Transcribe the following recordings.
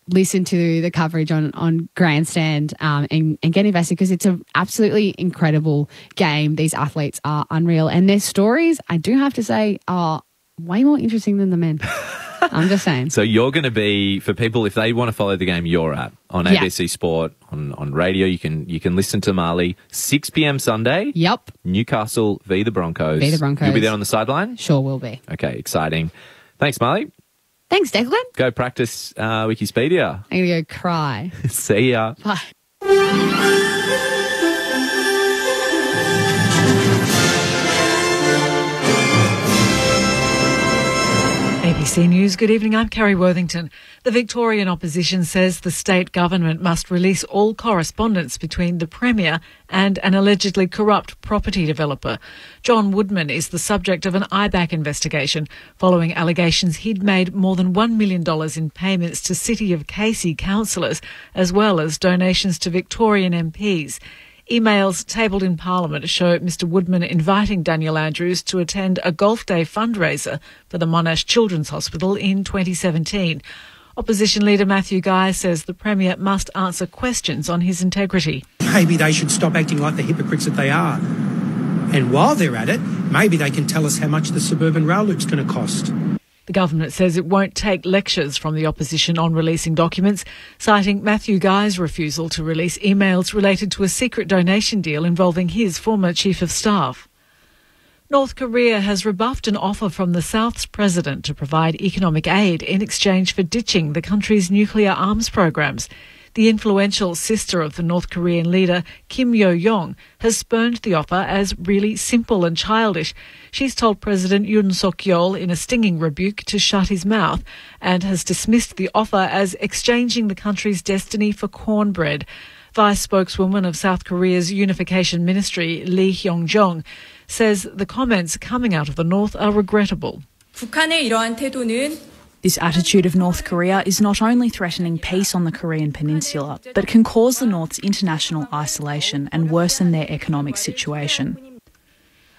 listen to the coverage on Grandstand and get invested, because it's an absolutely incredible game. These athletes are unreal, and their stories, I do have to say, are way more interesting than the men. I'm just saying. So you're going to be, for people, if they want to follow the game you're at, on ABC Sport, on radio, you can listen to Marley, 6 p.m. Sunday. Yep. Newcastle v the Broncos. V the Broncos. You'll be there on the sideline? Sure will be. Okay, exciting. Thanks, Marley. Thanks, Declan. Go practice Wikipedia. I'm going to go cry. See ya. Bye. ABC News, good evening. I'm Carrie Worthington. The Victorian opposition says the state government must release all correspondence between the Premier and an allegedly corrupt property developer. John Woodman is the subject of an IBAC investigation following allegations he'd made more than $1 million in payments to City of Casey councillors, as well as donations to Victorian MPs. Emails tabled in Parliament show Mr Woodman inviting Daniel Andrews to attend a golf day fundraiser for the Monash Children's Hospital in 2017. Opposition leader Matthew Guy says the Premier must answer questions on his integrity. Maybe they should stop acting like the hypocrites that they are. And while they're at it, maybe they can tell us how much the suburban rail loop's going to cost. The government says it won't take lectures from the opposition on releasing documents, citing Matthew Guy's refusal to release emails related to a secret donation deal involving his former chief of staff. North Korea has rebuffed an offer from the South's president to provide economic aid in exchange for ditching the country's nuclear arms programs. The influential sister of the North Korean leader, Kim Yo-jong, has spurned the offer as really simple and childish. She's told President Yoon Suk-yeol in a stinging rebuke to shut his mouth, and has dismissed the offer as exchanging the country's destiny for cornbread. Vice spokeswoman of South Korea's Unification Ministry, Lee Hyung-jong, says the comments coming out of the North are regrettable. 북한의 이러한 태도는 This attitude of North Korea is not only threatening peace on the Korean peninsula, but can cause the North's international isolation and worsen their economic situation.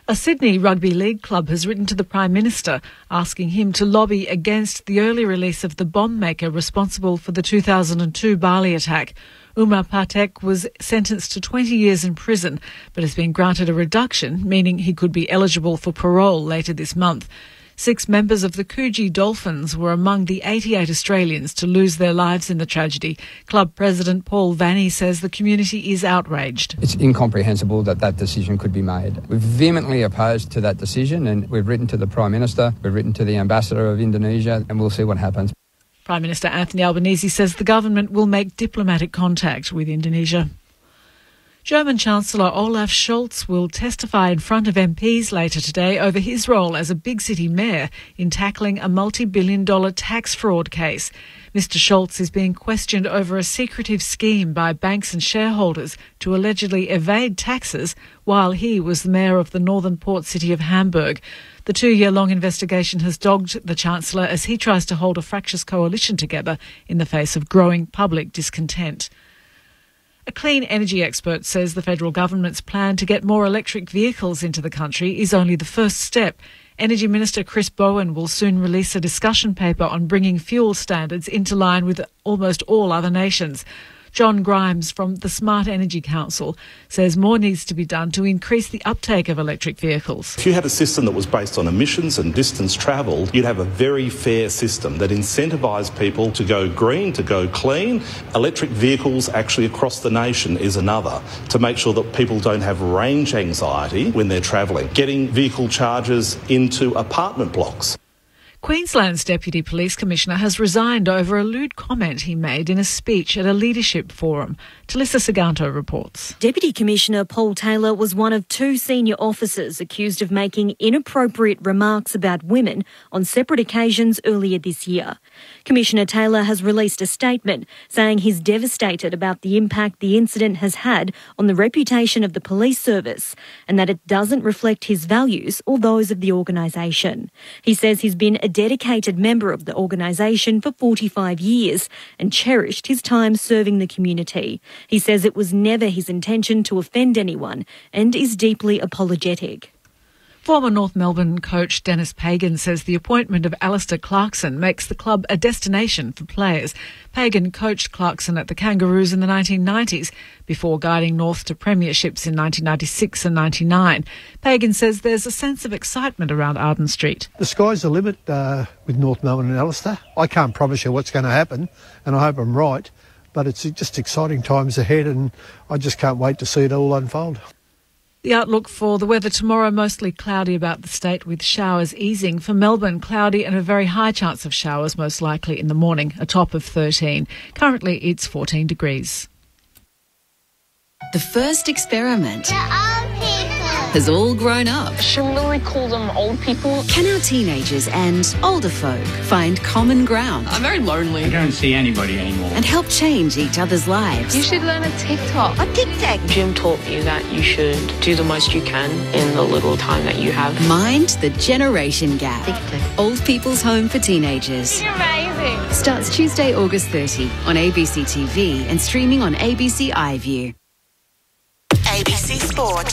A Sydney rugby league club has written to the Prime Minister asking him to lobby against the early release of the bomb maker responsible for the 2002 Bali attack. Umar Patek was sentenced to 20 years in prison, but has been granted a reduction, meaning he could be eligible for parole later this month. 6 members of the Coogee Dolphins were among the 88 Australians to lose their lives in the tragedy. Club President Paul Vanny says the community is outraged. It's incomprehensible that that decision could be made. We're vehemently opposed to that decision, and we've written to the Prime Minister, we've written to the Ambassador of Indonesia, and we'll see what happens. Prime Minister Anthony Albanese says the government will make diplomatic contact with Indonesia. German Chancellor Olaf Scholz will testify in front of MPs later today over his role as a big city mayor in tackling a multi-billion-dollar tax fraud case. Mr Scholz is being questioned over a secretive scheme by banks and shareholders to allegedly evade taxes while he was the mayor of the northern port city of Hamburg. The 2-year-long investigation has dogged the Chancellor as he tries to hold a fractious coalition together in the face of growing public discontent. A clean energy expert says the federal government's plan to get more electric vehicles into the country is only the first step. Energy Minister Chris Bowen will soon release a discussion paper on bringing fuel standards into line with almost all other nations. John Grimes from the Smart Energy Council says more needs to be done to increase the uptake of electric vehicles. If you had a system that was based on emissions and distance travelled, you'd have a very fair system that incentivised people to go green, to go clean. Electric vehicles actually across the nation is another, to make sure that people don't have range anxiety when they're travelling. Getting vehicle chargers into apartment blocks. Queensland's Deputy Police Commissioner has resigned over a lewd comment he made in a speech at a leadership forum. Talissa Saganto reports. Deputy Commissioner Paul Taylor was one of 2 senior officers accused of making inappropriate remarks about women on separate occasions earlier this year. Commissioner Taylor has released a statement saying he's devastated about the impact the incident has had on the reputation of the police service and that it doesn't reflect his values or those of the organisation. He says he's been a dedicated member of the organisation for 45 years and cherished his time serving the community. He says it was never his intention to offend anyone and is deeply apologetic. Former North Melbourne coach Dennis Pagan says the appointment of Alistair Clarkson makes the club a destination for players. Pagan coached Clarkson at the Kangaroos in the 1990s before guiding North to premierships in 1996 and 99. Pagan says there's a sense of excitement around Arden Street. The sky's the limit with North Melbourne and Alistair. I can't promise you what's going to happen, and I hope I'm right, but it's just exciting times ahead, and I just can't wait to see it all unfold. The outlook for the weather tomorrow, mostly cloudy about the state with showers easing. For Melbourne, cloudy and a very high chance of showers, most likely in the morning, a top of 13. Currently, it's 14 degrees. The first experiment has all grown up. Should we really call them old people? Can our teenagers and older folk find common ground? I'm very lonely. I don't see anybody anymore. And help change each other's lives? You should learn a TikTok. A tic-tac. Jim taught me that you should do the most you can in the little time that you have. Mind the generation gap. TikTok. Old People's Home for Teenagers. You're amazing. Starts Tuesday, August 30 on ABC TV and streaming on ABC iView. ABC Sport.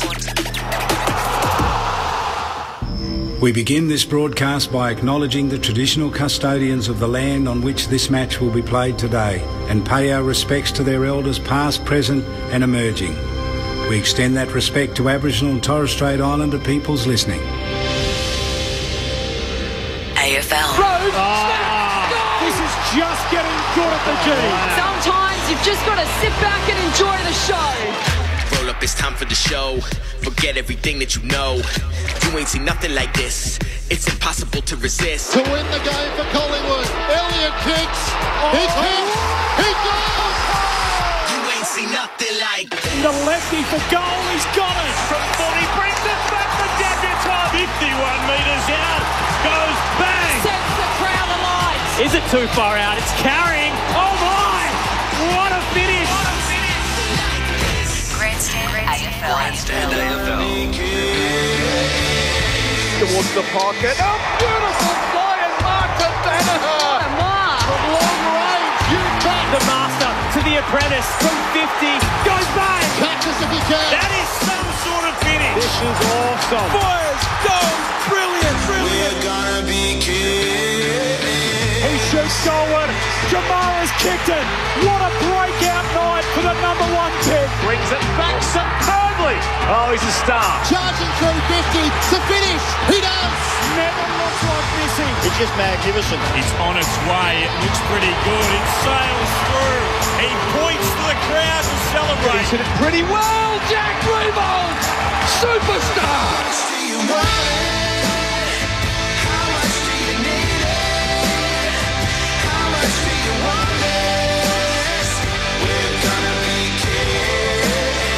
We begin this broadcast by acknowledging the traditional custodians of the land on which this match will be played today and pay our respects to their elders past, present and emerging. We extend that respect to Aboriginal and Torres Strait Islander peoples listening. AFL. This is just getting good at the G. Sometimes you've just got to sit back and enjoy the show. Roll up, it's time for the show. Forget everything that you know. You ain't seen nothing like this. It's impossible to resist. To win the game for Collingwood. Elliott kicks. He kicks. He goes. You ain't seen nothing like this. The lefty for goal. He's got it. From 40, brings it back for debutant. 51 metres out. Goes bang. Sets the crowd alight. Is it too far out? It's carrying. Oh my! What a finish. Grandstand AFL. Towards the pocket. A beautiful play and Mark to Danaher. From long range. You catch. The master to the apprentice from 50. Goes bang. Catches if he can. That is some sort of finish. This is awesome. Boys, go. Brilliant, brilliant. We're gonna be kidding. He shoots goalward. Jamara's kicked it. What a breakout night for the number 1 pick. Brings it back superbly. Oh, he's a star. Charging through 50 to finish. He does. Never looks like missing. It's just magnificent. It's on its way. It looks pretty good. It sails through. He points to the crowd to celebrate. He's hit it pretty well. Jack Rebold. Superstar.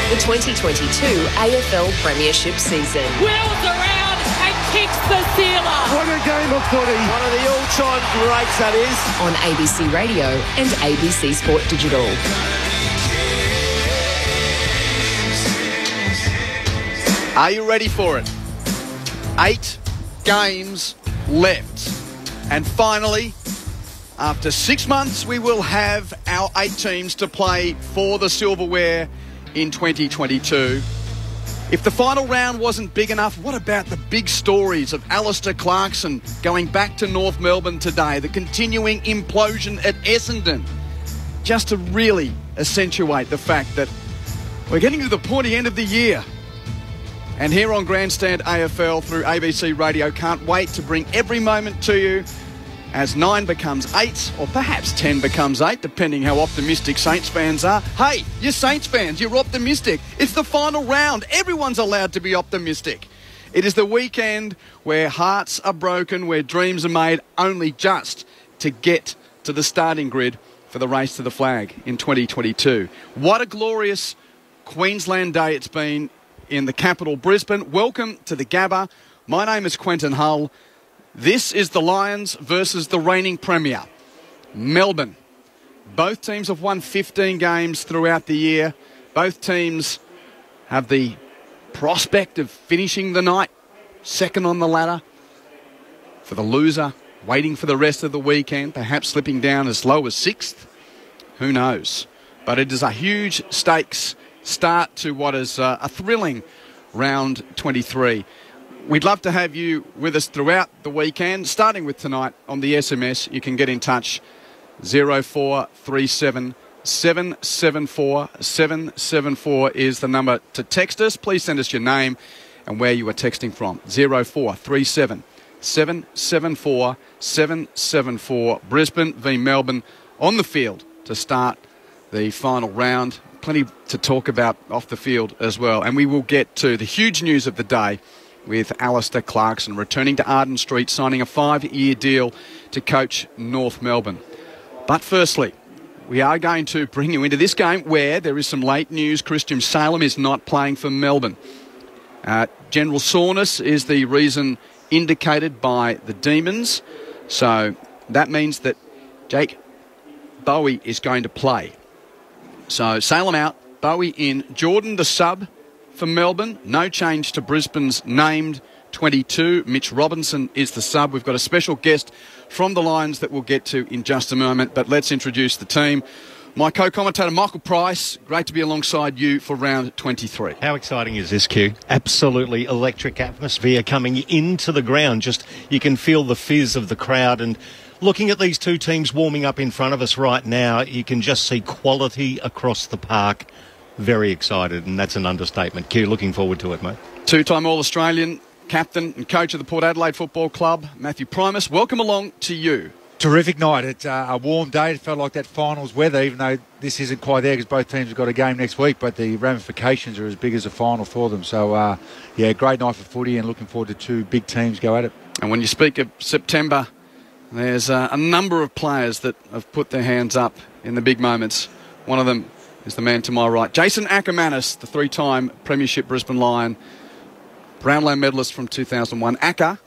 The 2022 AFL Premiership season. Wheels around and kicks the sealer. What a game of footy. One of the all-time greats, that is. On ABC Radio and ABC Sport Digital. Are you ready for it? 8 games left. And finally, after 6 months, we will have our 8 teams to play for the silverware in 2022. If the final round wasn't big enough, what about the big stories of Alistair Clarkson going back to North Melbourne today, the continuing implosion at Essendon, just to really accentuate the fact that we're getting to the pointy end of the year. And here on Grandstand AFL through ABC Radio, can't wait to bring every moment to you as 9 becomes 8, or perhaps 10 becomes 8, depending how optimistic Saints fans are. Hey, you're Saints fans, you're optimistic. It's the final round. Everyone's allowed to be optimistic. It is the weekend where hearts are broken, where dreams are made only just to get to the starting grid for the race to the flag in 2022. What a glorious Queensland day it's been in the capital, Brisbane. Welcome to the Gabba. My name is Quentin Hull. This is the Lions versus the reigning Premier, Melbourne. Both teams have won 15 games throughout the year. Both teams have the prospect of finishing the night second on the ladder. For the loser, waiting for the rest of the weekend, perhaps slipping down as low as 6th. Who knows? But it is a huge stakes start to what is a thrilling round 23. We'd love to have you with us throughout the weekend, starting with tonight on the SMS. You can get in touch 0437 774 774 is the number to text us. Please send us your name and where you are texting from. 0437 774 774. Brisbane v Melbourne on the field to start the final round. Plenty to talk about off the field as well. And we will get to the huge news of the day with Alistair Clarkson returning to Arden Street, signing a 5-year deal to coach North Melbourne. But firstly, we are going to bring you into this game where there is some late news. Christian Salem is not playing for Melbourne. General soreness is the reason indicated by the Demons. So that means that Jake Bowie is going to play. So Salem out, Bowie in. Jordan the sub for Melbourne. No change to Brisbane's named 22. Mitch Robinson is the sub. We've got a special guest from the Lions that we'll get to in just a moment, but let's introduce the team. My co-commentator, Michael Price, great to be alongside you for round 23. How exciting is this, Q? Absolutely electric atmosphere coming into the ground. Just, you can feel the fizz of the crowd, and looking at these two teams warming up in front of us right now, you can just see quality across the park. Very excited, and that's an understatement. Q, looking forward to it, mate. Two-time All-Australian, captain and coach of the Port Adelaide Football Club, Matthew Primus. Welcome along to you. Terrific night. It's a warm day. It felt like that finals weather, even though this isn't quite there because both teams have got a game next week, but the ramifications are as big as a final for them. So, yeah, great night for footy and looking forward to two big teams go at it. And when you speak of September, there's a number of players that have put their hands up in the big moments. One of them is the man to my right, Jason Ackermanis, the 3-time Premiership Brisbane Lion, Brownlow medalist from 2001. Acker,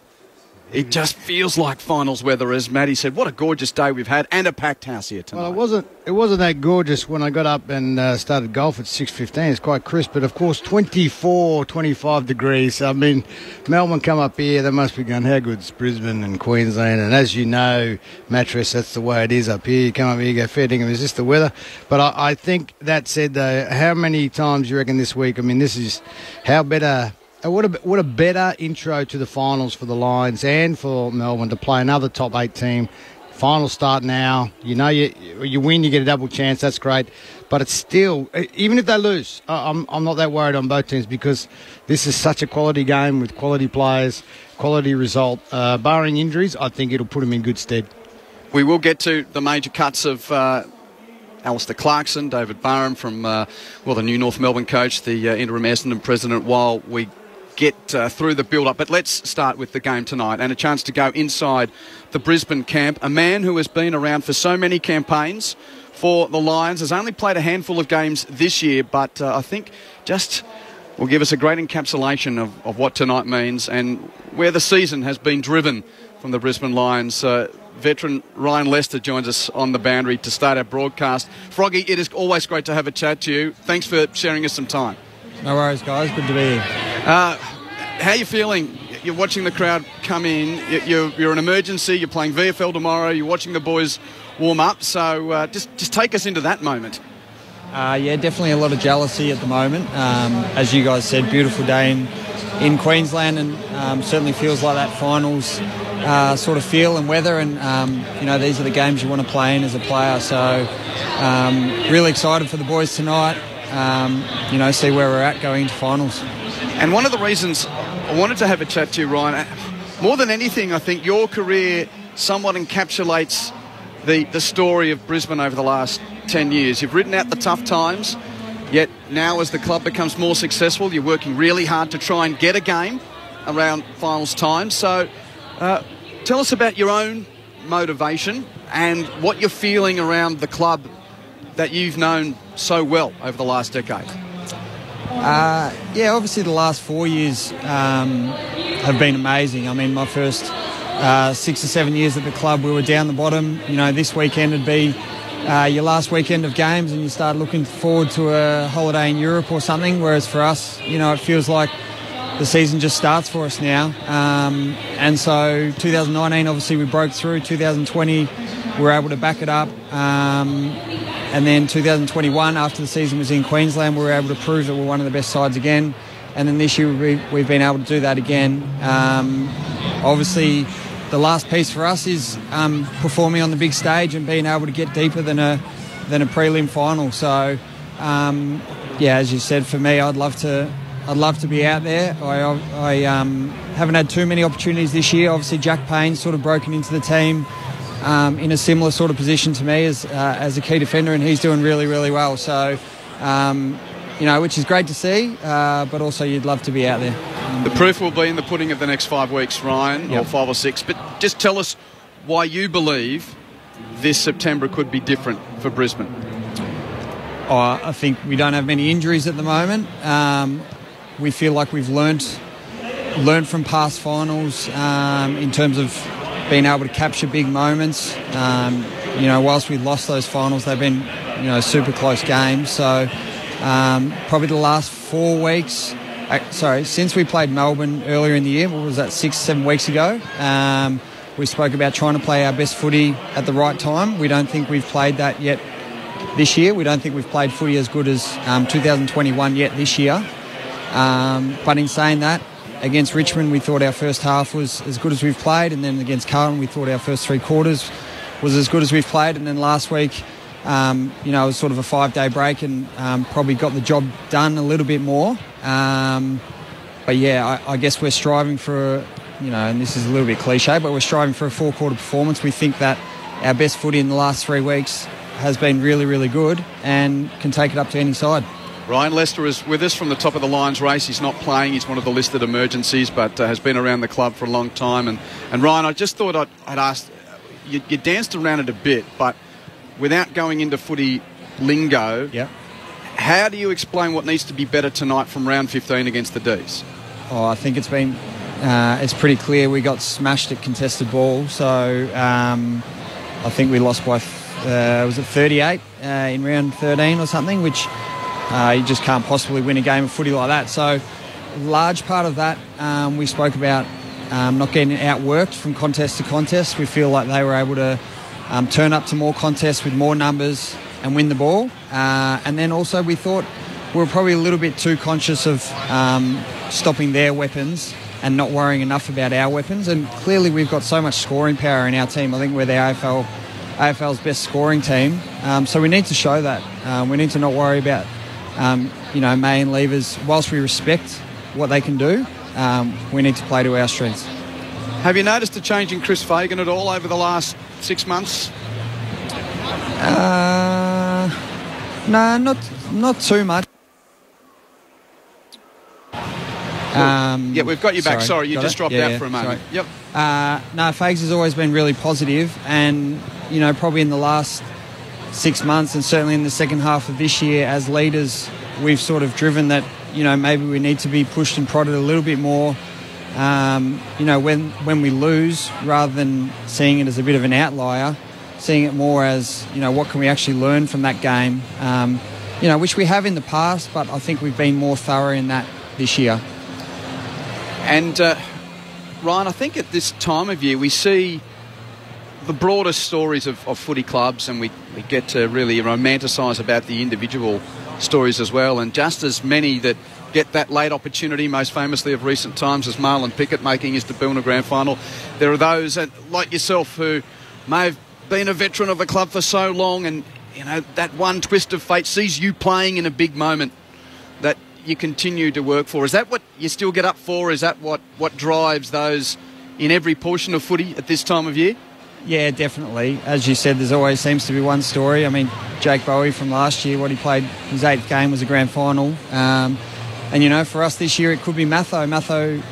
it just feels like finals weather, as Matty said. What a gorgeous day we've had, and a packed house here tonight. Well, it wasn't that gorgeous when I got up and started golf at 6:15. It's quite crisp, but of course 24, 25 degrees. I mean, Melbourne come up here, they must be going, how good's Brisbane and Queensland? And as you know, Mattress, that's the way it is up here. You come up here, you go, fair dinkum, is this the weather? But I think that said, though, how many times you reckon this week? I mean, this is how better. What a better intro to the finals for the Lions and for Melbourne to play another top 8 team. Finals start now. You know, you win, you get a double chance. That's great. But it's still, even if they lose, I'm not that worried on both teams because this is such a quality game with quality players, quality result. Barring injuries, I think it'll put them in good stead. We will get to the major cuts of Alistair Clarkson, David Barham from, the new North Melbourne coach, the interim Essendon president, while we get through the build-up. But let's start with the game tonight and a chance to go inside the Brisbane camp. A man who has been around for so many campaigns for the Lions, has only played a handful of games this year, but I think just will give us a great encapsulation of what tonight means and where the season has been driven from the Brisbane Lions. Veteran Ryan Lester joins us on the boundary to start our broadcast. Froggy, it is always great to have a chat to you. Thanks for sharing us some time. No worries, guys. Good to be here. How are you feeling? You're watching the crowd come in. You're an emergency. You're playing VFL tomorrow. You're watching the boys warm up. So just take us into that moment. Yeah, definitely a lot of jealousy at the moment. As you guys said, beautiful day in Queensland, and certainly feels like that finals sort of feel and weather. And these are the games you want to play in as a player. So really excited for the boys tonight. See where we're at going into finals. And one of the reasons I wanted to have a chat to you, Ryan, more than anything, I think your career somewhat encapsulates the story of Brisbane over the last 10 years. You've ridden out the tough times, yet now as the club becomes more successful, you're working really hard to try and get a game around finals time. So tell us about your own motivation and what you're feeling around the club that you've known so well over the last decade. Obviously the last 4 years have been amazing. I mean, my first 6 or 7 years at the club, we were down the bottom. This weekend would be your last weekend of games and you start looking forward to a holiday in Europe or something, whereas for us, it feels like the season just starts for us now. And so 2019, obviously we broke through. 2020, we were able to back it up. And then 2021, after the season was in Queensland, we were able to prove that we're one of the best sides again. And then this year we've been able to do that again. Obviously, the last piece for us is performing on the big stage and being able to get deeper than a prelim final. So, as you said, for me, I'd love to be out there. I haven't had too many opportunities this year. Obviously, Jack Payne's sort of broken into the team in a similar sort of position to me as a key defender, and he's doing really, really well. So, which is great to see, but also you'd love to be out there. The proof will be in the pudding of the next 5 weeks, Ryan, or 5 or 6. But just tell us why you believe this September could be different for Brisbane. I think we don't have many injuries at the moment. We feel like we've learnt from past finals in terms of being able to capture big moments. Whilst we lost those finals, they've been super close games. So probably the last 4 weeks, since we played Melbourne earlier in the year, what was that, 6-7 weeks ago, we spoke about trying to play our best footy at the right time. We don't think we've played that yet this year. We don't think we've played footy as good as 2021 yet this year. But in saying that, against Richmond, we thought our first half was as good as we've played, and then against Carlton, we thought our first 3 quarters was as good as we've played, and then last week, it was sort of a 5-day break and probably got the job done a little bit more. I guess we're striving for, and this is a little bit cliche, but we're striving for a 4-quarter performance. We think that our best footy in the last 3 weeks has been really, really good and can take it up to any side. Ryan Lester is with us from the top of the Lions race. He's not playing. He's one of the listed emergencies, but has been around the club for a long time. And Ryan, I just thought I'd ask, you danced around it a bit, but without going into footy lingo, how do you explain what needs to be better tonight from round 15 against the D's? I think it's been it's pretty clear we got smashed at contested ball. So I think we lost by, was it 38 in round 13 or something, which you just can't possibly win a game of footy like that. So large part of that, we spoke about not getting outworked from contest to contest. We feel like they were able to turn up to more contests with more numbers and win the ball. And then also we thought we were probably a little bit too conscious of stopping their weapons and not worrying enough about our weapons. And clearly we've got so much scoring power in our team. I think we're the AFL's best scoring team. So we need to show that. We need to not worry about, May and Levers. Whilst we respect what they can do, we need to play to our strengths. Have you noticed a change in Chris Fagan at all over the last 6 months? No, not too much. We've got you back. Sorry, you just dropped out for a moment. Sorry. Yep. Fags has always been really positive, and probably in the last 6 months, and certainly in the second half of this year, as leaders, we've sort of driven that. Maybe we need to be pushed and prodded a little bit more. When we lose, rather than seeing it as a bit of an outlier, seeing it more as, what can we actually learn from that game, which we have in the past, but I think we've been more thorough in that this year. And, Ryan, I think at this time of year we see the broader stories of footy clubs, and we get to really romanticise about the individual stories as well, and just as many that get that late opportunity, most famously of recent times as Marlon Pickett making his debut in a grand final. There are those like yourself who may have been a veteran of a club for so long, and that one twist of fate sees you playing in a big moment that you continue to work for. Is that what you still get up for? Is that what drives those in every portion of footy at this time of year? Yeah, definitely. As you said, there's always seems to be one story. I mean, Jake Bowie from last year, what he played, his 8th game was a grand final. And, for us this year, it could be Matho. Matho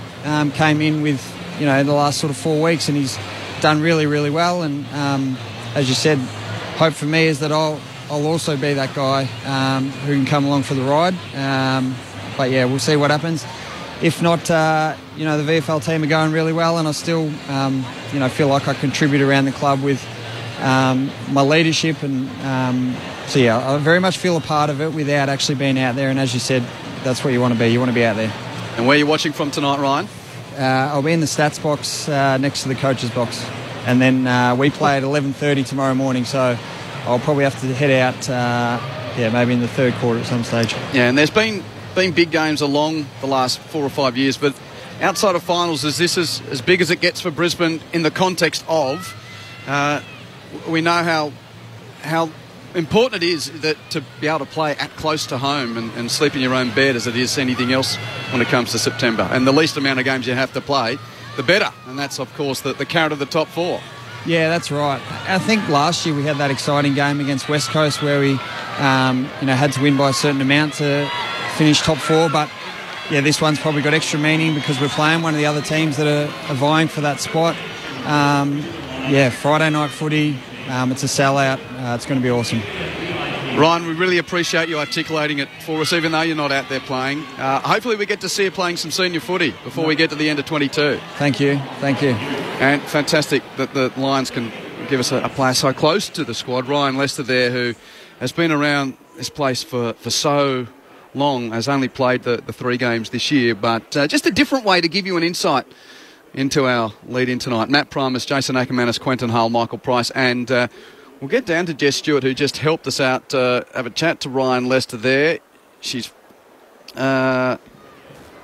came in with, the last sort of 4 weeks, and he's done really, really well. And as you said, hope for me is that I'll also be that guy who can come along for the ride. But, we'll see what happens. If not, the VFL team are going really well, and I still, feel like I contribute around the club with my leadership. And I very much feel a part of it without actually being out there. And as you said, that's what you want to be. You want to be out there. And where are you watching from tonight, Ryan? I'll be in the stats box next to the coach's box. And then we play at 11:30 tomorrow morning, so I'll probably have to head out, maybe in the third quarter at some stage. Yeah, and there's been been big games along the last 4 or 5 years, but outside of finals, is this as big as it gets for Brisbane in the context of we know how important it is that to be able to play at close to home and sleep in your own bed as it is anything else when it comes to September. And the least amount of games you have to play, the better. And that's, of course, the carrot of the top 4. Yeah, that's right. I think last year we had that exciting game against West Coast where we had to win by a certain amount to finish top 4. But, yeah, this one's probably got extra meaning because we're playing one of the other teams that are vying for that spot. Friday night footy. It's a sellout. It's going to be awesome. Ryan, we really appreciate you articulating it for us, even though you're not out there playing. Hopefully we get to see you playing some senior footy before we get to the end of 22. Thank you. And fantastic that the Lions can give us a player so close to the squad. Ryan Lester there, who has been around this place for so long, has only played the 3 games this year, but just a different way to give you an insight into our lead-in tonight. Matt Primus, Jason Ackermanis, Quentin Hull, Michael Price, and we'll get down to Jess Stewart, who just helped us out, have a chat to Ryan Lester there. She's... have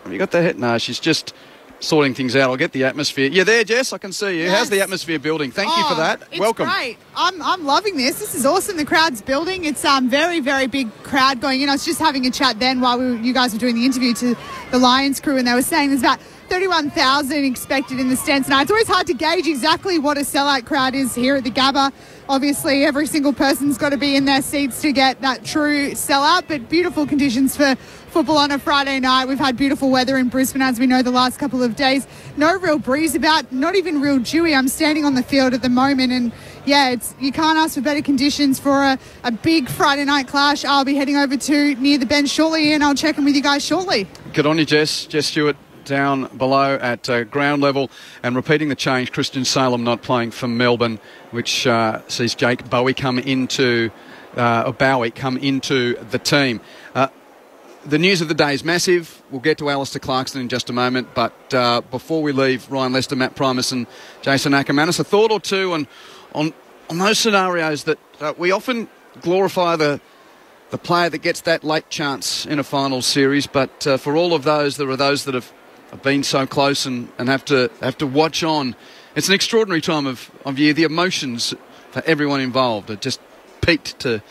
you got the head? No, she's just sorting things out. I'll get the atmosphere. You're there, Jess? I can see you. Yes. How's the atmosphere building? Thank you for that. It's Welcome. Great. I'm loving this. This is awesome. The crowd's building. It's very, very big crowd going in. I was just having a chat then while you guys were doing the interview to the Lions crew, and they were saying there's about 31,000 expected in the stands tonight. It's always hard to gauge exactly what a sellout crowd is here at the Gabba. Obviously, every single person's got to be in their seats to get that true sellout, but beautiful conditions for football on a Friday night. We've had beautiful weather in Brisbane, as we know, the last couple of days. No real breeze about, not even real dewy. I'm standing on the field at the moment, and yeah, you can't ask for better conditions for a big Friday night clash. I'll be heading over to near the bench shortly, and I'll check in with you guys shortly. Good on you, Jess. Jess Stewart down below at ground level, and repeating the change, Christian Salem not playing for Melbourne, which sees Jake Bowie come into the team. The news of the day is massive. We'll get to Alistair Clarkson in just a moment, but before we leave, Ryan Lester, Matt Primus and Jason Ackermanis, a thought or two on those scenarios that we often glorify the player that gets that late chance in a final series, but for all of those, there are those that have been so close and have to watch on. It's an extraordinary time of year. The emotions for everyone involved are just peaked to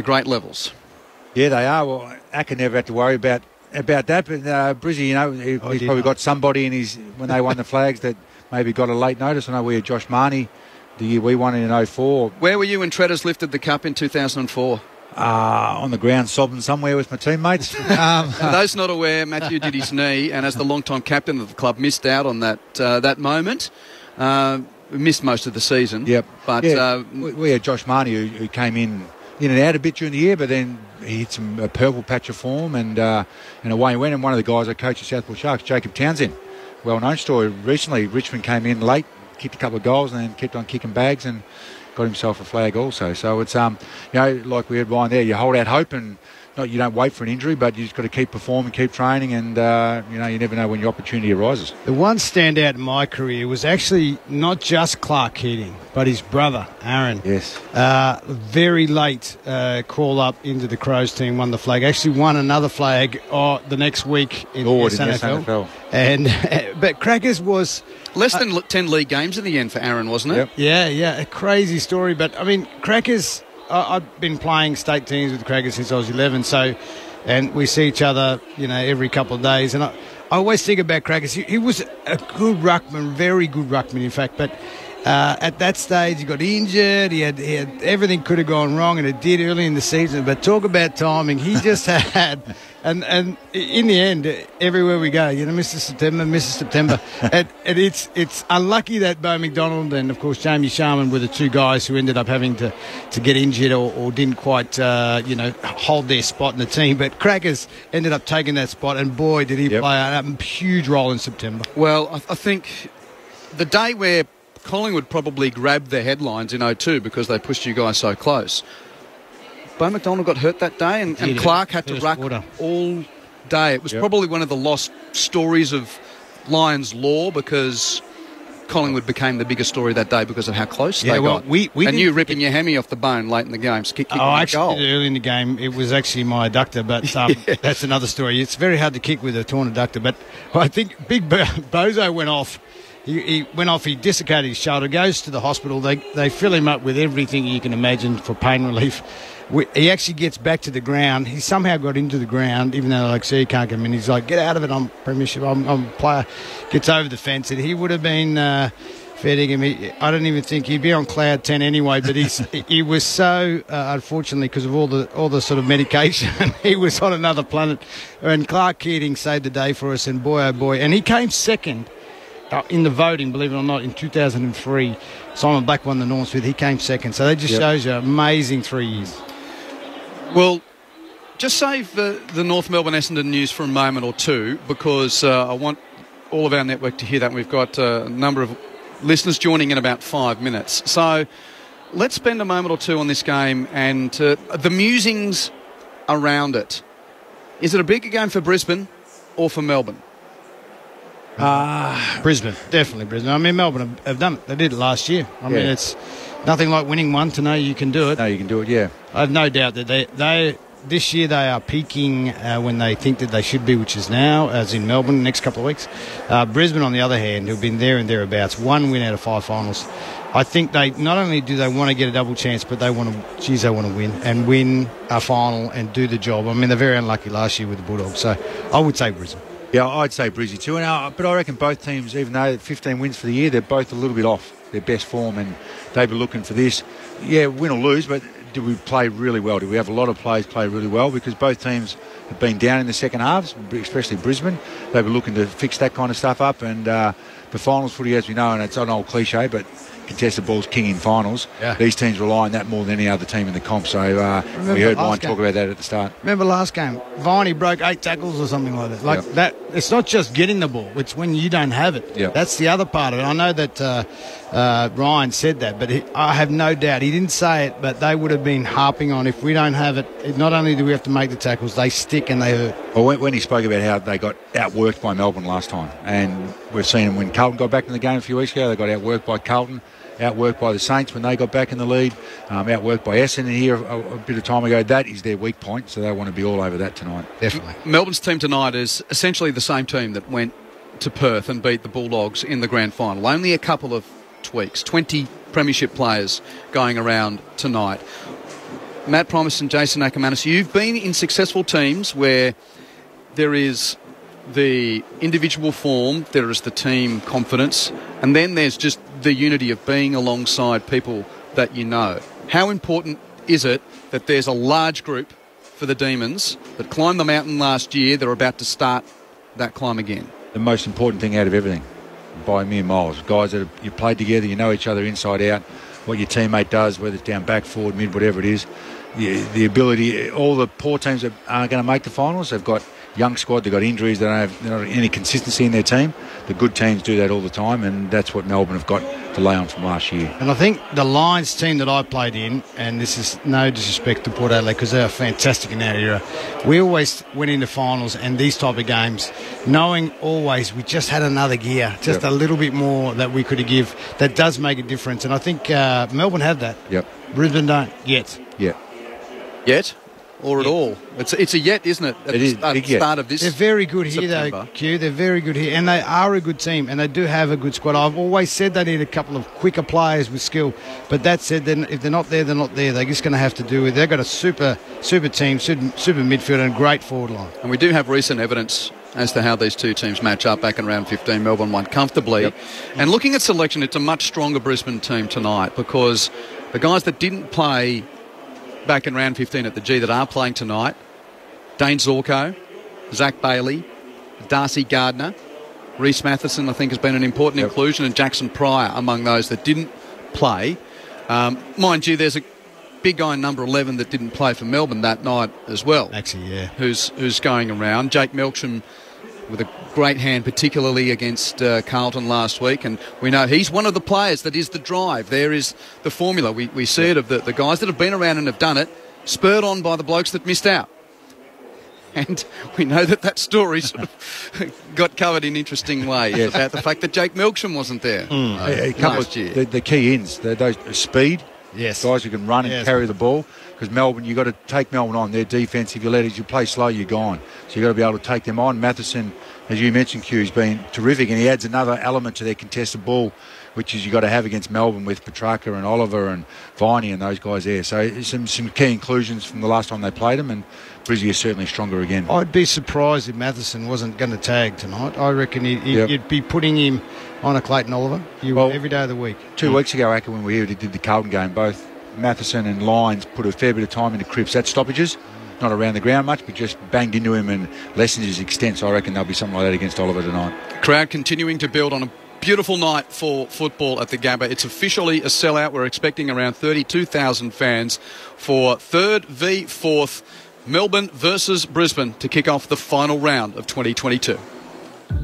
great levels. Yeah, they are. Well, Acker never had to worry about that, but Brizzy, he's probably got somebody in his when they won the flags that maybe got a late notice. I know we had Josh Marnie the year we won in 04. Where were you when Treaders lifted the cup in 2004? On the ground sobbing somewhere with my teammates. For those not aware, Matthew did his knee, and as the long-time captain of the club, missed out on that moment. We missed most of the season. Yep. But we had Josh Marnie who came in and out a bit during the year, but then he hit a purple patch of form, and away he went. And one of the guys I coached at Southport Sharks, Jacob Townsend, well-known story. Recently, Richmond came in late, kicked a couple of goals, and then kept on kicking bags and got himself a flag also. So it's like we had Ryan there, you hold out hope, and you don't wait for an injury, but you just got to keep performing, keep training, and you never know when your opportunity arises. The one standout in my career was actually not just Clark Keating, but his brother Aaron. Yes. Very late crawl up into the Crows team, won the flag. Actually won another flag the next week in the SNFL. But Crackers was less than 10 league games in the end for Aaron, wasn't it? Yep. Yeah, a crazy story. But I mean, Crackers. I've been playing state teams with the Crackers since I was 11, and we see each other, every couple of days. And I always think about Crackers. He was a good ruckman, very good ruckman, in fact. But at that stage, he got injured. He had everything could have gone wrong, and it did early in the season. But talk about timing. He just had, and in the end, everywhere we go, Mr. September. and it's unlucky that Beau McDonald and, of course, Jamie Sharman were the two guys who ended up having to get injured or didn't quite, hold their spot in the team. But Crackers ended up taking that spot, and boy, did he play a huge role in September. Well, I think the day where Collingwood probably grabbed the headlines in 02 because they pushed you guys so close. Beau McDonald got hurt that day, and Clark had to ruck all day. It was probably one of the lost stories of Lions lore because Collingwood became the biggest story that day because of how close they well, got. we and you ripping your hammy off the bone late in the game. Actually, early in the game, it was actually my adductor, but that's another story. It's very hard to kick with a torn adductor, but I think Big Bozo went off. He went off, he dislocated his shoulder, goes to the hospital. They fill him up with everything you can imagine for pain relief. He actually gets back to the ground. He somehow got into the ground, even though he can't come in. He's like, get out of it, I'm premiership, I'm a player. Gets over the fence, and he would have been fair dinkum. I don't even think he'd be on cloud 10 anyway, but he was so, unfortunately, because of all the sort of medication, he was on another planet. And Clark Keating saved the day for us, and boy, oh boy. And he came second in the voting, believe it or not, in 2003. Simon Black won the Norm Smith. He came second. So that just shows you amazing 3 years. Well, just save the North Melbourne Essendon news for a moment or two, because I want all of our network to hear that. We've got a number of listeners joining in about 5 minutes. So let's spend a moment or two on this game and the musings around it. Is it a bigger game for Brisbane or for Melbourne? Brisbane, definitely Brisbane. I mean, Melbourne have done it. They did it last year. I mean, it's nothing like winning one to know you can do it. No, you can do it, yeah. I have no doubt that they this year they are peaking when they think that they should be, which is now, as in Melbourne, the next couple of weeks. Brisbane, on the other hand, who've been there and thereabouts, 1 win out of 5 finals. I think they not only do they want to get a double chance, but they want to win and win a final and do the job. I mean, they're very unlucky last year with the Bulldogs, so I would say Brisbane. Yeah, I'd say Brizzy too. But I reckon both teams, even though 15 wins for the year, they're both a little bit off their best form, and they'll be looking for this. Yeah, win or lose, but do we play really well? Do we have a lot of players play really well? Because both teams have been down in the second halves, especially Brisbane. They'll be looking to fix that kind of stuff up. And the finals footy, as we know, and it's an old cliche, but contested ball's king in finals. Yeah. These teams rely on that more than any other team in the comp. So we heard Ryan talk about that at the start. Remember last game, Viney broke 8 tackles or something like that. That, it's not just getting the ball; it's when you don't have it. Yep. That's the other part of it. I know that Ryan said that, but I have no doubt he didn't say it. But they would have been harping on, if we don't have it, not only do we have to make the tackles, they stick and they hurt. Well, when he spoke about how they got outworked by Melbourne last time, and we've seen them when Carlton got back in the game a few weeks ago, they got outworked by Carlton. Outworked by the Saints when they got back in the lead, outworked by Essendon here a bit of time ago. That is their weak point, so they want to be all over that tonight. Definitely. Melbourne's team tonight is essentially the same team that went to Perth and beat the Bulldogs in the grand final. Only a couple of tweaks. 20 premiership players going around tonight. Matt Promise and Jason Ackermanis, you've been in successful teams where there is the individual form, there is the team confidence, and then there's just the unity of being alongside people that you know. How important is it that there's a large group for the Demons that climbed the mountain last year, they're about to start that climb again? The most important thing out of everything, by mere miles. Guys that you played together, you know each other inside out, what your teammate does, whether it's down back, forward, mid, whatever it is. The ability, all the poor teams that aren't going to make the finals, they've got young squad, they've got injuries, they don't have any consistency in their team. The good teams do that all the time, and that's what Melbourne have got to lay on from last year. And I think the Lions team that I played in, and this is no disrespect to Port Adelaide because they are fantastic in that era, we always went into finals and these type of games knowing always we just had another gear, just a little bit more that we could give. That does make a difference, and I think Melbourne have that. Yep. Brisbane don't yet. Yeah. Yet? Or at all? It's a yet, isn't it? At the start of this. They're very good September. Here, though, Q. They're very good here, and they are a good team, and they do have a good squad. I've always said they need a couple of quicker players with skill, but that said, then if they're not there, they're not there. They're just going to have to do it. They've got a super team, super midfield, and a great forward line. And we do have recent evidence as to how these two teams match up. Back in round 15, Melbourne won comfortably. Yep. And looking at selection, it's a much stronger Brisbane team tonight because the guys that didn't play back in round 15 at the G that are playing tonight, Dane Zorko, Zach Bailey, Darcy Gardner, Reece Matheson, I think, has been an important inclusion, and Jackson Pryor among those that didn't play. Mind you, there's a big guy in number 11 that didn't play for Melbourne that night as well. Actually, yeah. Who's going around. Jake Melksham with a great hand, particularly against Carlton last week, and we know he's one of the players that is the drive. There is the formula. We see it of the guys that have been around and have done it, spurred on by the blokes that missed out. And we know that story sort of got covered in interesting ways about the fact that Jake Milksham wasn't there last year. The key ins, those speed, guys who can run and carry the ball. Because Melbourne, you've got to take Melbourne on. Their defence, if you let it, you play slow, you're gone. So you've got to be able to take them on. Matheson, as you mentioned, Q, has been terrific, and he adds another element to their contested ball, which is you've got to have against Melbourne with Petrarca and Oliver and Viney and those guys there. So some key inclusions from the last time they played them, and Brizzy is certainly stronger again. I'd be surprised if Matheson wasn't going to tag tonight. I reckon you'd be putting him on a Clayton Oliver every day of the week. 2 weeks ago, Acker, when we were here, we did the Carlton game, both Matheson and Lyons put a fair bit of time into Cripps at stoppages, not around the ground much, but just banged into him and lessened his extent. So I reckon there'll be something like that against Oliver tonight. Crowd continuing to build on a beautiful night for football at the Gabba. It's officially a sellout. We're expecting around 32,000 fans for 3rd v 4th Melbourne versus Brisbane to kick off the final round of 2022.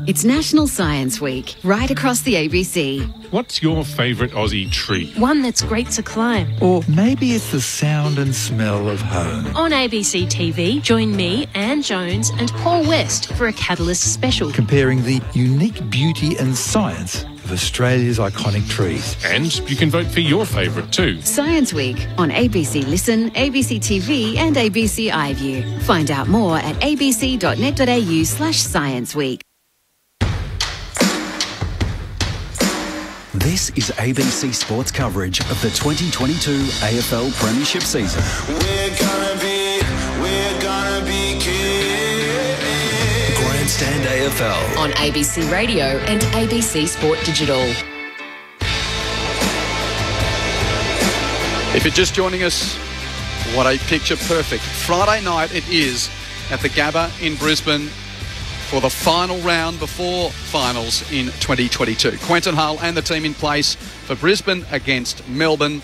It's National Science Week, right across the ABC. What's your favourite Aussie tree? One that's great to climb. Or maybe it's the sound and smell of home. On ABC TV, join me, Anne Jones and Paul West for a Catalyst special. Comparing the unique beauty and science of Australia's iconic trees. And you can vote for your favourite too. Science Week on ABC Listen, ABC TV and ABC iView. Find out more at abc.net.au/scienceweek. This is ABC Sports coverage of the 2022 AFL Premiership season. We're gonna be kids. Grandstand AFL. On ABC Radio and ABC Sport Digital. If you're just joining us, what a picture perfect. Friday night it is at the Gabba in Brisbane for the final round before finals in 2022. Quentin Hull and the team in place for Brisbane against Melbourne.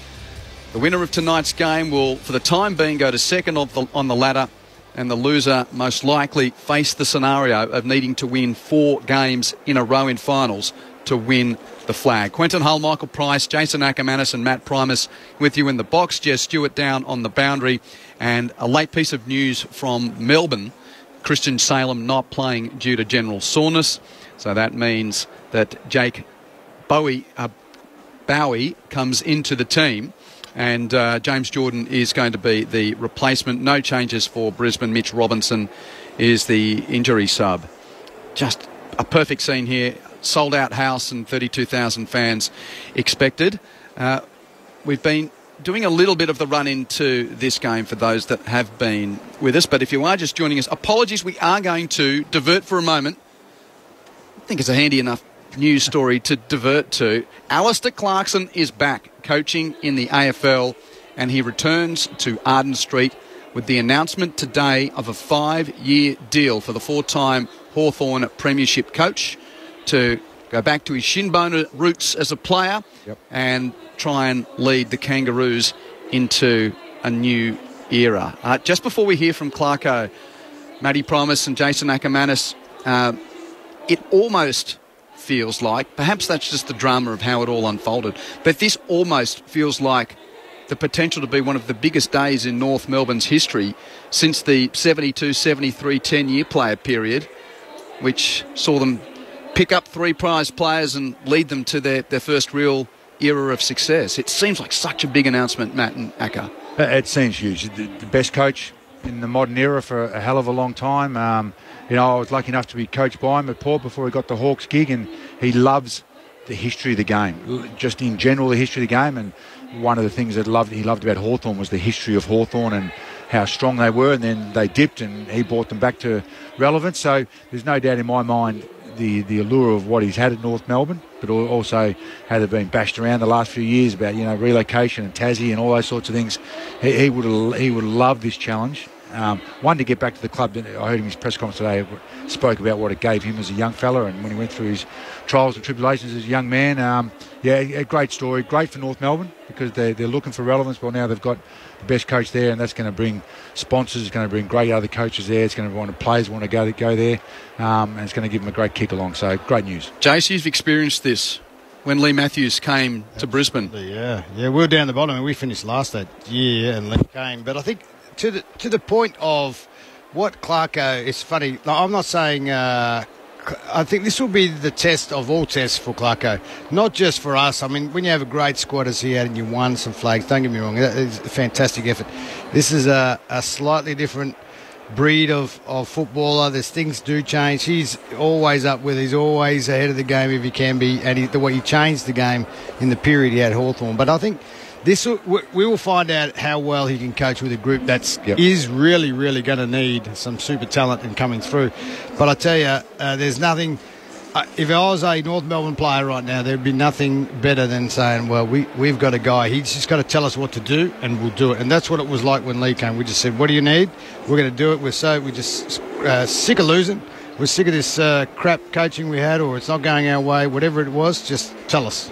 The winner of tonight's game will, for the time being, go to second on the ladder, and the loser most likely face the scenario of needing to win 4 games in a row in finals to win the flag. Quentin Hull, Michael Price, Jason Ackermanis and Matt Primus with you in the box. Jess Stewart down on the boundary. And a late piece of news from Melbourne. Christian Salem not playing due to general soreness. So that means that Jake Bowie comes into the team, and James Jordan is going to be the replacement. No changes for Brisbane. Mitch Robinson is the injury sub. Just a perfect scene here. Sold out house and 32,000 fans expected. We've been doing a little bit of the run into this game for those that have been with us, but if you are just joining us, apologies, we are going to divert for a moment. I think it's a handy enough news story to divert to. Alistair Clarkson is back coaching in the AFL, and he returns to Arden Street with the announcement today of a 5-year deal for the 4-time Hawthorn Premiership coach to go back to his shinbone roots as a player and try and lead the Kangaroos into a new era. Just before we hear from Clarko, Matty Primus and Jason Ackermanis, it almost feels like, perhaps that's just the drama of how it all unfolded, but this almost feels like the potential to be one of the biggest days in North Melbourne's history since the 72-73 10-year player period, which saw them pick up 3 prize players and lead them to their first real era of success. It seems like such a big announcement, Matt and Acker. It seems huge. The best coach in the modern era for a hell of a long time. I was lucky enough to be coached by him at Port before he got the Hawks gig, and he loves the history of the game, just in general the history of the game. And one of the things that he loved about Hawthorn was the history of Hawthorn and how strong they were, and then they dipped and he brought them back to relevance. So there's no doubt in my mind the allure of what he's had at North Melbourne, but also how they've been bashed around the last few years about relocation and Tassie and all those sorts of things. He would love this challenge. One, to get back to the club. I heard him in his press conference today, spoke about what it gave him as a young fella and when he went through his trials and tribulations as a young man. A great story. Great for North Melbourne because they're looking for relevance. Well, now they've got the best coach there, and that's going to bring sponsors. It's going to bring great other coaches there. It's going to want players want to go there, and it's going to give them a great kick along. So great news. Jace, you've experienced this when Lee Matthews came to Brisbane. Yeah, we were down the bottom and we finished last that year, and Lee came. But I think to the point of what Clarko, it's funny, like, I'm not saying, I think this will be the test of all tests for Clarko, not just for us. I mean, when you have a great squad as he had and you won some flags, don't get me wrong, it's a fantastic effort. This is a slightly different breed of footballer. There's things do change. He's always up with, he's always ahead of the game if he can be, and the way he changed the game in the period he had Hawthorn. But I think we will find out how well he can coach with a group that's is really, really going to need some super talent and coming through. But I tell you, there's nothing. If I was a North Melbourne player right now, there'd be nothing better than saying, well, we've got a guy. He's just got to tell us what to do, and we'll do it. And that's what it was like when Lee came. We just said, what do you need? We're going to do it. We're just sick of losing. We're sick of this crap coaching we had, or it's not going our way. Whatever it was, just tell us.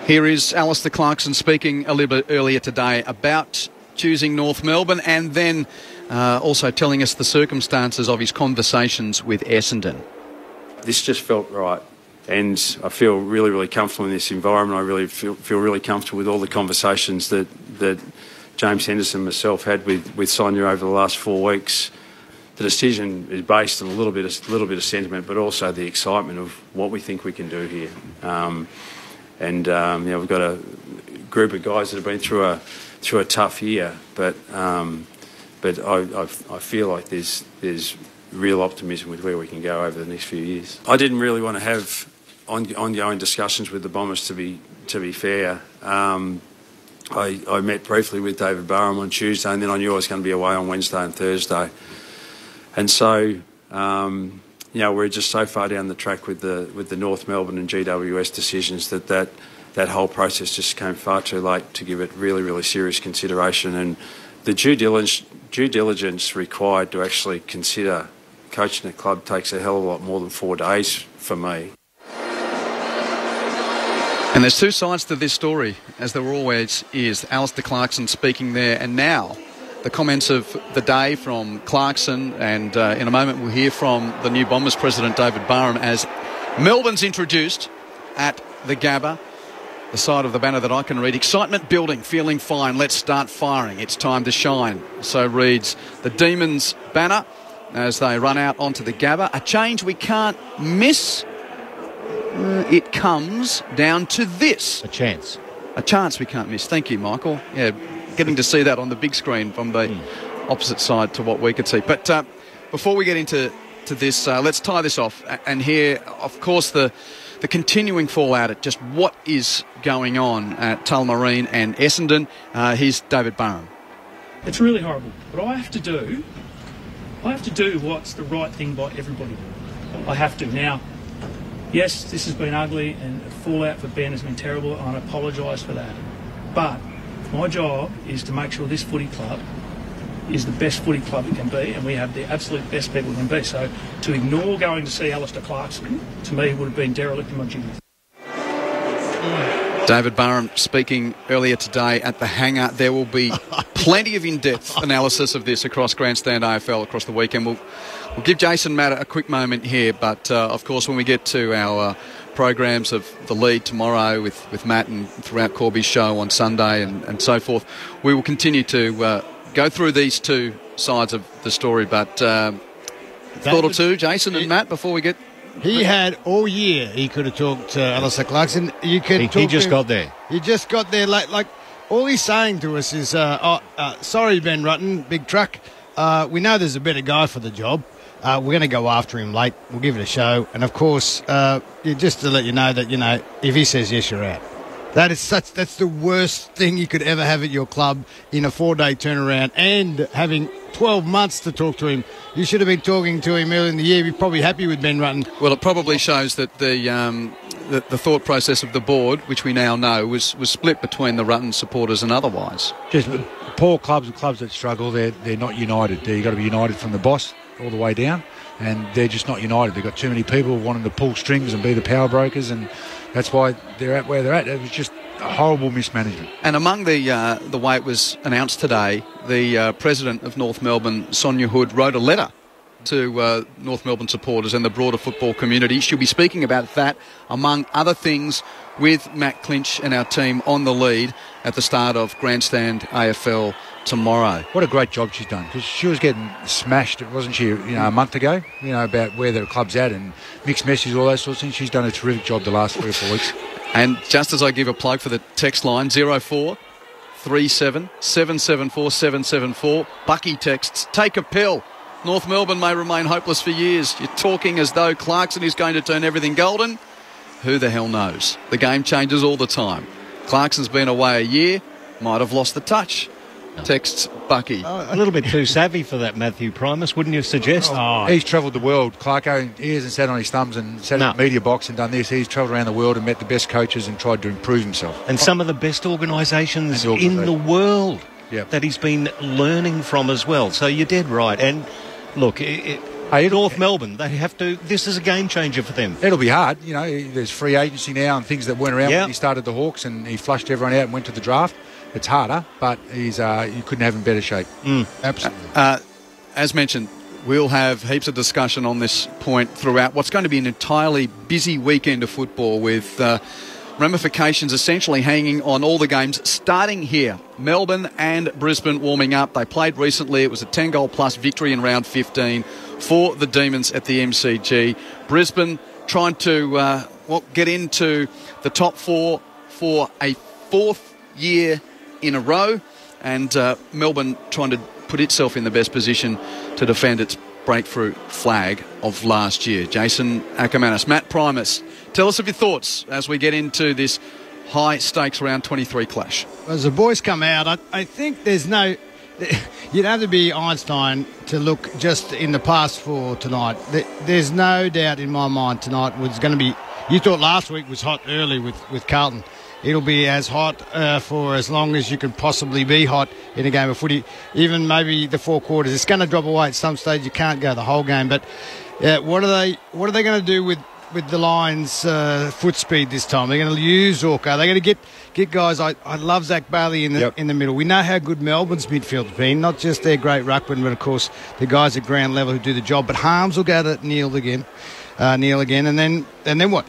Here is Alistair Clarkson speaking a little bit earlier today about choosing North Melbourne, and then also telling us the circumstances of his conversations with Essendon. This just felt right, and I feel really, really comfortable in this environment. I really feel really comfortable with all the conversations that James Henderson and myself had with Sonia over the last 4 weeks. The decision is based on a little bit of sentiment, but also the excitement of what we think we can do here. We've got a group of guys that have been through a tough year, but I feel like there's real optimism with where we can go over the next few years. I didn't really want to have ongoing discussions with the Bombers, to be fair. I met briefly with David Barham on Tuesday, and then I knew I was going to be away on Wednesday and Thursday. And so, we're just so far down the track with the North Melbourne and GWS decisions that whole process just came far too late to give it really, really serious consideration. And the due diligence required to actually consider coaching a club takes a hell of a lot more than 4 days for me. And there's two sides to this story, as there always is. Alistair Clarkson speaking there, and now the comments of the day from Clarkson, and in a moment we'll hear from the new Bombers president, David Barham, as Melbourne's introduced at the Gabba. The side of the banner that I can read: excitement building, feeling fine, let's start firing, it's time to shine. So reads the Demons banner as they run out onto the Gabba. A change we can't miss. It comes down to this. A chance we can't miss. Thank you, Michael. Yeah, getting to see that on the big screen from the opposite side to what we could see. But before we get into this, let's tie this off and hear, of course, the continuing fallout at just what is going on at Tullamarine and Essendon. Here's David Barham. It's really horrible. What I have to do what's the right thing by everybody. I have to. Now, yes, this has been ugly and the fallout for Ben has been terrible, and I apologise for that. But my job is to make sure this footy club is the best footy club it can be, and we have the absolute best people it can be. So to ignore going to see Alistair Clarkson, to me, would have been derelict in my duty. David Barham speaking earlier today at the hangar. There will be plenty of in-depth analysis of this across Grandstand AFL across the weekend. We'll give Jason Matt a quick moment here, but of course when we get to our programs of The Lead tomorrow with Matt and throughout Corby's show on Sunday and so forth, we will continue to go through these two sides of the story. But thought or two, Jason and Matt, before we get... He had all year. He could have talked to Alistair Clarkson. He just got there. He just got there late. Like, all he's saying to us is, sorry, Ben Rutten, big truck. We know there's a better guy for the job. We're going to go after him late. We'll give it a show. And, of course, just to let you know that, if he says yes, you're out. That's the worst thing you could ever have at your club in a 4-day turnaround, and having 12 months to talk to him. You should have been talking to him earlier in the year. You're probably happy with Ben Rutten. Well, it probably shows that the thought process of the board, which we now know, was split between the Rutten supporters and otherwise. Just poor clubs and clubs that struggle, they're not united. You've got to be united from the boss all the way down, and they're just not united. They've got too many people wanting to pull strings and be the power brokers, and that's why they're at where they're at. It was just a horrible mismanagement. And among the way it was announced today, the president of North Melbourne, Sonia Hood, wrote a letter to North Melbourne supporters and the broader football community. She'll be speaking about that, among other things, with Matt Clinch and our team on the lead at the start of Grandstand AFL tomorrow. What a great job she's done, because she was getting smashed, wasn't she, a month ago, about where the club's at and mixed messages, all those sorts of things. She's done a terrific job the last 3 or 4 weeks. And just as I give a plug for the text line, 0437 774 774, Bucky texts, take a pill. North Melbourne may remain hopeless for years. You're talking as though Clarkson is going to turn everything golden. Who the hell knows? The game changes all the time. Clarkson's been away a year, might have lost the touch. Texts Bucky. A little bit too savvy for that, Matthew Primus, wouldn't you suggest? He's travelled the world, Clarko. He hasn't sat on his thumbs and sat in the media box and done this. He's travelled around the world and met the best coaches and tried to improve himself. And some of the best organisations in the world that he's been learning from as well. So you're dead right. And look, North Melbourne, they have to. This is a game changer for them. It'll be hard. There's free agency now and things that weren't around when he started the Hawks and he flushed everyone out and went to the draft. It's harder, but you couldn't have him in better shape. Absolutely. As mentioned, we'll have heaps of discussion on this point throughout what's going to be an entirely busy weekend of football, with ramifications essentially hanging on all the games starting here. Melbourne and Brisbane warming up. They played recently. It was a 10-goal plus victory in round 15 for the Demons at the MCG. Brisbane trying to get into the top 4 for a 4th year in a row, and Melbourne trying to put itself in the best position to defend its breakthrough flag of last year. Jason Ackermanis, Matt Primus, tell us of your thoughts as we get into this high-stakes round 23 clash. As the boys come out, I think there's no... You'd have to be Einstein to look just in the past for tonight. There's no doubt in my mind tonight was going to be... You thought last week was hot early with Carlton. It'll be as hot for as long as you can possibly be hot in a game of footy, even maybe the 4 quarters. It's going to drop away at some stage. You can't go the whole game. But what are they going to do with the Lions' foot speed this time? They're going to use Zorko. They're going to get guys. I love Zach Bailey in the middle. We know how good Melbourne's midfield's been, not just their great ruckman, but of course the guys at ground level who do the job. But Harms will go to Neil again, and then what?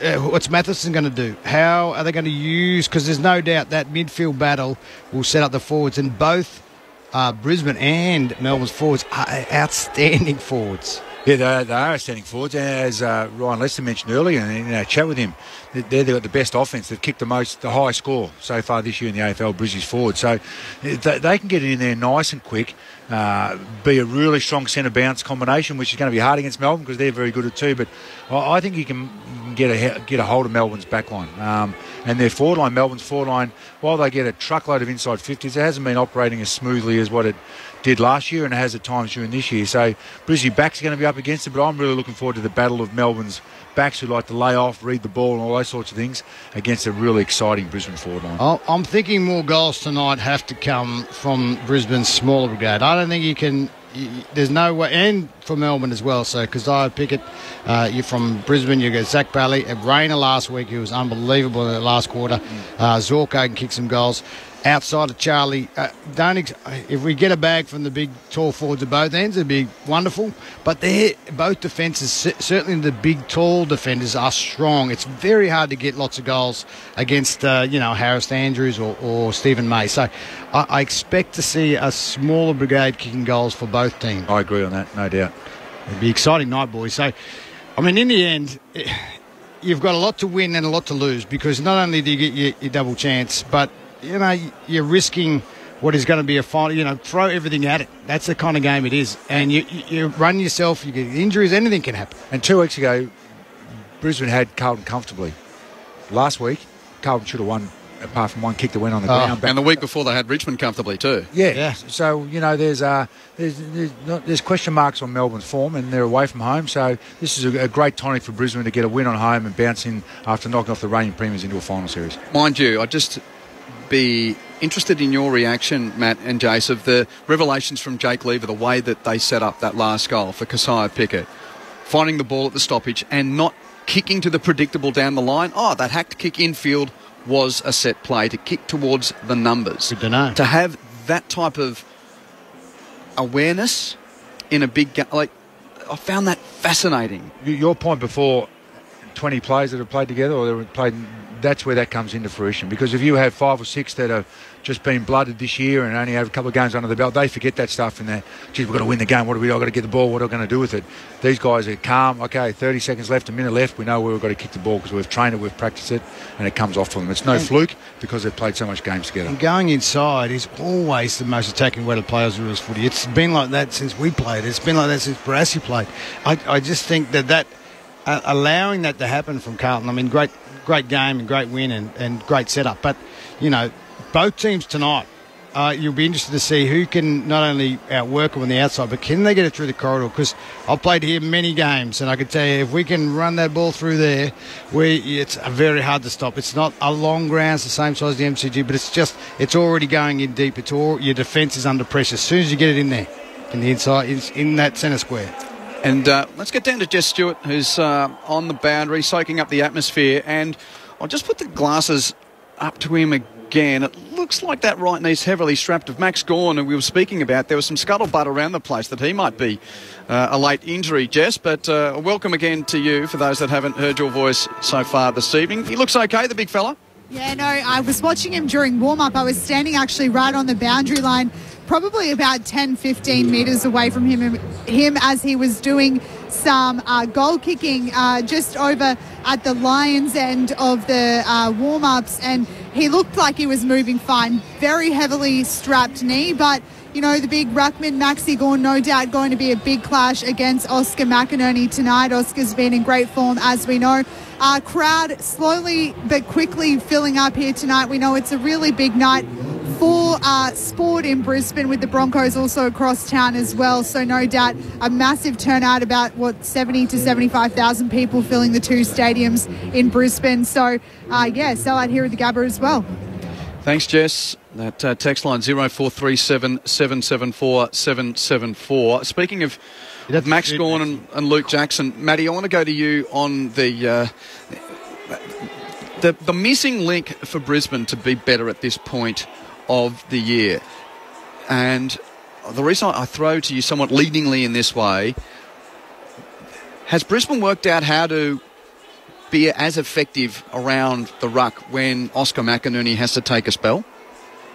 What's Matheson going to do? How are they going to use... Because there's no doubt that midfield battle will set up the forwards, and both Brisbane and Melbourne's forwards are outstanding forwards. Yeah, they are outstanding forwards. As Ryan Lester mentioned earlier in our chat with him, they've got the best offence. They've kicked the highest score so far this year in the AFL, Brisbane's forward. So they can get in there nice and quick, be a really strong centre bounce combination, which is going to be hard against Melbourne because they're very good at too. But I think you can get a hold of Melbourne's back line. And their forward line, Melbourne's forward line, while they get a truckload of inside 50s, it hasn't been operating as smoothly as what it did last year, and it has at times during this year. So Brisbane backs are going to be up against it, but I'm really looking forward to the battle of Melbourne's backs who like to lay off, read the ball and all those sorts of things against a really exciting Brisbane forward line. I'm thinking more goals tonight have to come from Brisbane's smaller brigade. I don't think you can... There's no way, and for Melbourne as well. So Keziah Pickett, you're from Brisbane. You get Zach Bailey, Rayner last week. He was unbelievable in the last quarter. Zorko can kick some goals. Outside of Charlie, if we get a bag from the big tall forwards at both ends, it'd be wonderful. But both defences, certainly the big tall defenders, are strong. It's very hard to get lots of goals against Harris Andrews or Stephen May. So I expect to see a smaller brigade kicking goals for both teams. I agree on that, no doubt. It'd be an exciting night, boys. So, I mean, in the end, you've got a lot to win and a lot to lose, because not only do you get your double chance, but you're risking what is going to be a final. Throw everything at it. That's the kind of game it is. And you run yourself, you get injuries, anything can happen. And 2 weeks ago, Brisbane had Carlton comfortably. Last week, Carlton should have won, apart from one kick that went on the ground. And the week before, they had Richmond comfortably too. Yeah. So, there's question marks on Melbourne's form, and they're away from home. So this is a great tonic for Brisbane to get a win on home and bounce in after knocking off the reigning premiers into a final series. Mind you, I'd just be interested in your reaction, Matt and Jace, of the revelations from Jake Lever, the way that they set up that last goal for Keziah Pickett, finding the ball at the stoppage and not kicking to the predictable down the line. That hacked kick infield was a set play to kick towards the numbers. Good to know. To have that type of awareness in a big game. Like, I found that fascinating. Your point before, 20 players that have played together or they've played, that's where that comes into fruition. Because if you have 5 or 6 that have just been blooded this year and only have a couple of games under the belt, they forget that stuff in there. Geez, we've got to win the game. What do we do? I've got to get the ball. What are we going to do with it? These guys are calm. Okay, 30 seconds left, a minute left. We know where we've got to kick the ball because we've trained it, we've practiced it, and it comes off for them. It's no fluke because they've played so much games together. And going inside is always the most attacking way to play Aussie rules footy. It's been like that since we played. It's been like that since Barassi played. I just think that allowing that to happen from Carlton, I mean, great game and great win and great setup. But, you know, both teams tonight, you'll be interested to see who can not only outwork them on the outside, but can they get it through the corridor? Because I've played here many games, and I can tell you, if we can run that ball through there, it's very hard to stop. It's not a long ground, it's the same size as the MCG, but it's already going in deep. Your defence is under pressure. As soon as you get it in there, in the inside, in that centre square. And let's get down to Jess Stewart, who's on the boundary, soaking up the atmosphere. And I'll just put the glasses up to him again. It looks like that right knee's heavily strapped. Of Max Gawn, who we were speaking about, there was some scuttlebutt around the place that he might be a late injury, Jess. But welcome again to you, for those that haven't heard your voice so far this evening. He looks okay, the big fella. Yeah, no, I was watching him during warm-up. I was standing actually right on the boundary line, probably about 10, 15 metres away from him as he was doing some goal kicking just over at the Lions end of the warm-ups, and he looked like he was moving fine. Very heavily strapped knee, but you know, the big ruckman, Maxi Gawn, no doubt going to be a big clash against Oscar McInerney tonight. Oscar's been in great form, as we know. Crowd slowly but quickly filling up here tonight. We know it's a really big night for sport in Brisbane, with the Broncos also across town as well. So no doubt a massive turnout, about 70 to 75,000 people filling the 2 stadiums in Brisbane. So sell out here at the Gabba as well. Thanks, Jess. That text line 0437 774 774. Speaking of Max Gawn and Luke Jackson, Matty, I want to go to you on the missing link for Brisbane to be better at this point of the year. And the reason I throw to you somewhat leadingly in this way, has Brisbane worked out how to be as effective around the ruck when Oscar McInerney has to take a spell?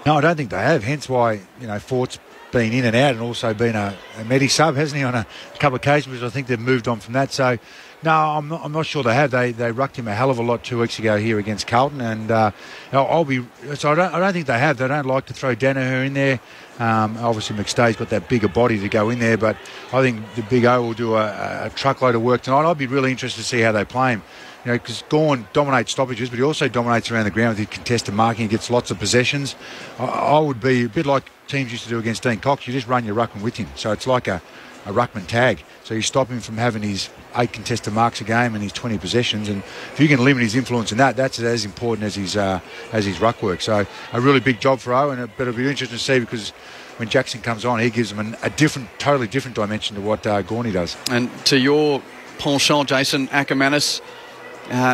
No, I don't think they have. Hence why, you know, Fort's been in and out and also been a Medi sub, hasn't he, on a couple of occasions, because I think they've moved on from that. So, no, I'm not sure they have. They rucked him a hell of a lot 2 weeks ago here against Carlton, and I don't think they have. They don't like to throw Danaher in there. Obviously McStay's got that bigger body to go in there, but I think the Big O will do a truckload of work tonight. I'd be really interested to see how they play him. You know, because Gawn dominates stoppages, but he also dominates around the ground with his contested marking. He gets lots of possessions. I would be a bit like teams used to do against Dean Cox. You just run your ruckman with him. So it's like a ruckman tag. So you stop him from having his 8 contested marks a game and his 20 possessions. And if you can limit his influence in that, that's as important as his ruck work. So a really big job for Owen. But it'll be interesting to see, because when Jackson comes on, he gives them a totally different dimension to what Gawney does. And to your penchant, Jason Ackermanis,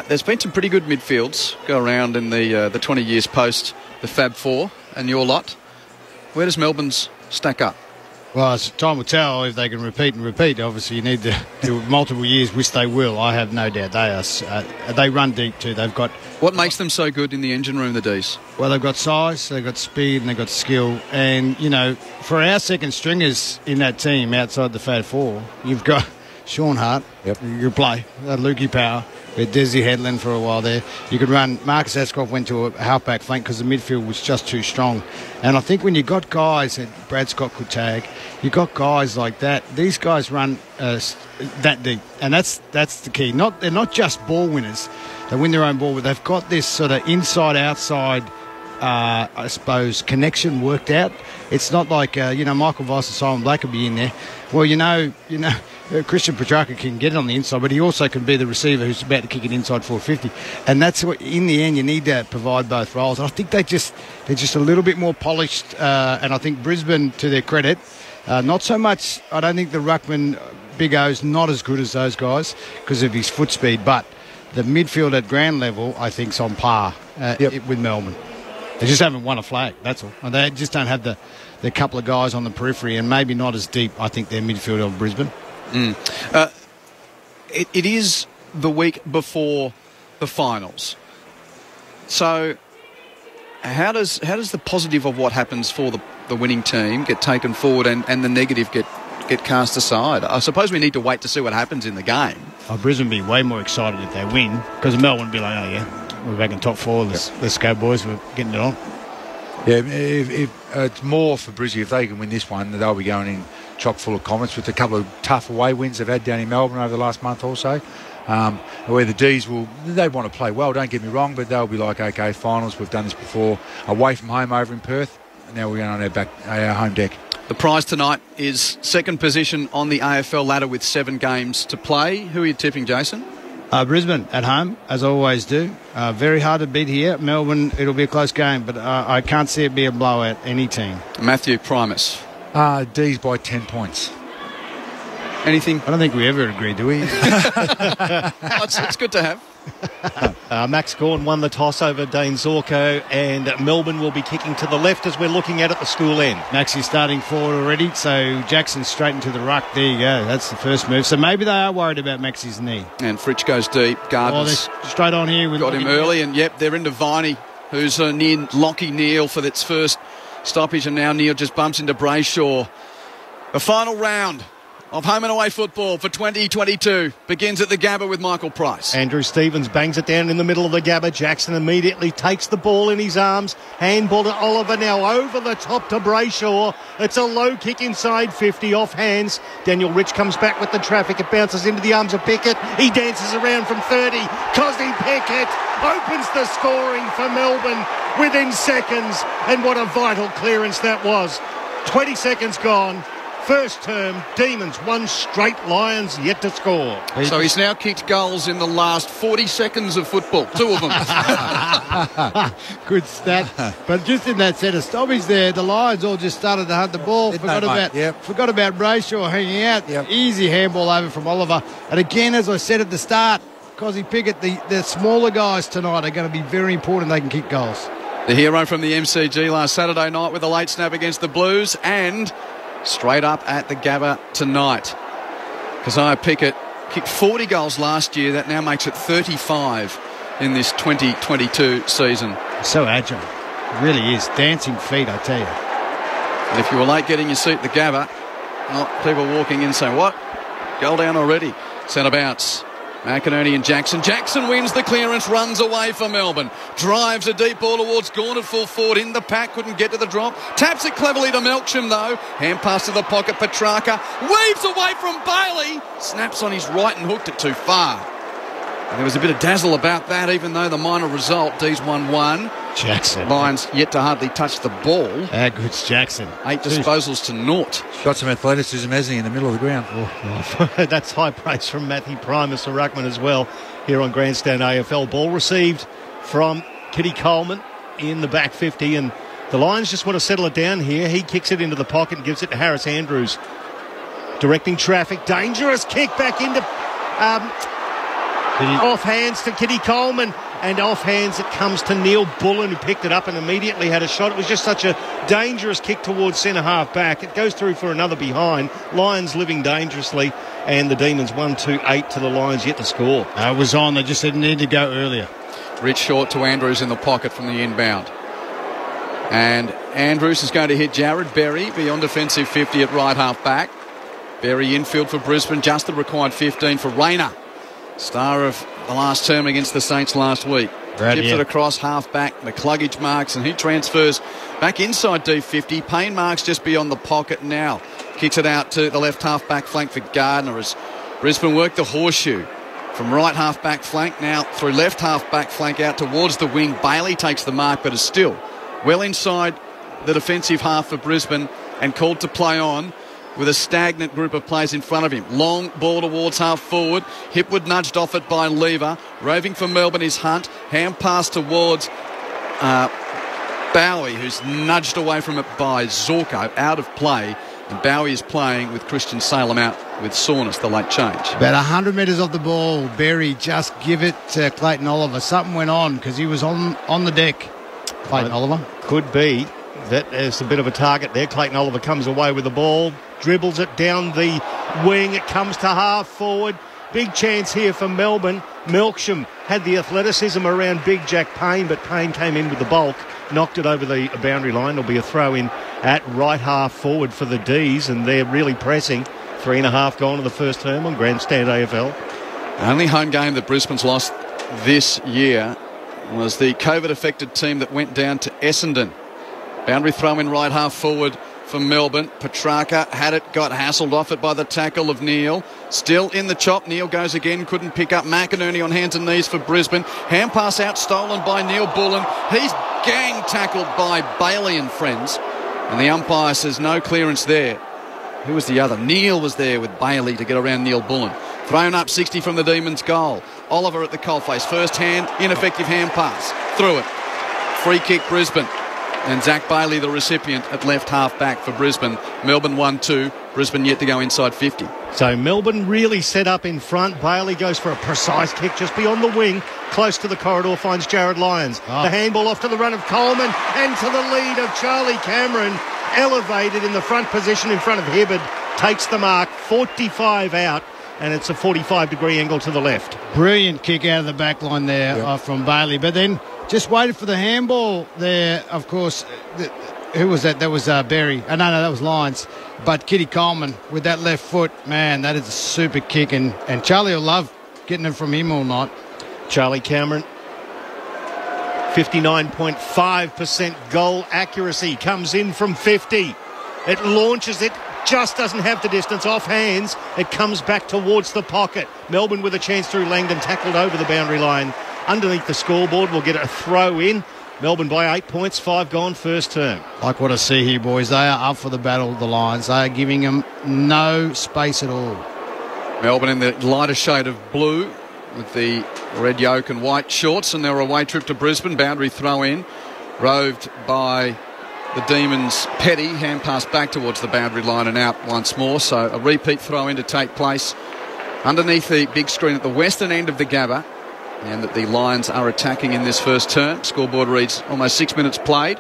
there's been some pretty good midfields go around in the 20 years post the Fab Four and your lot. Where does Melbourne's stack up? Well, time will tell if they can repeat and repeat. Obviously, you need to do multiple years, which they will. I have no doubt. They run deep too. They've got. What makes them so good in the engine room, the Ds? Well, they've got size, they've got speed, and they've got skill. And you know, for our second stringers in that team outside the Fab Four, you've got Sean Hart. Yep. You could play Lukey Power. We had Desi Headland for a while there. You could run. Marcus Ashcroft went to a halfback flank because the midfield was just too strong. And I think when you got guys that Brad Scott could tag, you got guys like that. These guys run that deep, and that's the key. They're not just ball winners. They win their own ball, but they've got this sort of inside-outside, I suppose, connection worked out. It's not like Michael Weiss and Simon Black will be in there. Well, you know. Christian Petrarca can get it on the inside, but he also can be the receiver who's about to kick it inside 450. And that's what, in the end, you need to provide both roles. And I think they're just a little bit more polished. And I think Brisbane, to their credit, not so much. I don't think the ruckman Big O's not as good as those guys because of his foot speed. But the midfield at ground level, I think, is on par with Melbourne. They just haven't won a flag. That's all. They just don't have the couple of guys on the periphery, and maybe not as deep, I think, their midfield of Brisbane. It is the week before the finals. So how does the positive of what happens for the winning team get taken forward and the negative get cast aside? I suppose we need to wait to see what happens in the game. Oh, Brisbane will be way more excited if they win, because Melbourne will be like, oh yeah, we're back in top four, let's go boys, we're getting it on. Yeah, if it's more for Brisbane. If they can win this one, they'll be going in chock full of confidence with a couple of tough away wins they've had down in Melbourne over the last month or so. Where the D's they want to play well, don't get me wrong, but they'll be like, okay, finals, we've done this before, away from home over in Perth, and now we're going on our home deck. The prize tonight is second position on the AFL ladder with 7 games to play. Who are you tipping, Jason? Brisbane at home, as I always do. Very hard to beat here. Melbourne, it'll be a close game, but I can't see it be a blowout, any team. Matthew Primus. D's by 10 points. Anything? I don't think we ever agree, do we? It's good to have. Max Gawn won the toss over Dane Zorko, and Melbourne will be kicking to the left as we're looking at the school end. Max is starting forward already, so Jackson straight into the ruck. There you go. That's the first move. So maybe they are worried about Max's knee. And Fritsch goes deep. Gardner's straight on here. Got him early, and they're into Viney, who's near Lockie Neal for its first stoppage, and now Neal just bumps into Brayshaw. The final round of home and away football for 2022 begins at the Gabba with Michael Price. Andrew Stevens bangs it down in the middle of the Gabba. Jackson immediately takes the ball in his arms. Handball to Oliver, now over the top to Brayshaw. It's a low kick inside 50 off hands. Daniel Rich comes back with the traffic. It bounces into the arms of Pickett. He dances around from 30. Cosy Pickett opens the scoring for Melbourne within seconds. And what a vital clearance that was. 20 seconds gone. First term, Demons 1 straight, Lions yet to score. So he's now kicked goals in the last 40 seconds of football, 2 of them. Good stat. But just in that set of stoppage there, the Lions all just started to hunt the ball. Forgot about Brayshaw hanging out. Yep. Easy handball over from Oliver. And again, as I said at the start, Cosy Pickett, the smaller guys tonight are going to be very important. They can kick goals. The hero from the MCG last Saturday night with a late snap against the Blues, and straight up at the Gabba tonight. Keziah Pickett kicked 40 goals last year. That now makes it 35 in this 2022 season. So agile. Really is. Dancing feet, I tell you. And if you were late getting your seat at the Gabba, people walking in saying, what? Goal down already. Centre bounce. McInerney and Jackson. Jackson wins the clearance, runs away for Melbourne. Drives a deep ball towards Gawn at full forward. In the pack, couldn't get to the drop. Taps it cleverly to Melksham, though. Hand pass to the pocket, Petrarca. Weaves away from Bailey. Snaps on his right and hooked it too far. And there was a bit of dazzle about that, even though the minor result, D's 1-1. Jackson. Lions yet to hardly touch the ball. How good's Jackson? 8 disposals to 0. Got some athleticism, hasn't he, in the middle of the ground? That's high praise from Matthew Primus, a ruckman as well, here on Grandstand AFL. Ball received from Kitty Coleman in the back 50, and the Lions just want to settle it down here. He kicks it into the pocket and gives it to Harris Andrews. Directing traffic, dangerous kick back into off hands to Kitty Coleman, and off hands it comes to Neil Bullen, who picked it up and immediately had a shot. It was just such a dangerous kick towards centre half back. It goes through for another behind. Lions living dangerously, and the Demons 1-2-8 to the Lions yet to score. It was on. They just didn't need to go earlier. Rich short to Andrews in the pocket from the inbound. And Andrews is going to hit Jared Berry beyond defensive 50 at right half back. Berry infield for Brisbane, just the required 15 for Rayner. Star of the last term against the Saints last week. Chips it across half back, McCluggage marks, and he transfers back inside D50. Payne marks just beyond the pocket now. Kicks it out to the left half back flank for Gardner as Brisbane work the horseshoe from right half back flank now through left half back flank out towards the wing. Bailey takes the mark, but is still well inside the defensive half for Brisbane and called to play on with a stagnant group of players in front of him. Long ball towards half forward. Hipwood nudged off it by Lever. Roving for Melbourne is Hunt. Hand pass towards Bowie, who's nudged away from it by Zorko. Out of play. And Bowie is playing with Christian Salem out with soreness, the late change. About 100 metres off the ball. Berry, just give it to Clayton Oliver. Something went on because he was on the deck. Clayton Oliver. Could be. that is a bit of a target there. Clayton Oliver comes away with the ball, dribbles it down the wing. It comes to half forward. Big chance here for Melbourne. Melksham had the athleticism around Big Jack Payne, but Payne came in with the bulk, knocked it over the boundary line. There'll be a throw in at right half forward for the D's, and they're really pressing. 3.5 gone in the first term on Grandstand AFL. Only home game that Brisbane's lost this year was the COVID-affected team that went down to Essendon. Boundary throw in right half forward for Melbourne. Petrarca had it, got hassled off it by the tackle of Neal. Still in the chop. Neal goes again, couldn't pick up. McInerney on hands and knees for Brisbane. Hand pass out, stolen by Neil Bullen. He's gang tackled by Bailey and friends. And the umpire says no clearance there. Who was the other? Neal was there with Bailey to get around Neil Bullen. Thrown up 60 from the Demons' goal. Oliver at the coalface. First hand, ineffective hand pass. Through it. Free kick Brisbane. And Zach Bailey, the recipient, at left half back for Brisbane. Melbourne 1-2. Brisbane yet to go inside 50. So Melbourne really set up in front. Bailey goes for a precise kick just beyond the wing. Close to the corridor finds Jared Lyons. The handball off to the run of Coleman and to the lead of Charlie Cameron. Elevated in the front position in front of Hibbard. Takes the mark. 45 out. And it's a 45-degree angle to the left. Brilliant kick out of the back line there from Bailey. But then just waited for the handball there, of course. Who was that? That was Berry. No, that was Lyons. But Kitty Coleman with that left foot, man, that is a super kick. And Charlie will love getting it from him all night. Charlie Cameron, 59.5% goal accuracy. Comes in from 50. It launches it. Just doesn't have the distance off hands. It comes back towards the pocket. Melbourne with a chance through Langdon, tackled over the boundary line. Underneath the scoreboard, we'll get a throw in. Melbourne by 8 points, 5 gone first term. Like what I see here, boys. They are up for the battle of the Lions. They are giving them no space at all. Melbourne in the lighter shade of blue with the red yoke and white shorts, and their away trip to Brisbane. Boundary throw in, roved by the Demons' Petty. Hand pass back towards the boundary line and out once more. So a repeat throw in to take place underneath the big screen at the western end of the Gabba, and that the Lions are attacking in this first term. Scoreboard reads almost 6 minutes played.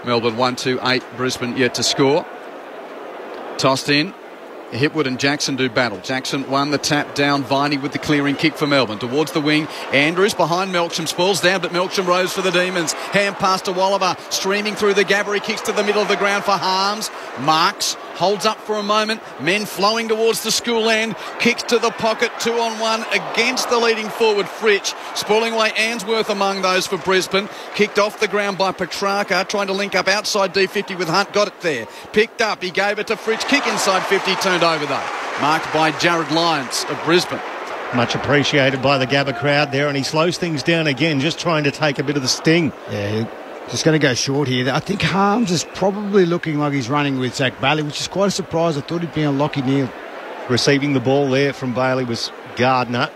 Melbourne 1-2-8. Brisbane yet to score. Tossed in. Hipwood and Jackson do battle. Jackson won the tap down. Viney with the clearing kick for Melbourne. Towards the wing. Andrews behind Melksham. Falls down, but Melksham rose for the Demons. Hand pass to Walliver. Streaming through the Gabba. He kicks to the middle of the ground for Harms. Marks. Holds up for a moment. Men flowing towards the school end. Kicks to the pocket. 2-on-1 against the leading forward Fritsch. Spoiling away Answorth among those for Brisbane. Kicked off the ground by Petrarca. Trying to link up outside D50 with Hunt. Got it there. Picked up. He gave it to Fritsch. Kick inside 50. Turned over though. Marked by Jared Lyons of Brisbane. Much appreciated by the Gabba crowd there, and he slows things down again, just trying to take a bit of the sting. Yeah, just going to go short here. I think Harms is probably looking like he's running with Zach Bailey, which is quite a surprise. I thought he'd be on Lockie Neal. Receiving the ball there from Bailey was Gardner.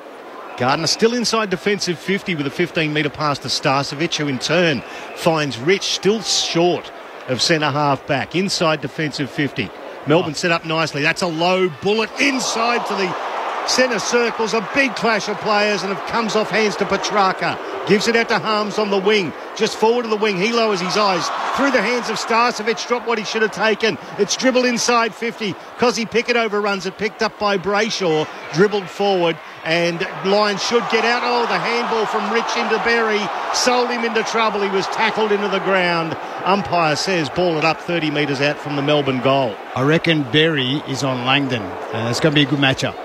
Gardner still inside defensive 50 with a 15-metre pass to Starcevic, who in turn finds Rich still short of centre half back. Inside defensive 50. Melbourne set up nicely. That's a low bullet inside to the centre circles. A big clash of players, and it comes off hands to Petrarca. Gives it out to Harms on the wing. Just forward of the wing. He lowers his eyes. Through the hands of Starcevic. Dropped what he should have taken. It's dribbled inside 50. Cozzy Pickett overruns it. Picked up by Brayshaw. Dribbled forward. And Lyons should get out. Oh, the handball from Rich into Berry. Sold him into trouble. He was tackled into the ground. Umpire says ball it up 30 metres out from the Melbourne goal. I reckon Berry is on Langdon. It's going to be a good matchup.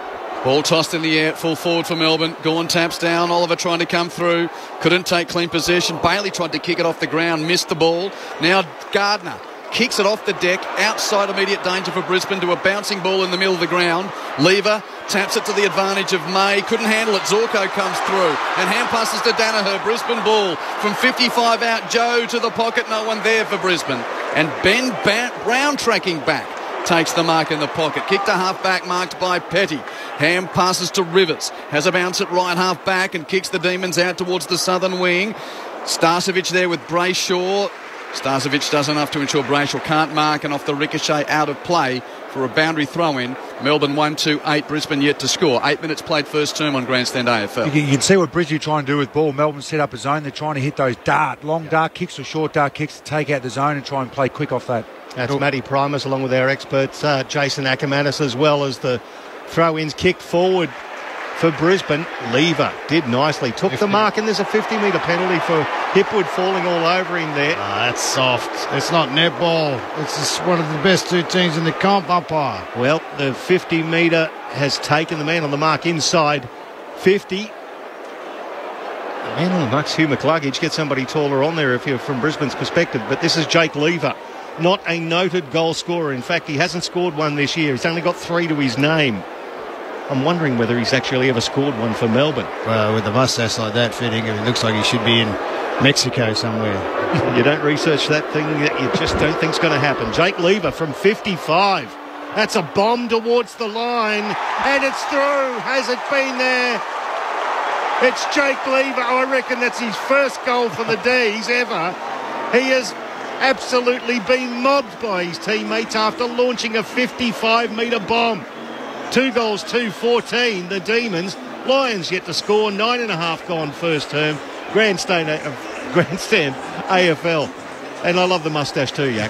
Ball tossed in the air, full forward for Melbourne. Gawn taps down. Oliver trying to come through. Couldn't take clean possession. Bailey tried to kick it off the ground. Missed the ball. Now Gardner kicks it off the deck. Outside immediate danger for Brisbane to a bouncing ball in the middle of the ground. Lever taps it to the advantage of May. Couldn't handle it. Zorko comes through. And hand passes to Danaher. Brisbane ball from 55 out. Joe to the pocket. No one there for Brisbane. And Ben Brown tracking back. Takes the mark in the pocket. Kick to half back, marked by Petty. Ham passes to Rivers. Has a bounce at right half back and kicks the Demons out towards the southern wing. Starcevic there with Brayshaw. Starcevic does enough to ensure Brayshaw can't mark, and off the ricochet out of play for a boundary throw-in. Melbourne 1-2-8, Brisbane yet to score. 8 minutes played first term on Grandstand AFL. You can see what Brisbane are trying to do with ball. Melbourne set up a zone. They're trying to hit those long dart kicks or short dart kicks to take out the zone and try and play quick off that. That's Matty Primus along with our experts, Jason Ackermanis, as well as the throw-ins kicked forward for Brisbane. Lever did nicely, took the mark, and there's a 50-metre penalty for Hipwood falling all over him there. That's soft. It's not netball. It's just one of the best two teams in the comp, umpire. Well, the 50-metre has taken the man on the mark inside 50. The man on the mark's Hugh McCluggage. Get somebody taller on there if you're from Brisbane's perspective. But this is Jake Lever, not a noted goal scorer. In fact, he hasn't scored one this year. He's only got 3 to his name. I'm wondering whether he's actually ever scored one for Melbourne. Well, with a mustache like that fitting, it looks like he should be in Mexico somewhere. You don't research that thing that you just don't think's going to happen. Jake Lever from 55. That's a bomb towards the line, and it's through. Has it been there? It's Jake Lever. I reckon that's his first goal for the D's ever. He has absolutely been mobbed by his teammates after launching a 55-metre bomb. 2 goals, 2-14, the Demons. Lions yet to score, 9.5 gone first term. Grandstand AFL. And I love the moustache too, Yak.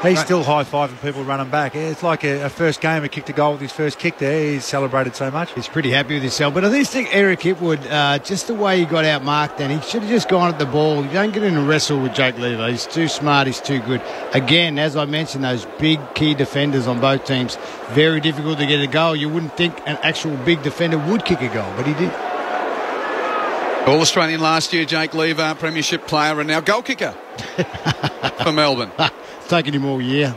He's still high-fiving people running back. It's like a first game. He kicked a goal with his first kick there. He's celebrated so much. He's pretty happy with himself. But I just think Eric Hipwood, just the way he got outmarked then, he should have just gone at the ball. You don't get in a wrestle with Jake Lever. He's too smart. He's too good. Again, as I mentioned, those big key defenders on both teams, very difficult to get a goal. You wouldn't think an actual big defender would kick a goal, but he did. All-Australian last year, Jake Lever, premiership player and now goal kicker for Melbourne. It's taken him all year.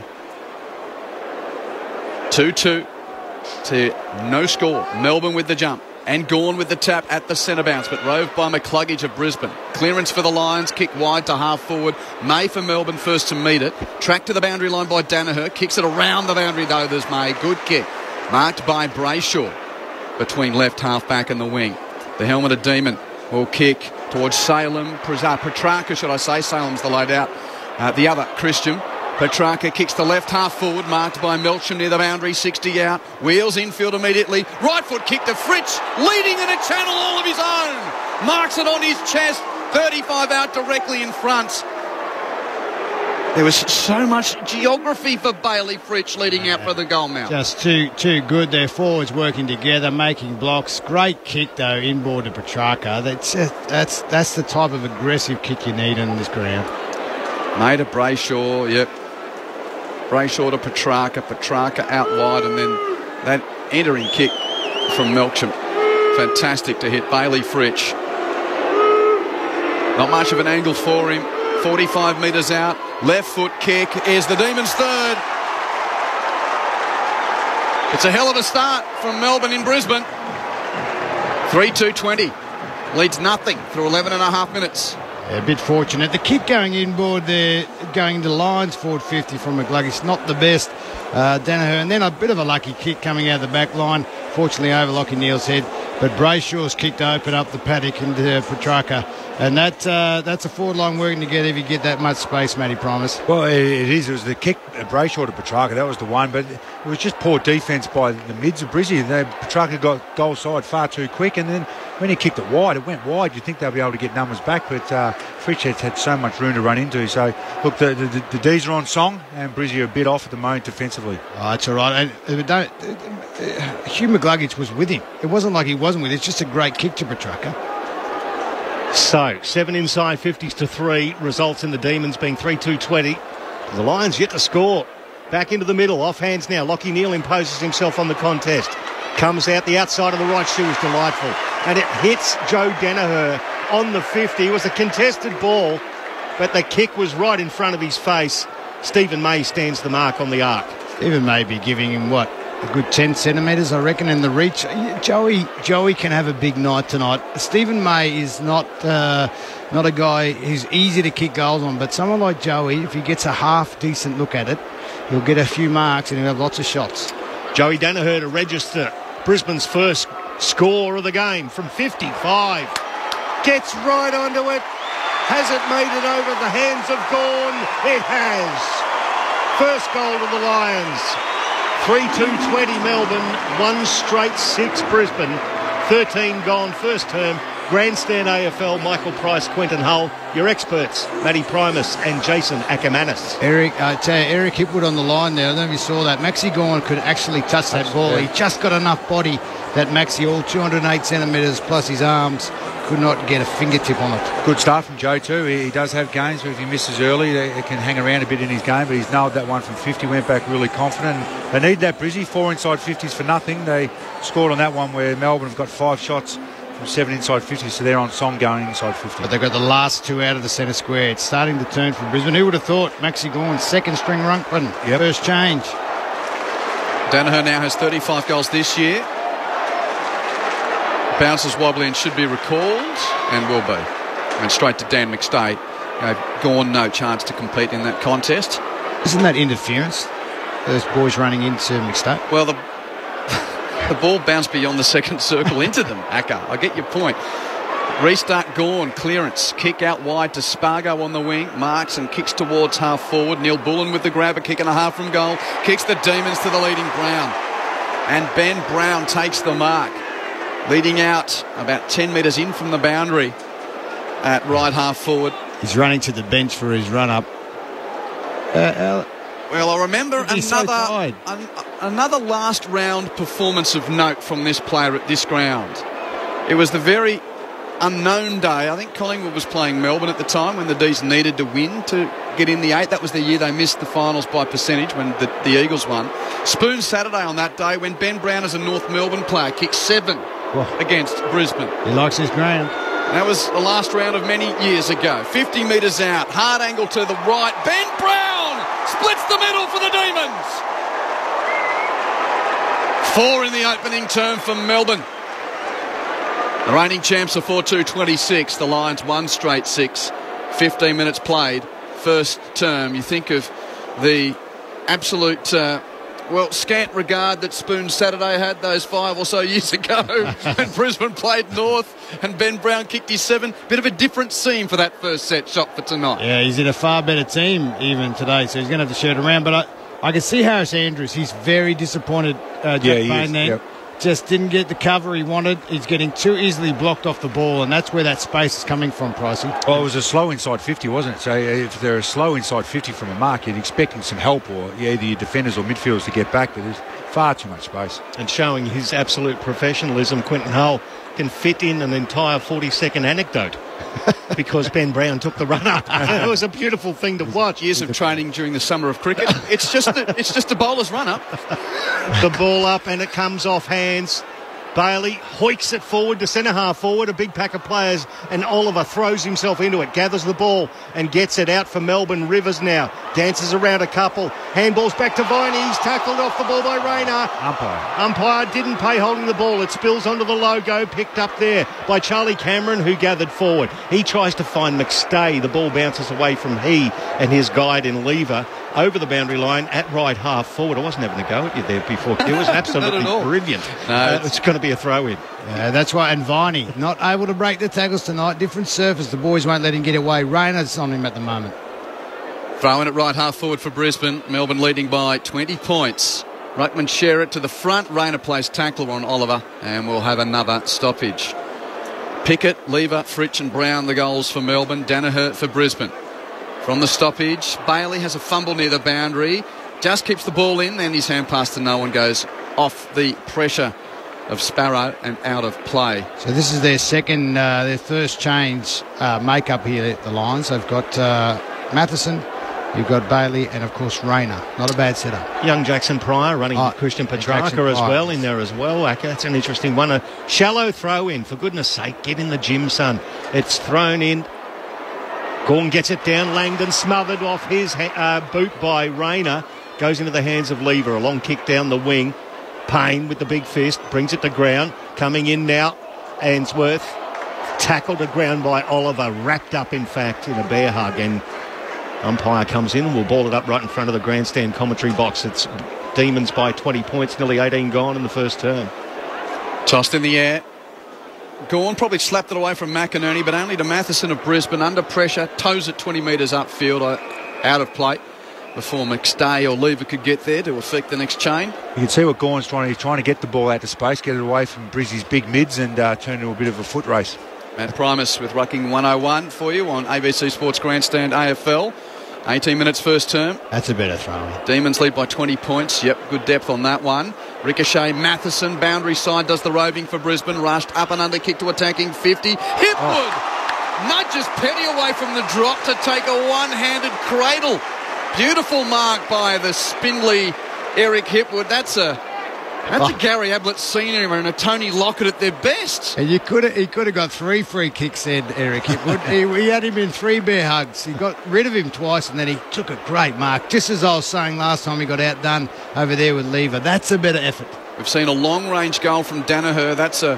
2-2 to no score. Melbourne with the jump and Gawn with the tap at the centre bounce, but roved by McCluggage of Brisbane. Clearance for the Lions, kick wide to half forward. May for Melbourne first to meet it. Tracked to the boundary line by Danaher. Kicks it around the boundary though, there's May. Good kick. Marked by Brayshaw between left half back and the wing. The helmeted Demon will kick towards Salem. Petrarca, should I say. Salem's the laid out. The other, Christian. Petrarca kicks the left half forward, marked by Melcham near the boundary, 60 out. Wheels infield immediately. Right foot kick to Fritsch, leading in a channel all of his own. Marks it on his chest, 35 out directly in front. There was so much geography for Bailey Fritsch leading out for the goal mount. Just too good. Their forwards working together, making blocks. Great kick though, inboard to Petrarca. That's the type of aggressive kick you need on this ground. Made to Brayshaw, yep. Brayshaw to Petrarca. Petrarca out wide, and then that entering kick from Melcham. Fantastic to hit Bailey Fritsch. Not much of an angle for him. 45 metres out. Left foot kick is the Demons' third. It's a hell of a start from Melbourne in Brisbane. 3-2-20. Leads nothing through 11 and a half minutes. Yeah, a bit fortunate. The kick going inboard there, going to lines forward 50 from McCluggage. Not the best. Danaher, and then a bit of a lucky kick coming out of the back line. Fortunately over Lockie Neal's head. But Brayshaw's kick to open up the paddock into Petrarca. And that's a forward line working together if you get that much space, Matty Primus. Well, it is. It was the kick, Brayshaw to Petrarca. That was the one. But it was just poor defence by the mids of Brizzy. Petrarca got goal side far too quick. And then when he kicked it wide, it went wide. You'd think they'll be able to get numbers back. But Fritsch had so much room to run into. So, look, the D's are on song. And Brizzy are a bit off at the moment defensively. Oh, that's all right. And Hugh McCluggage was with him. It wasn't like he wasn't with him. It's just a great kick to Petrarca. So, 7 inside, 50s to 3, results in the Demons being 3-2-20. The Lions yet to score. Back into the middle, off hands now. Lockie Neal imposes himself on the contest. Comes out the outside of the right shoe is delightful. And it hits Joe Danaher on the 50. It was a contested ball, but the kick was right in front of his face. Stephen May stands the mark on the arc. Stephen May be giving him, what, a good 10 centimetres, I reckon, in the reach. Joey can have a big night tonight. Stephen May is not a guy who's easy to kick goals on, but someone like Joey, if he gets a half decent look at it, he'll get a few marks and he'll have lots of shots. Joey Danaher to register Brisbane's first score of the game from 55. Gets right onto it. Has it made it over the hands of Gawn? It has. First goal to the Lions. 3-2-20 Melbourne, 1 straight 6 Brisbane. 13 gone first term. Grandstand AFL, Michael Price, Quentin Hull. Your experts, Matty Primus and Jason Ackermanis. Eric, I tell you, Eric Hipwood on the line there. I don't know if you saw that. Maxi Gawn could actually touch that ball. Yeah. He just got enough body that Maxi, all 208 centimetres plus his arms, could not get a fingertip on it. Good start from Joe too. He does have games where if he misses early, they can hang around a bit in his game, but he's nailed that one from 50, went back really confident. They need that, Brizzy. 4 inside 50s for nothing. They scored on that one where Melbourne have got 5 shots from 7 inside 50, so they're on song going inside 50. But they've got the last 2 out of the centre square. It's starting to turn for Brisbane. Who would have thought Maxi Gawn, second string ruckman, first change. Danaher now has 35 goals this year. Bounces wobbly and should be recalled, and will be. And straight to Dan McStay. Gawn no chance to compete in that contest. Isn't that interference? Those boys running into McStay? Well, the ball bounced beyond the second circle into them, Acker. I get your point. Restart Gawn, clearance, kick out wide to Spargo on the wing, marks and kicks towards half forward. Neil Bullen with the grab, a kick and a half from goal, kicks the Demons to the leading Brown. And Ben Brown takes the mark, leading out about 10 metres in from the boundary at right half forward. He's running to the bench for his run-up. Well, I remember another last round performance of note from this player at this ground. It was the very unknown day. I think Collingwood was playing Melbourne at the time when the D's needed to win to get in the 8. That was the year they missed the finals by percentage when the Eagles won. Spoon Saturday on that day when Ben Brown, as a North Melbourne player, kicked 7 against Brisbane. He likes his ground. That was the last round of many years ago. 50 metres out, hard angle to the right. Ben Brown splits the middle for the Demons. 4 in the opening term for Melbourne. The reigning champs are 4-2-26. The Lions 1 straight 6. 15 minutes played. First term. You think of the absolute... scant regard that Spoon Saturday had those 5 or so years ago when Brisbane played North and Ben Brown kicked his 7. Bit of a different scene for that first set shot for tonight. Yeah, he's in a far better team even today, so he's going to have to shoot around. But I can see Harris Andrews. He's very disappointed, Jack Payne there. Yep. Just didn't get the cover he wanted. He's getting too easily blocked off the ball, and that's where that space is coming from, Pricey. Well, it was a slow inside 50, wasn't it? So if they're a slow inside 50 from a mark, you're expecting some help, or either your defenders or midfielders to get back, but there's far too much space. And showing his absolute professionalism, Quentin Hull can fit in an entire 40-second anecdote because Ben Brown took the run-up. It was a beautiful thing to watch. Years of training during the summer of cricket. It's just a bowler's run-up. The ball up and it comes off hands. Bailey hoiks it forward to centre half forward, a big pack of players, and Oliver throws himself into it, gathers the ball and gets it out for Melbourne. Rivers now dances around a couple, handballs back to Viney. He's tackled off the ball by Rayner. Umpire didn't pay holding the ball. It spills onto the logo, picked up there by Charlie Cameron, who gathered forward. He tries to find McStay. The ball bounces away from he and his guide in Lever over the boundary line at right half forward. I wasn't having a go at you there before. It was absolutely brilliant. No, it's going to be a throw-in. Yeah, that's right. And Viney, not able to break the tackles tonight. Different surface. The boys won't let him get away. Rayner's on him at the moment. Throw-in at right half forward for Brisbane. Melbourne leading by 20 points. Ruckman share it to the front. Rayner plays tackler on Oliver, and we'll have another stoppage. Pickett, Lever, Fritsch and Brown the goals for Melbourne. Danaher for Brisbane. From the stoppage, Bailey has a fumble near the boundary, just keeps the ball in, and his hand pass to no one goes off the pressure of Sparrow and out of play. So this is their first change make-up here at the Lions. They've got Matheson, you've got Bailey, and of course Rayner. Not a bad setup. Young Jackson Pryor running Christian Petrarca as well in there as well. That's an interesting one. A shallow throw-in, for goodness sake, get in the gym, son. It's thrown in. Gawn gets it down. Langdon smothered off his boot by Rayner. Goes into the hands of Lever. A long kick down the wing. Payne with the big fist. Brings it to ground. Coming in now. Ainsworth. Tackled to ground by Oliver. Wrapped up, in fact, in a bear hug. And umpire comes in and will ball it up right in front of the grandstand commentary box. It's Demons by 20 points. Nearly 18 gone in the first term. Tossed in the air. Gorn probably slapped it away from McInerney, but only to Matheson of Brisbane. Under pressure, toes at 20 metres upfield, out of play, before McStay or Lever could get there to affect the next chain. You can see what Gorn's trying to do. He's trying to get the ball out to space, get it away from Brizzy's big mids and turn into a bit of a foot race. Matt Primus with Rucking 101 for you on ABC Sports Grandstand AFL. 18 minutes first term. That's a better throw. Demons lead by 20 points. Yep, good depth on that one. Ricochet, Matheson, boundary side, does the roving for Brisbane. Rushed up and under, kick to attacking 50. Hipwood nudges Petty away from the drop to take a one-handed cradle. Beautiful mark by the spindly Eric Hipwood. That's a Gary Ablett Senior and a Tony Lockett at their best. And he could have got 3 free kicks then, Eric Hipwood. he had him in 3 bear hugs. He got rid of him twice and then he took a great mark. Just as I was saying last time, he got outdone over there with Lever. That's a better effort. We've seen a long-range goal from Danaher. That's a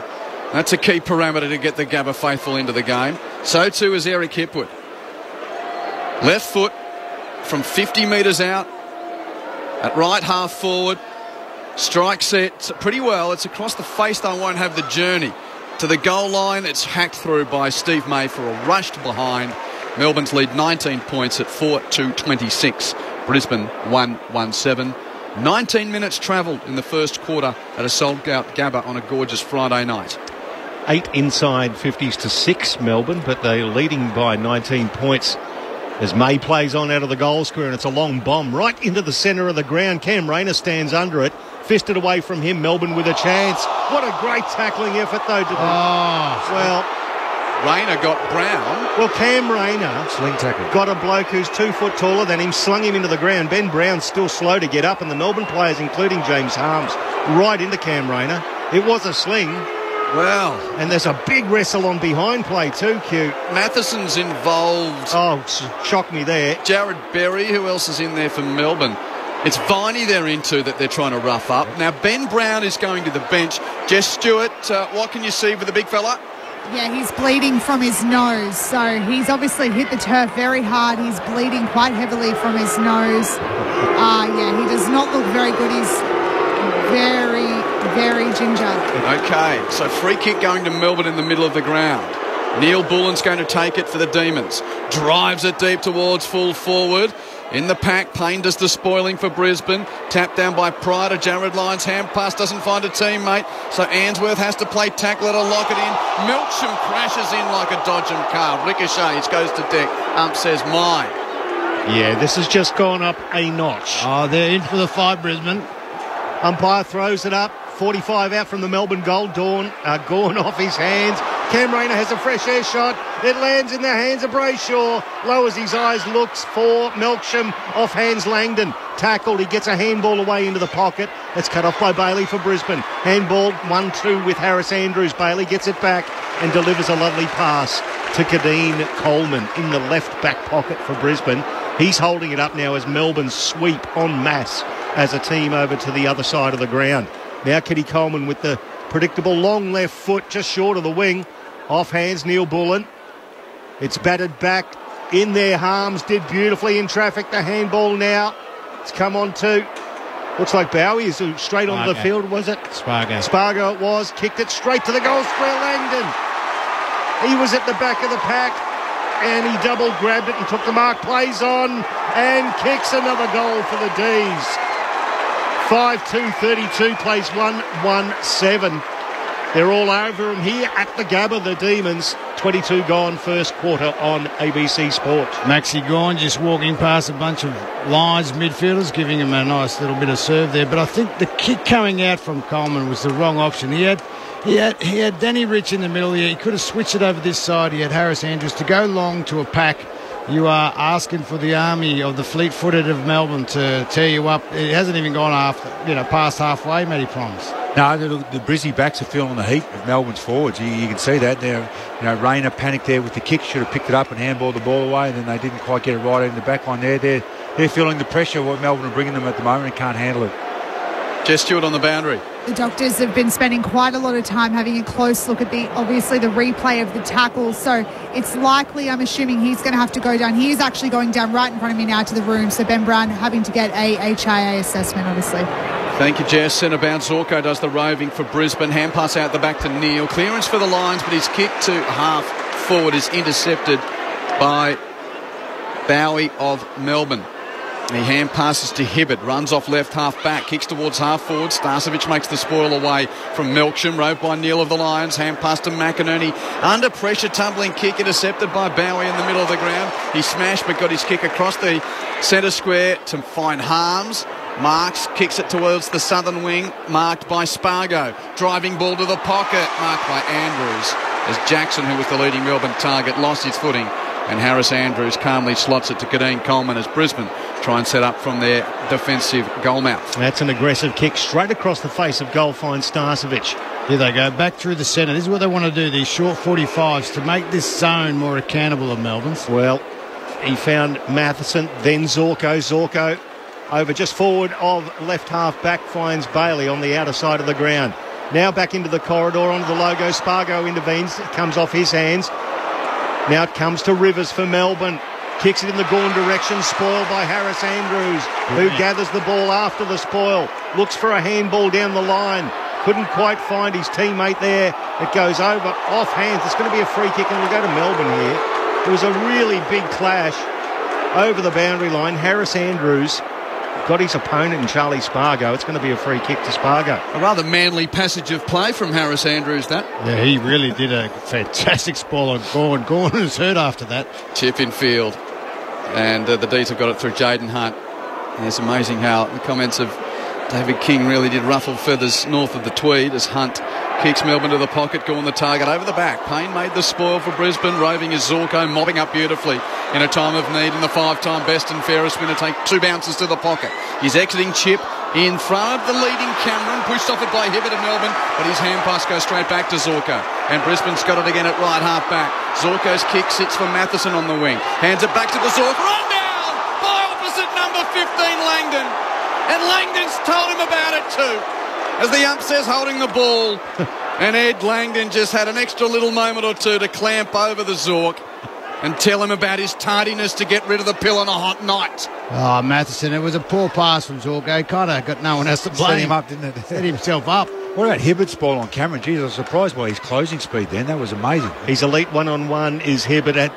key parameter to get the Gabba faithful into the game. So too is Eric Hipwood. Left foot from 50 metres out at right half forward. Strike set pretty well. It's across the face, though, won't have the journey. To the goal line, it's hacked through by Steve May for a rushed behind. Melbourne's lead 19 points at 4-26. Brisbane 1-1-7. 19 minutes travelled in the first quarter at a sold-out Gabba on a gorgeous Friday night. 8 inside 50s to 6 Melbourne, but they're leading by 19 points as May plays on out of the goal square, and it's a long bomb right into the centre of the ground. Cam Rayner stands under it, fisted away from him. Melbourne with a chance. What a great tackling effort, though. Well, Rayner got Brown. Well, Cam Rayner sling tackle. Got a bloke who's 2 foot taller than him, slung him into the ground. Ben Brown's still slow to get up, and the Melbourne players, including James Harms, right into Cam Rayner. It was a sling. Well, and there's a big wrestle on behind play too, Q. Matheson's involved. Oh, shocked me there. Jared Berry, who else is in there for Melbourne? It's Viney they're into that they're trying to rough up. Now, Ben Brown is going to the bench. Jess Stewart, what can you see with the big fella? Yeah, he's bleeding from his nose. So he's obviously hit the turf very hard. He's bleeding quite heavily from his nose. Yeah, he does not look very good. He's very ginger. Okay, so free kick going to Melbourne in the middle of the ground. Neil Bullen's going to take it for the Demons. Drives it deep towards full forward. In the pack, Payne does the spoiling for Brisbane. Tapped down by Pryor to Jared Lyons. Hand pass doesn't find a teammate. So Answorth has to play tackle to lock it in. Milcham crashes in like a Dodgem car. Ricochet goes to deck. Ump says mine. Yeah, this has just gone up a notch. Oh, they're in for the fight, Brisbane. Umpire throws it up. 45 out from the Melbourne goal. Gorn off his hands. Cam Rayner has a fresh air shot. It lands in the hands of Brayshaw. Lowers his eyes, looks for Melksham. Off hands Langdon. Tackled. He gets a handball away into the pocket. It's cut off by Bailey for Brisbane. Handball 1-2 with Harris Andrews. Bailey gets it back and delivers a lovely pass to Kadeen Coleman in the left back pocket for Brisbane. He's holding it up now as Melbourne sweep en masse as a team over to the other side of the ground. Now Kitty Coleman with the predictable long left foot just short of the wing. Off hands Neil Bullen. It's batted back in there. Harms did beautifully in traffic. The handball now. It's come on to, looks like Bowie is straight onto the field, was it? Spargo it was. Kicked it straight to the goal square. Langdon. He was at the back of the pack and he double grabbed it and took the mark. Plays on and kicks another goal for the D's. 5-2-32, plays 1-1-7. They're all over him here at the Gabba, the Demons. 22 gone first quarter on ABC Sport. Maxi Gorn just walking past a bunch of Lions midfielders, giving him a nice little bit of serve there. But I think the kick coming out from Coleman was the wrong option. He had Danny Rich in the middle. He could have switched it over this side. He had Harris Andrews. To go long to a pack, you are asking for the army of the fleet-footed of Melbourne to tear you up. It hasn't even gone past halfway, Matty Promise. No, the Brizzy backs are feeling the heat of Melbourne's forwards. You can see that. Rayner panicked there with the kick, should have picked it up and handballed the ball away, and then they didn't quite get it right in the back line there. They're feeling the pressure of what Melbourne are bringing them at the moment and can't handle it. Jess Stewart on the boundary. The doctors have been spending quite a lot of time having a close look at the replay of the tackle. So it's likely, I'm assuming, he's going to have to go down. He is actually going down right in front of me now to the room. So Ben Brown having to get a HIA assessment, obviously. Thank you, Jess. Centre bound Zorko does the roving for Brisbane. Hand pass out the back to Neil. Clearance for the Lions, but his kick to half forward is intercepted by Bowie of Melbourne. He hand passes to Hibbert, runs off left half back, kicks towards half forward. Starcevic makes the spoil away from Melksham, roved by Neil of the Lions. Hand pass to McInerney, under pressure, tumbling kick intercepted by Bowie in the middle of the ground. He smashed but got his kick across the centre square to find Harms. Marks, kicks it towards the southern wing, marked by Spargo. Driving ball to the pocket, marked by Andrews. As Jackson, who was the leading Melbourne target, lost his footing. And Harris Andrews calmly slots it to Kadeem Coleman as Brisbane try and set up from their defensive goalmouth. That's an aggressive kick straight across the face of goal, finds Starcevic. Here they go, back through the centre. This is what they want to do, these short 45s, to make this zone more accountable of Melbourne's. Well, he found Matheson, then Zorko. Zorko over just forward of left half back, finds Bailey on the outer side of the ground. Now back into the corridor, onto the logo. Spargo intervenes, it comes off his hands. Now it comes to Rivers for Melbourne. Kicks it in the Gawn direction, spoiled by Harris Andrews, who gathers the ball after the spoil. Looks for a handball down the line. Couldn't quite find his teammate there. It goes over, off hands. It's going to be a free kick, and we'll go to Melbourne here. It was a really big clash over the boundary line. Harris Andrews got his opponent in Charlie Spargo. It's going to be a free kick to Spargo. A rather manly passage of play from Harris Andrews, that. Yeah, he really did a fantastic spoil on Gawn. Gawn was hurt after that. Chip in field. And the D's have got it through Jaden Hunt. And it's amazing how the comments of David King really did ruffle feathers north of the Tweed as Hunt kicks Melbourne to the pocket, Gawn the target over the back. Payne made the spoil for Brisbane. Roving is Zorko, mobbing up beautifully in a time of need, and the 5-time best and fairest winner take 2 bounces to the pocket. He's exiting Chip in front of the leading Cameron, pushed off it by Hibbert of Melbourne, but his hand pass goes straight back to Zorko. And Brisbane's got it again at right half back. Zorko's kick sits for Matheson on the wing. Hands it back to the Zorko. Run down by opposite number 15, Langdon. And Langdon's told him about it too, as the ump says, holding the ball. And Ed Langdon just had an extra little moment or two to clamp over the Zork and tell him about his tardiness to get rid of the pill on a hot night. Oh, Matheson, it was a poor pass from Zorko. Kind of got no one else to blame. Set him up, didn't it? Set himself up. What about Hibbert's ball on Cameron? Geez, I was surprised by his closing speed then. That was amazing. His elite one-on-one is Hibbert. At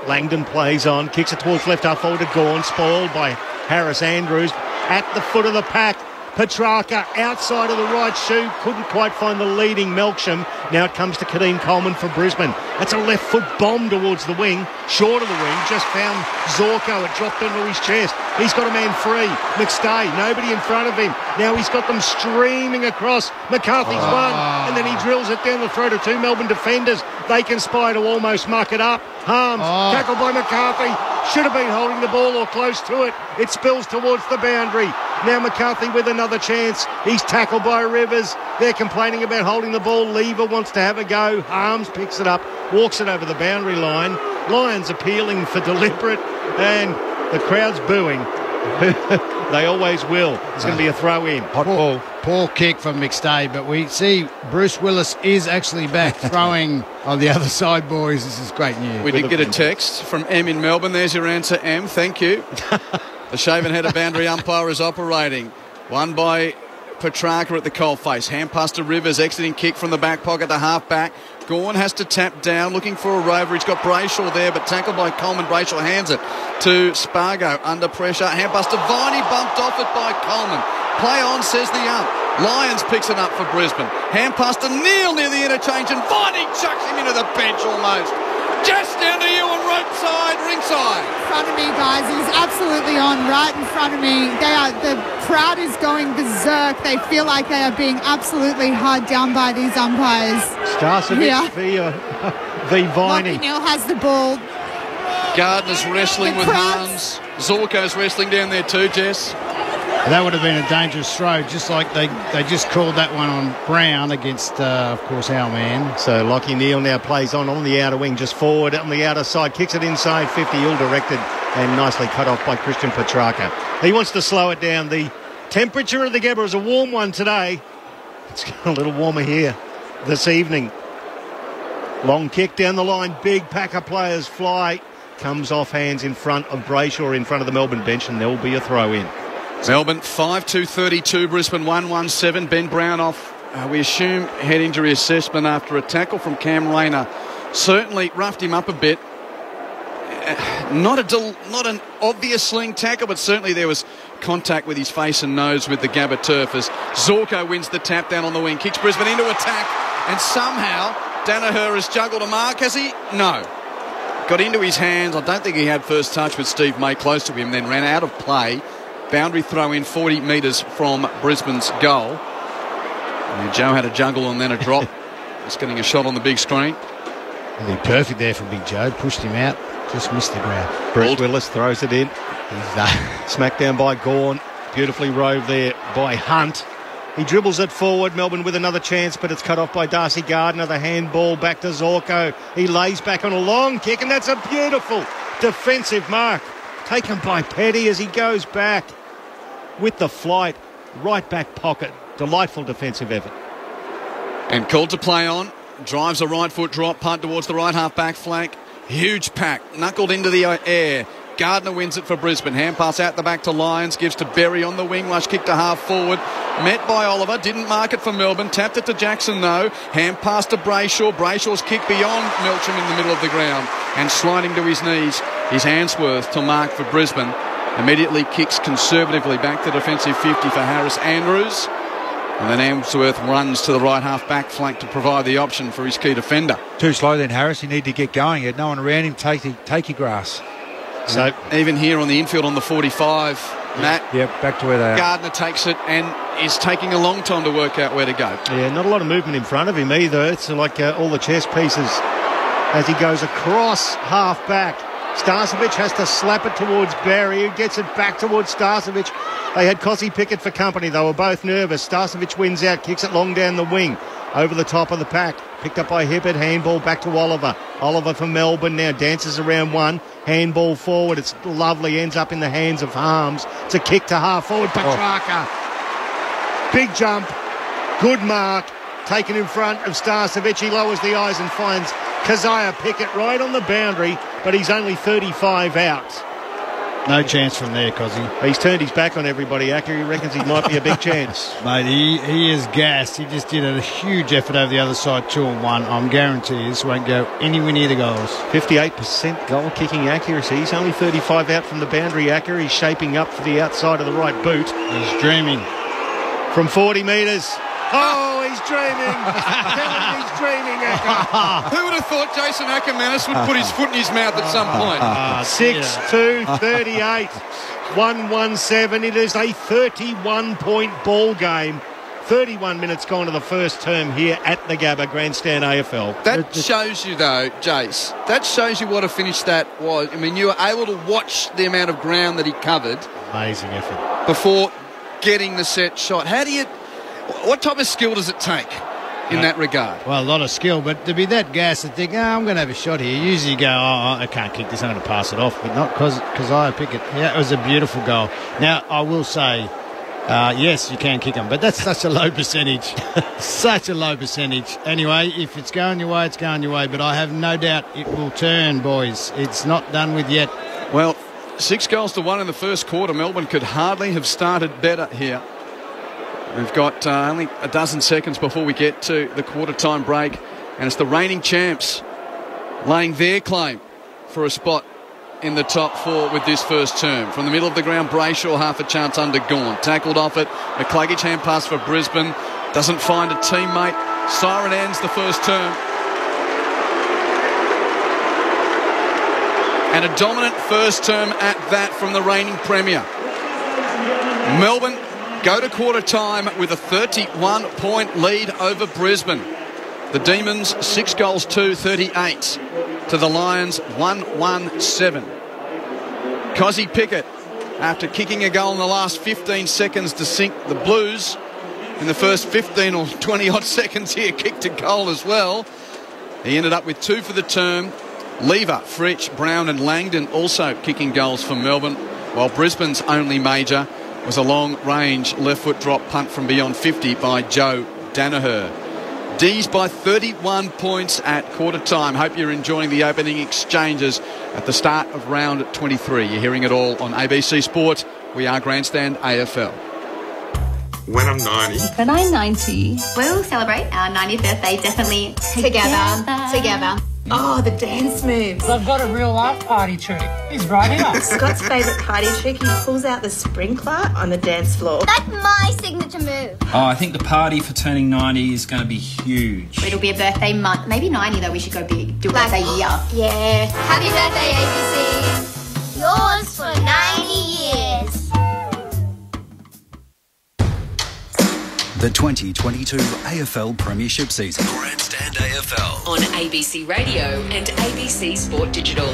Langdon plays on, kicks it towards left half forward to Gawn, spoiled by Harris Andrews. At the foot of the pack, Petrarca outside of the right shoe, couldn't quite find the leading Melksham. Now it comes to Kadeem Coleman for Brisbane. That's a left foot bomb towards the wing, short of the wing, just found Zorko. It dropped into his chest. He's got a man free. McStay, nobody in front of him. Now he's got them streaming across. McCarthy's one, and then he drills it down the throat of 2 Melbourne defenders. They conspire to almost muck it up. Harms, tackled by McCarthy. Should have been holding the ball or close to it. It spills towards the boundary. Now McCarthy with another chance. He's tackled by Rivers. They're complaining about holding the ball. Lever wants to have a go. Harms picks it up, walks it over the boundary line. Lions appealing for deliberate, and the crowd's booing. They always will. It's going to be a throw in. Hot ball. Poor kick from McStay, but we see Bruce Willis is actually back throwing on the other side, boys. This is great news. We did get a text from M in Melbourne. There's your answer, M. Thank you. The shaven head of boundary umpire is operating. One by Petrarca at the coalface. Hand pass to Rivers, exiting kick from the back pocket to half back. Gawn has to tap down, looking for a rover. He's got Brayshaw there, but tackled by Coleman. Brayshaw hands it to Spargo under pressure. Hand pass to Viney, bumped off it by Coleman. Play on, says the ump. Lyons picks it up for Brisbane. Hand pass to Neil near the interchange, and Viney chucks him into the bench almost. Just down to you on rope side, ringside. In front of me, guys. He's absolutely on, right in front of me. The crowd is going berserk. They feel like they are being absolutely hard down by these umpires. Starcevic v Viney. Neil has the ball. Gardner's wrestling with Harms. Zorko's wrestling down there too, Jess. That would have been a dangerous throw, just like they just called that one on Brown against, of course, our man. So Lockie Neal now plays on the outer wing, just forward on the outer side, kicks it inside 50, ill-directed and nicely cut off by Christian Petrarca. He wants to slow it down. The temperature of the Gabba is a warm one today. It's a little warmer here this evening. Long kick down the line, big pack of players fly. Comes off hands in front of Brayshaw, in front of the Melbourne bench, and there will be a throw in. Melbourne 5-2-32, Brisbane 1-1-7. Ben Brown off, we assume, head injury assessment after a tackle from Cam Rayner. Certainly roughed him up a bit. Not an obvious sling tackle, but certainly there was contact with his face and nose with the Gabba turf as Zorko wins the tap down on the wing, kicks Brisbane into attack, and somehow Danaher has juggled a mark, has he? No. Got into his hands. I don't think he had first touch with Steve May close to him, then ran out of play. Boundary throw in 40 metres from Brisbane's goal. And Joe had a juggle and then a drop. Just getting a shot on the big screen. Really perfect there for Big Joe. Pushed him out. Just missed the ground. Brett Willis throws it in. He's smacked down by Gawn. Beautifully rove there by Hunt. He dribbles it forward. Melbourne with another chance, but it's cut off by Darcy Gardner. The handball back to Zorko. He lays back on a long kick, and that's a beautiful defensive mark. Taken by Petty as he goes back with the flight. Right back pocket. Delightful defensive effort. And called to play on. Drives a right foot drop, punt towards the right half back flank. Huge pack, knuckled into the air. Gardner wins it for Brisbane. Hand pass out the back to Lyons, gives to Berry on the wing. Rush kick to half forward. Met by Oliver, didn't mark it for Melbourne. Tapped it to Jackson though. Hand pass to Brayshaw. Brayshaw's kick beyond Melcham in the middle of the ground. And sliding to his knees is Hansworth to mark for Brisbane. Immediately kicks conservatively back to defensive 50 for Harris Andrews. And then Amsworth runs to the right half back flank to provide the option for his key defender. Too slow then, Harris. You need to get going. You had no one around him. Take your grass. So even here on the infield on the 45, Matt. Yep, back to where they are. Gardner takes it and is taking a long time to work out where to go. Yeah, not a lot of movement in front of him either. It's like all the chess pieces as he goes across half back. Starcevic has to slap it towards Barry, who gets it back towards Starcevic. They had Cossie Pickett for company. They were both nervous. Starcevic wins out, kicks it long down the wing, over the top of the pack. Picked up by Hibbert, handball back to Oliver. Oliver for Melbourne now dances around one. Handball forward, it's lovely, ends up in the hands of Harms. It's a kick to half forward, Petrarca. Big jump, good mark, taken in front of Starcevic. He lowers the eyes and finds Keziah Pickett right on the boundary, but he's only 35 out. No chance from there, Cozzy. He's turned his back on everybody, Acker. He reckons he might be a big chance. Mate, he is gassed. He just did a huge effort over the other side, 2-1. I'm guaranteed this won't go anywhere near the goals. 58% goal-kicking accuracy. He's only 35 out from the boundary, Acker. He's shaping up for the outside of the right boot. He's dreaming. From 40 metres. Oh, he's dreaming. He's dreaming, Acker. Who would have thought Jason Ackermanis would put his foot in his mouth at some point? 6-2, 38, 1-1-7. It is a 31-point ball game. 31 minutes gone to the first term here at the Gabba Grandstand AFL. That shows you, though, Jace, that shows you what a finish that was. I mean, you were able to watch the amount of ground that he covered. Amazing effort. Before getting the set shot. What type of skill does it take in that regard? Well, a lot of skill, but to be that gassed and think, I'm going to have a shot here. Usually you go, I can't kick this, I'm going to pass it off, but not because I pick it. Yeah, it was a beautiful goal. Now, I will say, yes, you can kick them, but that's such a low percentage. Such a low percentage. Anyway, if it's going your way, it's going your way, but I have no doubt it will turn, boys. It's not done with yet. Well, 6-1 in the first quarter. Melbourne could hardly have started better here. We've got only a dozen seconds before we get to the quarter-time break, and it's the reigning champs laying their claim for a spot in the top four with this first term. From the middle of the ground, Brayshaw half a chance under Gawn. Tackled off it. McCluggage hand pass for Brisbane. Doesn't find a teammate. Siren ends the first term. And a dominant first term at that from the reigning premier. Melbourne go to quarter time with a 31-point lead over Brisbane. The Demons 6-2, 38 to the Lions 1-1-7. Cossie Pickett, after kicking a goal in the last 15 seconds to sink the Blues, in the first 15 or 20 odd seconds here, kicked a goal as well. He ended up with 2 for the term. Lever, Fritsch, Brown and Langdon also kicking goals for Melbourne, while Brisbane's only major was a long-range left-foot drop punt from beyond 50 by Joe Danaher. D's by 31 points at quarter time. Hope you're enjoying the opening exchanges at the start of round 23. You're hearing it all on ABC Sport We are Grandstand AFL. When I'm 90. When I'm 90. We'll celebrate our 90th birthday definitely together. Oh, the dance moves. I've got a real life party trick. He's right here. Scott's favourite party trick, he pulls out the sprinkler on the dance floor. That's my signature move. Oh, I think the party for turning 90 is going to be huge. It'll be a birthday month. Maybe 90 though, we should go big. Do a birthday year. Yeah. Happy birthday, ABC. Yours for 90 years. The 2022 AFL Premiership season. Grandstand AFL. On ABC Radio and ABC Sport Digital.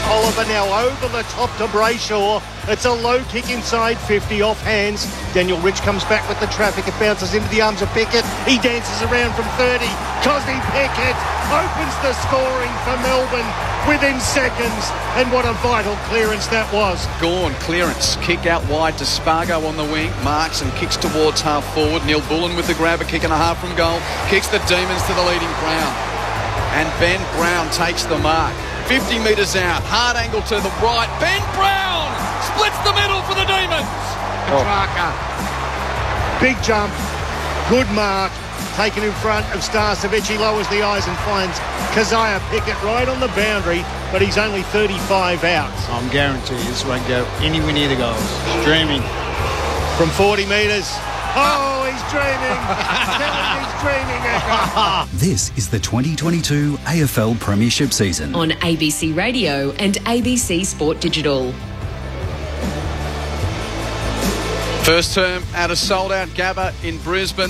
Oliver now over the top to Brayshaw. It's a low kick inside 50 off hands. Daniel Rich comes back with the traffic. It bounces into the arms of Pickett. He dances around from 30. Cosby Pickett opens the scoring for Melbourne within seconds. And what a vital clearance that was. Gawn clearance. Kick out wide to Spargo on the wing. Marks and kicks towards half forward. Neil Bullen with the grab, a kick and a half from goal. Kicks the Demons to the leading Brown. And Ben Brown takes the mark. 50 metres out, hard angle to the right. Ben Brown splits the middle for the Demons. Petrarca. Big jump, good mark, taken in front of Starcevic. He lowers the eyes and finds Keziah Pickett right on the boundary, but he's only 35 out. I'm guaranteed this won't go anywhere near the goals. Streaming. From 40 metres. Oh, he's dreaming. He's dreaming, Echo. This is the 2022 AFL Premiership season. On ABC Radio and ABC Sport Digital. First term at a sold-out Gabba in Brisbane,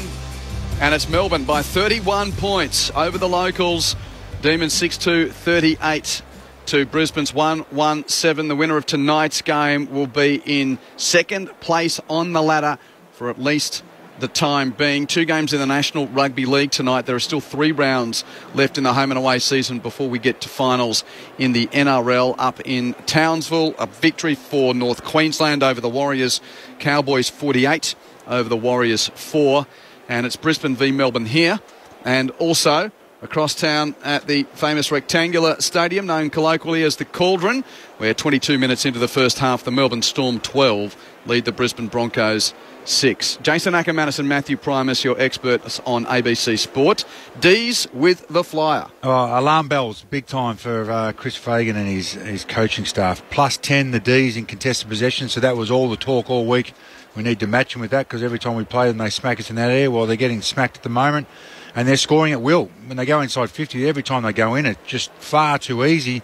and it's Melbourne by 31 points over the locals. Demons 6-2, 38 to Brisbane's 1-1-7. The winner of tonight's game will be in second place on the ladder for at least the time being. 2 games in the National Rugby League tonight. There are still 3 rounds left in the home and away season before we get to finals in the NRL up in Townsville. A victory for North Queensland over the Warriors. Cowboys 48 over the Warriors 4. And it's Brisbane v Melbourne here. And also across town at the famous rectangular stadium known colloquially as the Cauldron, where 22 minutes into the first half, the Melbourne Storm 12 lead the Brisbane Broncos 6. Jason Ackermanis and Matthew Primus, your experts on ABC Sport. D's with the Flyer. Oh, alarm bells, big time for Chris Fagan and his coaching staff. Plus 10 the D's in contested possession, so that was all the talk all week. We need to match them with that because every time we play them, they smack us in that area. Well, they're getting smacked at the moment, and they're scoring at will. When they go inside 50, every time they go in, it's just far too easy.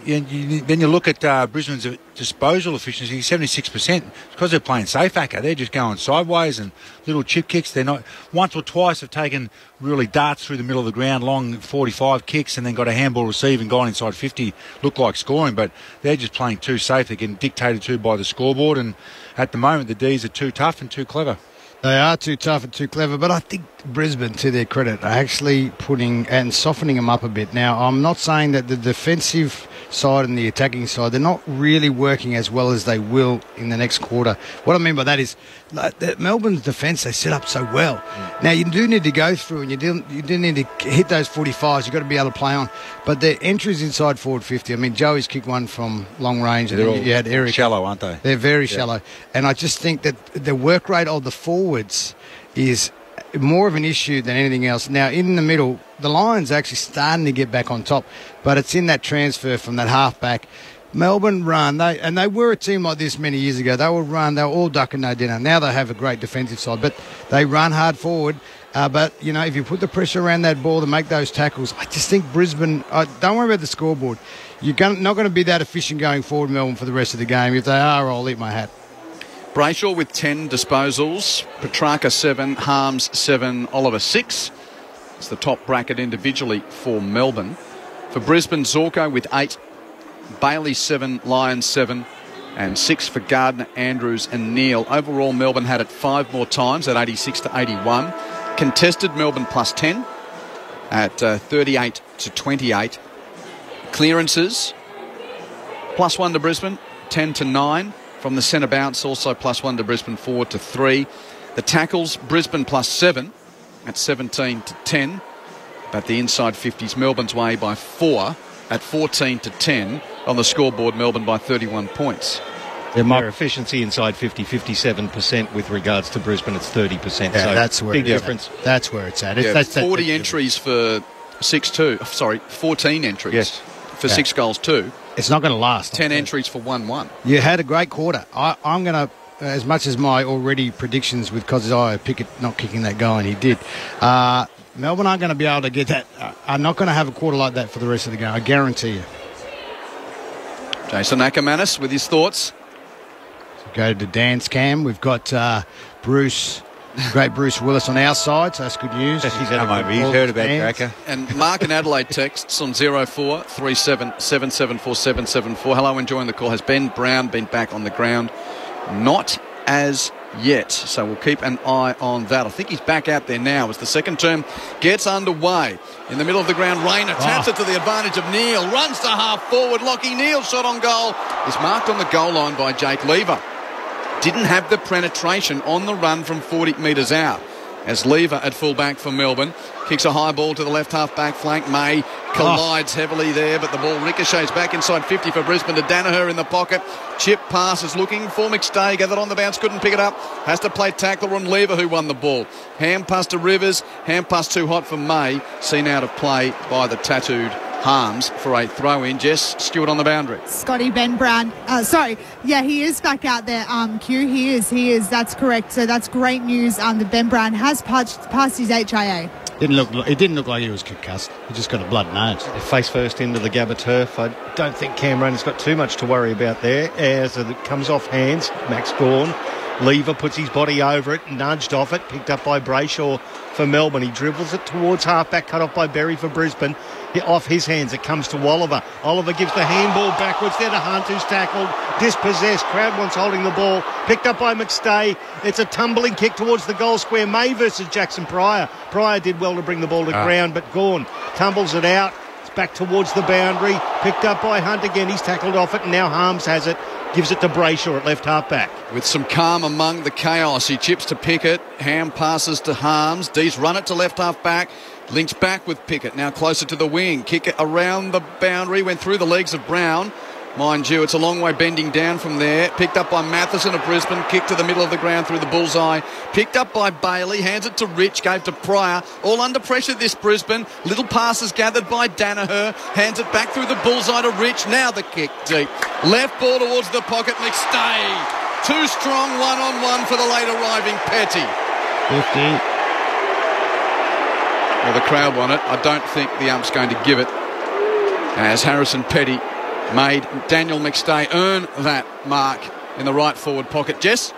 Then you look at Brisbane's disposal efficiency, 76%. It's because they're playing safe acca. They're just going sideways and little chip kicks. They're not once or twice have taken really darts through the middle of the ground, long 45 kicks, and then got a handball receive and gone inside 50. Look like scoring, but they're just playing too safe. They're getting dictated to by the scoreboard, and at the moment the D's are too tough and too clever. They are too tough and too clever, but I think Brisbane, to their credit, are actually putting and softening them up a bit. Now, I'm not saying that the defensive side and the attacking side, they're not really working as well as they will in the next quarter. What I mean by that is Melbourne's defence, they set up so well. Now, you do need to go through and you do need to hit those 45s. You've got to be able to play on. But their entries inside forward 50, I mean, Joey's kicked one from long range. They're all you had Eric. shallow, aren't they? They're very shallow. And I just think that the work rate of the forwards is more of an issue than anything else. Now, in the middle, the Lions are actually starting to get back on top, but it's in that transfer from that half-back. Melbourne run, they were a team like this many years ago. They will run, they were all duck and no dinner. Now they have a great defensive side, but they run hard forward. But, you know, if you put the pressure around that ball to make those tackles, I just think Brisbane, don't worry about the scoreboard. You're not going to be that efficient going forward, Melbourne, for the rest of the game. If they are, I'll eat my hat. Brayshaw with 10 disposals, Petrarca 7, Harms 7, Oliver 6. It's the top bracket individually for Melbourne. For Brisbane, Zorko with 8, Bailey 7, Lyons 7, and 6 for Gardner, Andrews and Neal. Overall, Melbourne had it 5 more times at 86 to 81. Contested, Melbourne plus 10 at 38 to 28. Clearances, plus 1 to Brisbane, 10 to 9. From the centre bounce, also plus 1 to Brisbane, 4 to 3. The tackles, Brisbane plus 7 at 17 to 10. But the inside 50s, Melbourne's way by 4 at 14 to 10. On the scoreboard, Melbourne by 31 points. Their efficiency inside 50, 57% with regards to Brisbane. It's 30%. Yeah, so that's where big difference. That's where it's at. Yeah, That's 40 entries for 6-2. Sorry, 14 entries for 6 goals too. It's not going to last. 10 entries for 1-1. You had a great quarter. I'm going to, as much as my already predictions with Kozai Pickett not kicking that goal, and he did, Melbourne aren't going to be able to get that. Are not going to have a quarter like that for the rest of the game. I guarantee you. Jason Ackermanis with his thoughts. Go to Dan's cam. We've got Bruce, great Bruce Willis on our side, so that's good news. He's heard about Cracker. And Mark in Adelaide texts on 0437 774 774. Hello, enjoying the call. Has Ben Brown been back on the ground? Not as yet, so we'll keep an eye on that. I think he's back out there now as the second term gets underway. In the middle of the ground, Rayner taps it to the advantage of Neal, runs to half forward. Lockie Neal's shot on goal is marked on the goal line by Jake Lever. Didn't have the penetration on the run from 40 metres out. As Lever at full back for Melbourne kicks a high ball to the left half back flank. May collides heavily there, but the ball ricochets back inside 50 for Brisbane to Danaher in the pocket. Chip passes looking for McStay, gathered on the bounce, couldn't pick it up, has to play tackler on Lever, who won the ball. Hand pass to Rivers, hand pass too hot for May, seen out of play by the tattooed Harms for a throw-in. Jess Stewart on the boundary. Scotty Ben Brown. He is back out there, Q. He is. That's correct. So that's great news. That Ben Brown has passed his HIA. It didn't look like he was concussed. He just got a blood nose. Face first into the Gabba turf. I don't think Cam Rayner's got too much to worry about there. As it comes off hands, Max Gawn. Lever puts his body over it, nudged off it, picked up by Brayshaw for Melbourne. He dribbles it towards halfback, cut off by Berry for Brisbane. Off his hands, it comes to Oliver. Oliver gives the handball backwards there to Hunt, who's tackled, dispossessed. Crowdwan's holding the ball, picked up by McStay. It's a tumbling kick towards the goal square. May versus Jackson Pryor. Pryor did well to bring the ball to ground, but Gawn tumbles it out. It's back towards the boundary, picked up by Hunt again. He's tackled off it, and now Harms has it. Gives it to Brayshaw at left half-back. With some calm among the chaos, he chips to Pickett. Ham passes to Harms. Dees run it to left half-back. Links back with Pickett. Now closer to the wing. Kick it around the boundary. Went through the legs of Brown. Mind you, it's a long way bending down from there. Picked up by Matheson of Brisbane. Kicked to the middle of the ground through the bullseye. Picked up by Bailey. Hands it to Rich. Gave to Pryor. All under pressure this Brisbane. Little passes gathered by Danaher. Hands it back through the bullseye to Rich. Now the kick deep. Left ball towards the pocket. McStay. Too strong one-on-one for the late arriving Petty. 50. Well, the crowd want it. I don't think the ump's going to give it, as Harrison Petty made Daniel McStay earn that mark in the right forward pocket. Jess?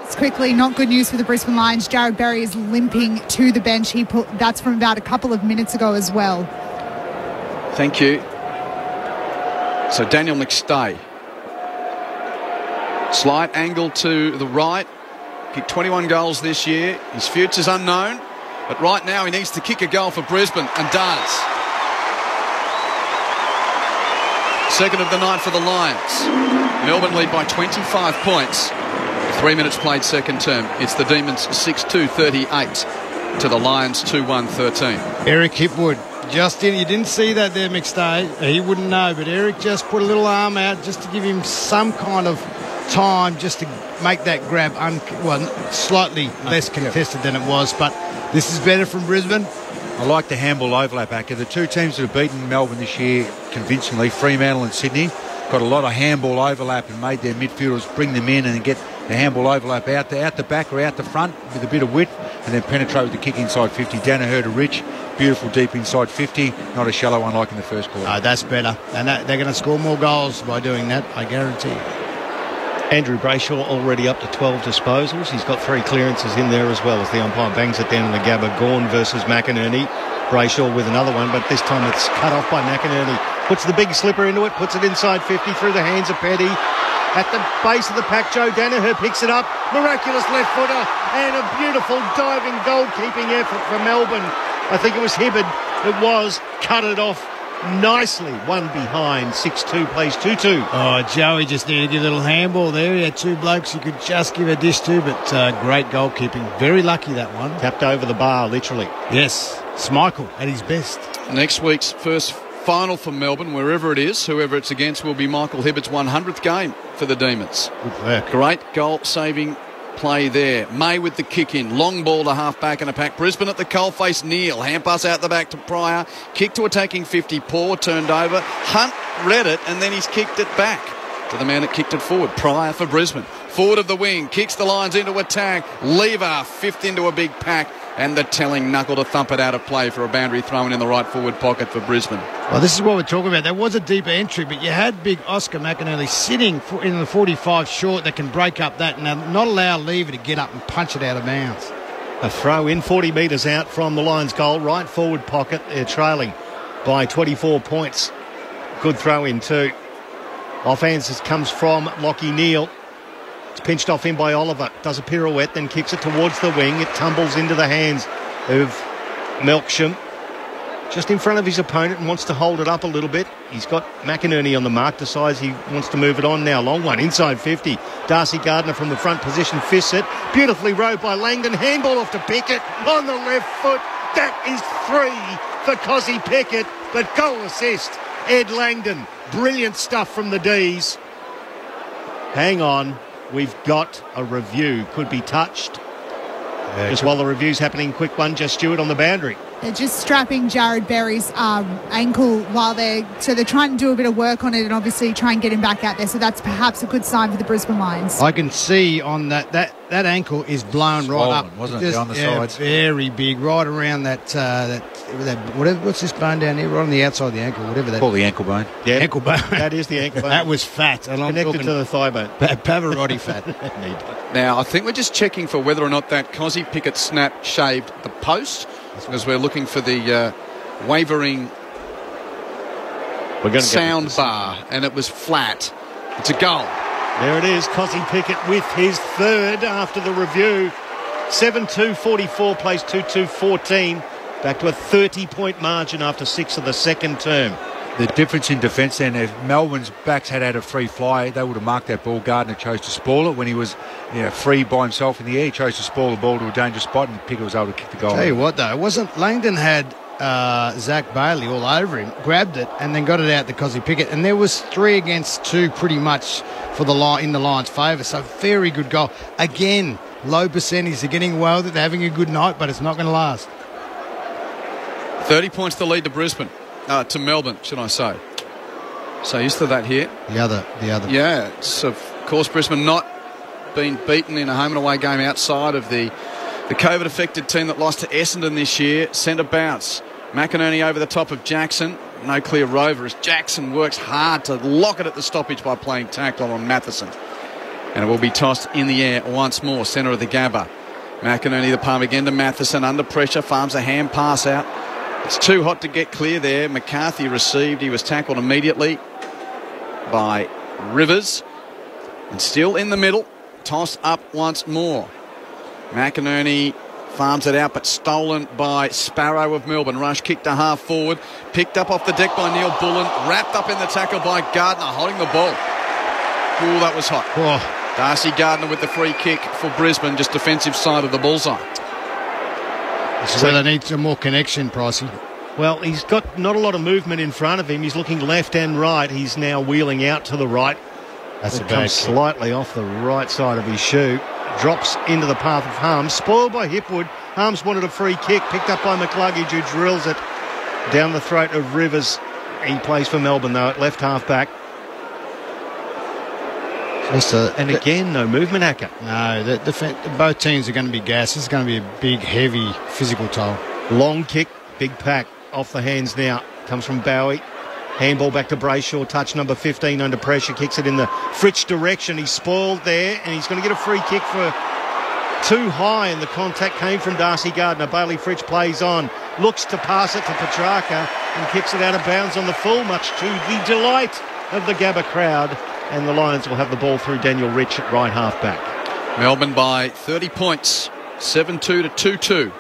It's quickly not good news for the Brisbane Lions. Jared Berry is limping to the bench. That's from about a couple of minutes ago as well. Thank you. So Daniel McStay. Slight angle to the right. Kicked 21 goals this year. His future's unknown. But right now he needs to kick a goal for Brisbane, and does. Second of the night for the Lions. Melbourne lead by 25 points. 3 minutes played second term. It's the Demons 6-2-38 to the Lions 2-1-13. Eric Hipwood. Justin, you didn't see that there, McStay. He wouldn't know, but Eric just put a little arm out just to give him some kind of time just to make that grab slightly less contested than it was, but this is better from Brisbane. I like the handball overlap, Acker. The two teams that have beaten Melbourne this year convincingly, Fremantle and Sydney, got a lot of handball overlap and made their midfielders bring them in and get the handball overlap out the back or out the front with a bit of width, and then penetrate with the kick inside 50. Danaher to Rich, beautiful deep inside 50, not a shallow one like in the first quarter. Oh, that's better, and they're going to score more goals by doing that, I guarantee. Andrew Brayshaw already up to 12 disposals. He's got 3 clearances in there as well as the umpire bangs it down in the Gabba. Gawn versus McInerney. Brayshaw with another one, but this time it's cut off by McInerney. Puts the big slipper into it, puts it inside 50 through the hands of Petty. At the base of the pack, Joe Danaher picks it up. Miraculous left footer and a beautiful diving goalkeeping effort from Melbourne. I think it was Hibbard that was cut it off nicely. One behind, 6-2 plays 2-2. Oh, Joey just needed to give a little handball there. He had 2 blokes he could just give a dish to, but great goalkeeping. Very lucky that one. Tapped over the bar, literally. Yes, Schmeichel at his best. Next week's first final for Melbourne, wherever it is. Whoever it's against will be Michael Hibbert's 100th game for the Demons. Good work. Great goal-saving play there. May with the kick in. Long ball to half-back and a pack. Brisbane at the coalface. Neil. Hand pass out the back to Pryor. Kick to attacking 50. Paw turned over. Hunt read it and then he's kicked it back to the man that kicked it forward. Pryor for Brisbane. Forward of the wing. Kicks the Lions into attack. Lever. Fifth into a big pack. And the telling knuckle to thump it out of play for a boundary thrown in the right forward pocket for Brisbane. Well, this is what we're talking about. There was a deeper entry, but you had big Oscar McInerney sitting in the 45 short that can break up that and not allow Lever to get up and punch it out of bounds. A throw in 40 metres out from the Lions' goal. Right forward pocket. They're trailing by 24 points. Good throw in too. Offhands comes from Lockie Neal. It's pinched off in by Oliver. Does a pirouette, then kicks it towards the wing. It tumbles into the hands of Melksham. Just in front of his opponent and wants to hold it up a little bit. He's got McInerney on the mark. Decides he wants to move it on now. Long one, inside 50. Darcy Gardner from the front position fists it. Beautifully rowed by Langdon. Handball off to Pickett on the left foot. That is 3 for Cozzy Pickett, but goal assist, Ed Langdon. Brilliant stuff from the D's. Hang on. We've got a review. Could be touched. Just while the review's happening, quick one. Just Stewart on the boundary. They're just strapping Jared Berry's ankle while they're trying to do a bit of work on it and obviously try and get him back out there. So that's perhaps a good sign for the Brisbane Lions. I can see on that ankle is blown Swollen, right up, wasn't it? On the sides, very big, right around that whatever. What's this bone down here? Right on the outside of the ankle, whatever that. Call the ankle bone. Yeah, ankle bone. That is the ankle bone. That was fat, and I'm connected talking to the thigh bone. Pavarotti fat. Now, I think we're just checking for whether or not that Cozzy Pickett snap shaved the post, because we're looking for the wavering sound bar, and it was flat. It's a goal. There it is, Cozzy Pickett with his third after the review. 7-2-44 plays 2-2-14. Back to a 30-point margin after 6 of the second term. The difference in defence then, if Melbourne's backs had a free fly, they would have marked that ball. Gardner chose to spoil it when he was free by himself in the air. He chose to spoil the ball to a dangerous spot, and Pickett was able to kick the goal. Tell you what, though, it wasn't Langdon had Zach Bailey all over him, grabbed it, and then got it out to Cozzy Pickett, and there was 3 against 2 pretty much for in the Lions' favour. So very good goal. Again, low percentage. They're getting well, they're having a good night, but it's not going to last. 30 points to lead to Brisbane. To Melbourne, should I say. So used to that here. The other. Yeah, it's of course Brisbane not been beaten in a home and away game outside of the COVID-affected team that lost to Essendon this year. Centre bounce. McInerney over the top of Jackson. No clear rover as Jackson works hard to lock it at the stoppage by playing tackle on Matheson. And it will be tossed in the air once more, centre of the Gabba. McInerney the palm again to Matheson, under pressure, farms a hand pass out. It's too hot to get clear there. McCarthy received. He was tackled immediately by Rivers. And still in the middle. Toss up once more. McInerney farms it out, but stolen by Sparrow of Melbourne. Rush kick to half forward. Picked up off the deck by Neil Bullen. Wrapped up in the tackle by Gardner, holding the ball. Ooh, that was hot. Oh. Darcy Gardner with the free kick for Brisbane, just defensive side of the bullseye. So they need some more connection, Pricey. Well, he's got not a lot of movement in front of him. He's looking left and right. He's now wheeling out to the right. That's it comes slightly off the right side of his shoe. Drops into the path of Harms. Spoiled by Hipwood. Harms wanted a free kick. Picked up by McCluggage, who drills it down the throat of Rivers. He plays for Melbourne, though, at left half-back. And again, no movement, Acker. No, both teams are going to be gassed. This is going to be a big, heavy physical toll. Long kick, big pack, off the hands now. Comes from Bowie. Handball back to Brayshaw, touch number 15 under pressure, kicks it in the Fritsch direction. He's spoiled there, and he's going to get a free kick for too high, and the contact came from Darcy Gardner. Bailey Fritsch plays on, looks to pass it to Petrarca, and kicks it out of bounds on the full, much to the delight of the Gabba crowd. And the Lions will have the ball through Daniel Rich at right half-back. Melbourne by 30 points, 7-2 to 2-2.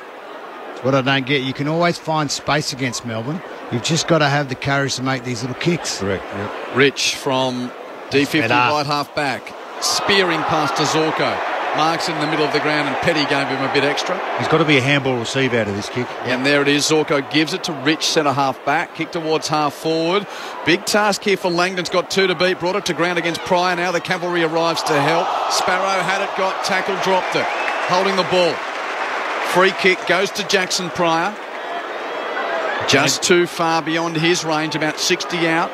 What I don't get, you can always find space against Melbourne. You've just got to have the courage to make these little kicks. Correct, yep. Rich from D50 right half-back, spearing past to Zorko. marks in the middle of the ground, and Petty gave him a bit extra. He's got to be a handball receive out of this kick. And there it is. Zorko gives it to Rich, centre half back. Kick towards half forward. Big task here for Langdon's got 2 to beat. Brought it to ground against Pryor. Now the cavalry arrives to help. Sparrow had it, got tackled, dropped it. Holding the ball. Free kick goes to Jackson Pryor. Just too far beyond his range, about 60 out.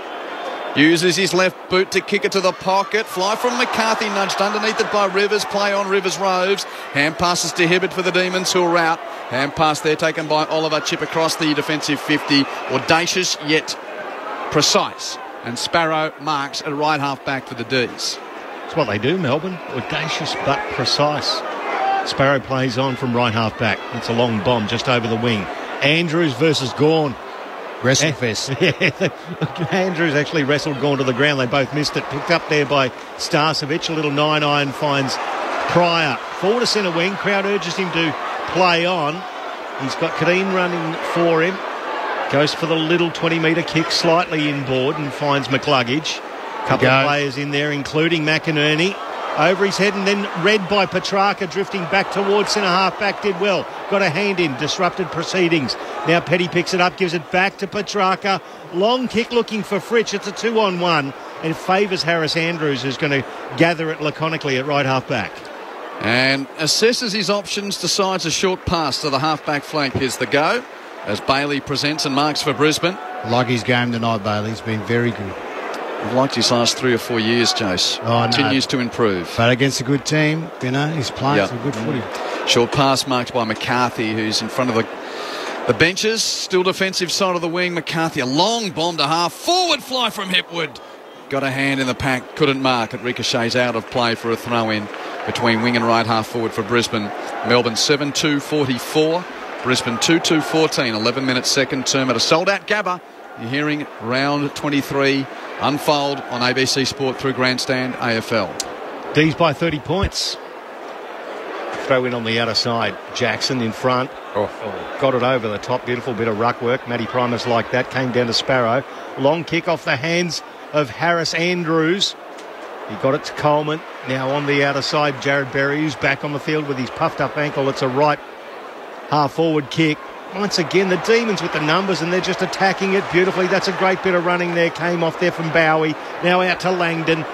Uses his left boot to kick it to the pocket. Fly from McCarthy, nudged underneath it by Rivers. Play on Rivers Roves. Hand passes to Hibbert for the Demons, who are out. Hand pass there taken by Oliver. Chip across the defensive 50. Audacious yet precise. And Sparrow marks at right half back for the D's. That's what they do, Melbourne. Audacious but precise. Sparrow plays on from right half back. It's a long bomb just over the wing. Andrews versus Gawn. Wrestle fest. Andrews actually wrestled Gawn to the ground. They both missed it. Picked up there by Starcevic. A little 9-iron finds Pryor. Forward to centre wing. Crowd urges him to play on. He's got Kadeen running for him. Goes for the little 20-metre kick slightly inboard and finds McCluggage. Couple of players in there, including McInerney. Over his head and then read by Petrarca, drifting back towards centre half back. Did well. Got a hand in. Disrupted proceedings. Now Petty picks it up, gives it back to Petrarca. Long kick looking for Fritsch. It's a 2-on-1 and it favours Harris Andrews, who's going to gather it laconically at right half back. And assesses his options, decides a short pass to the half back flank. Here's the go as Bailey presents and marks for Brisbane. Like his game tonight, Bailey. He's been very good. I've liked his last 3 or 4 years, Jace. Continues to improve. But against a good team, he's playing some good footy. Short pass marked by McCarthy, who's in front of the benches. Still defensive side of the wing. McCarthy, a long bomb to half. Forward fly from Hipwood. Got a hand in the pack. Couldn't mark. It ricochets out of play for a throw-in between wing and right half forward for Brisbane. Melbourne 7-2-44. Brisbane 2-2-14. 11-minute second term at a sold-out Gabba. You're hearing round 23 unfold on ABC Sport through Grandstand AFL. D's by 30 points. Throw in on the outer side. Jackson in front. Got it over the top. Beautiful bit of ruck work. Matty Primus like that. Came down to Sparrow. Long kick off the hands of Harris Andrews. He got it to Coleman. Now on the outer side, Jared Berry, who's back on the field with his puffed up ankle. It's a right half forward kick. Once again, the Demons with the numbers, and they're just attacking it beautifully. That's a great bit of running there. Came off there from Bowie. Now out to Langdon.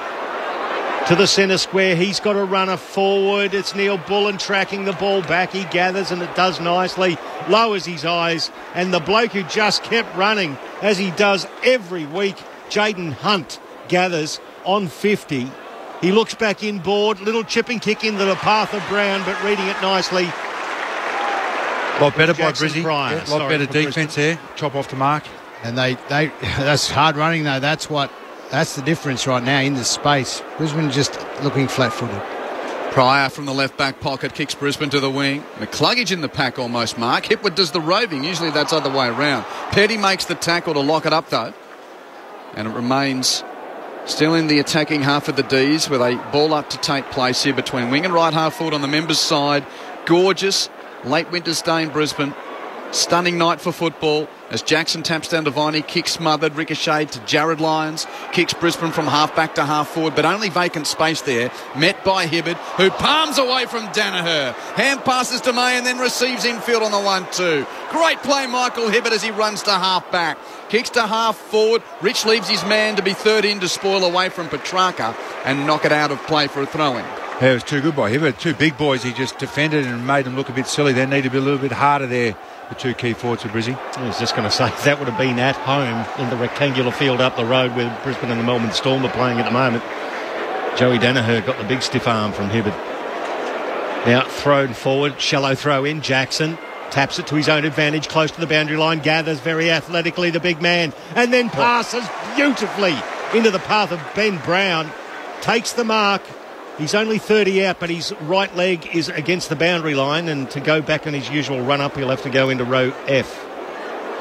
To the centre square. He's got a runner forward. It's Neil Bullen tracking the ball back. He gathers, and it does nicely. Lowers his eyes. And the bloke who just kept running, as he does every week, Jaden Hunt, gathers on 50. He looks back inboard. Little chipping kick into the path of Brown, but reading it nicely. A lot better by Brizzy. A lot better defence there. Chop off the mark. And they that's hard running though. That's the difference right now in the space. Brisbane just looking flat-footed. Pryor from the left back pocket kicks Brisbane to the wing. McCluggage in the pack almost, Mark. Hipwood does the roving. Usually that's other way around. Petty makes the tackle to lock it up though. And it remains still in the attacking half of the D's with a ball up to take place here between wing and right half forward on the members' side. Gorgeous late winter's day in Brisbane. Stunning night for football as Jackson taps down to Viney, kick smothered, ricocheted to Jared Lyons, kicks Brisbane from half back to half forward, but only vacant space there, met by Hibbert, who palms away from Danaher. Hand passes to May and then receives infield on the 1-2. Great play, Michael Hibbert, as he runs to half back. Kicks to half forward. Rich leaves his man to be third in to spoil away from Petrarca and knock it out of play for a throw-in. Yeah, it was too good by Hibbert. Two big boys. He just defended and made them look a bit silly. They need to be a little bit harder there, the two key forwards for Brizzy. I was just going to say, that would have been at home in the rectangular field up the road where Brisbane and the Melbourne Storm are playing at the moment. Joey Danaher got the big stiff arm from Hibbert. Now thrown forward, shallow throw in. Jackson taps it to his own advantage, close to the boundary line, gathers very athletically, the big man, and then passes beautifully into the path of Ben Brown. Takes the mark. He's only 30 out, but his right leg is against the boundary line, and to go back on his usual run-up, he'll have to go into row F.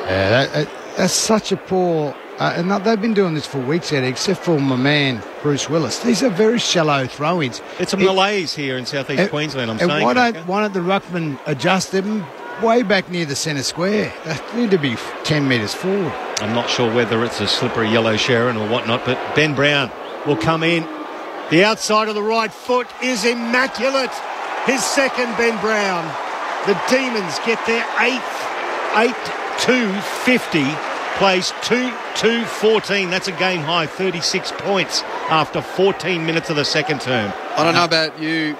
Yeah, that's such a poor... and they've been doing this for weeks, Eddie, except for my man, Bruce Willis. These are very shallow throw-ins. It's a malaise here in southeast Queensland, I'm saying. Why don't the ruckman adjust them way back near the centre square? They need to be 10 metres forward. I'm not sure whether it's a slippery yellow Sharon or whatnot, but Ben Brown will come in. The outside of the right foot is immaculate. his second, Ben Brown. The Demons get their 8th, 8-2-50. Plays 2-2-14. That's a game high, 36 points after 14 minutes of the second term. I don't know about you,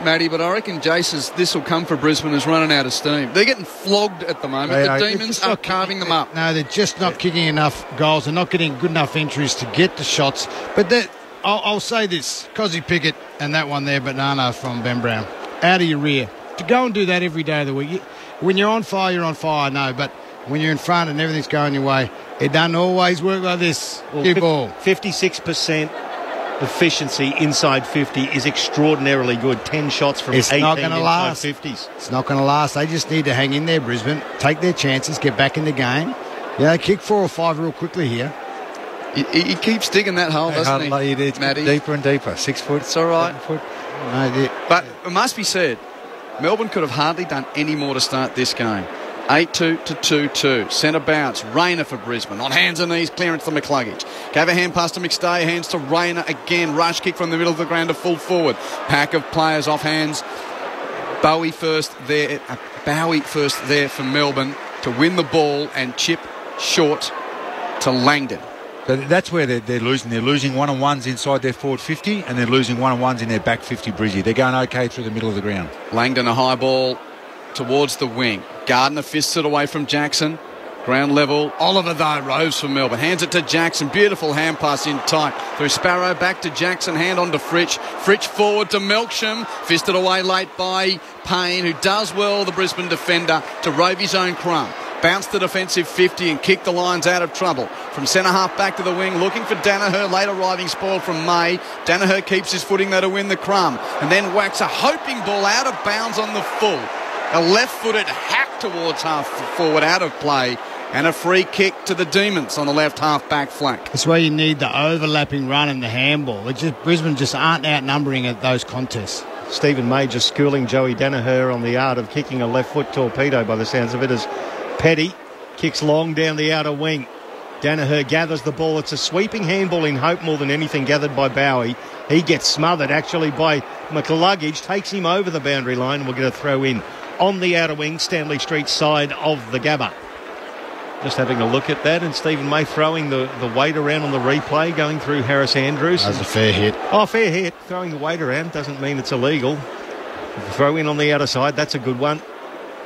Matty, but I reckon this will come for Brisbane is running out of steam. They're getting flogged at the moment. The Demons are carving them up. No, they're just not kicking enough goals. They're not getting good enough entries to get the shots. But I'll say this, Cozzy Pickett and that one there, banana from Ben Brown, out of your rear. To go and do that every day of the week. When you're on fire, you're on fire, I know, but when you're in front and everything's going your way, it doesn't always work like this. Good ball. 56% efficiency inside 50 is extraordinarily good. 10 shots from 18 not gonna inside last. 50s. It's not going to last. They just need to hang in there, Brisbane. Take their chances, get back in the game. Yeah, kick 4 or 5 real quickly here. He keeps digging that hole, doesn't he, Matty? Deeper and deeper. 6 foot. It's all right. 7 foot. No, but it must be said, Melbourne could have hardly done any more to start this game. 8-2 to 2-2. Centre bounce. Rayner for Brisbane. On hands and knees. Clearance to McCluggage. Gave a hand pass to McStay. Hands to Rayner again. Rush kick from the middle of the ground to full forward. Pack of players off hands. Bowie first there for Melbourne to win the ball and chip short to Langdon. So that's where they're losing. They're losing one-on-ones inside their forward 50 and they're losing one-on-ones in their back 50, Brizzy. They're going okay through the middle of the ground. Langdon a high ball towards the wing. Gardner fists it away from Jackson. Ground level. Oliver, though, roves for Melbourne. Hands it to Jackson. Beautiful hand pass in tight. Through Sparrow, back to Jackson. Hand on to Fritsch. Fritsch forward to Melksham. Fisted away late by Payne, who does well, the Brisbane defender, to rove his own crumb. Bounced the defensive 50 and kicked the Lions out of trouble. From centre half back to the wing, looking for Danaher. Late arriving spoil from May. Danaher keeps his footing there to win the crumb. And then whacks a hoping ball out of bounds on the full. A left-footed hack towards half forward out of play. And a free kick to the Demons on the left half-back flank. That's where you need the overlapping run and the handball. Brisbane just aren't outnumbering at those contests. Stephen May just schooling Joey Danaher on the art of kicking a left-foot torpedo by the sounds of it, as Petty kicks long down the outer wing. Danaher gathers the ball. It's a sweeping handball in hope more than anything, gathered by Bowie. He gets smothered actually by McCluggage, takes him over the boundary line, and we'll get a throw in on the outer wing, Stanley Street side of the Gabba. Just having a look at that, and Stephen May throwing the weight around on the replay, going through Harris Andrews. That was a fair hit. Oh, fair hit. Throwing the weight around doesn't mean it's illegal. Throw in on the outer side, that's a good one.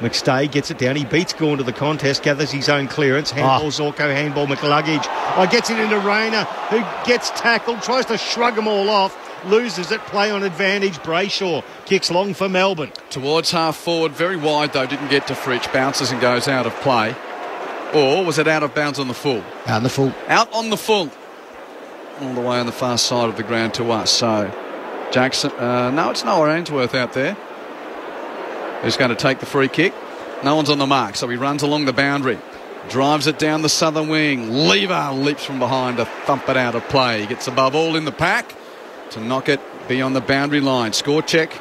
McStay gets it down. He beats Gawn to the contest, gathers his own clearance. Handball Zorko, handball McCluggage. Gets it into Rayner, who gets tackled, tries to shrug them all off. Loses it, play on advantage. Brayshaw kicks long for Melbourne. Towards half forward, very wide though, didn't get to Fritsch. Bounces and goes out of play. Or was it out of bounds on the full? Out on the full. Out on the full. All the way on the far side of the ground to us. So, Jackson, no, it's Noah Ainsworth out there, who's going to take the free kick. No one's on the mark, so he runs along the boundary. Drives it down the southern wing. Lever leaps from behind to thump it out of play. He gets above all in the pack to knock it beyond the boundary line. Score check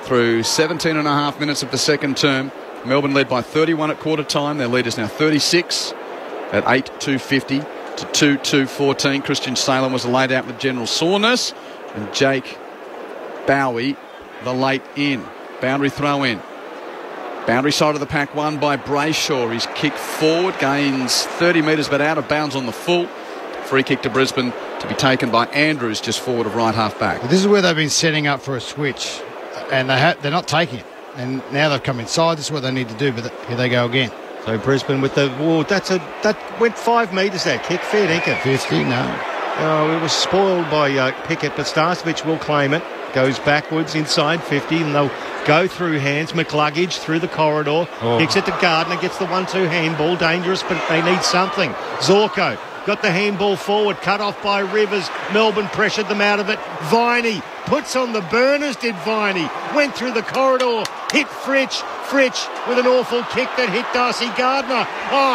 through 17 and a half minutes of the second term. Melbourne led by 31 at quarter time. Their lead is now 36 at 8-2-50 to 2-2-14. Christian Salem was laid out with general soreness. And Jake Bowie, the late in. Boundary throw in. Boundary side of the pack won by Brayshaw. His kick forward gains 30 metres but out of bounds on the full. Free kick to Brisbane to be taken by Andrews just forward of right half back. This is where they've been setting up for a switch, and they're not taking it. And now they've come inside. This is what they need to do, but here they go again. So Brisbane with the... Well, that went 5 metres, that kick. Fair dinkum. 50, no. Oh, it was spoiled by Pickett, but Starcevich will claim it. Goes backwards inside 50, and they'll go through hands. McCluggage through the corridor. Kicks it to Gardner, gets the 1-2 handball. Dangerous, but they need something. Zorko got the handball forward, cut off by Rivers. Melbourne pressured them out of it. Viney puts on the burners, did Viney. Went through the corridor, hit Fritsch. Fritsch with an awful kick that hit Darcy Gardner.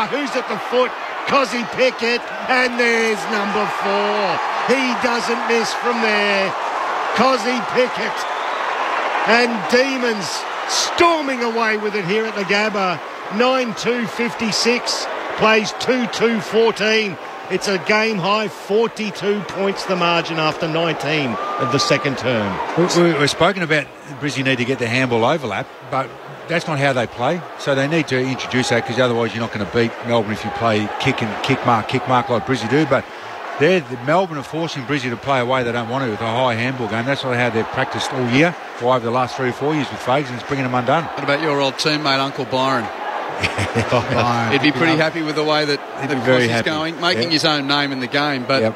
Who's at the foot? Cozzy Pickett, and there's number 4. He doesn't miss from there. Cozzy Pickett, and Demons storming away with it here at the Gabba. 9-2-56, plays 2-2-14. It's a game-high 42 points the margin after 19 of the second term. We've spoken about Brisbane need to get the handball overlap, but that's not how they play. So they need to introduce that, because otherwise you're not going to beat Melbourne if you play kick mark like Brisbane do. But Melbourne are forcing Brisbane to play a way they don't want to with a high handball game. That's not how they've practiced all year, or over the last 3 or 4 years with Fagan, and it's bringing them undone. What about your old teammate, Uncle Byron? He'd be pretty happy with the way that he's going, making his own name in the game. But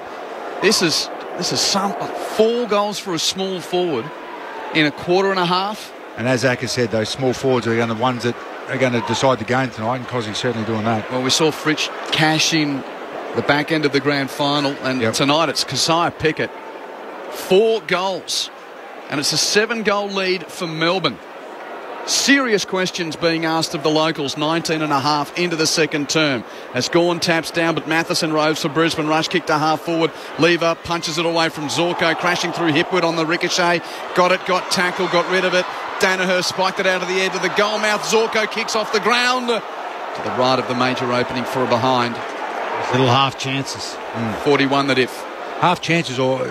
this is some 4 goals for a small forward in a quarter and a half. And as Zach has said, those small forwards are the ones that are going to decide the game tonight, and Cossy's certainly doing that. Well, we saw Fritsch cash in the back end of the grand final, and tonight it's Keziah Pickett. 4 goals, and it's a 7-goal lead for Melbourne. Serious questions being asked of the locals, 19 and a half into the second term. As Gawn taps down, but Matheson roves for Brisbane. Rush kick to half forward. Lever punches it away from Zorko, crashing through Hipwood on the ricochet. Got it, got tackled, got rid of it. Danaher spiked it out of the edge of the goal mouth. Zorko kicks off the ground to the right of the major opening for a behind. Little half chances. 41 that if. Half chances, or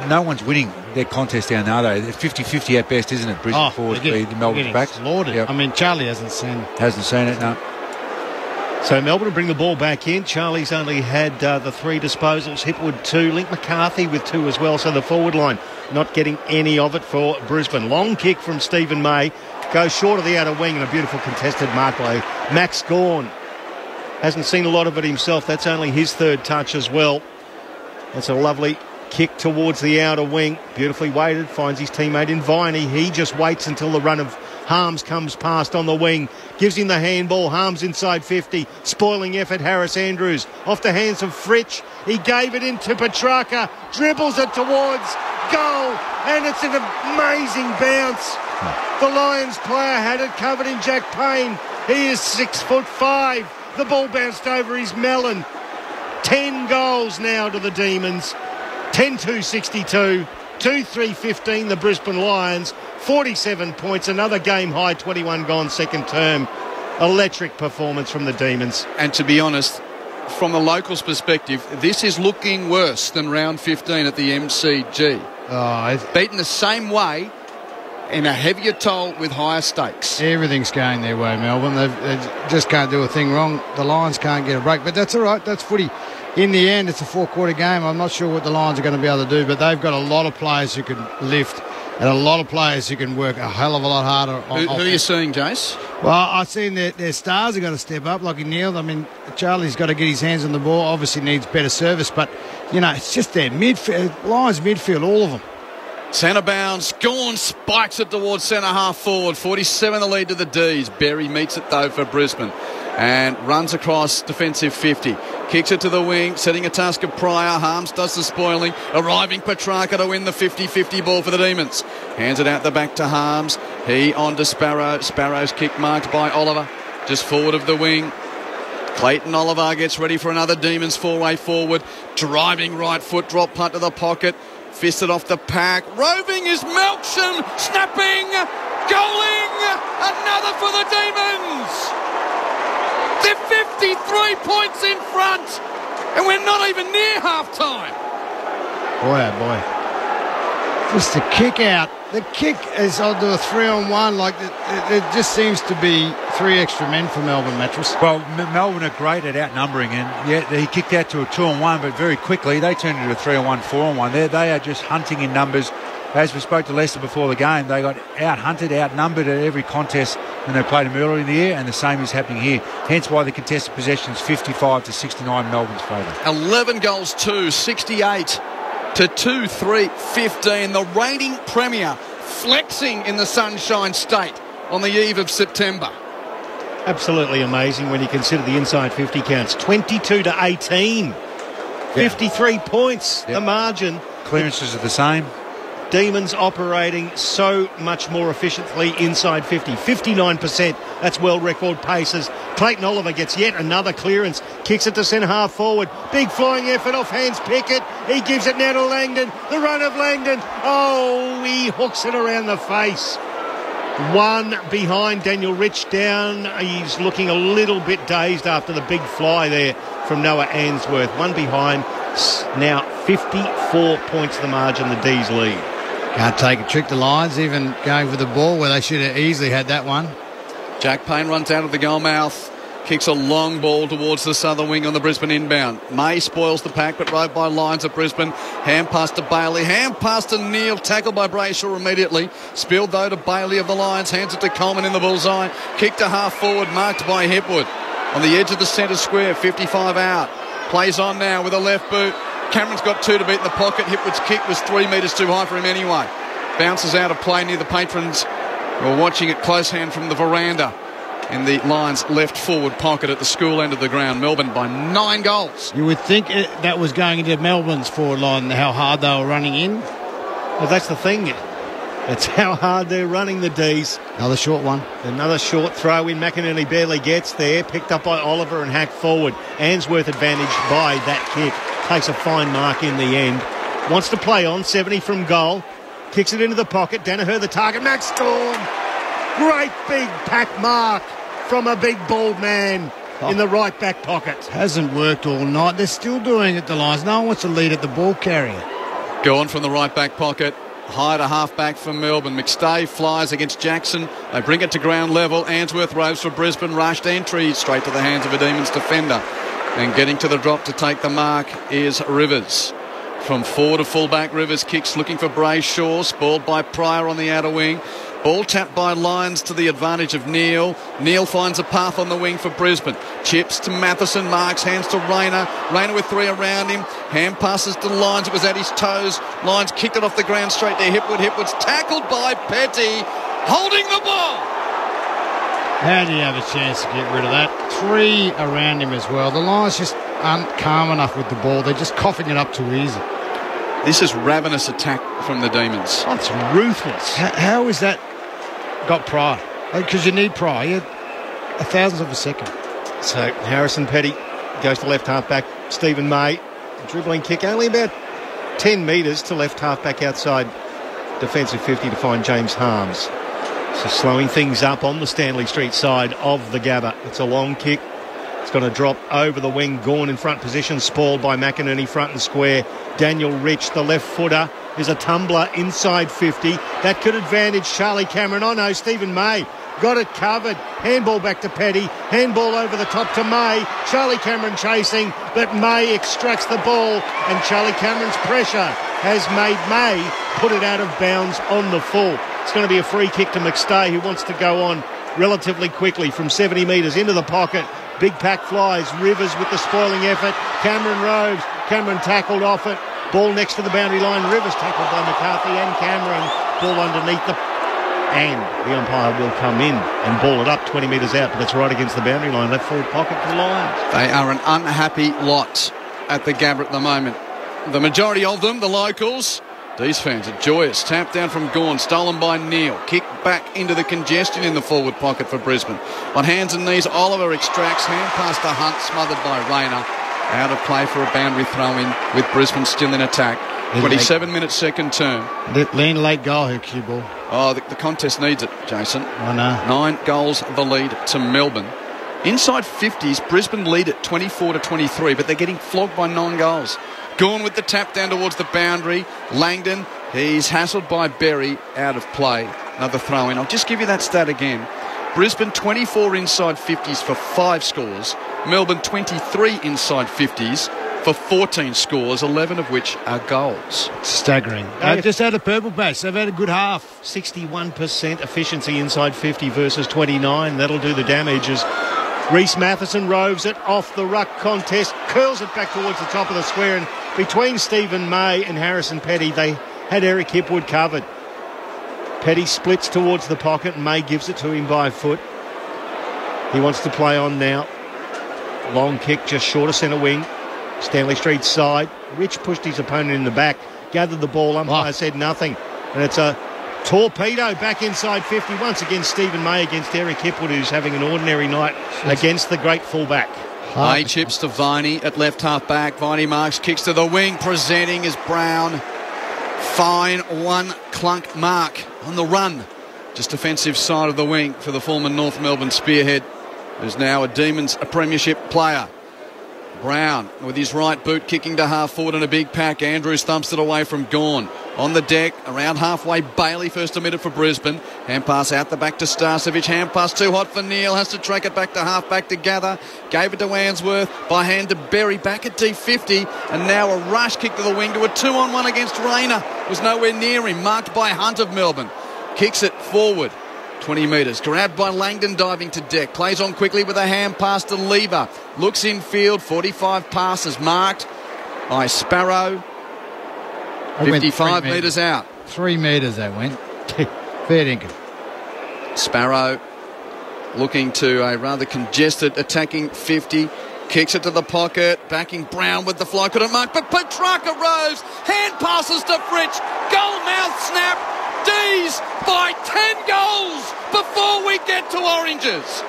no one's winning their contest down now, though. 50-50 at best, isn't it? Brisbane forwards beat the Melbourne backs. I mean, Charlie hasn't seen it, no. So Melbourne will bring the ball back in. Charlie's only had the 3 disposals. Hipwood 2. Link McCarthy with 2 as well. So the forward line not getting any of it for Brisbane. Long kick from Stephen May. Goes short of the outer wing, and a beautiful contested mark by Max Gawn. Hasn't seen a lot of it himself. That's only his 3rd touch as well. That's a lovely kick towards the outer wing. Beautifully weighted. Finds his teammate in Viney. He just waits until the run of Harms comes past on the wing. Gives him the handball. Harms inside 50. Spoiling effort. Harris Andrews off the hands of Fritsch. He gave it into Petrarca. Dribbles it towards goal. And it's an amazing bounce. The Lions player had it covered in Jack Payne. He is 6'5". The ball bounced over his melon. 10 goals now to the Demons. 10-2-62. 2-3-15 the Brisbane Lions. 47 points. Another game high. 21 gone second term. Electric performance from the Demons. And to be honest, from the locals' perspective, this is looking worse than round 15 at the MCG. Beaten the same way in a heavier toll with higher stakes. Everything's going their way, Melbourne. They just can't do a thing wrong. The Lions can't get a break, but that's all right. That's footy. In the end, it's a 4-quarter game. I'm not sure what the Lions are going to be able to do, but they've got a lot of players who can lift and a lot of players who can work a hell of a lot harder. Who are you seeing, Jace? Well, I've seen their stars have got to step up, like Neil. I mean, Charlie's got to get his hands on the ball. Obviously needs better service, but, it's just their midfield, Lions midfield, all of them. Centre bounce, Gawn spikes it towards centre half forward. 47 the lead to the D's. Berry meets it though for Brisbane and runs across defensive 50. Kicks it to the wing, setting a task of Pryor. Harms does the spoiling. Arriving Petrarca to win the 50-50 ball for the Demons. Hands it out the back to Harms. He on to Sparrow. Sparrow's kick marked by Oliver. Just forward of the wing. Clayton Oliver gets ready for another Demons 4-way forward. Driving right foot, drop punt to the pocket. Fisted off the pack. Roving is Melksham. Snapping. Goaling. Another for the Demons. They're 53 points in front. And we're not even near half-time. Boy, oh boy. Just the kick out. The kick is onto a 3-on-1. Like, it just seems to be 3 extra men for Melbourne, Mattress. Well, Melbourne are great at outnumbering, and he kicked out to a 2-on-1, but very quickly they turned it into a 3-on-1, 4-on-1. They are just hunting in numbers. As we spoke to Leicester before the game, they got out-hunted, outnumbered at every contest when they played them earlier in the year, and the same is happening here. Hence why the contested possession is 55-69 Melbourne's favour. 11 goals, 68 to 2-3-15. The reigning premier flexing in the Sunshine State on the eve of September. Absolutely amazing when you consider the inside 50 counts. 22-18. 53 points, the margin. Clearances are the same. Demons operating so much more efficiently inside 50. 59%. That's world record paces. Clayton Oliver gets yet another clearance. Kicks it to centre half forward. Big flying effort off hands Pickett. He gives it now to Langdon. The run of Langdon. Oh, he hooks it around the face. One behind Daniel Rich down. He's looking a little bit dazed after the big fly there from Noah Ainsworth. One behind, now 54 points the margin, the D's lead. Can't take a trick. The Lions even going for the ball where they should have easily had that one. Jack Payne runs out of the goal mouth. Kicks a long ball towards the southern wing on the Brisbane inbound. May spoils the pack, but rode by Lions at Brisbane. Hand pass to Bailey. Hand pass to Neal. Tackled by Brayshaw immediately. Spilled, though, to Bailey of the Lions. Hands it to Coleman in the bullseye. Kick to half forward, marked by Hipwood. On the edge of the centre square, 55 out. Plays on now with a left boot. Cameron's got 2 to beat in the pocket. Hipwood's kick was 3 metres too high for him anyway. Bounces out of play near the patrons. We're watching it close hand from the veranda in the Lions' left forward pocket at the school end of the ground. Melbourne by 9 goals. You would think that was going into Melbourne's forward line, how hard they were running in. Well, that's the thing. It's how hard they're running, the D's. Another short one. Another short throw in. McInerney barely gets there. Picked up by Oliver and hacked forward. Ainsworth advantage by that kick. Takes a fine mark in the end. Wants to play on. 70 from goal. Kicks it into the pocket. Danaher the target. Max Storm. Great big pack mark from a big bald man in the right back pocket. Hasn't worked all night. They're still doing it, the Lions. No one wants to lead at the ball carrier. Gone from the right back pocket. High to half back for Melbourne. McStay flies against Jackson. They bring it to ground level. Ainsworth roves for Brisbane. Rushed entry straight to the hands of a Demons defender. And getting to the drop to take the mark is Rivers. From forward to full back, Rivers kicks looking for Brayshaw. Spoiled by Pryor on the outer wing. Ball tapped by Lyons to the advantage of Neal. Neal finds a path on the wing for Brisbane. Chips to Matheson. Marks hands to Rayner. Rayner with 3 around him. Hand passes to Lyons. It was at his toes. Lyons kicked it off the ground straight to Hipwood. Hipwood's tackled by Petty. Holding the ball. How do you have a chance to get rid of that? 3 around him as well. The Lions just aren't calm enough with the ball. They're just coughing it up too easy. This is ravenous attack from the Demons. That's ruthless. How is that got Pryor? Because you need Pryor. You had a thousandth of a second. So Harrison Petty goes to left half back. Stephen May, dribbling kick only about 10 metres to left half back outside defensive 50 to find James Harms. So slowing things up on the Stanley Street side of the Gabba. It's a long kick. It's going to drop over the wing. Gawn in front position, spoiled by McInerney front and square. Daniel Rich, the left footer, is a tumbler inside 50. That could advantage Charlie Cameron. Oh no, Stephen May got it covered. Handball back to Petty. Handball over the top to May. Charlie Cameron chasing, but May extracts the ball, and Charlie Cameron's pressure has made May put it out of bounds on the full. It's going to be a free kick to McStay, who wants to go on relatively quickly from 70 metres into the pocket. Big pack flies. Rivers with the spoiling effort. Cameron roves. Cameron tackled off it. Ball next to the boundary line. Rivers tackled by McCarthy and Cameron. Ball underneath the... And the umpire will come in and ball it up 20 metres out, but it's right against the boundary line. Left forward pocket for the Lions. They are an unhappy lot at the Gabba at the moment. The majority of them, the locals... These fans are joyous. Tap down from Gawn, stolen by Neal. Kick back into the congestion in the forward pocket for Brisbane. On hands and knees, Oliver extracts. Hand pass to Hunt, smothered by Rayner. Out of play for a boundary throw-in with Brisbane still in attack. 27-minute second term. Lean late goal here, cue ball. Oh, the contest needs it, Jason. I know. 9 goals the lead to Melbourne. Inside 50s, Brisbane lead at 24-23, but they're getting flogged by 9 goals. Gawn with the tap down towards the boundary. Langdon, he's hassled by Berry, out of play. Another throw in. I'll just give you that stat again. Brisbane 24 inside 50s for 5 scores. Melbourne 23 inside 50s for 14 scores, 11 of which are goals. Staggering. They've just had a purple patch. They've had a good half. 61% efficiency inside 50 versus 29. That'll do the damage as Reece Matheson roves it off the ruck contest, curls it back towards the top of the square, and between Stephen May and Harrison Petty, they had Eric Hipwood covered. Petty splits towards the pocket, and May gives it to him by foot. He wants to play on now. Long kick just short of centre wing. Stanley Street side. Rich pushed his opponent in the back, gathered the ball, umpire said nothing. And it's a torpedo back inside 50. Once again, Stephen May against Eric Hipwood, who's having an ordinary night against the great fullback. May chips to Viney at left half back. Viney marks, kicks to the wing. Presenting is Brown. Fine 1 clunk mark on the run. Just defensive side of the wing for the former North Melbourne spearhead, who's now a Demons premiership player. Brown with his right boot kicking to half forward in a big pack. Andrews thumps it away from Gawn. On the deck, around halfway, Bailey first omitted for Brisbane. Hand pass out the back to Starcevic. Hand pass too hot for Neal. Has to track it back to half, back to Gather. Gave it to Wandsworth. By hand to Berry. Back at D50. And now a rush kick to the wing to a 2-on-1 against Rayner. Was nowhere near him. Marked by Hunt of Melbourne. Kicks it forward. 20 metres. Grabbed by Langdon diving to deck. Plays on quickly with a hand pass to Lever. Looks in field. 45 passes marked by Sparrow. 55 metres out. 3 metres that went. Fair dinkum. Sparrow looking to a rather congested attacking 50. Kicks it to the pocket. Backing Brown with the fly. Couldn't mark. But Petrarca rose. Hand passes to Fritsch. Goal mouth snap. D's by 10 goals before we get to Oranges.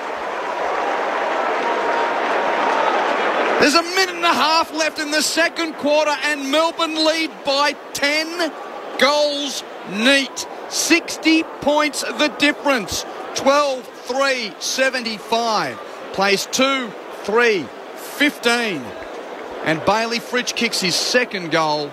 There's a minute and a half left in the second quarter and Melbourne lead by 10 goals neat. 60 points the difference. 12-3, 75. Plays 2-3, 15. And Bailey Fritsch kicks his second goal.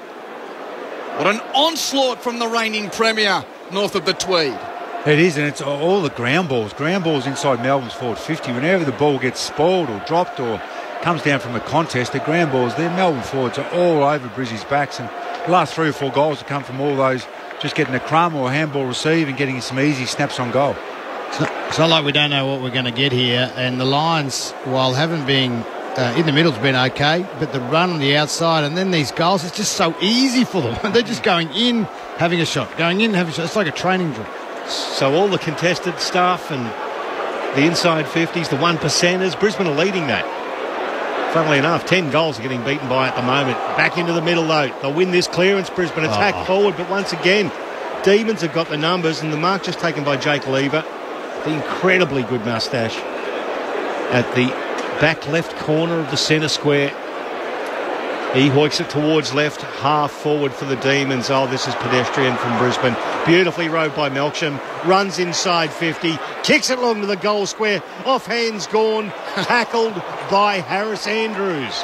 What an onslaught from the reigning premier north of the Tweed. It is, and it's all the ground balls. Ground balls inside Melbourne's forward 50. Whenever the ball gets spoiled or dropped or comes down from a contest, the ground balls, their Melbourne forwards are all over Brizzy's backs. And the last 3 or 4 goals have come from all those just getting a crumb or a handball receive and getting some easy snaps on goal. It's not like we don't know what we're going to get here. And the Lions, while haven't been in the middle's been okay, but the run on the outside and then these goals, it's just so easy for them. They're just going in, having a shot, going in, having a shot. It's like a training drill. So all the contested stuff and the inside 50s, the 1%ers, Brisbane are leading that. Funnily enough, 10 goals are getting beaten by at the moment. Back into the middle, though. They'll win this clearance. Brisbane attack forward, but once again, Demons have got the numbers, and the mark just taken by Jake Lever. The incredibly good moustache at the back left corner of the centre square. He hoiks it towards left, half forward for the Demons. Oh, this is pedestrian from Brisbane. Beautifully rowed by Melksham. Runs inside 50. Kicks it long to the goal square. Off hands gone. Tackled by Harris Andrews.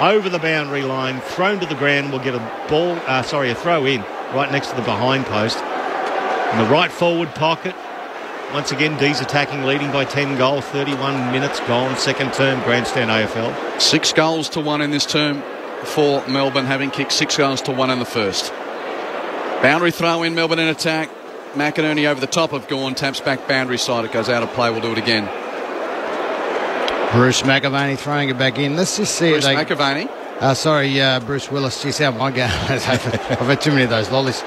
Over the boundary line. Thrown to the ground. We'll get a throw in right next to the behind post. In the right forward pocket. Once again, D's attacking, leading by 10 goals. 31 minutes gone. Second term grandstand AFL. 6 goals to 1 in this term for Melbourne, having kicked 6 goals to 1 in the first. Boundary throw in, Melbourne in attack. McInerney over the top of Gawn, taps back boundary side. It goes out of play. We'll do it again. Bruce McAvaney throwing it back in. Let's just see Bruce McAvaney. Bruce Willis. Geez, how am I going? I've had too many of those lollies.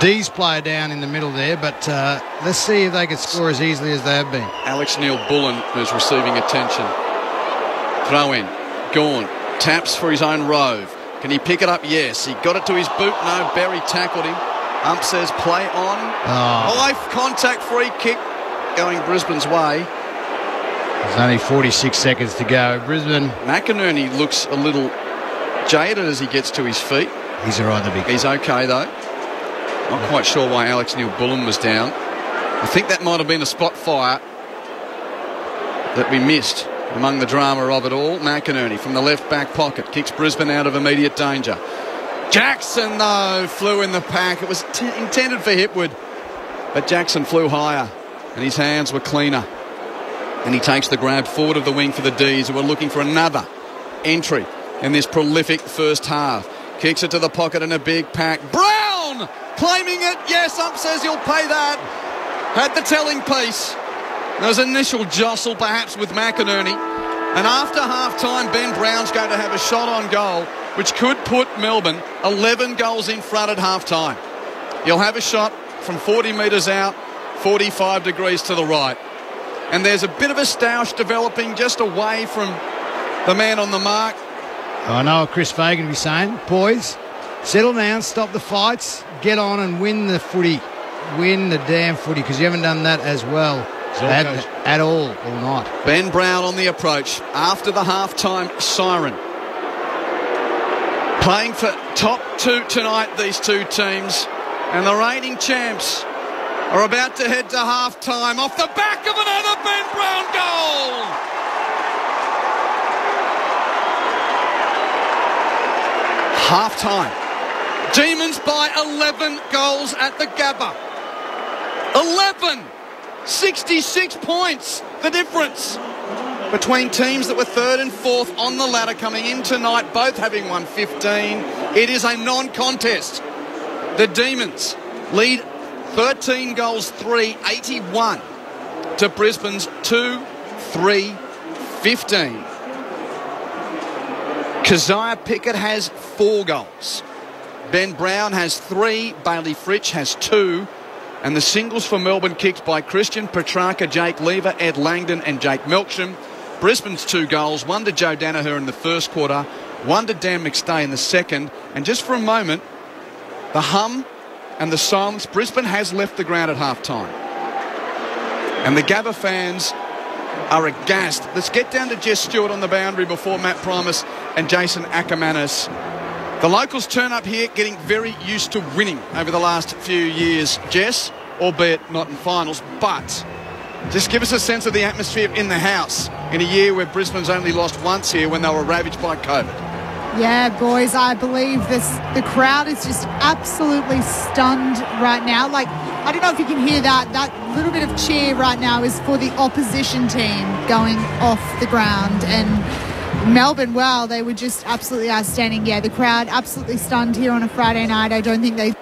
D's player down in the middle there, but let's see if they can score as easily as they have been. Alex Neil-Bullen is receiving attention. Throw in. Gawn taps for his own rove. Can he pick it up? Yes. He got it to his boot. No. Berry tackled him. Ump says play on. High contact free kick going Brisbane's way. There's only 46 seconds to go. Brisbane. McInerney looks a little jaded as he gets to his feet. He's all right, the big. He's okay, though. Not quite sure why Alex Neil-Bullen was down. I think that might have been a spot fire that we missed among the drama of it all. McInerney from the left back pocket kicks Brisbane out of immediate danger. Jackson, though, flew in the pack. It was intended for Hipwood, but Jackson flew higher and his hands were cleaner. And he takes the grab forward of the wing for the D's, who are looking for another entry in this prolific first half. Kicks it to the pocket in a big pack. Brown claiming it. Yes, Ump says he'll pay that. Had the telling piece. There was an initial jostle perhaps with McInerney. And after half-time, Ben Brown's going to have a shot on goal, which could put Melbourne 11 goals in front at half-time. He'll have a shot from 40 metres out, 45 degrees to the right. And there's a bit of a stoush developing just away from the man on the mark. I know what Chris Fagan will be saying. Boys, settle down, stop the fights, get on and win the footy. Win the damn footy, because you haven't done that as well at all night. Ben Brown on the approach after the half-time siren. Playing for top 2 tonight, these two teams. And the reigning champs are about to head to half-time off the back of another Ben Brown goal. Half-time. Demons by 11 goals at the Gabba. 11! 66 points, the difference between teams that were third and fourth on the ladder coming in tonight, both having won 15. It is a non-contest. The Demons lead 13 goals, 81 to Brisbane's 2-3-15. Keziah Pickett has 4 goals. Ben Brown has 3. Bailey Fritsch has 2. And the singles for Melbourne kicked by Christian Petrarca, Jake Lever, Ed Langdon and Jake Melksham. Brisbane's 2 goals, 1 to Joe Danaher in the first quarter, 1 to Dan McStay in the second. And just for a moment, the hum and the silence, Brisbane has left the ground at half-time. And the Gabba fans are aghast. Let's get down to Jess Stewart on the boundary before Matt Primus and Jason Ackermanis. The locals turn up here getting very used to winning over the last few years, Jess, albeit not in finals, but just give us a sense of the atmosphere in the house in a year where Brisbane's only lost once here when they were ravaged by COVID. Yeah, boys, I believe the crowd is just absolutely stunned right now. Like, I don't know if you can hear that. That little bit of cheer right now is for the opposition team going off the ground. And Melbourne, well, they were just absolutely outstanding. Yeah, the crowd absolutely stunned here on a Friday night. I don't think they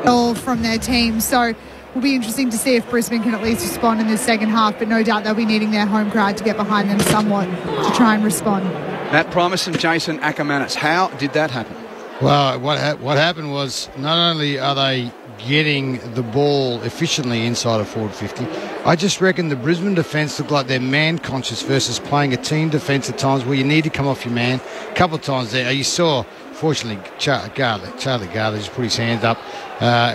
all from their team. So will be interesting to see if Brisbane can at least respond in the second half, but no doubt they'll be needing their home crowd to get behind them somewhat to try and respond. Matt Primus and Jason Ackermanis, how did that happen? Well, what happened was not only are they getting the ball efficiently inside of forward 50, I just reckon the Brisbane defence looked like they're man-conscious versus playing a team defence at times where you need to come off your man. A couple of times there, you saw, fortunately, Charlie Garley just put his hands up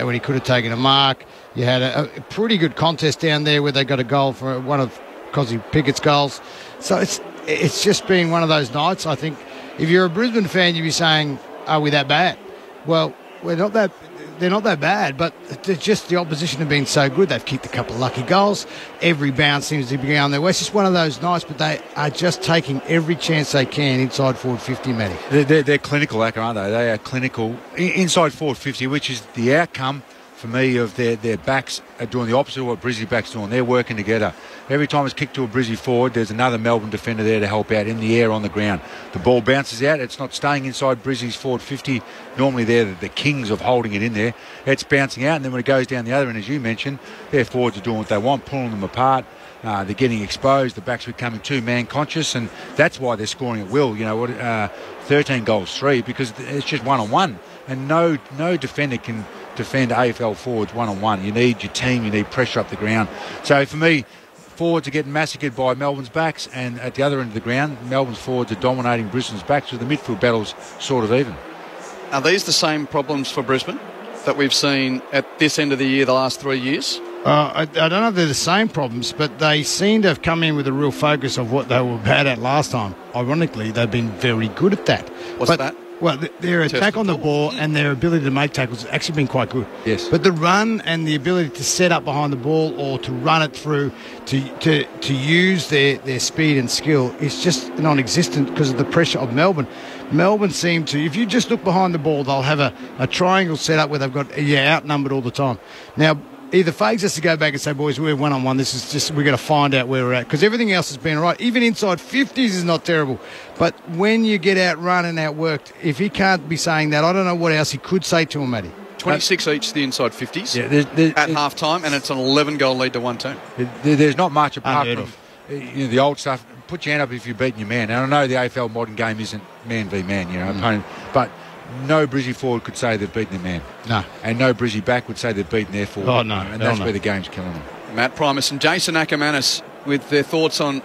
when he could have taken a mark. You had a pretty good contest down there where they got a goal for one of Cosy Pickett's goals. So it's just been one of those nights. I think if you're a Brisbane fan, you'd be saying, are we that bad? Well, they're not that bad, but they're just the opposition have been so good. They've kicked a couple of lucky goals. Every bounce seems to be going their way. It's just one of those nights, but they are just taking every chance they can inside forward 50, Matty. They're clinical, Acker, aren't they? They are clinical inside forward 50, which is the outcome for me of their backs are doing the opposite of what Brizzy backs doing. They're working together. Every time it's kicked to a Brizzy forward, there's another Melbourne defender there to help out in the air, on the ground. The ball bounces out. It's not staying inside Brizzy's forward 50. Normally they're the kings of holding it in there. It's bouncing out, and then when it goes down the other end, as you mentioned, their forwards are doing what they want, pulling them apart. They're getting exposed. The backs are becoming too man-conscious, and that's why they're scoring at will. 13 goals, 3, because it's just one-on-one, and no defender can defend AFL forwards one-on-one. You need your team, you need pressure up the ground. So for me, forwards are getting massacred by Melbourne's backs, and at the other end of the ground, Melbourne's forwards are dominating Brisbane's backs, with the midfield battles sort of even. Are these the same problems for Brisbane that we've seen at this end of the year the last 3 years? I don't know if they're the same problems, but they seem to have come in with a real focus of what they were bad at last time. Ironically, they've been very good at that. What's that? Well, their attack on the ball and their ability to make tackles has actually been quite good. Yes. But the run and the ability to set up behind the ball or to run it through, to use their speed and skill is just non-existent because of the pressure of Melbourne. Melbourne seem to, if you just look behind the ball, they'll have a triangle set up where they've got outnumbered all the time. Now, either Fags has to go back and say, boys, we're one-on-one. This is just, we've got to find out where we're at. Because everything else has been all right. Even inside 50s is not terrible. But when you get outrun and outworked, if he can't be saying that, I don't know what else he could say to him, Matty. 26 each, the inside 50s at half-time, and it's an 11-goal lead to one team. There's not much apart from the old stuff. Put your hand up if you're beating your man. And I know the AFL modern game isn't man v man, opponent, but no Brizzy forward could say they've beaten their man. No. And no Brizzy back would say they've beaten their forward. Oh, no. And that's where the game's killing them. Matt Primus and Jason Ackermanis with their thoughts on an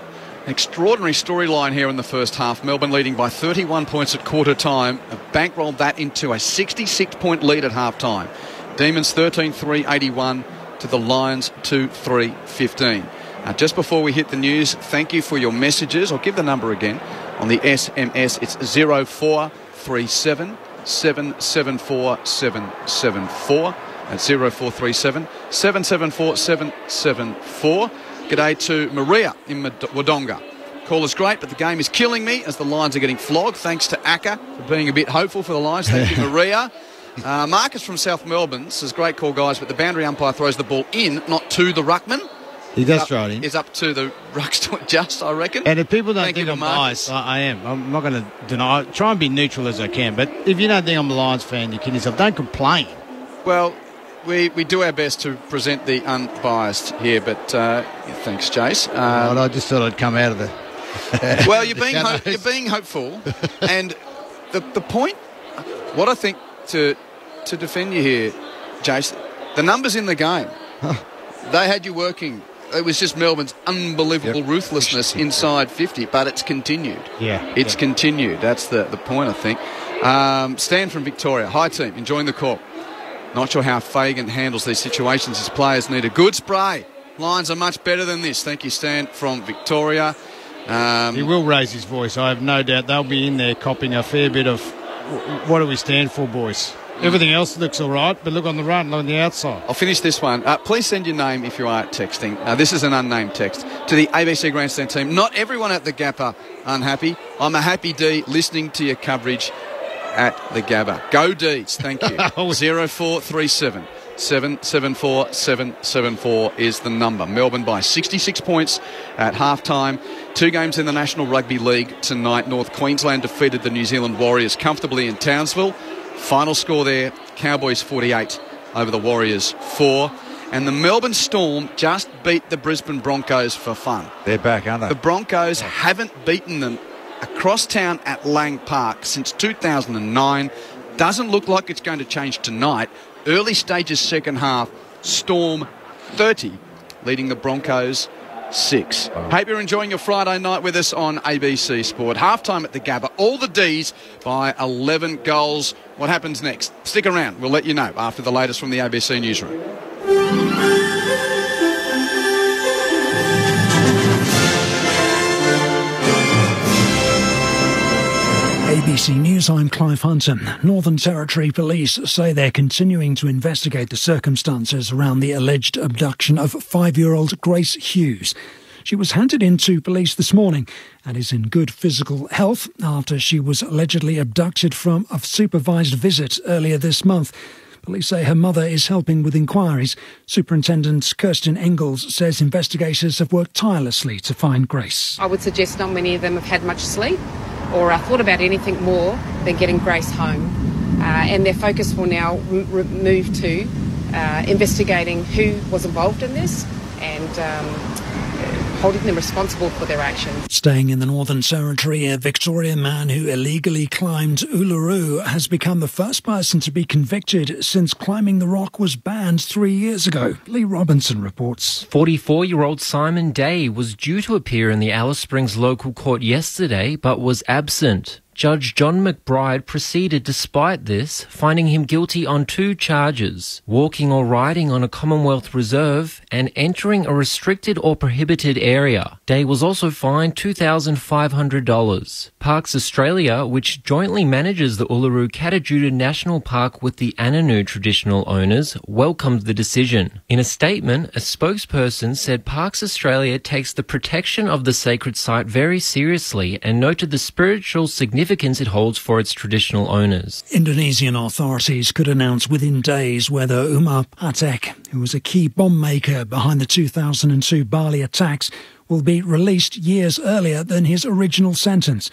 extraordinary storyline here in the first half. Melbourne leading by 31 points at quarter time. Have bankrolled that into a 66-point lead at half time. Demons 13-3-81 to the Lions 2-3-15. Now, just before we hit the news, thank you for your messages. I'll give the number again. On the SMS, it's 0437 774 774. That's 0437 774 774. G'day to Maria in Wodonga. Call is great, but the game is killing me as the Lions are getting flogged. Thanks to Acker for being a bit hopeful for the Lions. Thank you, Maria. Marcus from South Melbourne says, great call, guys, but the boundary umpire throws the ball in, not to the ruckman. He does throw it in. It's up to the rucks to adjust, I reckon. And if people don't think I'm biased, I am. I'm not going to deny it. Try and be neutral as I can. But if you don't think I'm a Lions fan, you're kidding yourself. Don't complain. Well, we do our best to present the unbiased here, but thanks, Jace. I just thought I'd come out of the... well, you're being hopeful. And the point, what I think to defend you here, Jace, the numbers in the game, they had you working. It was just Melbourne's unbelievable ruthlessness inside 50, but it's continued. It's continued. That's the point, I think. Stan from Victoria. Hi, team. Enjoying the call. Not sure how Fagan handles these situations. His players need a good spray. Lions are much better than this. Thank you, Stan from Victoria. He will raise his voice. I have no doubt they'll be in there copying a fair bit of what do we stand for, boys. Everything else looks all right, but look on the run, look on the outside. I'll finish this one. Please send your name if you are texting. This is an unnamed text. To the ABC Grandstand team, not everyone at the Gap are unhappy. I'm a happy D listening to your coverage at the Gabba. Go Deeds, thank you. 0437 774 774 is the number. Melbourne by 66 points at half-time. 2 games in the National Rugby League tonight. North Queensland defeated the New Zealand Warriors comfortably in Townsville. Final score there, Cowboys 48 over the Warriors 4. And the Melbourne Storm just beat the Brisbane Broncos for fun. They're back, aren't they? The Broncos haven't beaten them across town at Lang Park since 2009. Doesn't look like it's going to change tonight. Early stages second half, Storm 30, leading the Broncos 6. Hope you're enjoying your Friday night with us on ABC Sport. Halftime at the Gabba. All the Ds by 11 goals. What happens next? Stick around. We'll let you know after the latest from the ABC Newsroom. ABC News, I'm Clive Hunter. Northern Territory Police say they're continuing to investigate the circumstances around the alleged abduction of 5-year-old Grace Hughes. She was handed in to police this morning and is in good physical health after she was allegedly abducted from a supervised visit earlier this month. Police say her mother is helping with inquiries. Superintendent Kirsten Engels says investigators have worked tirelessly to find Grace. I would suggest not many of them have had much sleep or thought about anything more than getting Grace home. And their focus will now move to investigating who was involved in this and holding them responsible for their actions. Staying in the Northern Territory, a Victorian man who illegally climbed Uluru has become the first person to be convicted since climbing the rock was banned 3 years ago. Lee Robinson reports. 44-year-old Simon Day was due to appear in the Alice Springs local court yesterday but was absent. Judge John McBride proceeded despite this, finding him guilty on 2 charges: walking or riding on a Commonwealth reserve and entering a restricted or prohibited area. Day was also fined $2,500. Parks Australia, which jointly manages the Uluru Katajuda National Park with the Ananu traditional owners, welcomed the decision. In a statement, a spokesperson said Parks Australia takes the protection of the sacred site very seriously and noted the spiritual significance it holds for its traditional owners. Indonesian authorities could announce within days whether Umar Patek, who was a key bomb maker behind the 2002 Bali attacks, will be released years earlier than his original sentence.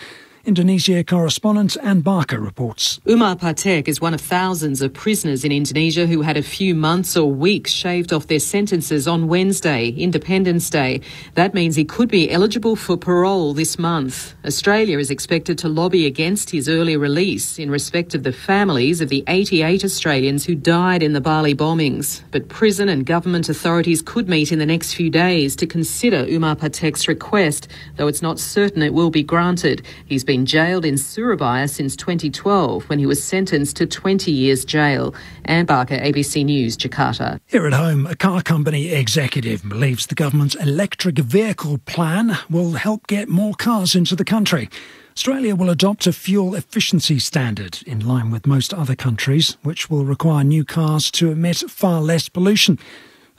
Indonesia correspondent Ann Barker reports. Umar Patek is one of thousands of prisoners in Indonesia who had a few months or weeks shaved off their sentences on Wednesday, Independence Day. That means he could be eligible for parole this month. Australia is expected to lobby against his early release in respect of the families of the 88 Australians who died in the Bali bombings. But prison and government authorities could meet in the next few days to consider Umar Patek's request, though it's not certain it will be granted. He's been jailed in Surabaya since 2012 when he was sentenced to 20 years jail. Ann Barker, ABC News, Jakarta. Here at home, a car company executive believes the government's electric vehicle plan will help get more cars into the country. Australia will adopt a fuel efficiency standard in line with most other countries, which will require new cars to emit far less pollution.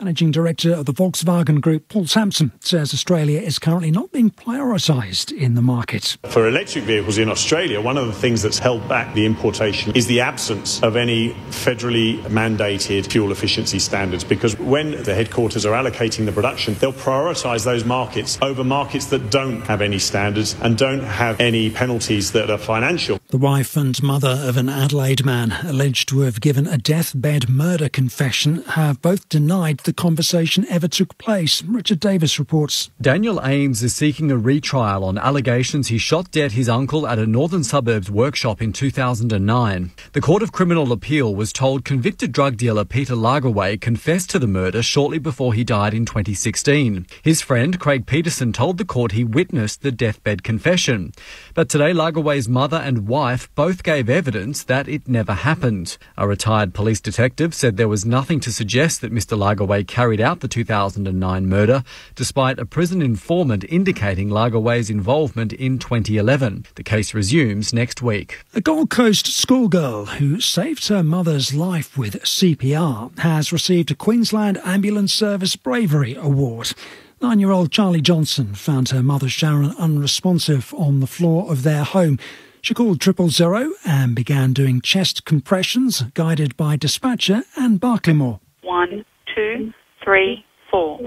Managing Director of the Volkswagen Group, Paul Sampson, says Australia is currently not being prioritised in the market. For electric vehicles in Australia, one of the things that's held back the importation is the absence of any federally mandated fuel efficiency standards, because when the headquarters are allocating the production, they'll prioritise those markets over markets that don't have any standards and don't have any penalties that are financial. The wife and mother of an Adelaide man alleged to have given a deathbed murder confession have both denied the conversation ever took place. Richard Davis reports. Daniel Ames is seeking a retrial on allegations he shot dead his uncle at a northern suburbs workshop in 2009. The Court of Criminal Appeal was told convicted drug dealer Peter Lagerwey confessed to the murder shortly before he died in 2016. His friend Craig Peterson told the court he witnessed the deathbed confession. But today Lagerwey's mother and wife both gave evidence that it never happened. A retired police detective said there was nothing to suggest that Mr Lagerwey carried out the 2009 murder, despite a prison informant indicating Lagerwey's involvement in 2011. The case resumes next week. A Gold Coast schoolgirl who saved her mother's life with CPR has received a Queensland Ambulance Service Bravery Award. 9-year-old Charlie Johnson found her mother Sharon unresponsive on the floor of their home. She called 000 and began doing chest compressions, guided by dispatcher Anne Barclaymore. 1, 2, 3, 4.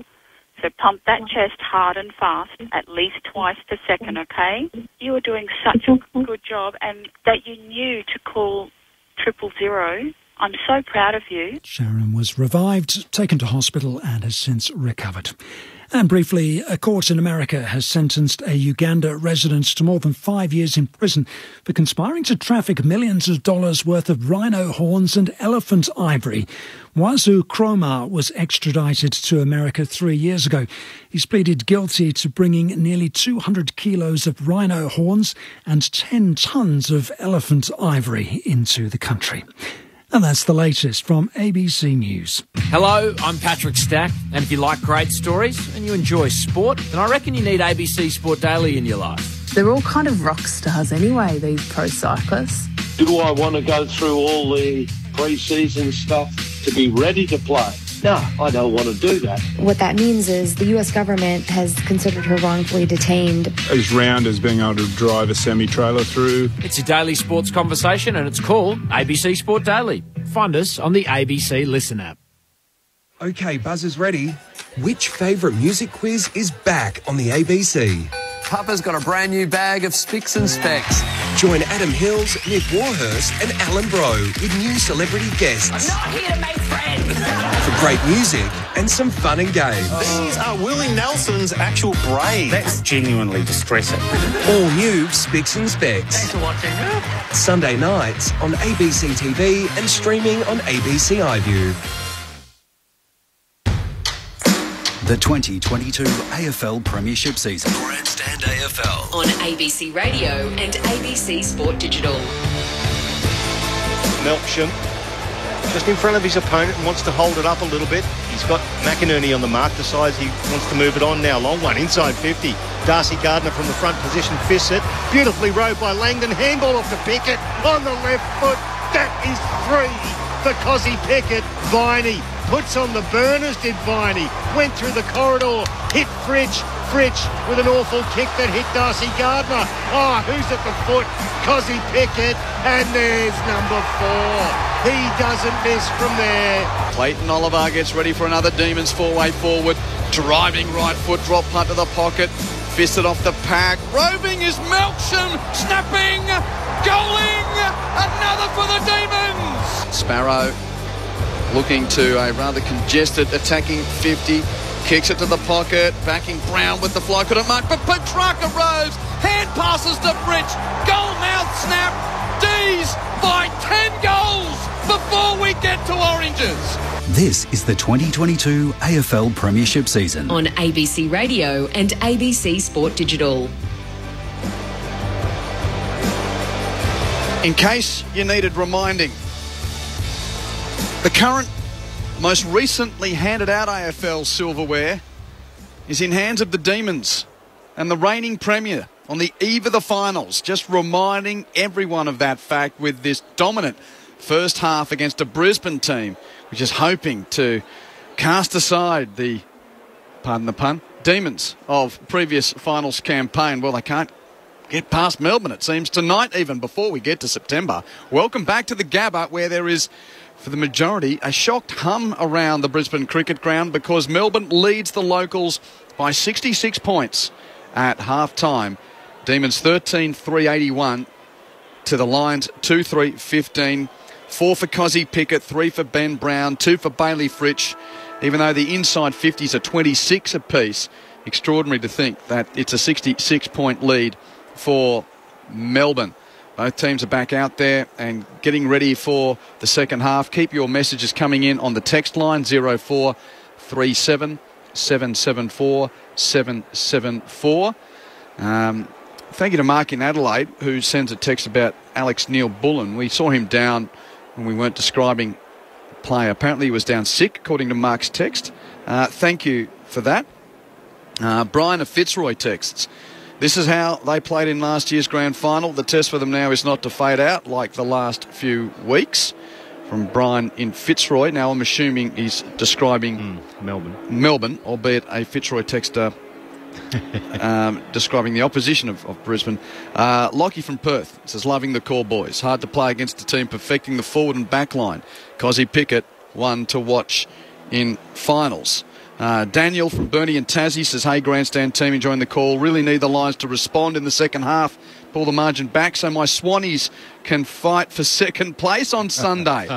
So pump that chest hard and fast, at least twice per second, okay? You were doing such a good job, and that you knew to call 000. I'm so proud of you. Sharon was revived, taken to hospital and has since recovered. And briefly, a court in America has sentenced a Uganda resident to more than 5 years in prison for conspiring to traffic millions of dollars worth of rhino horns and elephant ivory. Wazu Kroma was extradited to America 3 years ago. He's pleaded guilty to bringing nearly 200 kilos of rhino horns and 10 tons of elephant ivory into the country. And that's the latest from ABC News. Hello, I'm Patrick Stack, and if you like great stories and you enjoy sport, then I reckon you need ABC Sport Daily in your life. They're all kind of rock stars anyway, these pro cyclists. Do I want to go through all the pre-season stuff to be ready to play? No, I don't want to do that. What that means is the US government has considered her wrongfully detained. As round as being able to drive a semi-trailer through. It's a daily sports conversation and it's called ABC Sport Daily. Find us on the ABC Listen app. OK, buzzers ready. Which favourite music quiz is back on the ABC? Papa's got a brand new bag of Spicks and Specs. Join Adam Hills, Nick Warhurst and Alan Bro with new celebrity guests. I'm not here to make friends. For great music and some fun and games. These are Willie Nelson's actual brains. That's genuinely distressing. All new Spicks and Specs. Thanks for watching. Sunday nights on ABC TV and streaming on ABC iView. The 2022 AFL Premiership season. Grandstand AFL. On ABC Radio and ABC Sport Digital. Melksham just in front of his opponent and wants to hold it up a little bit. He's got McInerney on the mark, decides he wants to move it on now. Long one, inside 50. Darcy Gardner from the front position fists it. Beautifully rowed by Langdon. Handball off to Pickett on the left foot. That is 3 for Cozzy Pickett. Viney puts on the burners, did Viney. Went through the corridor, hit Fritsch. Fritsch with an awful kick that hit Darcy Gardner. Oh, who's at the foot? Cozzy Pickett. And there's number 4. He doesn't miss from there. Clayton Oliver gets ready for another Demons four-way forward. Driving right foot, drop punt to the pocket. Fisted off the pack. Roving is Melksham. Snapping. Goaling. Another for the Demons. Sparrow looking to a rather congested attacking 50. Kicks it to the pocket. Backing Brown with the fly. Couldn't mark, but Petrarca rose. Hand passes to Fritsch. Goal mouth snap. D's by 10 goals before we get to Oranges. This is the 2022 AFL Premiership season. On ABC Radio and ABC Sport Digital. In case you needed reminding, the current, most recently handed out AFL silverware is in hands of the Demons and the reigning Premier on the eve of the finals. Just reminding everyone of that fact with this dominant first half against a Brisbane team, which is hoping to cast aside the, pardon the pun, demons of previous finals campaign. Well, they can't get past Melbourne, it seems, tonight even, before we get to September. Welcome back to the Gabba, where there is, for the majority, a shocked hum around the Brisbane cricket ground because Melbourne leads the locals by 66 points at half-time. Demons 13-381 to the Lions 2-3-15. 4 for Cozzy Pickett, 3 for Ben Brown, 2 for Bailey Fritsch. Even though the inside 50s are 26 apiece, extraordinary to think that it's a 66-point lead for Melbourne. Both teams are back out there and getting ready for the second half. Keep your messages coming in on the text line 0437 774 774. Thank you to Mark in Adelaide, who sends a text about Alex Neil-Bullen. We saw him down when we weren't describing the player. Apparently he was down sick, according to Mark's text. Thank you for that. Brian of Fitzroy texts, this is how they played in last year's grand final. The test for them now is not to fade out like the last few weeks. From Brian in Fitzroy. Now I'm assuming he's describing Melbourne, albeit a Fitzroy texter describing the opposition of Brisbane. Lockie from Perth says, loving the call, boys. Hard to play against a team perfecting the forward and back line. Cozzy Pickett, one to watch in finals. Daniel from Burnie and Tassie says, hey, grandstand team, enjoying the call. Really need the Lions to respond in the second half. Pull the margin back so my Swannies can fight for second place on Sunday.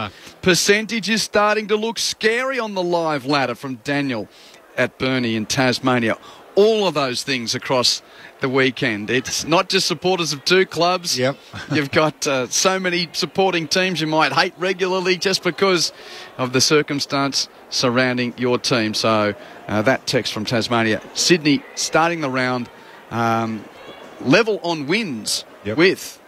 Percentage is starting to look scary on the live ladder from Daniel at Burnie in Tasmania. All of those things across the weekend. It's not just supporters of two clubs. Yep. You've got so many supporting teams you might hate regularly just because of the circumstance surrounding your team. So that text from Tasmania. Sydney starting the round level on wins with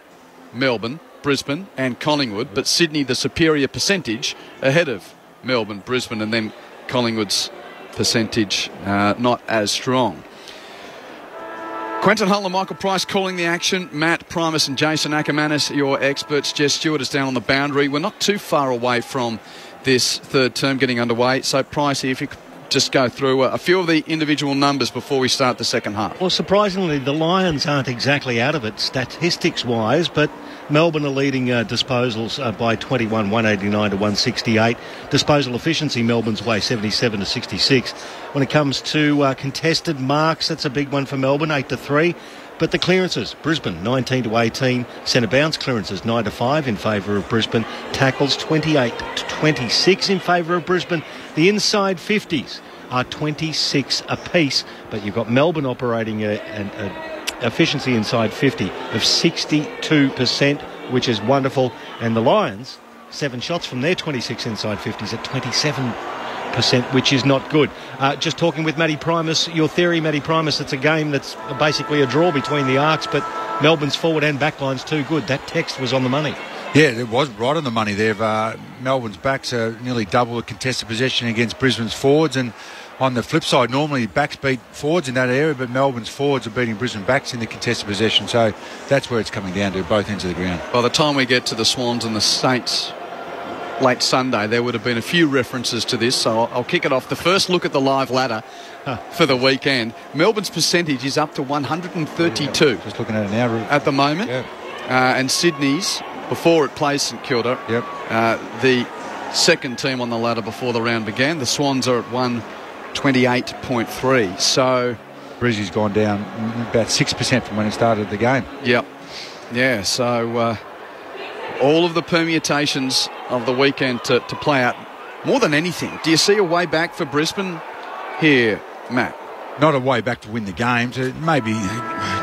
Melbourne, Brisbane and Collingwood, but Sydney the superior percentage ahead of Melbourne, Brisbane and then Collingwood's percentage not as strong. Quentin Hull and Michael Price calling the action. Matt Primus and Jason Ackermanis, your experts. Jess Stewart is down on the boundary. We're not too far away from this third term getting underway. So, Price, if you could just go through a few of the individual numbers before we start the second half. Well, surprisingly, the Lions aren't exactly out of it statistics-wise, but Melbourne are leading disposals by 21, 189 to 168. Disposal efficiency, Melbourne's way 77 to 66. When it comes to contested marks, that's a big one for Melbourne, 8 to 3. But the clearances, Brisbane 19 to 18. Centre bounce clearances 9 to 5 in favour of Brisbane. Tackles 28 to 26 in favour of Brisbane. The inside 50s are 26 apiece, but you've got Melbourne operating an efficiency inside 50 of 62%, which is wonderful. And the Lions, 7 shots from their 26 inside 50s at 27%, which is not good. Just talking with Matty Primus, your theory, Matty Primus, it's a game that's basically a draw between the arcs, but Melbourne's forward and back line's too good. That text was on the money. Yeah, it was right on the money there. Melbourne's backs are nearly double the contested possession against Brisbane's forwards, and on the flip side, normally backs beat forwards in that area, but Melbourne's forwards are beating Brisbane backs in the contested possession, so that's where it's coming down to, both ends of the ground. By the time we get to the Swans and the Saints late Sunday, there would have been a few references to this, so I'll kick it off. The first look at the live ladder for the weekend. Melbourne's percentage is up to 132. Just looking at it now. At the moment. Yep. And Sydney's, before it plays St Kilda, the second team on the ladder before the round began. The Swans are at 128.3. So Brizzy's gone down about 6% from when it started the game. Yep. Yeah, so all of the permutations of the weekend to play out. More than anything, do you see a way back for Brisbane here, Matt? Not a way back to win the game, to maybe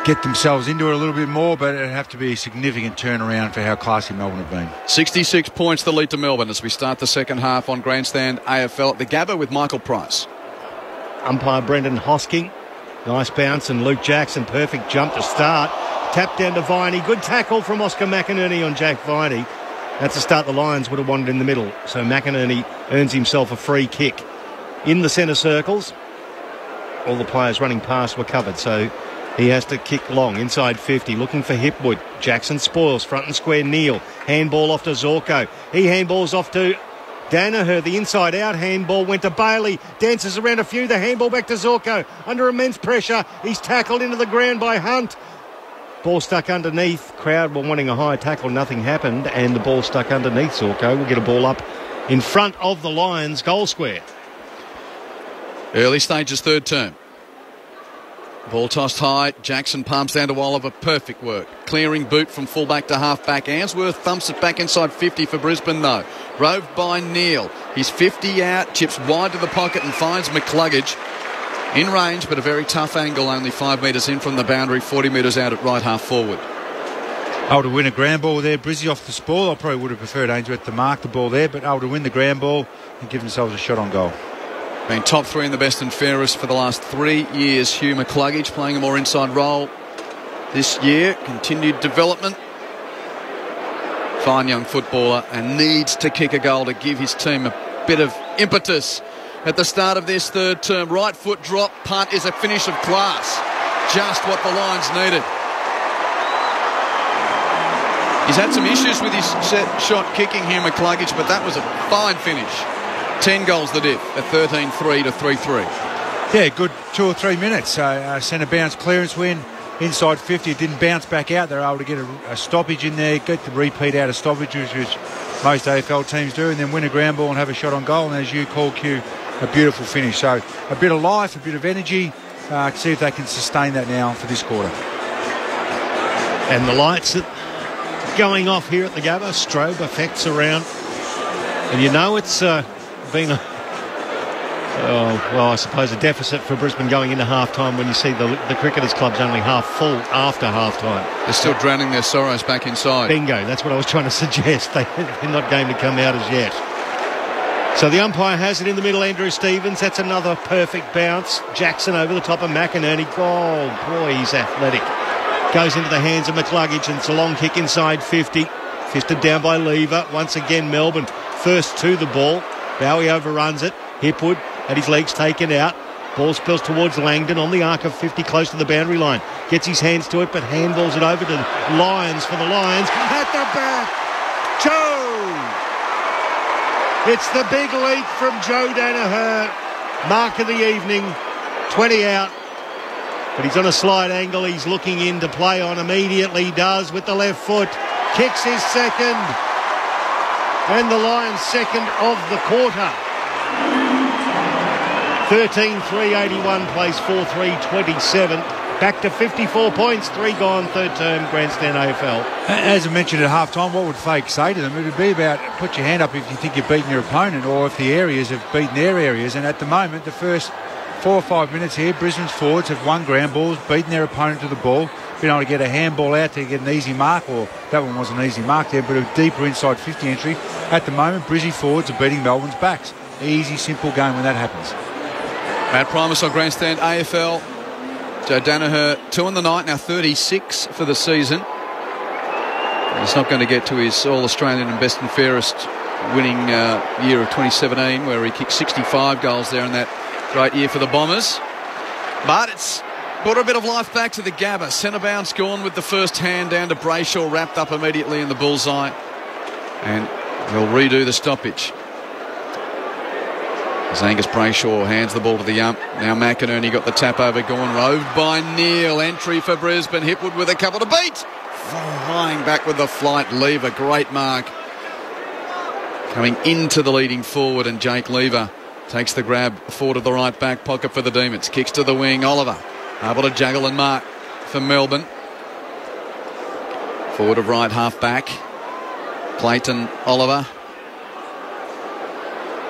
get themselves into it a little bit more, but it'd have to be a significant turnaround for how classy Melbourne have been. 66 points the lead to Melbourne as we start the second half on Grandstand AFL at the Gabba with Michael Price. Umpire Brendan Hosking. Nice bounce, and Luke Jackson, perfect jump to start. Tap down to Viney. Good tackle from Oscar McInerney on Jack Viney. That's the start the Lions would have wanted in the middle. So McInerney earns himself a free kick. In the centre circles, all the players running past were covered, so he has to kick long, inside 50, looking for Hipwood. Jackson spoils, front and square, Neal. Handball off to Zorko. He handballs off to Danaher, the inside-out handball, went to Bailey. Dances around a few. The handball back to Zorko. Under immense pressure. He's tackled into the ground by Hunt. Ball stuck underneath. Crowd were wanting a high tackle. Nothing happened. And the ball stuck underneath Zorko. We'll get a ball up in front of the Lions goal square. Early stages, third term. Ball tossed high. Jackson palms down to Oliver. Perfect work. Clearing boot from fullback to halfback. Ainsworth thumps it back inside 50 for Brisbane, though. Roved by Neal. He's 50 out. Chips wide to the pocket and finds McCluggage. In range, but a very tough angle. Only 5 metres in from the boundary. 40 metres out at right half forward. Able to win a ground ball there. Brizzy off the spoil. I probably would have preferred Ainsworth to mark the ball there, but able to win the ground ball and give themselves a shot on goal. Been top 3 in the best and fairest for the last 3 years. Hugh McCluggage playing a more inside role this year. Continued development. Fine young footballer and needs to kick a goal to give his team a bit of impetus at the start of this third term. Right foot drop punt is a finish of class. Just what the Lions needed. He's had some issues with his set shot kicking, Hugh McCluggage, but that was a fine finish. 10 goals the diff at 13-3 to 3-3. Yeah, good 2 or 3 minutes. Centre bounce clearance win inside 50. It didn't bounce back out. They're able to get a stoppage in there, get the repeat out of stoppages, which most AFL teams do, and then win a ground ball and have a shot on goal. And as you call, Q, a beautiful finish. So a bit of life, a bit of energy. See if they can sustain that now for this quarter. And the lights going off here at the Gabba. Strobe effects around. And you know it's been I suppose a deficit for Brisbane going into half-time when you see the Cricketers Club's only half full after half-time. They're still drowning their sorrows back inside. Bingo, that's what I was trying to suggest. They're not game to come out as yet. So the umpire has it in the middle, Andrew Stevens. That's another perfect bounce. Jackson over the top of McInerney. Oh, boy, he's athletic. Goes into the hands of McCluggage, and it's a long kick inside 50. Fisted down by Lever. Once again, Melbourne first to the ball. Bowie overruns it. Hipwood had his legs taken out. Ball spills towards Langdon on the arc of 50, close to the boundary line. Gets his hands to it, but handballs it over to Lyons for the Lions. At the back, Joe! It's the big leap from Joe Danaher. Mark of the evening, 20 out. But he's on a slight angle. He's looking in to play on immediately. Does with the left foot. Kicks his second. And the Lions second of the quarter. 13-3-81 plays 4-3-27. Back to 54 points. 3 gone, third term, grandstand AFL. As I mentioned at half-time, what would Fake say to them? It would be about put your hand up if you think you've beaten your opponent or if the areas have beaten their areas. And at the moment, the first 4 or 5 minutes here, Brisbane's forwards have won ground balls, beaten their opponent to the ball, been able to get a handball out to get an easy mark, or that one wasn't an easy mark there, but a deeper inside 50 entry. At the moment, Brizzy forwards are beating Melbourne's backs. Easy, simple game when that happens. Matt Primus on grandstand AFL. Joe Danaher 2 in the night, now 36 for the season. He's not going to get to his All-Australian and best and fairest winning year of 2017, where he kicked 65 goals there in that great year for the Bombers. But it's brought a bit of life back to the Gabba. Centre bounce gone with the first hand down to Brayshaw, wrapped up immediately in the bullseye. And they'll redo the stoppage. As Angus Brayshaw hands the ball to the ump. Now McInerney got the tap over, gone roved by Neal. Entry for Brisbane. Hipwood with a couple to beat. Flying back with the flight. Lever, great mark. Coming into the leading forward, and Jake Lever takes the grab forward of the right back pocket for the Demons. Kicks to the wing. Oliver able to juggle and mark for Melbourne. Forward of right half back. Clayton Oliver.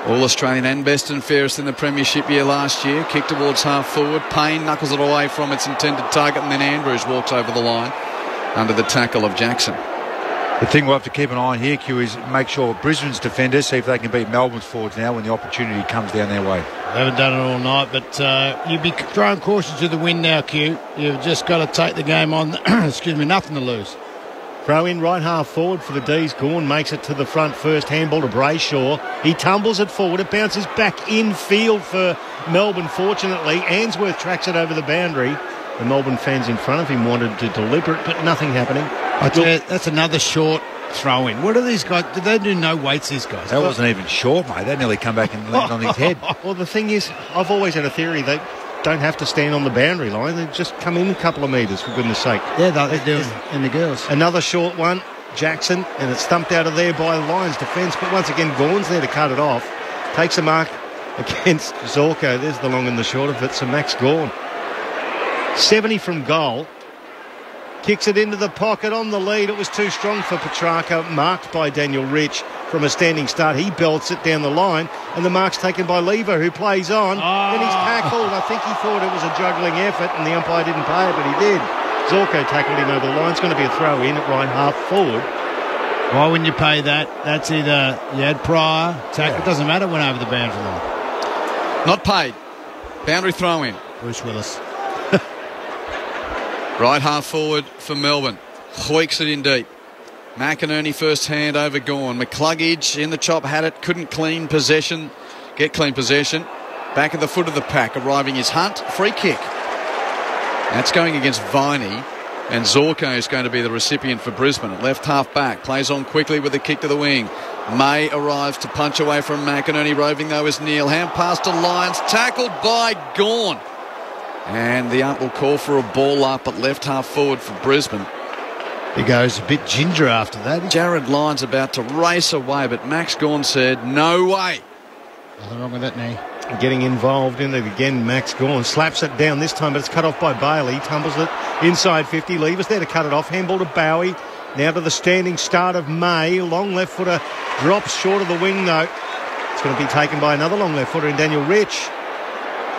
All-Australian and best and fairest in the premiership year last year. Kick towards half forward. Payne knuckles it away from its intended target, and then Andrews walks over the line under the tackle of Jackson. The thing we'll have to keep an eye on here, Q, is make sure Brisbane's defenders see if they can beat Melbourne's forwards now when the opportunity comes down their way. They haven't done it all night, but you'd be throwing caution to the wind now, Q. You've just got to take the game on. Excuse me, nothing to lose. Throw in right half forward for the D's. Gawn makes it to the front first. Handball to Brayshaw. He tumbles it forward. It bounces back in field for Melbourne, fortunately. Ainsworth tracks it over the boundary. The Melbourne fans in front of him wanted to deliver it, but nothing happening. That's another short throw in. What are these guys? Do they do no weights, these guys? That wasn't even short, mate. That nearly come back and landed on his head. Well, the thing is, I've always had a theory they don't have to stand on the boundary line. They just come in a couple of metres, for goodness sake. Yeah, they do. And the girls. Another short one, Jackson, and it's thumped out of there by the Lions defence. But once again, Gawn's there to cut it off. Takes a mark against Zorko. There's the long and the short of it. So Max Gawn, 70 from goal. Kicks it into the pocket on the lead. It was too strong for Petrarca, marked by Daniel Rich from a standing start. He belts it down the line, and the mark's taken by Lever, who plays on. And he's tackled. I think he thought it was a juggling effort, and the umpire didn't pay it, but he did. Zorko tackled him over the line. It's going to be a throw in at right half forward. Why wouldn't you pay that? That's either you had prior, tackle. It doesn't matter, went over the boundary line. Not paid. Boundary throw in. Bruce Willis. Right half forward for Melbourne. Hoiks it in deep. McInerney first hand over Gawn. McCluggage in the chop had it. Couldn't get clean possession. Back at the foot of the pack. Arriving is Hunt. Free kick. That's going against Viney. And Zorko is going to be the recipient for Brisbane. At left half back. Plays on quickly with a kick to the wing. May arrives to punch away from McInerney. Roving though is Neil. Hand pass to Lyons. Tackled by Gawn. And the ump will call for a ball up at left half forward for Brisbane. He goes a bit ginger after that. Jared Lyons about to race away, but Max Gawn said, no way. Nothing wrong with that knee. Getting involved in it again, Max Gawn slaps it down this time, but it's cut off by Bailey. Tumbles it inside 50. Levers there to cut it off. Handball to Bowie. Now to the standing start of May. Long left footer drops short of the wing, though. It's going to be taken by another long left footer in Daniel Rich.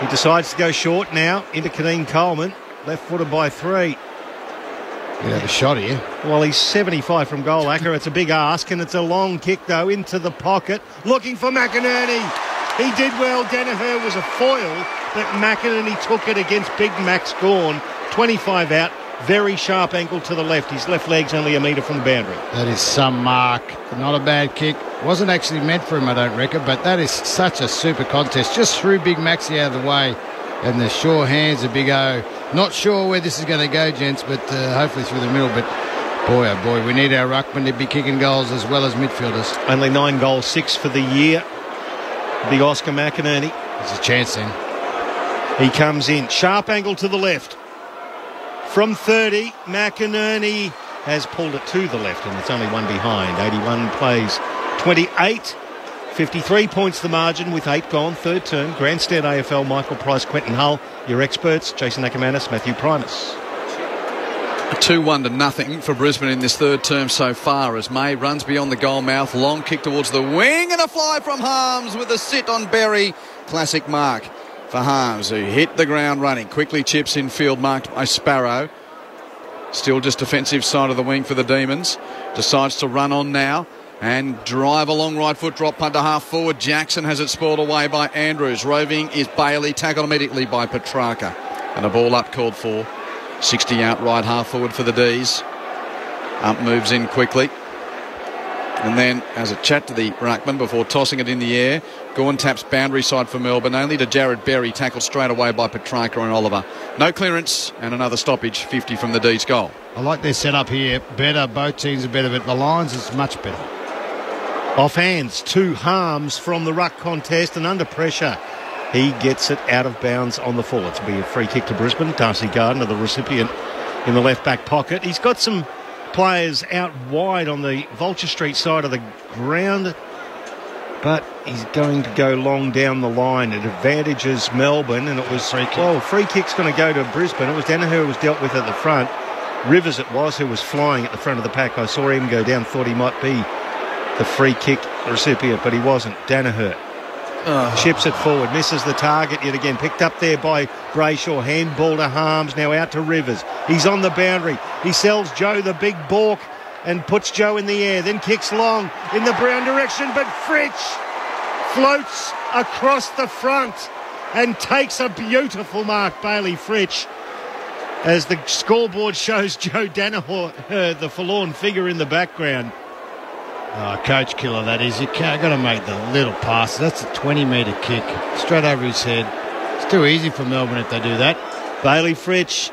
He decides to go short now into Kadeem Coleman. Left footed by 3. You have a shot here. Well, he's 75 from goal, Acker. It's a big ask, and it's a long kick, though, into the pocket. Looking for McInerney. He did well. Danaher was a foil, but McInerney took it against big Max Gawn. 25 out. Very sharp ankle to the left. His left leg's only a metre from the boundary. That is some mark. Not a bad kick. Wasn't actually meant for him, I don't reckon, but that is such a super contest. Just threw Big Maxie out of the way, and the sure hands of Big O. Not sure where this is going to go, gents, but hopefully through the middle. But boy, oh boy, we need our ruckman to be kicking goals as well as midfielders. Only 9 goals, 6 for the year. Big Oscar McInerney. There's a chance then. He comes in. Sharp angle to the left. From 30, McInerney has pulled it to the left, and it's only one behind. 81 plays 28. 53 points the margin with 8 gone. Third term. Grandstand AFL, Michael Price, Quentin Hull. Your experts, Jason Ackermanis, Matthew Primus. 2-1 for Brisbane in this third term so far as May runs beyond the goal mouth. Long kick towards the wing and a fly from Harms with a sit on Berry. Classic mark for Harms, who hit the ground running. Quickly chips in field, marked by Sparrow. Still just defensive side of the wing for the Demons. Decides to run on now and drive along right foot, drop punt to half forward. Jackson has it spoiled away by Andrews. Roving is Bailey, tackled immediately by Petrarca. And a ball up called for. 60 out right half forward for the D's. Ump moves in quickly. And then has a chat to the ruckman before tossing it in the air. Gawn taps boundary side for Melbourne, only to Jared Berry, tackled straight away by Petrarca and Oliver. No clearance and another stoppage, 50 from the D's goal. I like their setup here. Better, both teams are better, but the Lions is much better. Off hands, 2 Harms from the ruck contest, and under pressure. He gets it out of bounds on the full. It's be a free kick to Brisbane. Darcy Gardner, the recipient, in the left back pocket. He's got some players out wide on the Vulture Street side of the ground, but he's going to go long down the line. It advantages Melbourne, and it was free kick. Well, free kick's going to go to Brisbane. It was Danaher who was dealt with at the front. Rivers it was who was flying at the front of the pack. I saw him go down, thought he might be the free kick recipient, but he wasn't. Danaher chips it forward, misses the target yet again. Picked up there by Brayshaw. Handball to Harms, now out to Rivers. He's on the boundary. He sells Joe the big balk and puts Joe in the air, then kicks long in the Brown direction, but Fritsch floats across the front and takes a beautiful mark, Bailey Fritsch, as the scoreboard shows Joe Danaher, the forlorn figure in the background. Oh, coach killer that is. You got to make the little pass. That's a 20-metre kick straight over his head. It's too easy for Melbourne if they do that. Bailey Fritsch,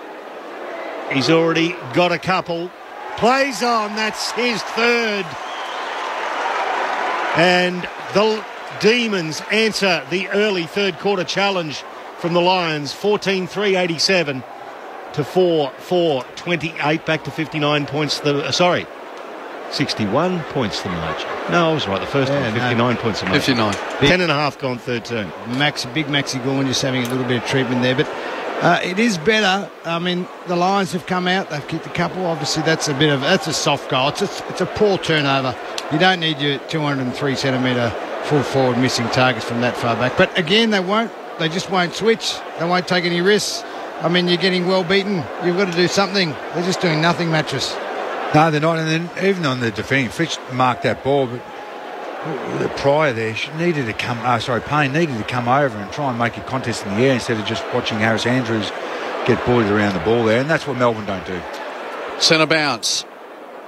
he's already got a couple. plays on. That's his third. And the Demons answer the early third quarter challenge from the Lions, 14-3-87 to 4-4-28, back to 59 points. 61 points the margin. No, I was right the first time. 59 points the margin. 59. 10.5 gone third term. Big Maxi Gorn just having a little bit of treatment there, but it is better. I mean, the Lions have come out. They've kicked a couple. Obviously, that's a soft goal. It's a poor turnover. You don't need your 203 centimetre full forward missing targets from that far back. But again, they just won't switch. They won't take any risks. I mean, you're getting well beaten. You've got to do something. They're just doing nothing, Mattress. No, they're not. And then even on the defending, Fritsch marked that ball, but the prior there, Payne needed to come over and try and make a contest in the air instead of just watching Harris Andrews get bullied around the ball there. And that's what Melbourne don't do. Centre bounce.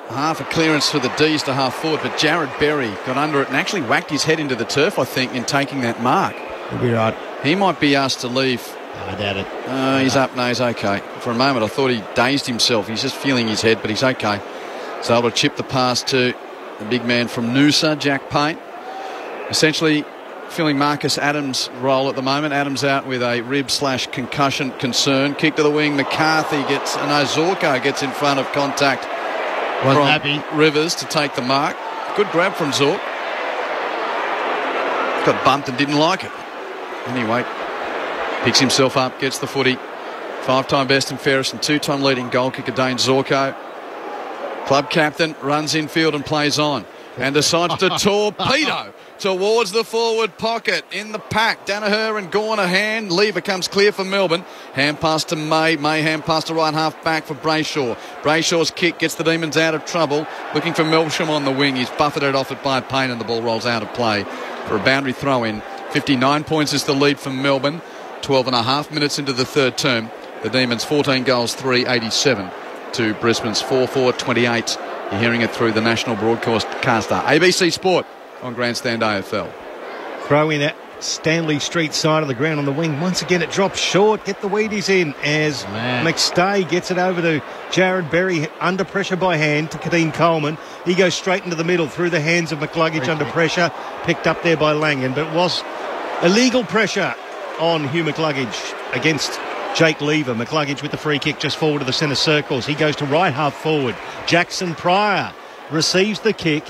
Half a clearance for the D's to half forward, but Jared Berry got under it and actually whacked his head into the turf, I think, in taking that mark. He'll be right. He might be asked to leave. I doubt it. He's up. No, he's okay. For a moment, I thought he dazed himself. He's just feeling his head, but he's okay. He's able to chip the pass to the big man from Noosa, Jack Payne. Essentially filling Marcus Adams' role at the moment. Adams out with a rib/concussion concern. Kick to the wing. McCarthy Zorko gets in front of contact. Wasn't happy. Rivers to take the mark. Good grab from Zork. Got bumped and didn't like it. Anyway, picks himself up, gets the footy. 5-time best and fairest and 2-time leading goal kicker Dane Zorko. Club captain runs infield and plays on. And decides to torpedo towards the forward pocket in the pack. Danaher and Gawn a hand. Lever comes clear for Melbourne. Hand pass to May. May hand pass to right half back for Brayshaw. Brayshaw's kick gets the Demons out of trouble. Looking for Melsham on the wing. He's buffeted off it by Payne and the ball rolls out of play for a boundary throw in. 59 points is the lead from Melbourne. 12.5 minutes into the third term. The Demons 14 goals, 387 to Brisbane's 4-4-28. You're hearing it through the national broadcaster. ABC Sport on Grandstand AFL. Throw in at Stanley Street side of the ground on the wing. Once again, it drops short. Get the Wheaties in as McStay gets it over to Jared Berry under pressure by hand to Kadeem Coleman. He goes straight into the middle through the hands of McCluggage under pressure. Picked up there by Langan, but it was illegal pressure on Hugh McCluggage against Jake Lever. McCluggage with the free kick just forward to the centre circles. He goes to right half forward. Jackson Pryor receives the kick.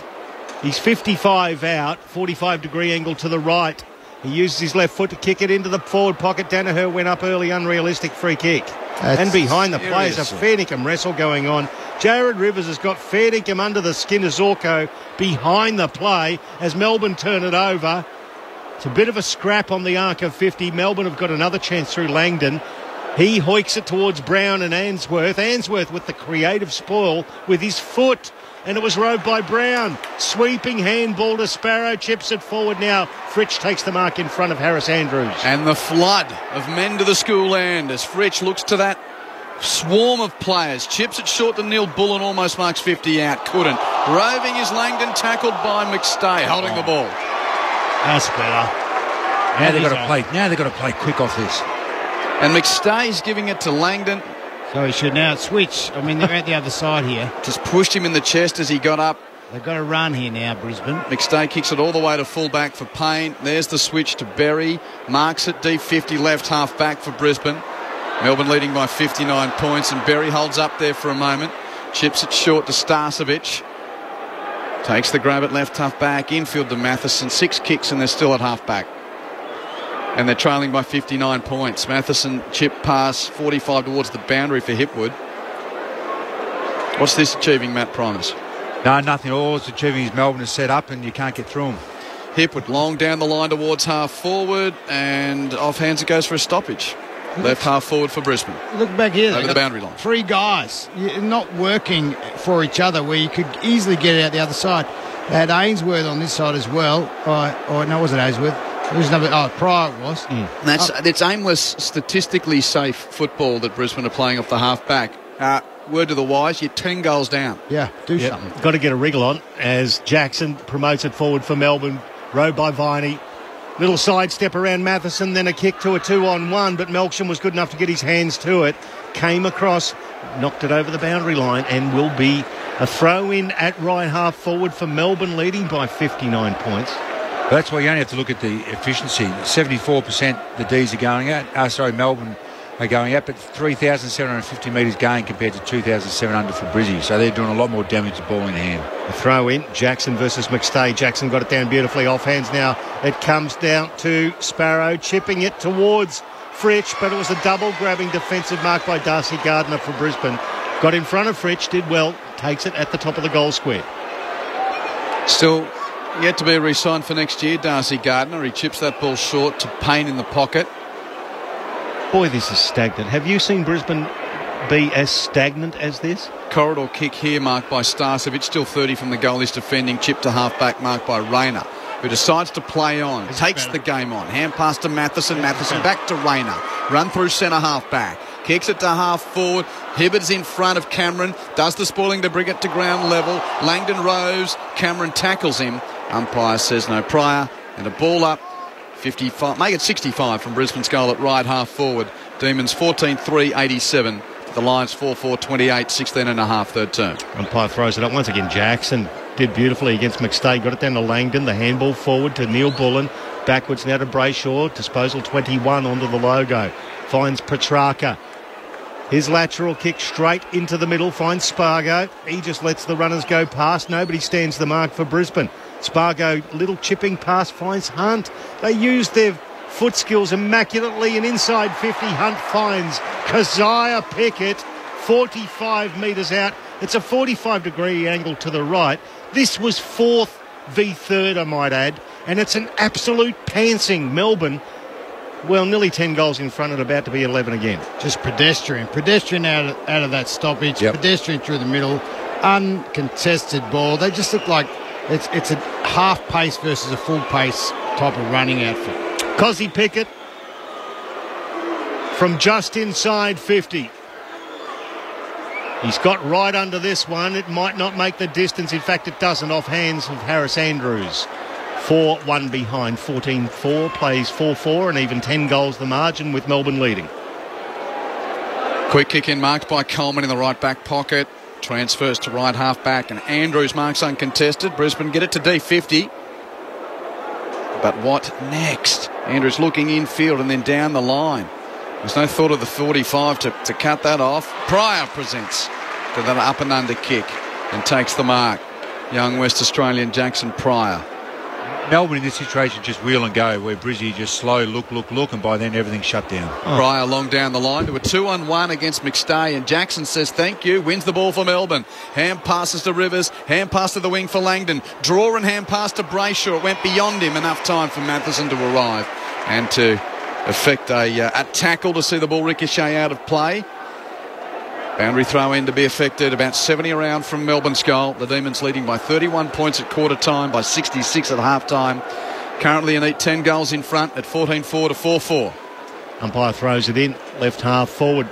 He's 55 out, 45-degree angle to the right. He uses his left foot to kick it into the forward pocket. Danaher went up early, unrealistic free kick. And behind the players, a fair dinkum wrestle going on. Jared Rivers has got fair dinkum under the skin of Zorko behind the play as Melbourne turn it over. It's a bit of a scrap on the arc of 50. Melbourne have got another chance through Langdon. He hoiks it towards Brown and Ainsworth. Ainsworth with the creative spoil with his foot. And it was rowed by Brown. Sweeping handball to Sparrow. Chips it forward now. Fritsch takes the mark in front of Harris Andrews. And the flood of men to the school end as Fritsch looks to that swarm of players. Chips it short to Neil Bullen. Almost marks 50 out. Couldn't. Roving is Langdon. Tackled by McStay. Holding the ball. That's better. Now they've got to play quick off this. And McStay's giving it to Langdon. So he should now switch. I mean, they're at the other side here. Just pushed him in the chest as he got up. They've got to run here now, Brisbane. McStay kicks it all the way to full back for Payne. There's the switch to Berry. Marks it deep 50 left half back for Brisbane. Melbourne leading by 59 points and Berry holds up there for a moment. Chips it short to Starcevic. Takes the grab at left half back. Infield to Matheson. 6 kicks and they're still at half back. And they're trailing by 59 points. Matheson chip pass 45 towards the boundary for Hipwood. What's this achieving, Matt Primus? No, nothing. All it's achieving is Melbourne is set up and you can't get through them. Hipwood long down the line towards half forward and off hands it goes for a stoppage. Left half forward for Brisbane. Look back here. Over the boundary line. 3 guys. You're not working for each other where you could easily get it out the other side. They had Ainsworth on this side as well. No, it wasn't Ainsworth. Pryor it was. That's aimless, statistically safe football that Brisbane are playing off the half-back. Word to the wise, you're 10 goals down. Yeah, do something. Got to get a wriggle on as Jackson promotes it forward for Melbourne. Rowed by Viney. Little sidestep around Matheson, then a kick to a 2-on-1, but Melksham was good enough to get his hands to it. Came across, knocked it over the boundary line and will be A throw in at right half forward for Melbourne, leading by 59 points. That's why you only have to look at the efficiency. 74% the D's are going at. Melbourne are going at, but 3,750 metres gained compared to 2,700 for Brizzy. So they're doing a lot more damage to ball in hand. A throw in, Jackson versus McStay. Jackson got it down beautifully off hands now. It comes down to Sparrow, chipping it towards Fritsch, but it was a double grabbing defensive mark by Darcy Gardner for Brisbane. Got in front of Fritsch, did well, takes it at the top of the goal square. Still yet to be re-signed for next year, Darcy Gardner. He chips that ball short to Payne in the pocket. Boy, this is stagnant. Have you seen Brisbane be as stagnant as this? Corridor kick here marked by Starcevic, still 30 from the goal. He's defending. Chip to half-back marked by Rayner, who decides to play on, takes the game on. Hand pass to Matheson, Matheson back to Rayner. Run through centre half-back. Kicks it to half-forward. Hibbert's in front of Cameron. Does the spoiling to bring it to ground level. Langdon rose. Cameron tackles him. Umpire says no prior. And a ball up. 55, make it 65 from Brisbane's goal at right half-forward. Demons 14-3-87. The Lions 4-4-28, 16 and a half, third term. Umpire throws it up once again. Jackson did beautifully against McStay. Got it down to Langdon. The handball forward to Neil Bullen. Backwards now to Brayshaw. Disposal 21 onto the logo. Finds Petrarca. His lateral kick straight into the middle. Finds Spargo. He just lets the runners go past. Nobody stands the mark for Brisbane. Spargo, little chipping pass, finds Hunt. They use their foot skills immaculately, and inside 50, Hunt finds Keziah Pickett, 45 metres out. It's a 45-degree angle to the right. This was 4th v 3rd, I might add, and it's an absolute pantsing. Melbourne, well, nearly 10 goals in front and about to be 11 again. Just pedestrian out of that stoppage, pedestrian through the middle, uncontested ball. They just look like it's a half pace versus a full pace type of running outfit. Kozzy Pickett from just inside 50. He's got right under this one. It might not make the distance. In fact, it doesn't, off hands of Harris Andrews. 4-1 behind, 14-4, plays 4-4, and even 10 goals the margin with Melbourne leading. Quick kick in marked by Coleman in the right back pocket. Transfers to right half back, and Andrews marks uncontested. Brisbane get it to D50. But what next? Andrews looking infield and then down the line. There's no thought of the 45 to cut that off. Pryor presents to that up and under kick and takes the mark. Young West Australian Jackson Pryor. Melbourne in this situation just wheel and go, where Brizzy just slow, look, and by then everything's shut down. Pryor long down the line to a 2-on-1 against McStay, and Jackson says thank you, wins the ball for Melbourne. Hand passes to Rivers, hand pass to the wing for Langdon. Draw and hand pass to Brayshaw. It went beyond him, enough time for Matheson to arrive and to effect a tackle to see the ball ricochet out of play. Boundary throw in to be affected, about 70 around from Melbourne's goal. The Demons leading by 31 points at quarter time, by 66 at half time. Currently a neat 10 goals in front at 14-4 to 4-4. Umpire throws it in, left half forward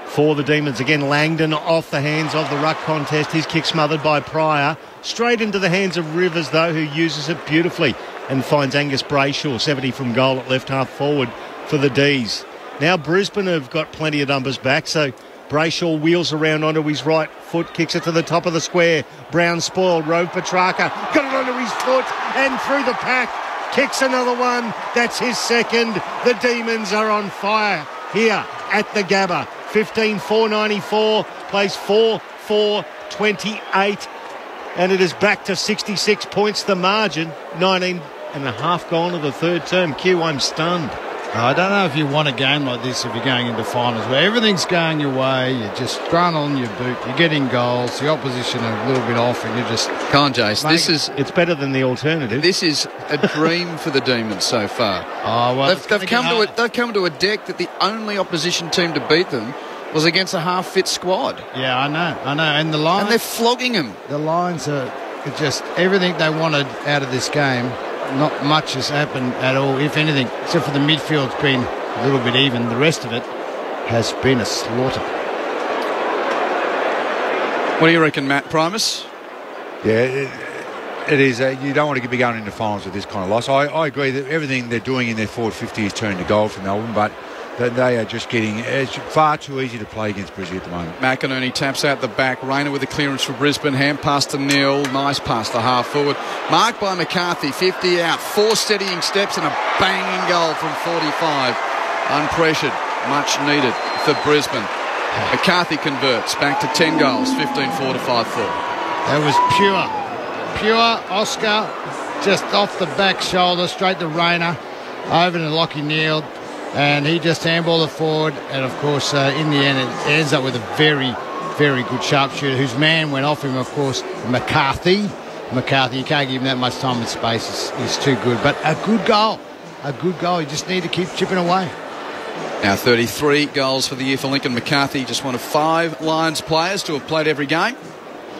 for the Demons. Again, Langdon off the hands of the ruck contest. His kick smothered by Pryor. Straight into the hands of Rivers, though, who uses it beautifully and finds Angus Brayshaw, 70 from goal at left half forward for the D's. Now Brisbane have got plenty of numbers back, so Brayshaw wheels around onto his right foot, kicks it to the top of the square. Brown spoiled. Rove Petrarca got it onto his foot and through the pack. Kicks another one. That's his second. The Demons are on fire here at the Gabba. 15-4-94, plays 4-4-28. And it is back to 66 points the margin. 19 and a half gone to the third term. Q, I'm stunned. I don't know if you want a game like this if you're going into finals where everything's going your way, you're just throwing on your boot, you're getting goals, the opposition are a little bit off, and you just... Come on, Jace, it's better than the alternative. This is a dream for the Demons so far. Oh, well, they've come to a deck that the only opposition team to beat them was against a half-fit squad. Yeah, I know. And the Lions... And they're flogging them. The Lions are just everything they wanted out of this game. Not much has happened at all, if anything, except for the midfield's been a little bit even. The rest of it has been a slaughter. What do you reckon, Matt Primus? Yeah, it is. You don't want to be going into finals with this kind of loss. I agree that everything they're doing in their forward 50 is turning to gold for Melbourne, but that they are just getting... It's far too easy to play against Brisbane at the moment. McInerney taps out the back. Rayner with the clearance for Brisbane. Hand pass to Neil. Nice pass to half forward. Marked by McCarthy. 50 out. 4 steadying steps and a banging goal from 45. Unpressured. Much needed for Brisbane. McCarthy converts. Back to 10 goals. 15-4 to 5-4. That was pure Oscar. Just off the back shoulder. Straight to Rayner. Over to Lachie Neale. And he just handballed it forward, and of course in the end it ends up with a very, very good sharpshooter whose man went off him, of course, McCarthy, you can't give him that much time and space. He's too good, but a good goal, you just need to keep chipping away. Now 33 goals for the year for Lincoln McCarthy, just one of 5 Lions players to have played every game.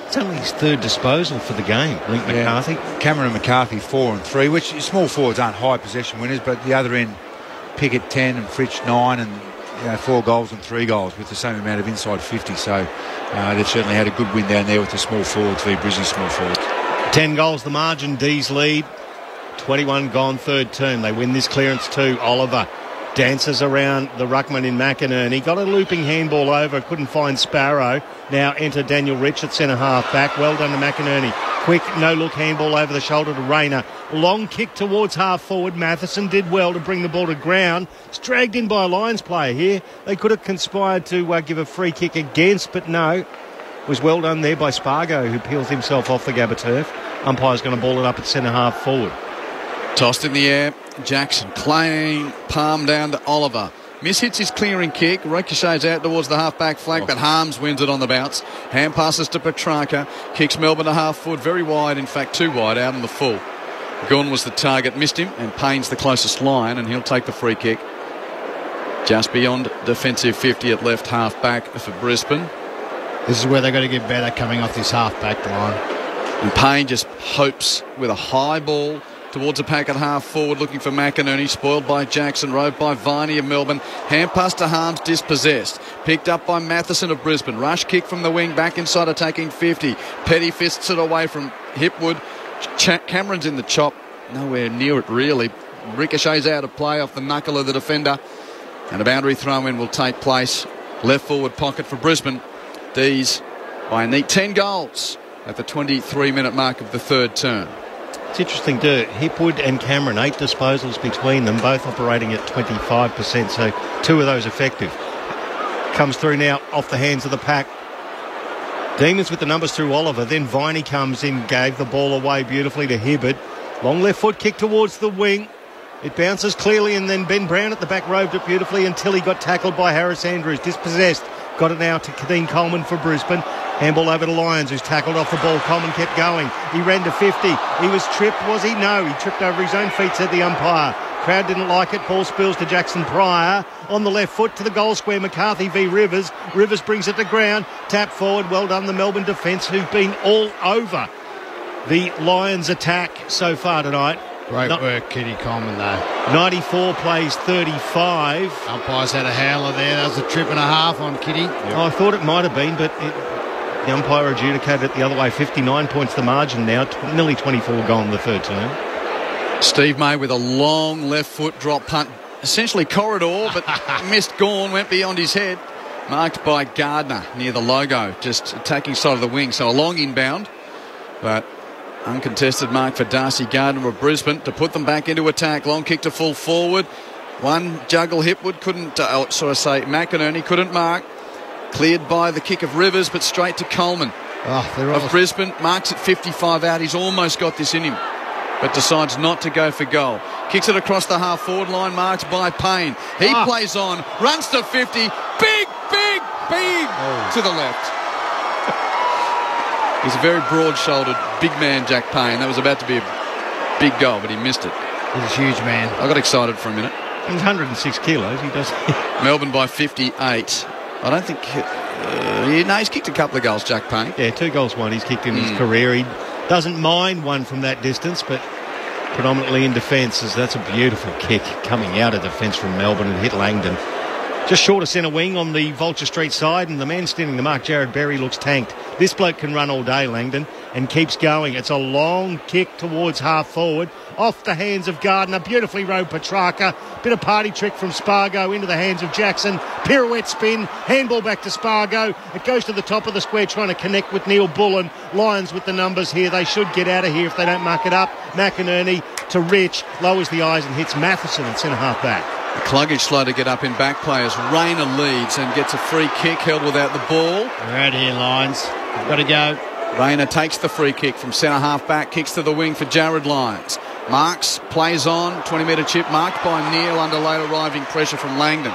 It's only his 3rd disposal for the game, McCarthy. Cameron McCarthy 4 and 3, which small forwards aren't high possession winners, but the other end, Pickett 10 and Fritsch 9 and 4 goals and 3 goals with the same amount of inside 50. So they've certainly had a good win down there with the small forwards, the Brisbane small forwards. 10 goals the margin, D's lead. 21 gone, 3rd term. They win this clearance too. Oliver dances around the ruckman in McInerney. Got a looping handball over, couldn't find Sparrow. Now enter Daniel Rich at centre half back. Well done to McInerney. Quick no-look handball over the shoulder to Rayner. Long kick towards half forward. Matheson did well to bring the ball to ground. It's dragged in by a Lions player here. They could have conspired to give a free kick against, but no. It was well done there by Spargo, who peels himself off the Gabba turf. Umpire's going to ball it up at centre half forward. Tossed in the air. Jackson clean, palm down to Oliver. Mishits his clearing kick, ricochets out towards the half-back flank, but Harms wins it on the bounce. Hand passes to Petrarca, kicks Melbourne to half-foot, very wide, in fact too wide, out on the full. Gunn was the target, missed him, and Payne's the closest line, and he'll take the free kick. Just beyond defensive 50 at left half-back for Brisbane. This is where they've got to get better coming off this half-back line. And Payne just hopes with a high ball towards a pack at half forward, looking for McInerney, spoiled by Jackson, rode by Viney of Melbourne. Hand pass to Harms, dispossessed. Picked up by Matheson of Brisbane. Rush kick from the wing, back inside attacking 50. Petty fists it away from Hipwood. Cameron's in the chop, nowhere near it really. Ricochets out of play off the knuckle of the defender. And a boundary throw-in will take place. Left forward pocket for Brisbane. D's by a neat 10 goals at the 23-minute mark of the 3rd term. It's interesting too. Hipwood and Cameron, 8 disposals between them, both operating at 25%, so 2 of those effective. Comes through now off the hands of the pack. Demons with the numbers through Oliver, then Viney comes in, gave the ball away beautifully to Hibberd. Long left foot kick towards the wing. It bounces clearly, and then Ben Brown at the back roved it beautifully until he got tackled by Harris Andrews. Dispossessed. Got it now to Kadeem Coleman for Brisbane. Handball over to Lyons, who's tackled off the ball. Coleman kept going. He ran to 50. He was tripped, was he? No, he tripped over his own feet, said the umpire. Crowd didn't like it. Ball spills to Jackson Pryor. On the left foot to the goal square. McCarthy v Rivers. Rivers brings it to ground. Tap forward. Well done, the Melbourne defence, who've been all over the Lions attack so far tonight. Great work, Kitty Coleman, though. 94 plays 35. Umpires had a howler there. That was a trip and a half on Kitty. Yep. I thought it might have been, but the umpire adjudicated it the other way. 59 points the margin now. Nearly 24 gone the 3rd term. Steve May with a long left foot drop punt. Essentially corridor, but missed Gawn, went beyond his head. Marked by Gardner near the logo, just attacking side of the wing. So a long inbound, but uncontested mark for Darcy Gardner of Brisbane to put them back into attack. Long kick to full forward. One juggle Hipwood couldn't, McInerney couldn't mark. Cleared by the kick of Rivers, but straight to Coleman of Brisbane. Marks at 55 out. He's almost got this in him, but decides not to go for goal. Kicks it across the half-forward line, marked by Payne. He plays on, runs to 50. Big to the left. He's a very broad-shouldered, big man, Jack Payne. That was about to be a big goal, but he missed it. He's a huge man. I got excited for a minute. He's 106 kilos. He does. Melbourne by 58. I don't think... he's kicked a couple of goals, Jack Payne. Yeah, 2 goals, 1 he's kicked in his career. He doesn't mind one from that distance, but predominantly in defence, as that's a beautiful kick coming out of defence from Melbourne and hit Langdon. Just short of centre wing on the Vulture Street side, and the man standing the mark, Jared Berry, looks tanked. This bloke can run all day, Langdon. and keeps going. It's a long kick towards half forward. Off the hands of Gardner. Beautifully rode Petrarca. Bit of party trick from Spargo into the hands of Jackson. Pirouette spin. Handball back to Spargo. It goes to the top of the square trying to connect with Neil Bullen. Lions with the numbers here. They should get out of here if they don't muck it up. McInerney to Rich. Lowers the eyes and hits Matheson at centre half back. Cluggage slow to get up in back players. Rayner leads and gets a free kick held without the ball. We're out here, Lions. We've got to go. Rayner takes the free kick from centre half back, kicks to the wing for Jared Lyons. Marks, plays on, 20-metre chip marked by Neil under late arriving pressure from Langdon.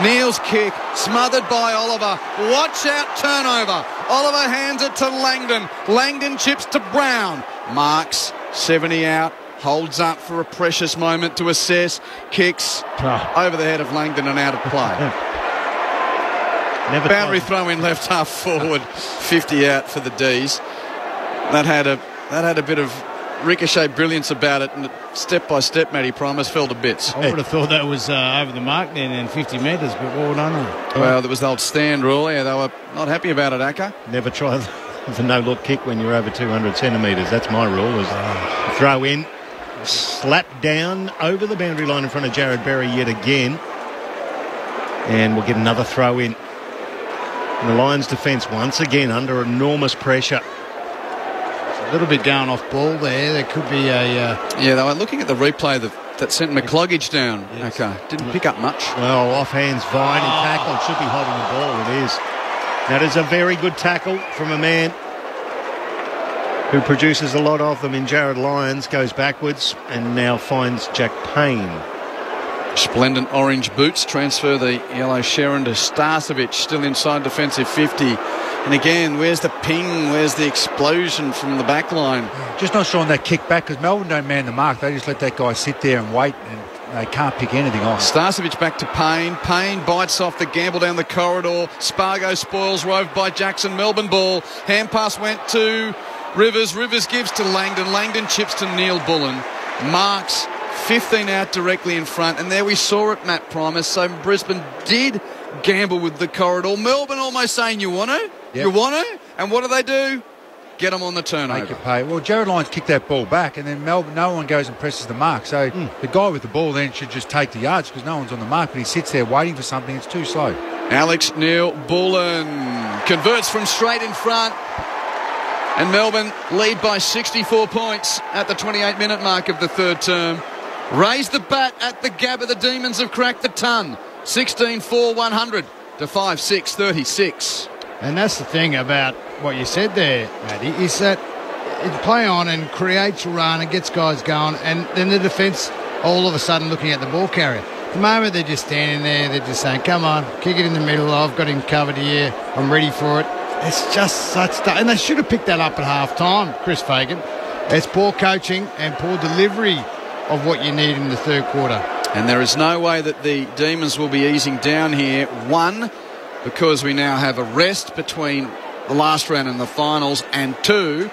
Neil's kick smothered by Oliver. Watch out, turnover. Oliver hands it to Langdon. Langdon chips to Brown. Marks, 70 out, holds up for a precious moment to assess. Kicks over the head of Langdon and out of play. Boundary throw in left half forward, 50 out for the D's. That had a bit of ricochet brilliance about it, and step by step, Matty Primus fell to bits. I would have thought that was over the mark then in 50 metres, but well done. Well, there was the old stand rule. Yeah, they were not happy about it, Aka. Never try the no-look kick when you're over 200 centimetres. That's my rule. Throw in, slap down over the boundary line in front of Jared Berry yet again, and we'll get another throw in. And the Lions' defence once again under enormous pressure. A little bit going off ball there. There could be a... Yeah, they were looking at the replay that sent McCluggage down. Yes. Okay, didn't pick up much. Well, off hands, Vine, and tackle. Should be holding the ball. It is. That is a very good tackle from a man who produces a lot of them in Jared Lyons. Goes backwards and now finds Jack Payne. Splendid orange boots transfer the yellow Sharon to Starcevic, still inside defensive 50. And again, where's the ping? Where's the explosion from the back line? Just not sure on that kick back because Melbourne don't man the mark. They just let that guy sit there and wait, and they can't pick anything off. Starcevic back to Payne. Payne bites off the gamble down the corridor. Spargo spoils, roved by Jackson. Melbourne ball. Hand pass went to Rivers. Rivers gives to Langdon. Langdon chips to Neil Bullen. Marks 15 out directly in front. And there we saw it, Matt Primus. So Brisbane did gamble with the corridor. Melbourne almost saying, you want to? Yep. You want to? And what do? Get them on the turnover. Make it pay. Well, Jared Lyons kicked that ball back, and then Melbourne, no one goes and presses the mark. So the guy with the ball then should just take the yards because no one's on the mark, but he sits there waiting for something. It's too slow. Alex Neil Bullen converts from straight in front, and Melbourne lead by 64 points at the 28-minute mark of the third term. Raise the bat at the Gabba. The Demons have cracked the ton. 16-4, 100 to 5-6, 36. And that's the thing about what you said there, Matty, is that it play on and creates a run and gets guys going, and then the defence all of a sudden looking at the ball carrier. At the moment they're just standing there, they're just saying, come on, kick it in the middle, I've got him covered here, I'm ready for it. It's just such stuff. And they should have picked that up at half-time, Chris Fagan. It's poor coaching and poor delivery of what you need in the third quarter. And there is no way that the Demons will be easing down here. One, because we now have a rest between the last round and the finals, and two,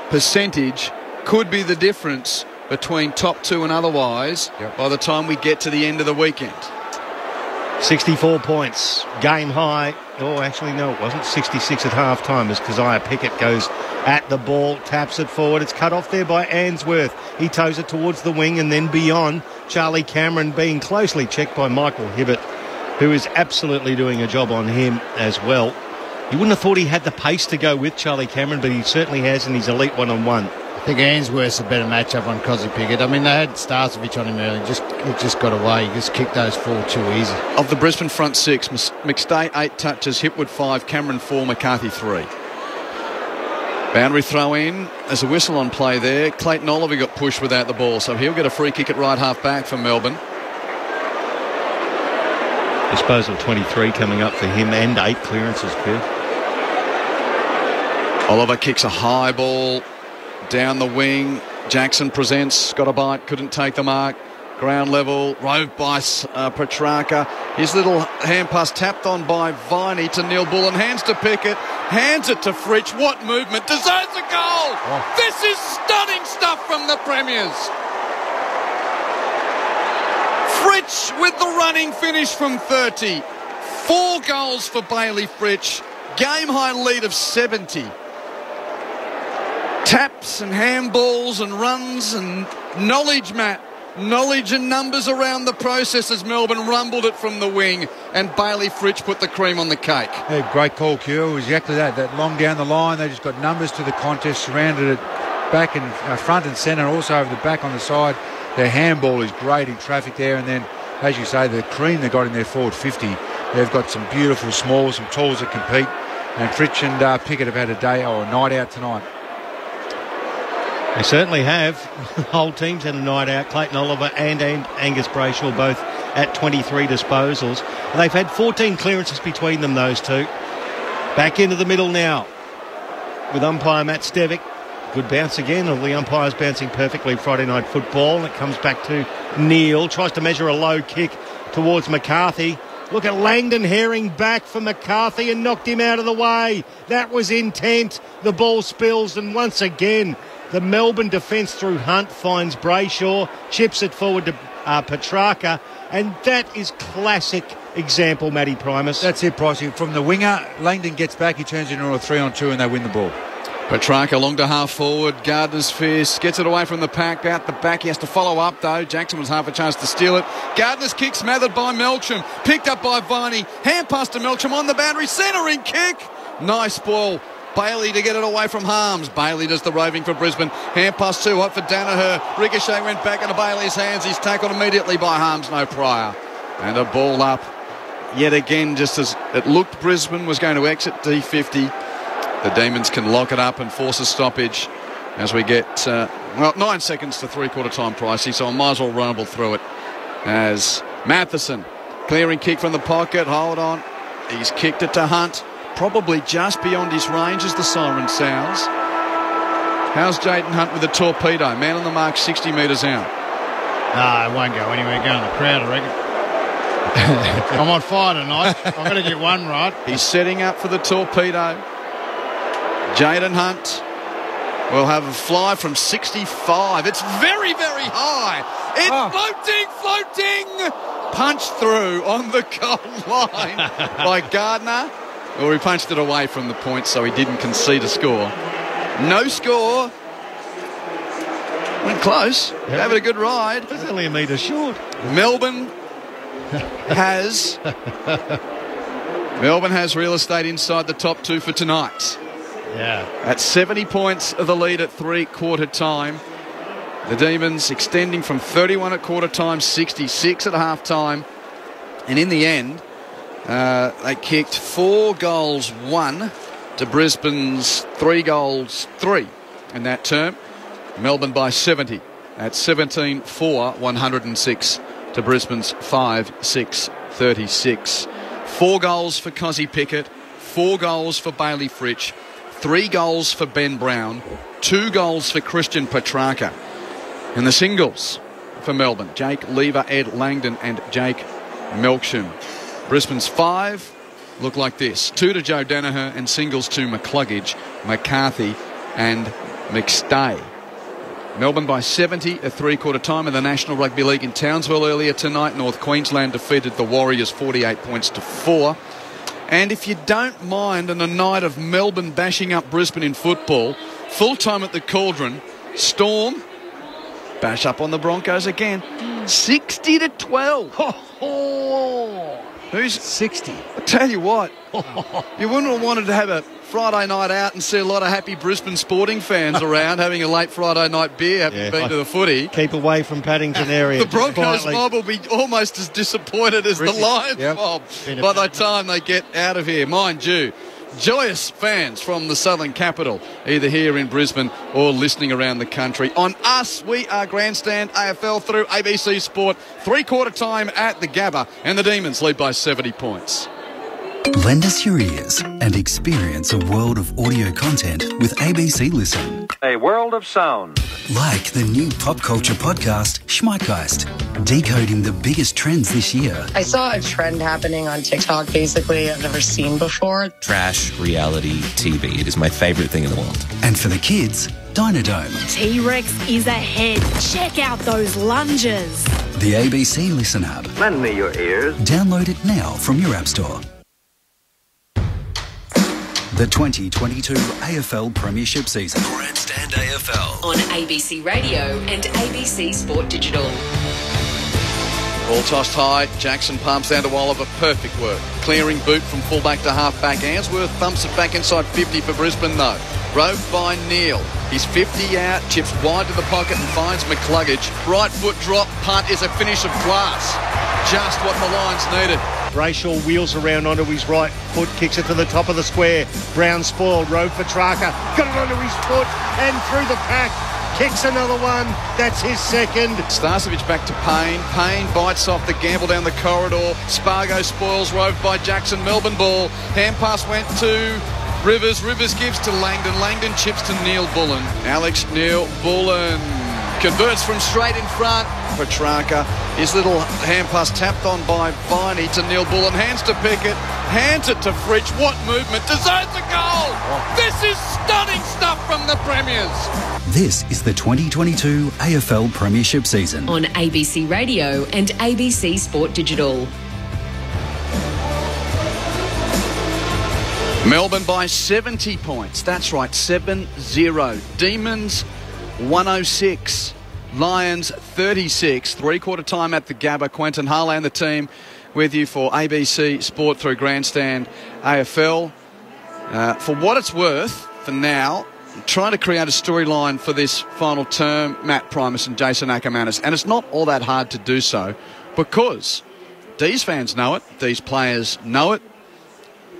percentage could be the difference between top two and otherwise by the time we get to the end of the weekend. 64 points, game high. Oh, actually, no, it wasn't. 66 at half-time as Keziah Pickett goes at the ball, taps it forward. It's cut off there by Answorth. He toes it towards the wing and then beyond. Charlie Cameron being closely checked by Michael Hibbert, who is absolutely doing a job on him as well. You wouldn't have thought he had the pace to go with Charlie Cameron, but he certainly has, and he's elite one-on-one. I think Ainsworth's a better matchup on Cozzy Pickett. I mean, they had Starcevic on him early. It just got away. He just kicked those four too easy. Of the Brisbane front six, McStay 8 touches, Hipwood 5, Cameron 4, McCarthy 3. Boundary throw in. There's a whistle on play there. Clayton Oliver got pushed without the ball, so he'll get a free kick at right half back for Melbourne. Disposal 23 coming up for him, and 8 clearances, Bill. Oliver kicks a high ball down the wing. Jackson presents, got a bite, couldn't take the mark. Ground level, roved by Petrarca. His little hand pass tapped on by Viney to Neil Bullen. Hands to Pickett, hands it to Fritsch. What movement, deserves a goal! Oh. This is stunning stuff from the Premiers. Fritsch with the running finish from 30. 4 goals for Bailey Fritsch. Game high lead of 70. taps and handballs and runs and knowledge, Matt. Knowledge and numbers around the process as Melbourne rumbled it from the wing, and Bailey Fritsch put the cream on the cake. Yeah, great call, Q. It was exactly that. That long down the line, they just got numbers to the contest, surrounded it back and front and centre, also over the back on the side. Their handball is great in traffic there, and then, as you say, the cream they got in their forward 50. They've got some beautiful smalls, some talls that compete, and Fritsch and Pickett have had a day or a night out tonight. They certainly have. The whole team's had a night out. Clayton Oliver and Angus Brayshaw both at 23 disposals. And they've had 14 clearances between them, those two. Back into the middle now with umpire Matt Stevick. Good bounce again. All the umpires bouncing perfectly Friday night football. And it comes back to Neil. Tries to measure a low kick towards McCarthy. Look at Langdon herring back for McCarthy and knocked him out of the way. That was intent. The ball spills, and once again the Melbourne defence through Hunt finds Brayshaw, chips it forward to Petrarca, and that is classic example, Matty Primus. That's it, Pricey. From the winger, Langdon gets back, he turns into a 3-on-2 and they win the ball. Petrarca long to half forward. Gardner's fierce. Gets it away from the pack. Out the back. He has to follow up, though. Jackson was half a chance to steal it. Gardner's kick smothered by Melksham. Picked up by Viney. Hand pass to Melksham on the boundary. Centering kick. Nice ball. Bailey to get it away from Harms. Bailey does the roving for Brisbane. Hand pass too hot for Danaher. Ricochet went back into Bailey's hands. He's tackled immediately by Harms. No prior. And a ball up. Yet again, just as it looked Brisbane was going to exit D50, the Demons can lock it up and force a stoppage as we get, 9 seconds to three-quarter time, Pricey, so I might as well rumble through it as Matheson, clearing kick from the pocket, hold on, he's kicked it to Hunt, probably just beyond his range as the siren sounds. How's Jaden Hunt with the torpedo? Man on the mark, 60 metres out. It won't go anywhere, go in the crowd, I reckon. I'm on fire tonight, I've got to get one right. He's setting up for the torpedo. Jaden Hunt will have a fly from 65. It's very, very high. It's floating. Punched through on the goal line by Gardner. Well, he punched it away from the point, so he didn't concede a score. No score. Went close. Having a good ride. It's only a metre short. Melbourne has real estate inside the top two for tonight. Yeah. At 70 points of the lead at three-quarter time. The Demons extending from 31 at quarter time, 66 at half time. And in the end, they kicked 4-1 to Brisbane's 3-3 in that term. Melbourne by 70 at 17-4, 106 to Brisbane's 5-6-36. 4 goals for Cozzy Pickett, 4 goals for Bailey Fritsch, 3 goals for Ben Brown, 2 goals for Christian Petrarca. And the singles for Melbourne, Jake Lever, Ed Langdon and Jake Melksham. Brisbane's 5 look like this. 2 to Joe Danaher and singles to McCluggage, McCarthy and McStay. Melbourne by 70 at three-quarter time in the National Rugby League in Townsville earlier tonight. North Queensland defeated the Warriors 48 points to 4. And if you don't mind, on a night of Melbourne bashing up Brisbane in football, full time at the Cauldron, Storm bash up on the Broncos again. 60-12. Who's 60? I tell you what, you wouldn't have wanted to have a Friday night out and see a lot of happy Brisbane sporting fans around having a late Friday night beer, having been to the footy. Keep away from Paddington area. The Broncos mob will be almost as disappointed as the Lions mob by the time they get out of here. Mind you, joyous fans from the southern capital, either here in Brisbane or listening around the country. On us, we are Grandstand AFL through ABC Sport. Three-quarter time at the Gabba, and the Demons lead by 70 points. Lend us your ears and experience a world of audio content with ABC Listen. A world of sound. Like the new pop culture podcast, Schmeitgeist, decoding the biggest trends this year. I saw a trend happening on TikTok, basically, I've never seen before. Trash reality TV. It is my favorite thing in the world. And for the kids, Dynodome. T-Rex is ahead. Check out those lunges. The ABC Listen app. Lend me your ears. Download it now from your app store. the 2022 AFL Premiership season. Grandstand AFL. On ABC Radio and ABC Sport Digital. Ball tossed high. Jackson pumps down to Oliver. Perfect work. Clearing boot from fullback to halfback. Ainsworth thumps it back inside 50 for Brisbane though. Roved by Neil. He's 50 out, chips wide to the pocket and finds McCluggage. Right foot drop, punt is a finish of class. Just what the Lions needed. Brayshaw wheels around onto his right foot, kicks it to the top of the square. Brown spoiled, Rove for Traka. Got it onto his foot and through the pack. Kicks another one. That's his second. Starcevic back to Payne. Payne bites off the gamble down the corridor. Spargo spoils, roved by Jackson. Melbourne ball. Hand pass went to Rivers. Rivers gives to Langdon. Langdon chips to Neil Bullen. Alex Neil Bullen converts from straight in front. Petrarca. His little hand pass tapped on by Viney to Neil Bullen. Hands to Pickett. Hands it to Fritsch. What movement? Deserves a goal. This is stunning stuff from the Premiers. This is the 2022 AFL Premiership season. On ABC Radio and ABC Sport Digital. Melbourne by 70 points. That's right, 7-0. Demons 106. Lions 36. Three-quarter time at the Gabba. Quentin Harlan, the team, with you for ABC Sport through Grandstand AFL. For what it's worth, for now, trying to create a storyline for this final term, Matt Primus and Jason Ackermanis. And it's not all that hard to do so because D's fans know it, D's players know it,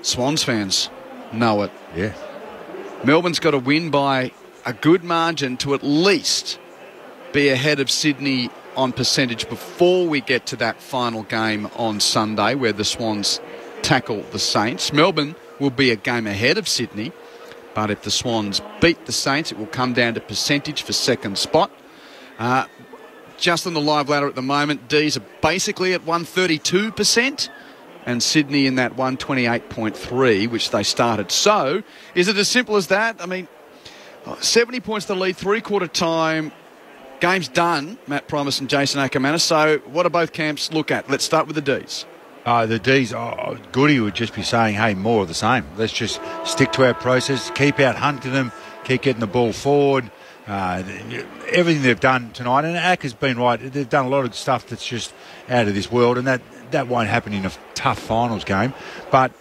Swans fans know it. Yeah. Melbourne's got to win by a good margin to at least be ahead of Sydney on percentage before we get to that final game on Sunday where the Swans tackle the Saints. Melbourne will be a game ahead of Sydney, but if the Swans beat the Saints, it will come down to percentage for second spot. Just on the live ladder at the moment, D's are basically at 132%, and Sydney in that 128.3, which they started. So, is it as simple as that? I mean, 70 points to lead, three-quarter time, game's done, Matt Primus and Jason Ackermanis. So, what do both camps look at? Let's start with the D's. The D's, Goody would just be saying, hey, more of the same. Let's just stick to our process, keep out hunting them, keep getting the ball forward. Everything they've done tonight, and Acker's been right, they've done a lot of stuff that's just out of this world, and that won't happen in a tough finals game. But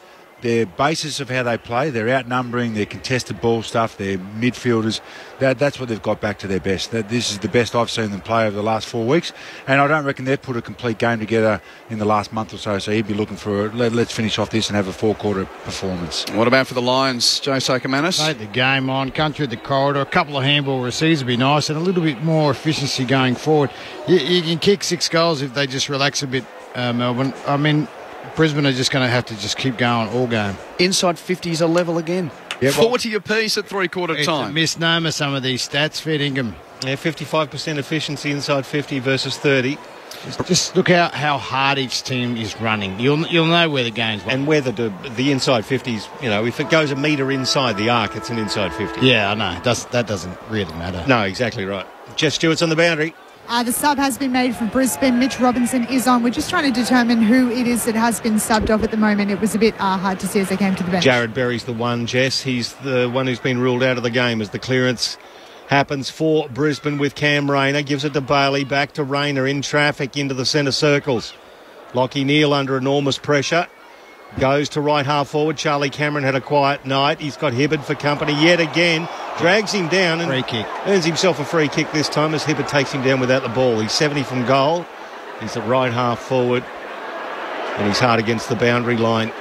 their basis of how they play, their outnumbering, their contested ball stuff, their midfielders, that's what they've got back to their best. This is the best I've seen them play over the last 4 weeks, and I don't reckon they've put a complete game together in the last month or so, so he'd be looking for let's finish off this and have a four-quarter performance. What about for the Lions, Joe Ackermanis? Take the game on, come through the corridor, a couple of handball receives would be nice, and a little bit more efficiency going forward. You can kick 6 goals if they just relax a bit, Melbourne. I mean, Brisbane are just going to have to just keep going all game. Inside 50s are level again. Yep. 40 apiece at three-quarter time. It's a misnomer, some of these stats, Fed Ingham. Yeah, 55% efficiency inside 50 versus 30. Just look how hard each team is running. You'll know where the game's won. And where the inside 50s, if it goes a metre inside the arc, it's an inside 50. Yeah, I know. That doesn't really matter. No, exactly right. Jeff Stewart's on the boundary. The sub has been made from Brisbane. Mitch Robinson is on. We're just trying to determine who it is that has been subbed off at the moment. It was a bit hard to see as they came to the bench. Jared Berry's the one, Jess. He's the one who's been ruled out of the game as the clearance happens for Brisbane with Cam Rayner. Gives it to Bailey, back to Rayner in traffic into the centre circles. Lockie Neal under enormous pressure. Goes to right half forward. Charlie Cameron had a quiet night. He's got Hibberd for company yet again. Drags him down and free kick. Earns himself a free kick this time as Hibberd takes him down without the ball. He's 70 from goal. He's at right half forward. And he's hard against the boundary line.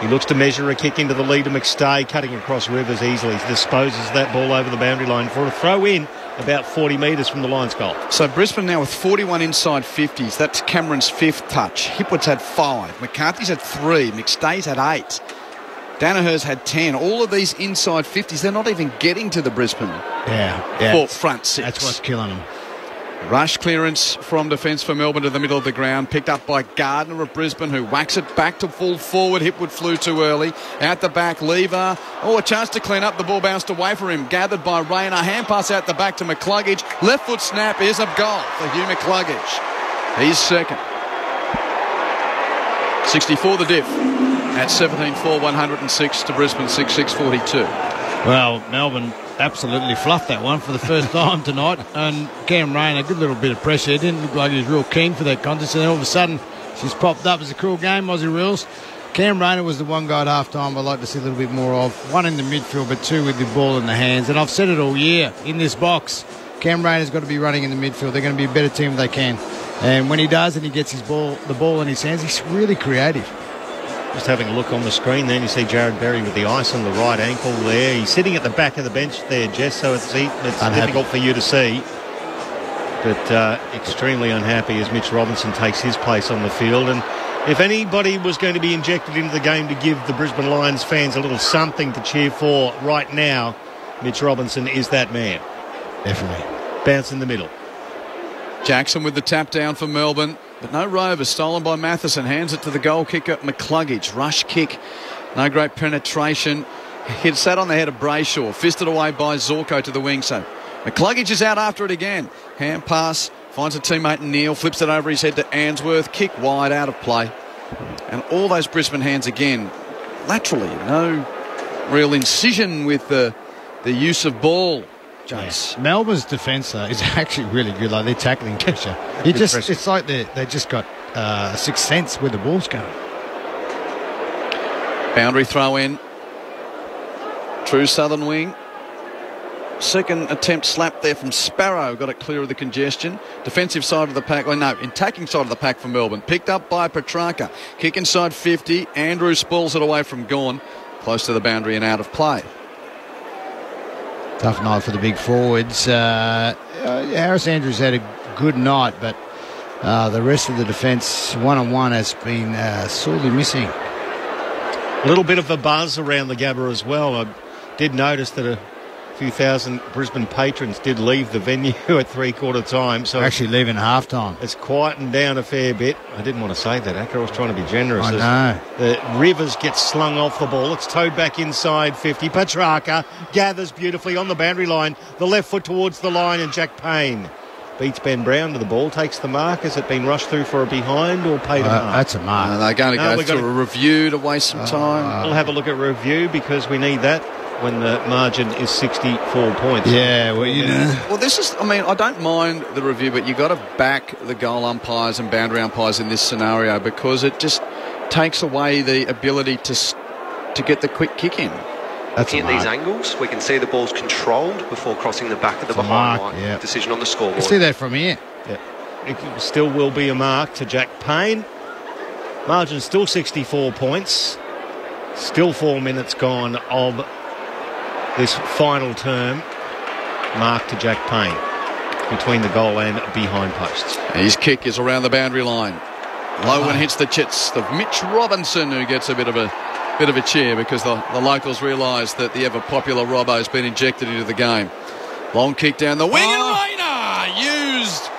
He looks to measure a kick into the lead of McStay, cutting across Rivers easily. He disposes that ball over the boundary line for a throw in about 40 metres from the Lions goal. So Brisbane now with 41 inside 50s. That's Cameron's 5th touch. Hipwood's had 5. McCarthy's had 3. McStay's had 8. Danaher's had 10. All of these inside 50s, they're not even getting to the Brisbane front 6. That's what's killing them. Rush clearance from defence for Melbourne to the middle of the ground. Picked up by Gardner of Brisbane, who whacks it back to full forward. Hipwood flew too early. Out the back, Lever. A chance to clean up. The ball bounced away from him. Gathered by Rayner. Hand pass out the back to McCluggage. Left foot snap is a goal for Hugh McCluggage. He's second. 64 the diff. at 17-4, 106 to Brisbane 6-6-42. Well, Melbourne absolutely fluffed that one for the first time tonight, and Cam Rayner, a good little bit of pressure. It didn't look like he was real keen for that contest, and then all of a sudden she's popped up. As a cool game, Aussie rules. Cam Rayner was the one guy at half-time I'd like to see a little bit more of. One in the midfield, but two with the ball in the hands. And I've said it all year, in this box, Cam Rayner's got to be running in the midfield. They're going to be a better team if they can. And when he does and he gets the ball in his hands, he's really creative. Just having a look on the screen then, you see Jared Berry with the ice on the right ankle there. He's sitting at the back of the bench there, Jess, so it's difficult for you to see. But extremely unhappy as Mitch Robinson takes his place on the field. And if anybody was going to be injected into the game to give the Brisbane Lions fans a little something to cheer for right now, Mitch Robinson is that man. Definitely. Bounce in the middle. Jackson with the tap down for Melbourne, but no Rovers. Stolen by Matheson. Hands it to the goal kicker, McCluggage. Rush kick. No great penetration. Hits that on the head of Brayshaw. Fisted away by Zorko to the wing. So McCluggage is out after it again. Hand pass. Finds a teammate Neil. Flips it over his head to Answorth. Kick wide, out of play. And all those Brisbane hands again. Laterally. No real incision with the use of ball. Yes. Melbourne's defence is actually really good. Like, they're tackling pressure. It's like they just got a sixth sense where the ball's going. Boundary throw in. True southern wing. Second attempt slap there from Sparrow. Got it clear of the congestion. Defensive side of the pack. Oh, no, attacking side of the pack for Melbourne. Picked up by Petrarca. Kick inside 50. Andrew spools it away from Gawn. Close to the boundary and out of play. Tough night for the big forwards. Harris Andrews had a good night, but the rest of the defence, one-on-one, has been sorely missing. A little bit of a buzz around the Gabba as well. I did notice that a few thousand Brisbane patrons did leave the venue at three-quarter time. So actually leaving half-time. It's quietened down a fair bit. I didn't want to say that, Acker. I was trying to be generous. I know. The Rivers gets slung off the ball. It's towed back inside 50. Petrarca gathers beautifully on the boundary line. The left foot towards the line, and Jack Payne beats Ben Brown to the ball, takes the mark. Has it been rushed through for a behind or paid a mark? That's a mark. They're going to go through a review to waste some time. We'll have a look at review because we need that when the margin is 64 points. Yeah, well, you know. Well, this is, I mean, I don't mind the review, but you've got to back the goal umpires and boundary umpires in this scenario because it just takes away the ability to get the quick kick in. Looking at these angles, we can see the ball's controlled before crossing the back of the behind line. Yeah. Decision on the scoreboard. You see that from here. Yeah. It still will be a mark to Jack Payne. Margin still 64 points. Still 4 minutes gone of this final term. Mark to Jack Payne between the goal and behind posts. His kick is around the boundary line. Low one hits the chits of Mitch Robinson, who gets a bit of a cheer because the locals realise that the ever-popular Robbo's been injected into the game. Long kick down the wing, and Rayner used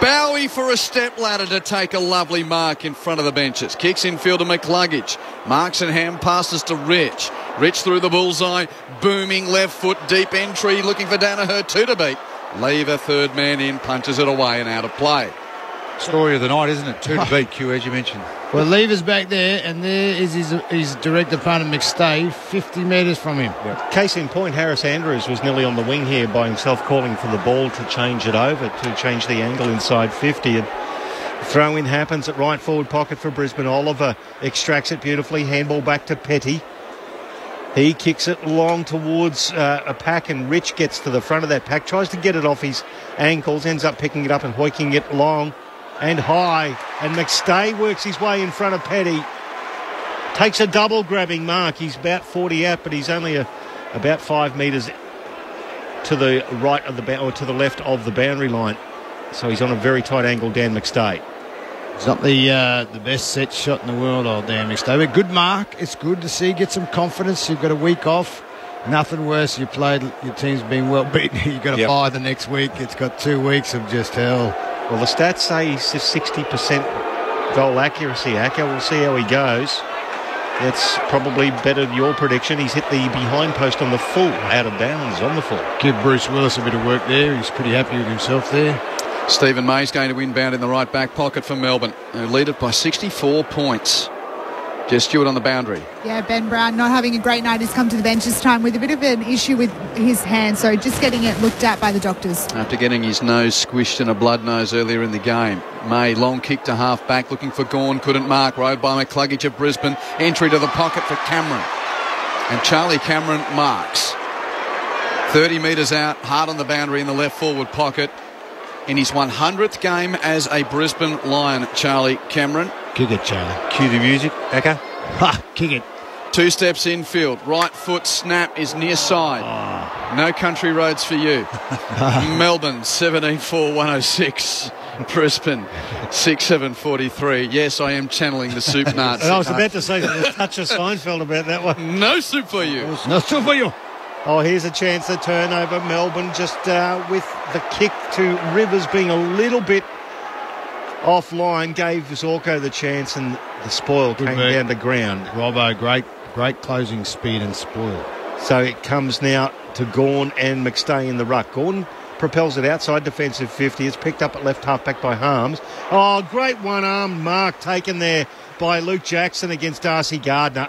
Bowie for a step ladder to take a lovely mark in front of the benches. Kicks infield to McCluggage. Marks and hand passes to Rich. Rich through the bullseye. Booming left foot, deep entry, looking for Danaher, two to beat. Lever, third man in, punches it away and out of play. Story of the night, isn't it? Two to beat, Q, as you mentioned. Well, Lever's back there, and there is his direct opponent, McStay, 50 metres from him. Yep. Case in point, Harris Andrews was nearly on the wing here by himself, calling for the ball to change it over, to change the angle inside 50. And throw-in happens at right forward pocket for Brisbane. Oliver extracts it beautifully, handball back to Petty. He kicks it long towards a pack, and Rich gets to the front of that pack, tries to get it off his ankles, ends up picking it up and hoiking it long and high, and McStay works his way in front of Petty. Takes a double grabbing mark. He's about 40 out, but he's only about 5 metres to the right of the or to the left of the boundary line. So he's on a very tight angle, Dan McStay. It's not the best set shot in the world, old Dan McStay, but good mark. It's good to see. Get some confidence. You've got a week off. Nothing worse. You played. Your team's been well beaten. You've got to buy the next week. It's got 2 weeks of just hell. Well, the stats say he's 60% goal accuracy. Acker, we'll see how he goes. That's probably better than your prediction. He's hit the behind post on the full, out of bounds on the full. Give Bruce Willis a bit of work there. He's pretty happy with himself there. Stephen May's going to inbound in the right back pocket for Melbourne, who lead it by 64 points. Jess Stewart on the boundary. Yeah, Ben Brown not having a great night. He's come to the bench this time with a bit of an issue with his hand, so just getting it looked at by the doctors. After getting his nose squished in a blood nose earlier in the game. May, long kick to half back, looking for Gawn, couldn't mark. Rode by McCluggage of Brisbane. Entry to the pocket for Cameron. And Charlie Cameron marks. 30 metres out, hard on the boundary in the left forward pocket. In his 100th game as a Brisbane Lion, Charlie Cameron. Kick it, Charlie. Cue the music, Eka. Ha! Kick it. 2 steps infield. Right foot snap is near side. Oh. No country roads for you. Melbourne, 17-4-106. Brisbane, 6-7-43. Yes, I am channeling the soup nuts. I was about to say a touch of Seinfeld about that one. No soup for you. No soup for you. Oh, here's a chance to turnover. Melbourne just with the kick to Rivers being a little bit offline, gave Zorko the chance, and the spoil came down to ground. Robbo, great closing speed and spoil. So it comes now to Gawn and McStay in the ruck. Gawn propels it outside defensive 50. It's picked up at left half-back by Harms. Oh, great one-armed mark taken there by Luke Jackson against Darcy Gardner.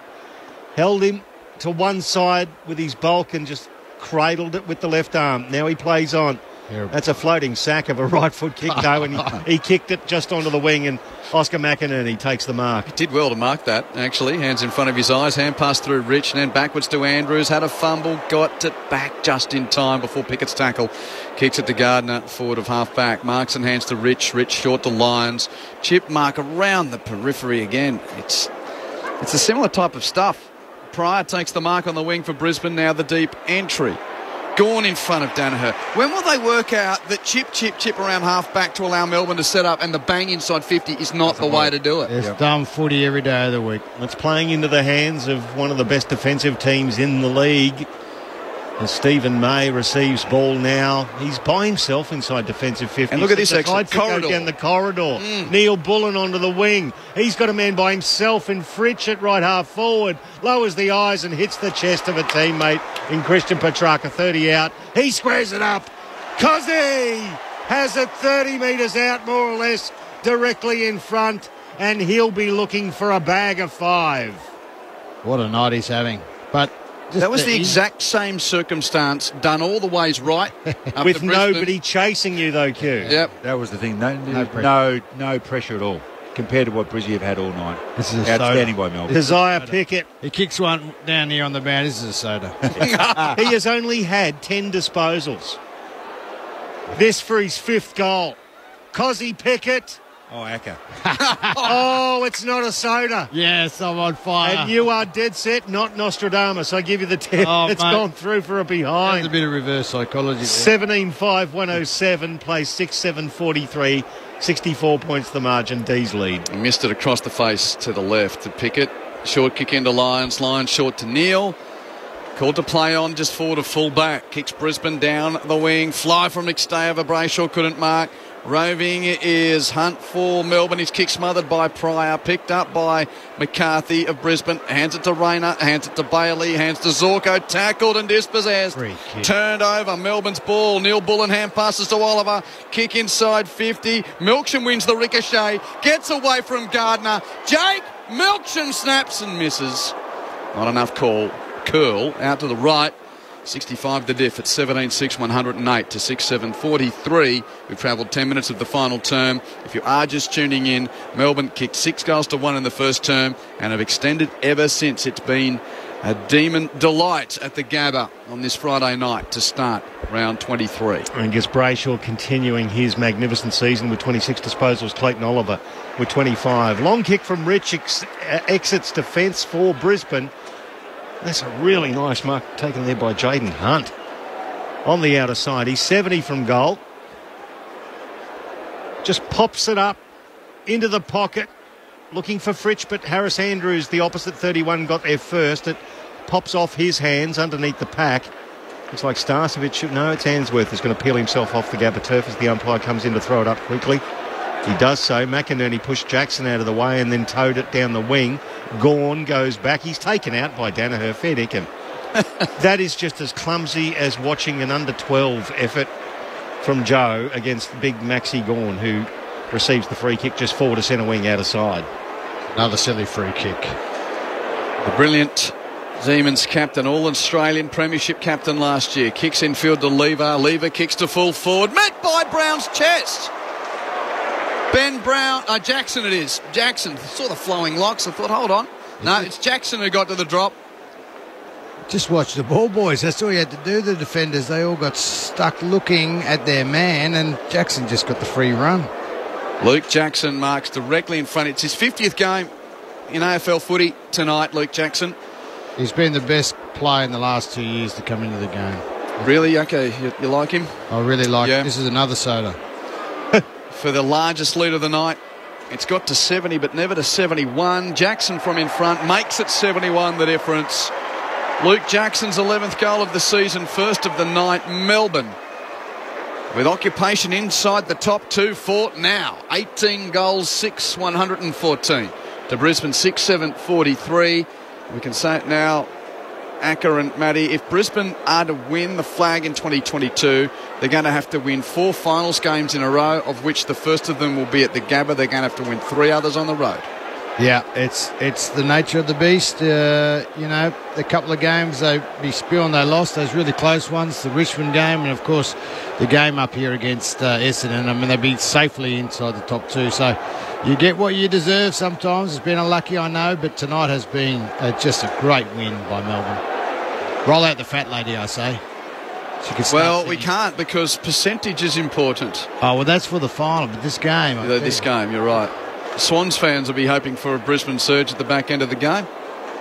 Held him to one side with his bulk and just cradled it with the left arm. Now he plays on. That's a floating sack of a right foot kick, though, and he kicked it just onto the wing, and Oscar McInerney takes the mark. He did well to mark that, actually. Hands in front of his eyes, hand pass through Rich, and then backwards to Andrews. Had a fumble, got it back just in time before Pickett's tackle. Kicks it to Gardner, forward of half-back. Marks and hands to Rich. Rich short to Lyons. Chip mark around the periphery again. It's a similar type of stuff. Pryor takes the mark on the wing for Brisbane. Now the deep entry. Gawn in front of Danaher. When will they work out that chip around half-back to allow Melbourne to set up, and the bang inside 50 is not the way to do it? It's dumb footy every day of the week. It's playing into the hands of one of the best defensive teams in the league. As Stephen May receives ball now. He's by himself inside defensive 50. And look at this exit. Corridor. Down the corridor. Neil Bullen onto the wing. He's got a man by himself in Fritsch at right half forward. Lowers the eyes and hits the chest of a teammate in Christian Petrarca, 30 out. He squares it up. Cozzy has it 30 metres out, more or less, directly in front, and he'll be looking for a bag of 5. What a night he's having. But that was the exact same circumstance, done all the ways right. With nobody chasing you, though, Q. Yep. That was the thing. No pressure at all compared to what Brizzy have had all night. This is outstanding by Melbourne. Desire Pickett. He kicks one down here on the bound. This is a soda. He has only had 10 disposals. This for his 5th goal. Cozzy Pickett. Oh, Acker. Oh, it's not a soda. Yes, I'm on fire. And you are dead set, not Nostradamus. I give you the 10. It's gone through for a behind. There's a bit of reverse psychology there. 17-5-107, plays 6-7-43, 64 points the margin. D's lead. He missed it across the face to the left to Pickett. Short kick into Lyons. Lyons short to Neal. Called to play on, just forward to full back. Kicks Brisbane down the wing. Fly from Nick over Brayshaw, couldn't mark. Roving is Hunt for Melbourne. His kick smothered by Pryor. Picked up by McCarthy of Brisbane. Hands it to Rayner. Hands it to Bailey. Hands to Zorko. Tackled and dispossessed. Turned over. Melbourne's ball. Neil Bullen hand passes to Oliver. Kick inside 50. Milksham wins the ricochet. Gets away from Gardner. Jake Milksham snaps and misses. Not enough call. Curl out to the right. 65 the diff at 17-6, 108 to 6-7-43. We've travelled 10 minutes of the final term. If you are just tuning in, Melbourne kicked 6-1 in the first term and have extended ever since. It's been a demon delight at the Gabba on this Friday night to start round 23. And Gus Brayshaw continuing his magnificent season with 26 disposals. Clayton Oliver with 25. Long kick from Rich exits defence for Brisbane. That's a really nice mark taken there by Jaden Hunt. On the outer side, he's 70 from goal. Just pops it up into the pocket, looking for Fritsch, but Harris Andrews, the opposite 31, got there first. It pops off his hands underneath the pack. Looks like Starcevic, no, it's Answorth who's going to peel himself off the Gabba turf as the umpire comes in to throw it up quickly. He does so. McInerney pushed Jackson out of the way and then towed it down the wing. Gawn goes back. He's taken out by Danaher. Fair dinkum. That is just as clumsy as watching an under-12 effort from Joe against big Maxi Gawn, who receives the free kick just forward to centre wing out of side. Another silly free kick. The brilliant Demons captain, All-Australian Premiership captain last year. Kicks infield to Lever. Lever kicks to full forward. Met by Brown's chest. Jackson it is. Jackson saw the flowing locks. I thought, hold on. No, it's Jackson who got to the drop. Just watch the ball, boys. That's all you had to do, the defenders. They all got stuck looking at their man, and Jackson just got the free run. Luke Jackson marks directly in front. It's his 50th game in AFL footy tonight, Luke Jackson. He's been the best player in the last 2 years to come into the game. Really? Okay, you like him? I really like him. This is another soda. For the largest lead of the night. It's got to 70, but never to 71. Jackson from in front makes it 71, the difference. Luke Jackson's 11th goal of the season, first of the night. Melbourne with occupation inside the top two for now. 18 goals, 6, 114. To Brisbane, 6, 7, 43. We can say it now, Acker and Matty, if Brisbane are to win the flag in 2022, they're going to have to win 4 finals games in a row, of which the first of them will be at the Gabba. They're going to have to win 3 others on the road. Yeah, it's the nature of the beast. The couple of games they lost, those really close ones, the Richmond game, and of course the game up here against Essendon. I mean, they've been safely inside the top 2, so you get what you deserve sometimes. It's been unlucky, I know, but tonight has been just a great win by Melbourne. Roll out the fat lady, I say. Well, we can't because percentage is important. Oh, well, that's for the final, but this game... This game, you're right. Swans fans will be hoping for a Brisbane surge at the back end of the game.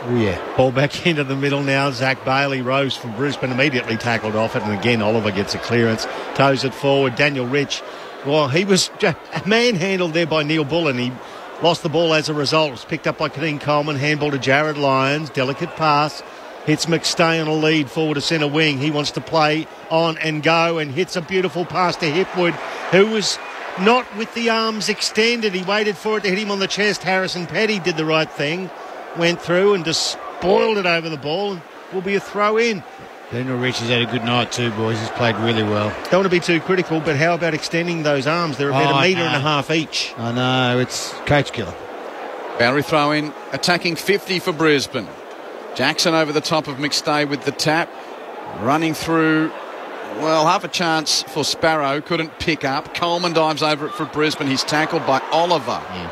Oh, yeah. Ball back into the middle now. Zach Bailey rose from Brisbane, immediately tackled off it, and again Oliver gets a clearance, toes it forward. Daniel Rich, well, he was manhandled there by Neil Bullen. He lost the ball as a result. It was picked up by Kadeem Coleman, handball to Jared Lyons, delicate pass. Hits McStay on a lead forward to centre wing. He wants to play on and go and hits a beautiful pass to Hipwood, who was not with the arms extended. He waited for it to hit him on the chest. Harrison Petty did the right thing, went through and just spoiled it over the ball. Will be a throw in. Daniel Rich has had a good night too, boys. He's played really well. Don't want to be too critical, but how about extending those arms? They're about 1.5 meters each. I know, it's coach killer. Boundary throw in, attacking 50 for Brisbane. Jackson over the top of McStay with the tap. Running through, well, half a chance for Sparrow. Couldn't pick up. Coleman dives over it for Brisbane. He's tackled by Oliver. Yeah.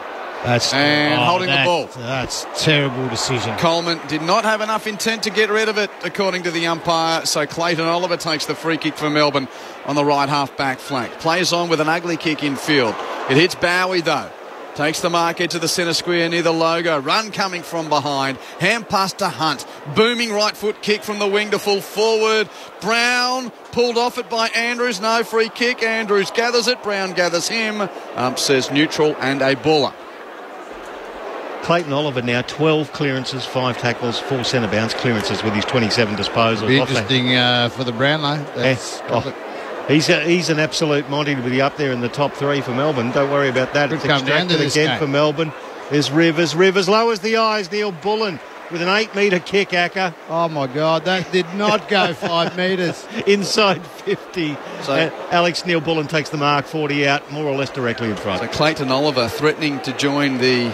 Holding the ball. That's a terrible decision. Coleman did not have enough intent to get rid of it, according to the umpire. So Clayton Oliver takes the free kick for Melbourne on the right half-back flank. Plays on with an ugly kick in field. It hits Bowie, though. Takes the mark into the centre square near the logo. Run coming from behind. Hand pass to Hunt. Booming right foot kick from the wing to full forward. Brown pulled off it by Andrews. No free kick. Andrews gathers it. Brown gathers him. Says neutral and a baller. Clayton Oliver now 12 clearances, 5 tackles, 4 centre bounce clearances with his 27 disposals. It'll be interesting for the Brownlow. He's an absolute Monty to be up there in the top 3 for Melbourne. Don't worry about that. It's extracted again for Melbourne. There's Rivers. Rivers lowers the eyes. Neil Bullen with an 8-metre kick, Acker. Oh, my God. That did not go 5 metres. Inside 50. So Alex Neil Bullen takes the mark, 40 out, more or less directly in front. So Clayton Oliver threatening to join the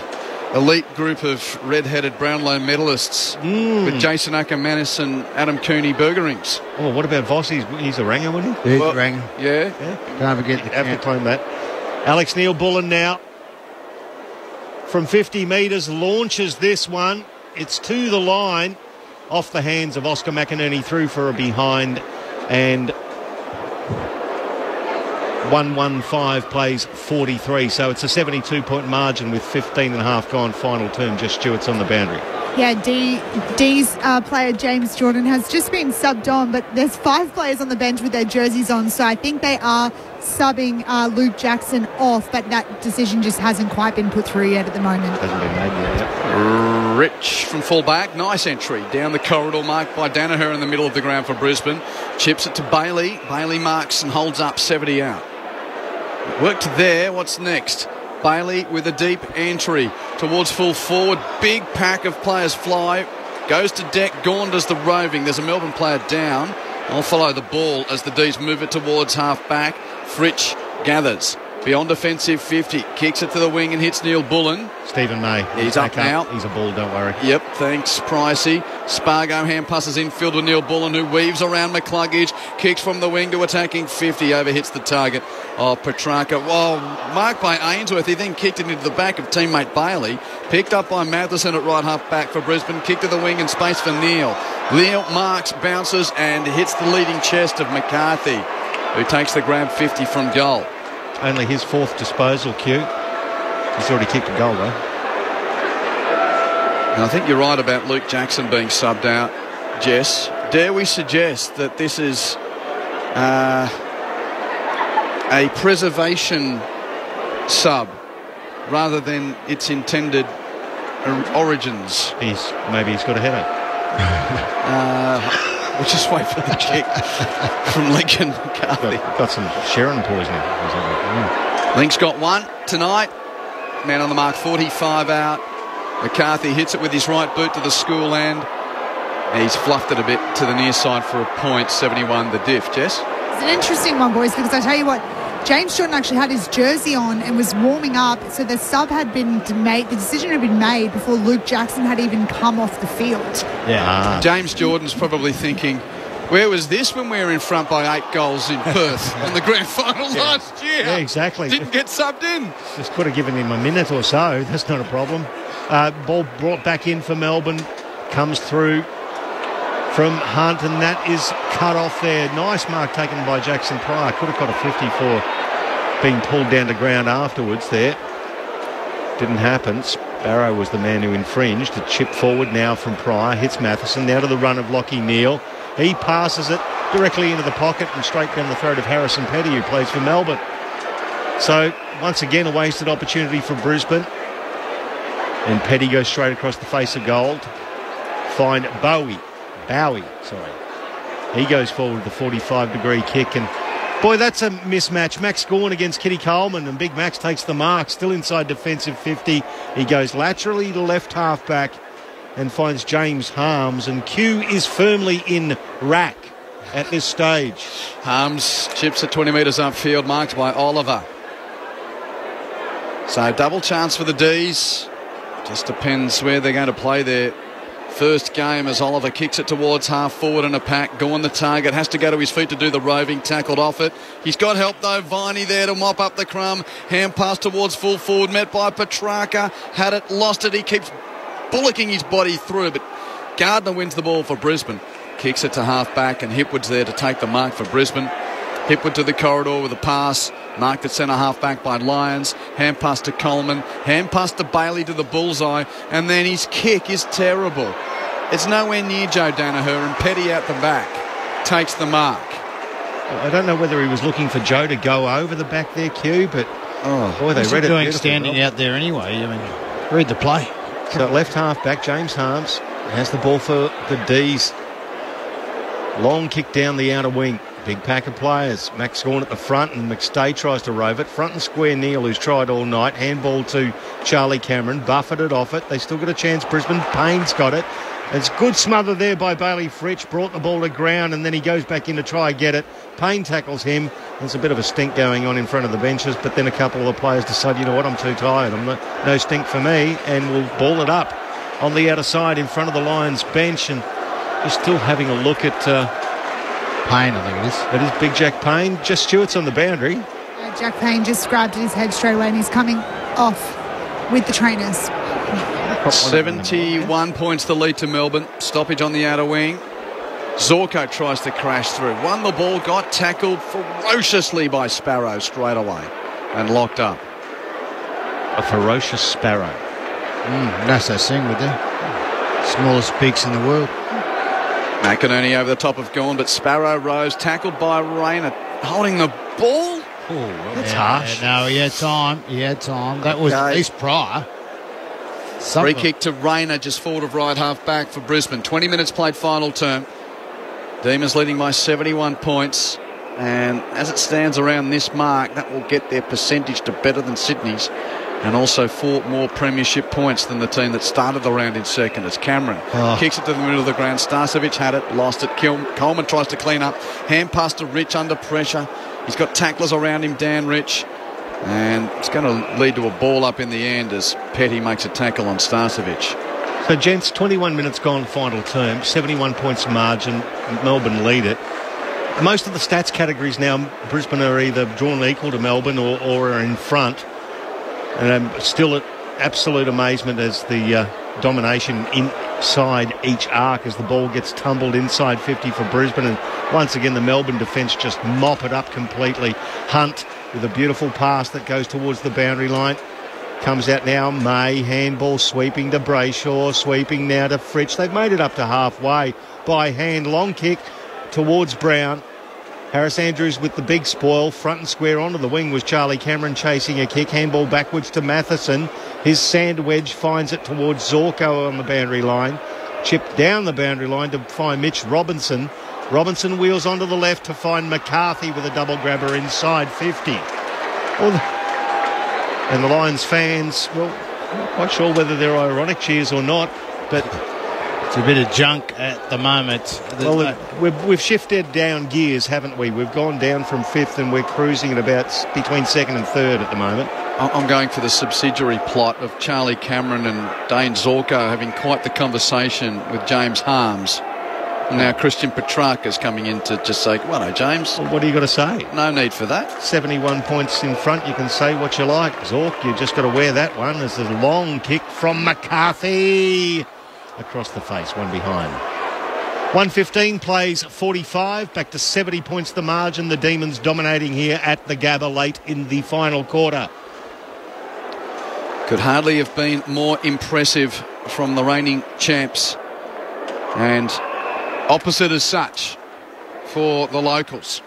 elite group of red-headed Brownlow medalists with Jason Ackermanis and Adam Cooney Burgerings. Oh, what about Voss? He's a ranger, wasn't he? He's a ranger. Yeah. Can't forget the have to claim that. Alex Neil Bullen now from 50 metres launches this one. It's to the line, off the hands of Oscar McInerney, through for a behind, and 115 plays 43, so it's a 72-point margin with 15.5 gone final term. Just Stewart's on the boundary. Yeah, D's player James Jordan has just been subbed on, but there's 5 players on the bench with their jerseys on, so I think they are subbing Luke Jackson off, but that decision just hasn't quite been put through yet at the moment. Hasn't been made yet. Yep. Rich from full back, nice entry down the corridor marked by Danaher in the middle of the ground for Brisbane. Chips it to Bailey. Bailey marks and holds up 70 out. Worked there. What's next? Bailey with a deep entry towards full forward. Big pack of players fly. Goes to deck. Gawn does the roving. There's a Melbourne player down. I'll follow the ball as the D's move it towards half back. Fritsch gathers. Beyond defensive 50. Kicks it to the wing and hits Neil Bullen. Stephen May. He's up now. He's a ball, don't worry. Yep, thanks, Pricey. Spargo hand passes infield to Neil Bullen, who weaves around McCluggage. Kicks from the wing to attacking 50. Overhits the target of Petrarca. Well, marked by Ainsworth. He then kicked it into the back of teammate Bailey. Picked up by Matheson at right half back for Brisbane. Kick to the wing and space for Neil. Neil marks, bounces and hits the leading chest of McCarthy, who takes the grab 50 from goal. Only his fourth disposal, Q. He's already kicked a goal, though. And I think you're right about Luke Jackson being subbed out, Jess. Dare we suggest that this is a preservation sub rather than its intended origins? Maybe he's got a headache. We'll just wait for the kick from Lincoln McCarthy. Got some Sharon poisoning. Link's got one tonight. Man on the mark, 45 out. McCarthy hits it with his right boot to the school end. And he's fluffed it a bit to the near side for a point, 71 the diff. Jess? It's an interesting one, boys, because I tell you what, James Jordan actually had his jersey on and was warming up, so the sub had been made, the decision had been made before Luke Jackson had even come off the field. Yeah. James Jordan's probably thinking, where was this when we were in front by 8 goals in Perth in the grand final last year? Yeah, exactly. Didn't get subbed in. Just could have given him a minute or so. That's not a problem. Ball brought back in for Melbourne. Comes through from Hunt, and that is cut off there. Nice mark taken by Jackson Pryor. Could have got a 50 for being pulled down to ground afterwards there. Didn't happen. Sparrow was the man who infringed. A chip forward now from Pryor. Hits Matheson. Now to the run of Lockie Neal. He passes it directly into the pocket and straight down the throat of Harrison Petty, who plays for Melbourne. So, once again, a wasted opportunity for Brisbane. And Petty goes straight across the face of goal. Find Bowie. He goes forward with a 45-degree kick. And, boy, that's a mismatch. Max Gawn against Kitty Coleman. And Big Max takes the mark. Still inside defensive 50. He goes laterally to left half-back and finds James Harms, and Q is firmly in rack at this stage. Harms chips at 20 metres upfield, marked by Oliver. So double chance for the D's. Just depends where they're going to play their first game as Oliver kicks it towards half forward in a pack. Go on the target, has to go to his feet to do the roving, tackled off it. He's got help though, Viney there to mop up the crumb. Hand pass towards full forward, met by Petrarca. Had it, lost it, he keeps bullocking his body through, but Gardner wins the ball for Brisbane. Kicks it to half back, and Hipwood's there to take the mark for Brisbane. Hipwood to the corridor with a pass, marked at centre half back by Lyons. Hand pass to Coleman, hand pass to Bailey to the bullseye, and then his kick is terrible. It's nowhere near Joe Danaher, and Petty out the back takes the mark. I don't know whether he was looking for Joe to go over the back there, Q, but boy, they read it doing standing out there anyway. I mean, read the play. So left half back, James Harms has the ball for the D's. Long kick down the outer wing. Big pack of players. Max Gawn at the front, and McStay tries to rove it. Front and square Neal, who's tried all night. Handball to Charlie Cameron. Buffeted off it. They still got a chance. Brisbane. Payne's got it. It's good smother there by Bailey Fritsch. Brought the ball to ground, and then he goes back in to try and get it. Payne tackles him. There's a bit of a stink going on in front of the benches, but then a couple of the players decide, you know what, I'm too tired. No stink for me, and we'll ball it up on the outer side in front of the Lions bench. And just still having a look at Payne, I think it is. It is Big Jack Payne. Just Stewart's on the boundary. Jack Payne just grabbed at his head straight away, and he's coming off with the trainers. 71 points the lead to Melbourne. Stoppage on the outer wing. Zorko tries to crash through. Won the ball, got tackled ferociously by Sparrow straight away and locked up. A ferocious Sparrow. That's that thing with them. Smallest beaks in the world. McInerney over the top of Gawn, but Sparrow rose, tackled by Rayner, holding the ball. That's harsh. No, he had time. That was at least Pryor. Free kick to Rayner, just forward of right half back for Brisbane. 20 minutes played final term. Demons leading by 71 points. And as it stands around this mark, that will get their percentage to better than Sydney's. And also 4 more premiership points than the team that started the round in second. As Cameron kicks it to the middle of the ground. Starcevic had it, lost it. Coleman tries to clean up. Hand pass to Rich under pressure. He's got tacklers around him, Dan Rich. And it's going to lead to a ball up in the end as Petty makes a tackle on Starcevic. So, gents, 21 minutes gone, final term, 71 points margin. Melbourne lead it. Most of the stats categories now, Brisbane are either drawn equal to Melbourne or are in front. And I'm still at absolute amazement as the domination inside each arc as the ball gets tumbled inside 50 for Brisbane. And once again, the Melbourne defence just mop it up completely. Hunt with a beautiful pass that goes towards the boundary line. Comes out now, May, handball sweeping to Brayshaw, sweeping now to Fritsch. They've made it up to halfway by hand. Long kick towards Brown. Harris Andrews with the big spoil. Front and square onto the wing was Charlie Cameron chasing a kick. Handball backwards to Matheson. His sand wedge finds it towards Zorko on the boundary line. Chipped down the boundary line to find Mitch Robinson. Robinson wheels onto the left to find McCarthy with a double grabber inside 50. And the Lions fans, well, I'm not quite sure whether they're ironic cheers or not, but it's a bit of junk at the moment. Well, we've shifted down gears, haven't we? We've gone down from fifth and we're cruising at about between second and third at the moment. I'm going for the subsidiary plot of Charlie Cameron and Dane Zorko having quite the conversation with James Harms. Now Christian Petrarca's coming in to just say, well, no, James. Well, what do you got to say? No need for that. 71 points in front. You can say what you like. Zork, you just got to wear that one. There's a long kick from McCarthy. Across the face, one behind. 1:15 plays 45. Back to 70 points the margin. The Demons dominating here at the Gabba late in the final quarter. Could hardly have been more impressive from the reigning champs. And opposite as such for the locals.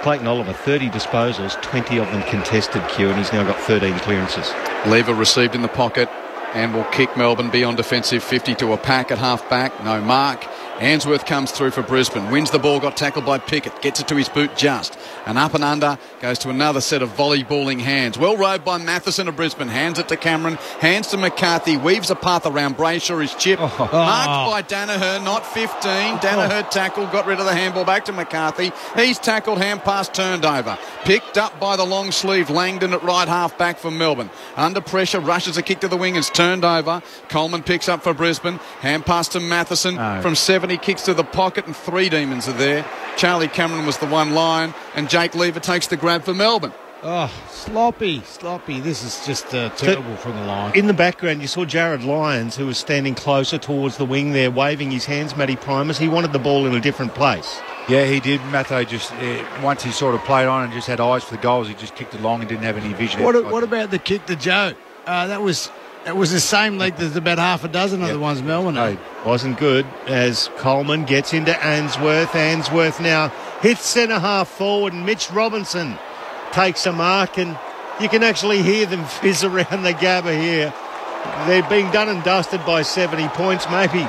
Clayton Oliver, 30 disposals, 20 of them contested, Q, and he's now got 13 clearances. Lever received in the pocket and will kick Melbourne beyond defensive 50 to a pack at half back. No mark. Answorth comes through for Brisbane. Wins the ball, got tackled by Pickett. Gets it to his boot just. And up and under goes to another set of volleyballing hands. Well rode by Matheson of Brisbane. Hands it to Cameron. Hands to McCarthy. Weaves a path around Brayshaw. His chip. Marked by Danaher. Not 15. Danaher tackled. Got rid of the handball. Back to McCarthy. He's tackled. Hand pass turned over. Picked up by the long sleeve Langdon at right half back for Melbourne. Under pressure. Rushes a kick to the wing. It's turned over. Coleman picks up for Brisbane. Hand pass to Matheson from 7. He kicks to the pocket and 3 Demons are there. Charlie Cameron was the one line and Jake Lever takes the grab for Melbourne. Oh, sloppy. This is just terrible from the line. In the background, you saw Jared Lyons, who was standing closer towards the wing there, waving his hands, Matty Primus. He wanted the ball in a different place. Yeah, he did. Matho just, once he sort of played on and just had eyes for the goals, he just kicked it long and didn't have any vision. What about the kick to Joe? That was the same length as about half a dozen of the ones Melbourne had. Wasn't good as Coleman gets into Answorth. Answorth now hits centre half forward and Mitch Robinson takes a mark and you can actually hear them fizz around the Gabba here. They're being done and dusted by 70 points. Maybe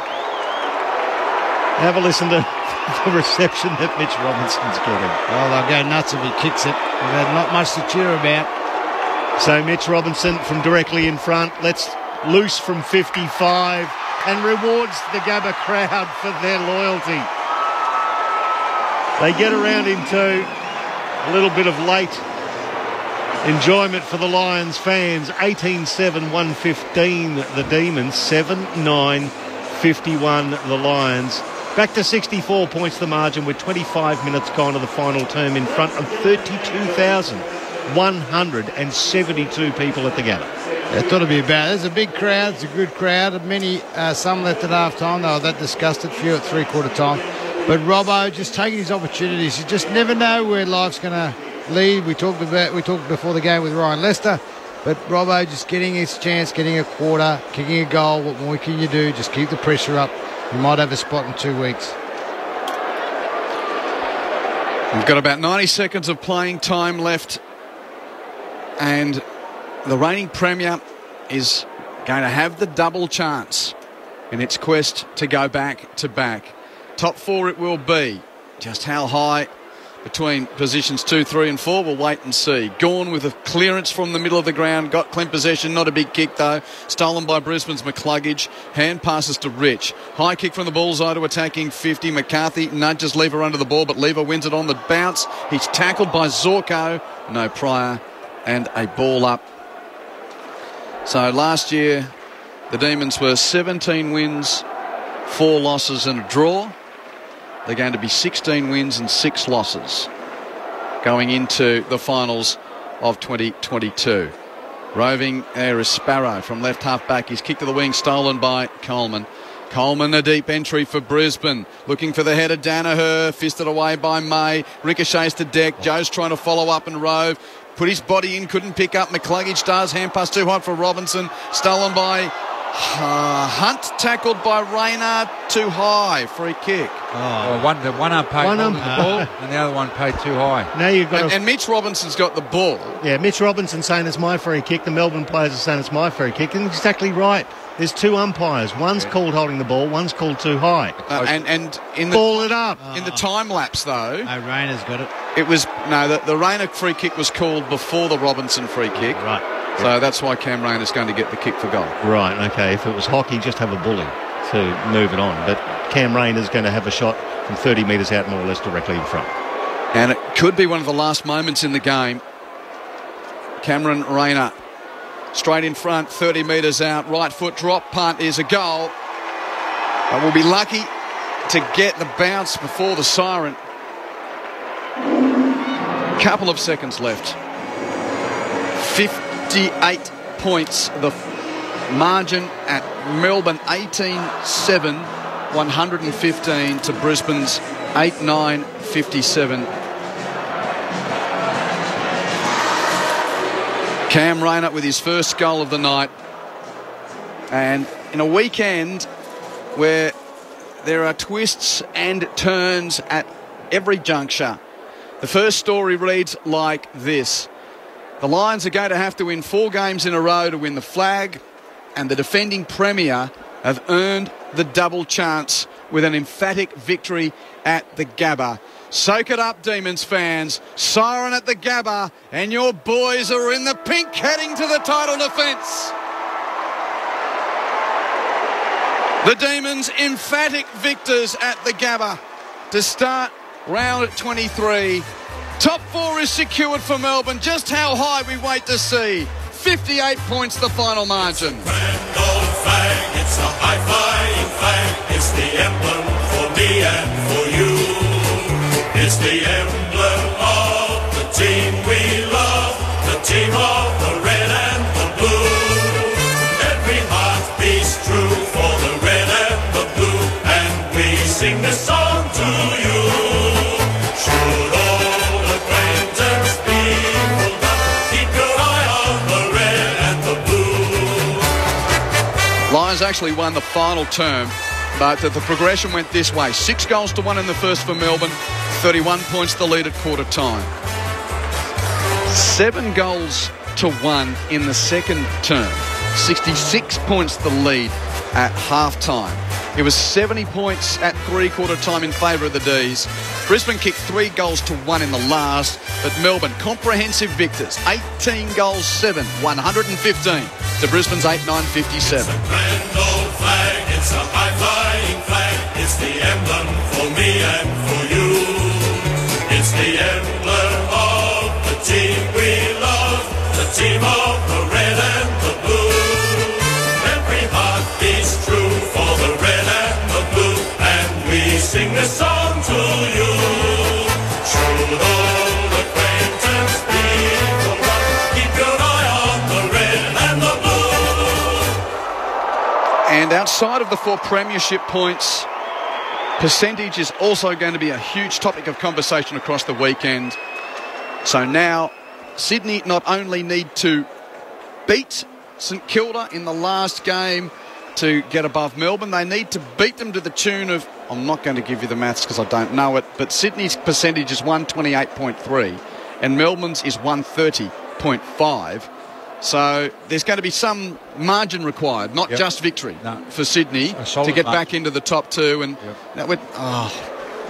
have a listen to the reception that Mitch Robinson's getting. Well, they'll go nuts if he kicks it. They've had not much to cheer about. So Mitch Robinson from directly in front lets loose from 55 and rewards the Gabba crowd for their loyalty. They get around into a little bit of late enjoyment for the Lions fans. 18-7, 115 the Demons, 7-9-51 the Lions. Back to 64 points the margin with 25 minutes gone to the final term in front of 32,172 people at the Gabba. It thought it'd be about. There's a big crowd. It's a good crowd. Many, some left at half time. They were that disgusted. Few at 3/4 time. But Robbo just taking his opportunities. You just never know where life's going to lead. We talked before the game with Ryan Lester. But Robbo just getting his chance, getting a quarter, kicking a goal. What more can you do? Just keep the pressure up. You might have a spot in 2 weeks. We've got about 90 seconds of playing time left. And the reigning Premier is going to have the double chance in its quest to go back to back. Top 4 it will be. Just how high between positions 2, 3 and 4. We'll wait and see. Gawn with a clearance from the middle of the ground. Got clean possession. Not a big kick, though. Stolen by Brisbane's McCluggage. Hand passes to Rich. High kick from the bullseye to attacking 50. McCarthy nudges Lever under the ball, but Lever wins it on the bounce. He's tackled by Zorko. No prior. And a ball up. So last year, the Demons were 17 wins, 4 losses and a draw. They're going to be 16 wins and 6 losses going into the finals of 2022. Roving there is Sparrow from left half back. He's kicked to the wing, stolen by Coleman. Coleman, a deep entry for Brisbane. Looking for the header, Danaher, fisted away by May. Ricochets to Deck. Joe's trying to follow up and rove. Put his body in, couldn't pick up. McCluggage does. Hand pass too high for Robinson. Stolen by Hunt, tackled by Rayner, too high, free kick. Well, one unpaid the ball and the other one paid too high. Now you've got and Mitch Robinson's got the ball. Yeah, Mitch Robinson's saying it's my free kick. The Melbourne players are saying it's my free kick. And exactly right. There's 2 umpires. One's called holding the ball, one's called too high. And in ball it up. In the time lapse, though, Rayner's got it. It was the Rayner free kick was called before the Robinson free kick. Right. So that's why Cam Rayner's going to get the kick for goal. Right, okay. If it was hockey, just have a bully to move it on. But Cam Rayner's going to have a shot from 30 metres out, more or less directly in front. And it could be one of the last moments in the game. Cameron Rayner straight in front, 30 metres out, right foot drop, punt is a goal. But we'll be lucky to get the bounce before the siren. Couple of seconds left. 58 points, the margin at Melbourne 18-7, 115 to Brisbane's 8-9, 57. Cam Rayner with his first goal of the night, and in a weekend where there are twists and turns at every juncture. The first story reads like this: the Lions are going to have to win 4 games in a row to win the flag, and the defending premier have earned the double chance with an emphatic victory at the Gabba. Soak it up, Demons fans. Siren at the Gabba, and your boys are in the pink heading to the title defence. The Demons emphatic victors at the Gabba to start round at 23. Top 4 is secured for Melbourne. Just how high we wait to see. 58 points the final margin. It's a grand old flag, it's a high-flying flag. It's the emblem for me and for you. It's the emblem of the team we love, the team of the red and the blue. Every heart beats true for the red and the blue, and we sing this song to you. Should all acquaintance be pulled up, keep your eye on the red and the blue. Lions actually won the final term, but the progression went this way. 6 goals to 1 in the first for Melbourne, 31 points the lead at quarter time. 7 goals to 1 in the second term, 66 points the lead at half time. It was 70 points at 3/4 time in favour of the D's. Brisbane kicked 3 goals to 1 in the last, but Melbourne comprehensive victors, 18 goals 7, 115 to Brisbane's 8-9, 57. Grand old flag, it's a high-flying flag. It's the emblem for me and for you. It's the emblem of the team we love, the team of the red and the blue. Every heart beats true for the red and the blue, and we sing this song to you. Should old acquaintance be pulled up, keep your eye on the red and the blue. And outside of the 4 premiership points, percentage is also going to be a huge topic of conversation across the weekend. So now Sydney not only need to beat St Kilda in the last game to get above Melbourne, they need to beat them to the tune of, I'm not going to give you the maths because I don't know it, but Sydney's percentage is 128.3 and Melbourne's is 130.5. So there's going to be some margin required, not just victory for Sydney to get back into the top 2. And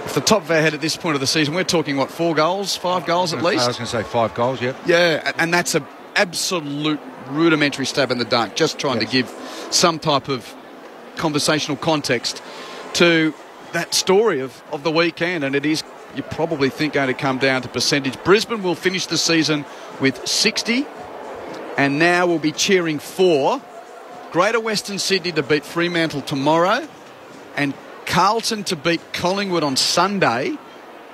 off the top of our head at this point of the season, we're talking, 4 goals, 5 goals at least? I was going to say 5 goals, yep. Yeah, and that's an absolute rudimentary stab in the dark, just trying to give some type of conversational context to that story of the weekend, and it is, you probably think, going to come down to percentage. Brisbane will finish the season with 60, and now we'll be cheering for Greater Western Sydney to beat Fremantle tomorrow and Carlton to beat Collingwood on Sunday.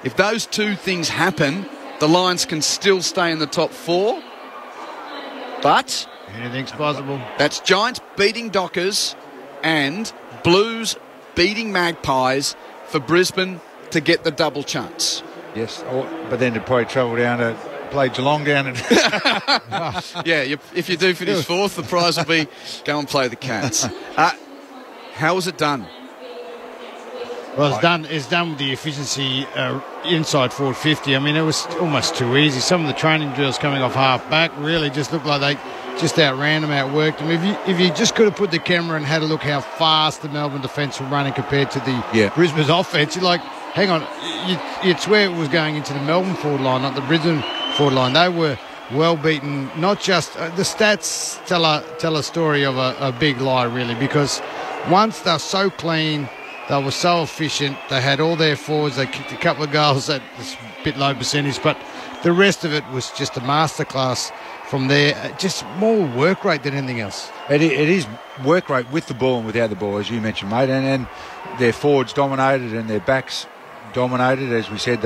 If those two things happen, the Lions can still stay in the top 4. But anything's possible. That's Giants beating Dockers and Blues beating Magpies for Brisbane to get the double chance. Yes, but then to probably travel down to play Geelong down and... if you do finish 4th, the prize will be go and play the Cats. How was it done? Well, it's done with the efficiency inside forward 50. I mean, it was almost too easy. Some of the training drills coming off half back really just looked like they just outran them, outworked them. If you just could have put the camera and had a look how fast the Melbourne defence were running compared to the Brisbane offence, you're like, hang on, you'd swear it was going into the Melbourne forward line, not the Brisbane forward line. They were well beaten. Not just the stats tell a story of a big lie, really, because once they're so clean, they were so efficient. They had all their forwards. They kicked a couple of goals at a bit low percentage, but the rest of it was just a masterclass from there. Just more work rate than anything else. It is work rate with the ball and without the ball, as you mentioned, mate. And their forwards dominated and their backs dominated. As we said,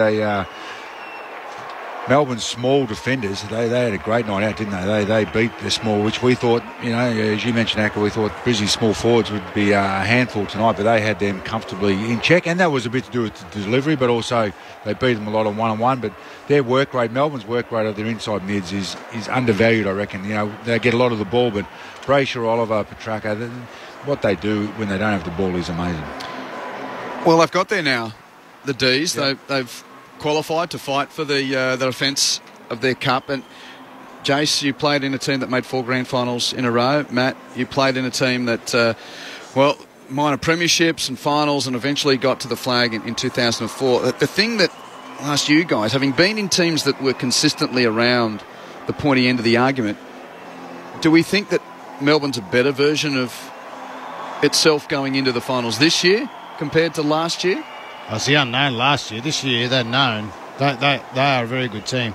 Melbourne's small defenders, they had a great night out, didn't they? They beat the small, which we thought, as you mentioned, Acker, we thought Brizzy's small forwards would be a handful tonight, but they had them comfortably in check, and that was a bit to do with the delivery, but also they beat them a lot on one-on-one. But their work rate, Melbourne's work rate of their inside mids is undervalued, I reckon. They get a lot of the ball, but Brayshaw, Oliver, Petrarca, what they do when they don't have the ball is amazing. Well, they've got there now, the Ds. Yeah. They've qualified to fight for the defence of their cup. And Jace, you played in a team that made 4 grand finals in a row. Matt, you played in a team that, minor premierships and finals and eventually got to the flag in 2004. The thing that I'll ask you guys, having been in teams that were consistently around the pointy end of the argument, do we think that Melbourne's a better version of itself going into the finals this year compared to last year? I was the unknown last year. This year, they're known. They are a very good team.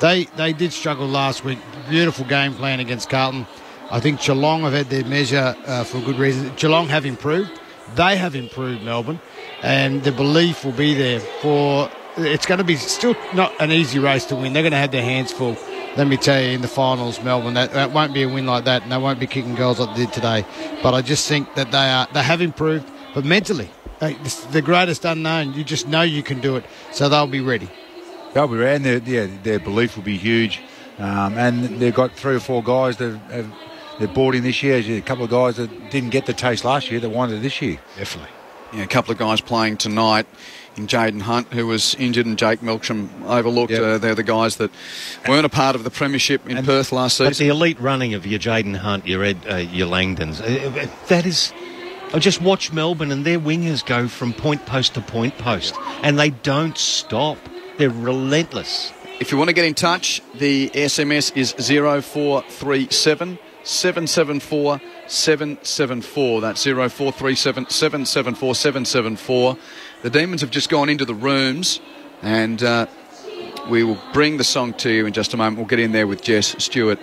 They did struggle last week. Beautiful game plan against Carlton. I think Geelong have had their measure for good reason. Geelong have improved. They have improved, Melbourne. And the belief will be there for... It's going to be still not an easy race to win. They're going to have their hands full. Let me tell you, in the finals, Melbourne, that won't be a win like that, and they won't be kicking goals like they did today. But I just think that they have improved, but mentally... the greatest unknown, you just know you can do it, so they'll be ready. They'll be ready, and their belief will be huge. And they've got 3 or 4 guys that they've brought in this year. A couple of guys that didn't get the taste last year that wanted it this year. Definitely. Yeah, a couple of guys playing tonight in Jaden Hunt, who was injured, and Jake Melksham overlooked. Yep. They're the guys that weren't a part of the premiership in Perth last season. But the elite running of your Jaden Hunt, your Langdons, that is... I just watch Melbourne and their wingers go from point post to point post, and they don't stop. They're relentless. If you want to get in touch, the SMS is 0437 774 774. That's 0437 774 774. The Demons have just gone into the rooms, and we will bring the song to you in just a moment. We'll get in there with Jess Stewart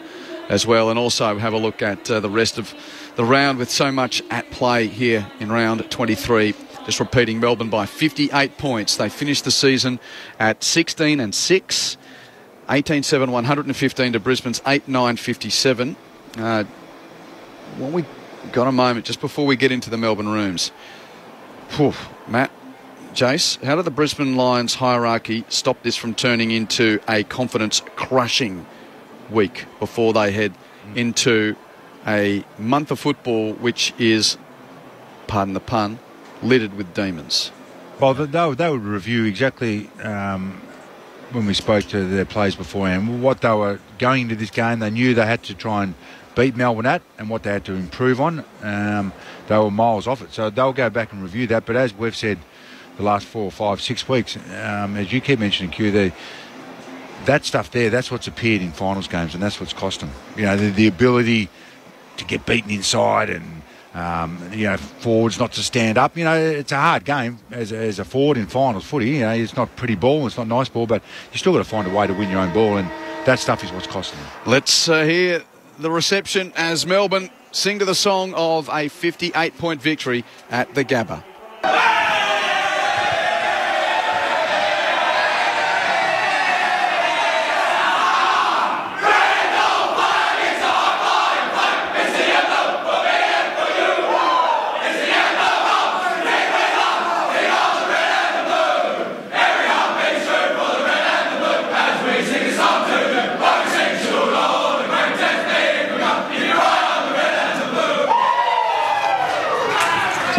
as well, and also have a look at the rest of the round with so much at play here in round 23. Just repeating, Melbourne by 58 points. They finished the season at 16-6, 18-7, 115 to Brisbane's 8-9, 57. We got a moment just before we get into the Melbourne rooms. Matt, Jace, how did the Brisbane Lions hierarchy stop this from turning into a confidence-crushing week before they head into a month of football which is, pardon the pun, littered with demons? Well, they would review exactly when we spoke to their players beforehand what they were going into this game. They knew they had to try and beat Melbourne at, and what they had to improve on. They were miles off it, so they'll go back and review that. But as we've said the last 4 or 5, 6 weeks. As you keep mentioning, Q, that stuff there, that's what's appeared in finals games, and that's what's cost them. You know, the ability to get beaten inside and, you know, forwards not to stand up. You know, it's a hard game as a forward in finals footy. You know, it's not pretty ball, it's not nice ball, but you still got to find a way to win your own ball, and that stuff is what's costing them. Let's hear the reception as Melbourne sing to the song of a 58-point victory at the Gabba.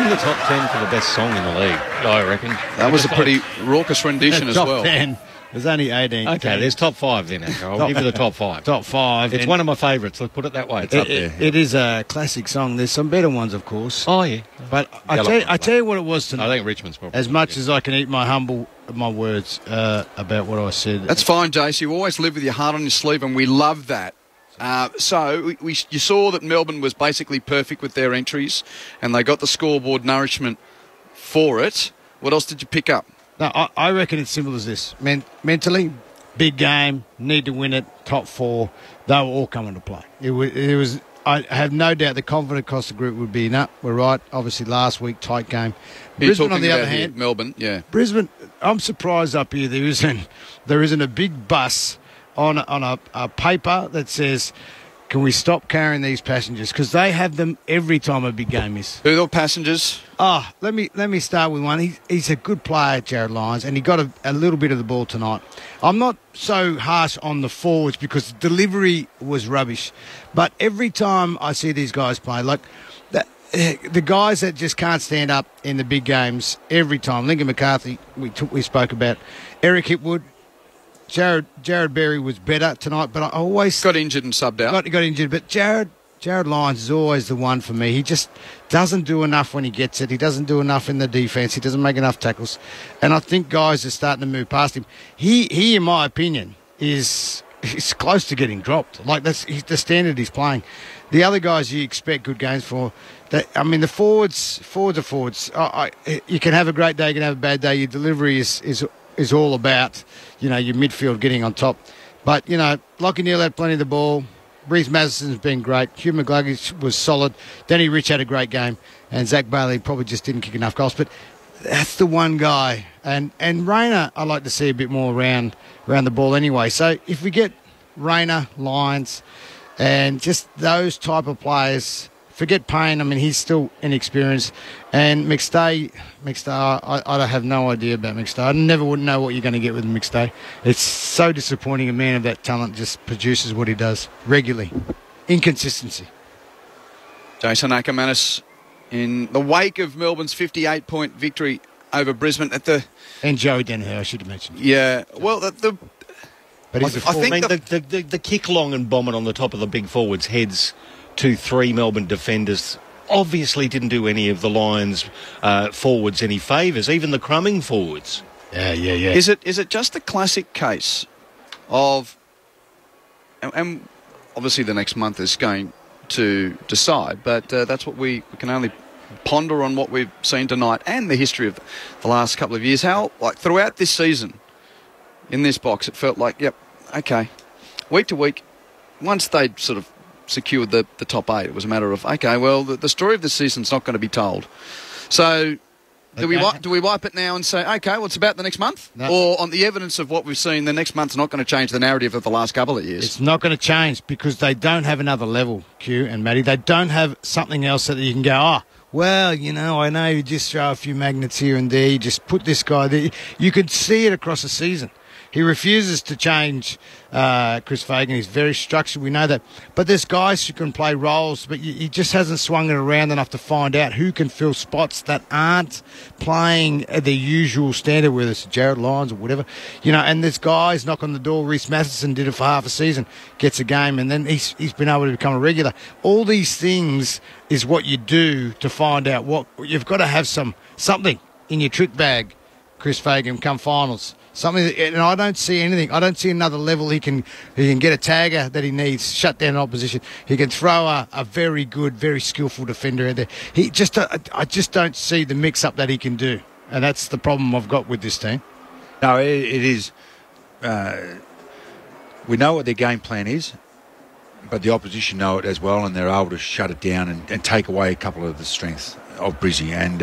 The top 10 for the best song in the league, I reckon. That was a pretty raucous rendition as well. Top 10. There's only 18. Okay, there's top 5 then, Echo. I'll give you the top 5. Top 5. It's one of my favourites, let's put it that way. It's up there. It is a classic song. There's some better ones, of course. Oh, yeah. But I tell you what it was tonight. I think Richmond's probably... As much as I can eat my words about what I said. That's fine, Jace. You always live with your heart on your sleeve, and we love that. So you saw that Melbourne was basically perfect with their entries, and they got the scoreboard nourishment for it. What else did you pick up? No, I reckon it's simple as this. Mentally, big game, need to win it, top 4. They were all coming to play. It was. I have no doubt the confidence across the group would be, no, we're right. Obviously, last week, tight game. Brisbane, on the other hand, Melbourne, yeah. Brisbane, I'm surprised up here there isn't a big bus on a paper that says, can we stop carrying these passengers? Because they have them every time a big game is. Who are the passengers? Let me start with one. He's a good player, Jared Lyons, and he got a little bit of the ball tonight. I'm not so harsh on the forwards because the delivery was rubbish. But every time I see these guys play, like the guys that just can't stand up in the big games, every time. Lincoln McCarthy, we spoke about. Eric Hipwood. Jared Berry was better tonight, but I always... Got injured and subbed out. Got injured, but Jared Lyons is always the one for me. He just doesn't do enough when he gets it. He doesn't do enough in the defence. He doesn't make enough tackles. And I think guys are starting to move past him. He in my opinion, is close to getting dropped. Like, that's the standard he's playing. The other guys you expect good games for. The forwards are forwards. You can have a great day, you can have a bad day. Your delivery is all about, your midfield getting on top. But, Lockie Neal had plenty of the ball. Reece Matheson's been great. Hugh McGluggage was solid. Danny Rich had a great game. And Zach Bailey probably just didn't kick enough goals. But that's the one guy. And Rayner, I like to see a bit more around the ball anyway. So if we get Rayner, Lyons, and just those type of players... Forget Payne. I mean, he's still inexperienced. And McStay, I have no idea about McStay. I never would know what you're going to get with McStay. It's so disappointing a man of that talent just produces what he does regularly. Inconsistency. Jason Ackermanis, in the wake of Melbourne's 58-point victory over Brisbane at the... And Joey Danaher, I should have mentioned. Yeah, well, But he's the kick long and bombing on the top of the big forwards' heads... to 3 Melbourne defenders obviously didn't do any of the Lions forwards any favours, even the crumbing forwards. Yeah. Is it just a classic case of, and obviously the next month is going to decide, but that's what we can only ponder on what we've seen tonight and the history of the last couple of years. How, like, throughout this season in this box, it felt like, yep, okay, week to week, once they'd sort of secured the top 8, it was a matter of, okay, well, the story of this season's not going to be told. So do we wipe it now and say, okay, well, it's about the next month? No. Or on the evidence of what we've seen, the next month's not going to change the narrative of the last couple of years? It's not going to change because they don't have another level, Q and Matty. They don't have something else that you can go, well, I know you just throw a few magnets here and there, you just put this guy there. You could see it across the season. He refuses to change Chris Fagan. He's very structured. We know that. But there's guys who can play roles, but he just hasn't swung it around enough to find out who can fill spots that aren't playing the usual standard, whether it's Jared Lyons or whatever. And there's guys knock on the door. Reece Matheson did it for half a season, gets a game, and then he's been able to become a regular. All these things is what you do to find out what... You've got to have something in your trick bag Chris Fagan come finals. Something, and I don't see anything. I don't see another level he can get a tagger that he needs, shut down opposition. He can throw a very good, very skillful defender in there. I just don't see the mix-up that he can do, and that's the problem I've got with this team. No, it is. We know what their game plan is, but the opposition know it as well, and they're able to shut it down and take away a couple of the strengths of Brizzy, and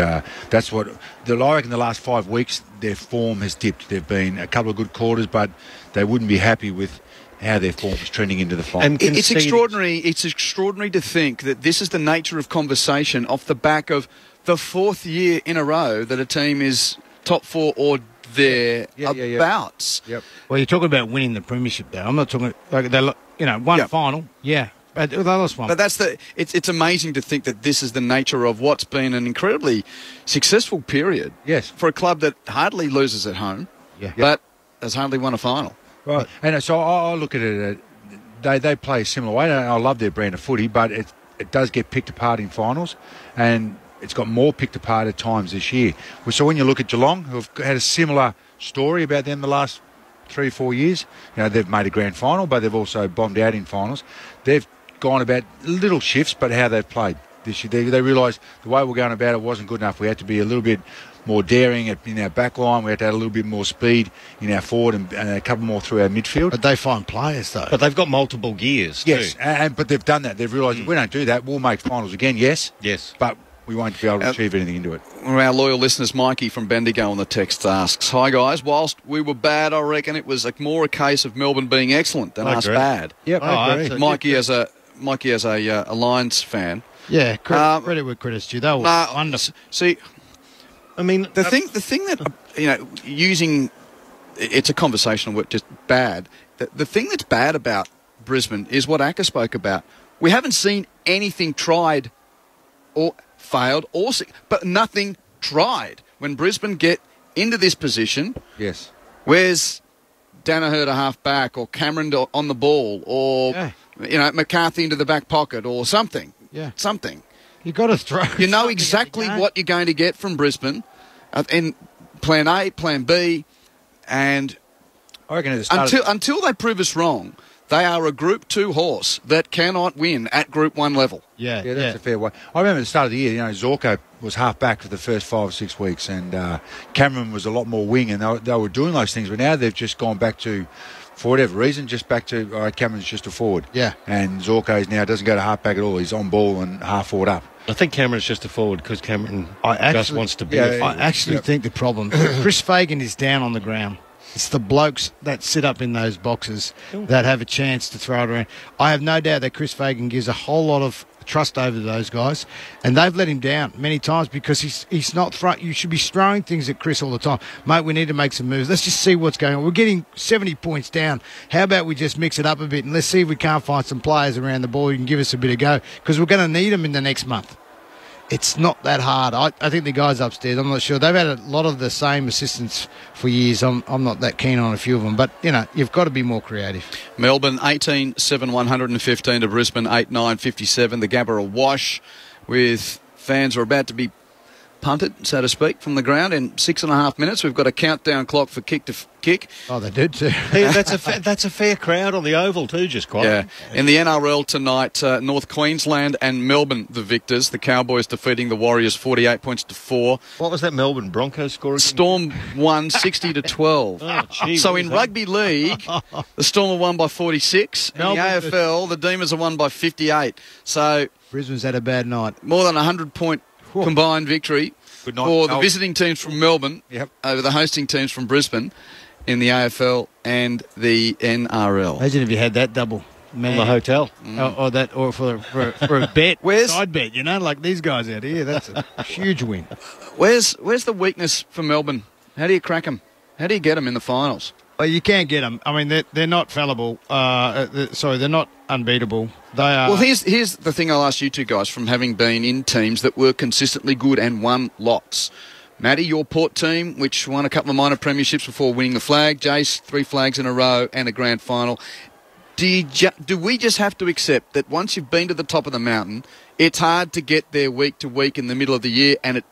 that's what I reckon. The last 5 weeks, their form has dipped. There've been a couple of good quarters, but they wouldn't be happy with how their form is trending into the final. It's extraordinary. It's extraordinary to think that this is the nature of conversation off the back of the 4th year in a row that a team is top 4 or thereabouts. Yep. Well, you're talking about winning the premiership, though. I'm not talking like one final. Yeah. But they lost one. But it's amazing to think that this is the nature of what's been an incredibly successful period. Yes. For a club that hardly loses at home, but has hardly won a final. Right. And so I look at it, they play a similar way. I love their brand of footy, but it does get picked apart in finals, and it's got more picked apart at times this year. So when you look at Geelong, who've had a similar story about them the last 3 or 4 years, they've made a grand final, but they've also bombed out in finals. They've gone about little shifts, but how they've played this year. They realised the way we're going about it wasn't good enough. We had to be a little bit more daring in our back line. We had to add a little bit more speed in our forward and a couple more through our midfield. But they find players, though. But they've got multiple gears, yes, too. But they've done that. They've realised if we don't do that, we'll make finals again, yes. Yes. But we won't be able to achieve anything into it. One of our loyal listeners, Mikey from Bendigo on the text asks, "Hi guys, whilst we were bad, I reckon it was more a case of Melbourne being excellent than us bad." Yep, I agree. Mikey as a Lions fan. Yeah, credit where credit's due. They were wonderful. See, I mean, the thing that using it's a conversational word, just bad. The thing that's bad about Brisbane is what Acker spoke about. We haven't seen anything tried or failed, but nothing tried. When Brisbane get into this position, yes, where's Danaher to half back, or Cameron on the ball, or McCarthy into the back pocket, or something? Yeah, something. You got to throw. You know exactly what you're going to get from Brisbane, in Plan A, Plan B, and I reckon until they prove us wrong, they are a Group 2 horse that cannot win at Group 1 level. Yeah, that's a fair way. I remember at the start of the year, Zorko was half back for the first 5 or 6 weeks, and Cameron was a lot more wing, and they were doing those things. But now they've just gone back to, for whatever reason, Cameron's just a forward. Yeah. And Zorko now doesn't go to half back at all. He's on ball and half forward up. I think Cameron's just a forward because Cameron just wants to be a forward. I actually think the problem, Chris Fagan is down on the ground. It's the blokes that sit up in those boxes that have a chance to throw it around. I have no doubt that Chris Fagan gives a whole lot of trust over those guys, and they've let him down many times because he's not throwing. You should be throwing things at Chris all the time. Mate, we need to make some moves. Let's just see what's going on. We're getting 70 points down. How about we just mix it up a bit and let's see if we can't find some players around the ball who can give us a bit of go, because we're going to need them in the next month. It's not that hard. I think the guys upstairs, I'm not sure. They've had a lot of the same assistants for years. I'm not that keen on a few of them. But, you've got to be more creative. Melbourne 18-7-115 to Brisbane 8-9-57. The Gabba a wash, with fans are about to be punted, so to speak, from the ground in 6.5 minutes. We've got a countdown clock for kick to kick. Oh, they did too. That's a fair crowd on the oval too, just quite. Yeah. In the NRL tonight, North Queensland and Melbourne the victors. The Cowboys defeating the Warriors 48 points to 4. What was that Melbourne Broncos score? Storm won 60 to 12. Oh, geez, so in rugby league, the Storm have won by 46. In the AFL, the Demons have won by 58. So Brisbane's had a bad night. More than 100-point combined victory for the visiting teams from Melbourne over the hosting teams from Brisbane in the AFL and the NRL. Imagine if you had that double, man. On the hotel. Or for a bet, side bet, like these guys out here. That's a huge win. Where's the weakness for Melbourne? How do you crack them? How do you get them in the finals? Well, you can't get them. I mean, they're not fallible. They're not unbeatable. They are. Well, here's the thing I'll ask you two guys, from having been in teams that were consistently good and won lots. Matty, your Port team, which won a couple of minor premierships before winning the flag. Jace, 3 flags in a row and a grand final. Do we just have to accept that once you've been to the top of the mountain, it's hard to get there week to week in the middle of the year, and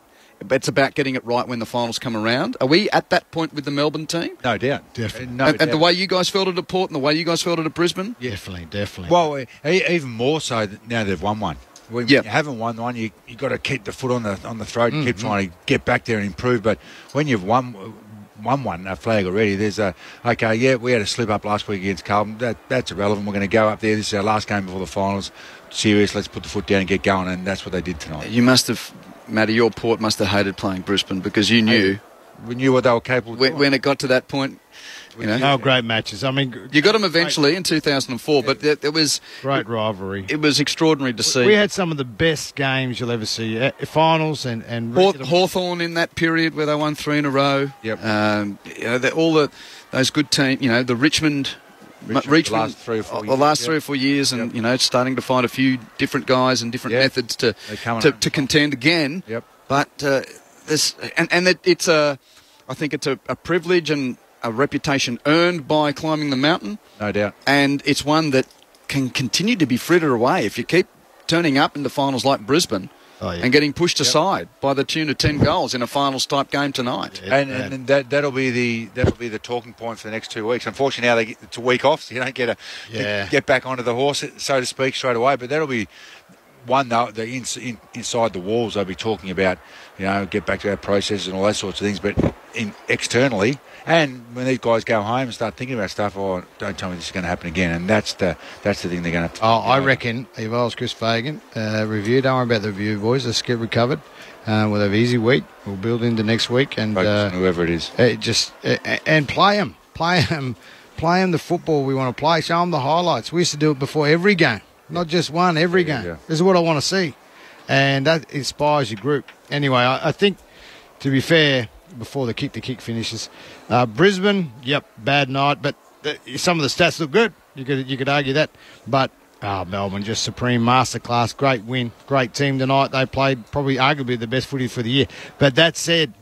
it's about getting it right when the finals come around. Are we at that point with the Melbourne team? No doubt. Definitely. No And doubt. the way you guys felt it at Port and the way you guys felt it at Brisbane? Definitely. Well, even more so now they've won one. When you haven't won one, you got to keep the foot on the throat and keep trying to get back there and improve. But when you've won one, a flag already, there's we had a slip up last week against Carlton. That's irrelevant. We're going to go up there. This is our last game before the finals. Serious, let's put the foot down and get going, and that's what they did tonight. You must have, Matty, your Port must have hated playing Brisbane because you knew. We knew what they were capable of doing. When it got to that point. Great matches. I mean, you got them eventually in 2004, but it was great rivalry. It was extraordinary to see. We had some of the best games you'll ever see. Finals and Hawthorn in that period where they won 3 in a row. Yep. Those good teams. The Richmond the last 3 or 4 years. The last 3 or 4 years, and starting to find a few different guys and different methods to contend again. Yep. But I think it's a privilege and a reputation earned by climbing the mountain. No doubt. And it's one that can continue to be frittered away if you keep turning up into finals like Brisbane and getting pushed aside by the tune of 10 goals in a finals type game tonight. And that'll be the talking point for the next 2 weeks. Unfortunately, now it's a week off, so you don't get get back onto the horse, so to speak, straight away. But that'll be one inside the walls. They'll be talking about, get back to our processes and all those sorts of things. But externally, and when these guys go home and start thinking about stuff, don't tell me this is going to happen again. And that's the thing they're going to. I reckon if I was Chris Fagan, review. Don't worry about the review, boys. Let's get recovered. We'll have an easy week. We'll build into next week and whoever it is, and play them the football we want to play. Show them the highlights. We used to do it before every game. Not just one, every game. Yeah. This is what I want to see. And that inspires your group. Anyway, I think, to be fair, before the kick finishes, Brisbane, bad night, but some of the stats look good. You could argue that. But Melbourne, just supreme masterclass, great win, great team tonight. They played probably arguably the best footy for the year. But that said,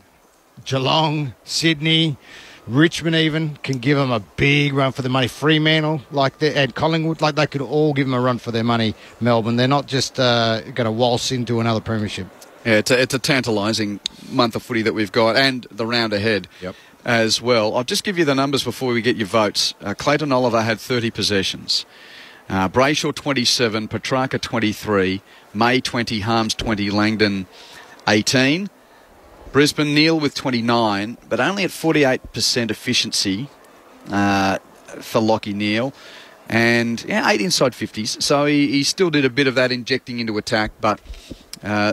Geelong, Sydney, Richmond even can give them a big run for the money. Fremantle, and Collingwood, they could all give them a run for their money. Melbourne, they're not just going to waltz into another premiership. Yeah, it's a tantalising month of footy that we've got, and the round ahead as well. I'll just give you the numbers before we get your votes. Clayton Oliver had 30 possessions. Brayshaw 27, Petrarca 23, May 20, Harms 20, Langdon 18. Brisbane, Neil with 29, but only at 48% efficiency for Lockie Neal. And 8 inside 50s. So he still did a bit of that injecting into attack, but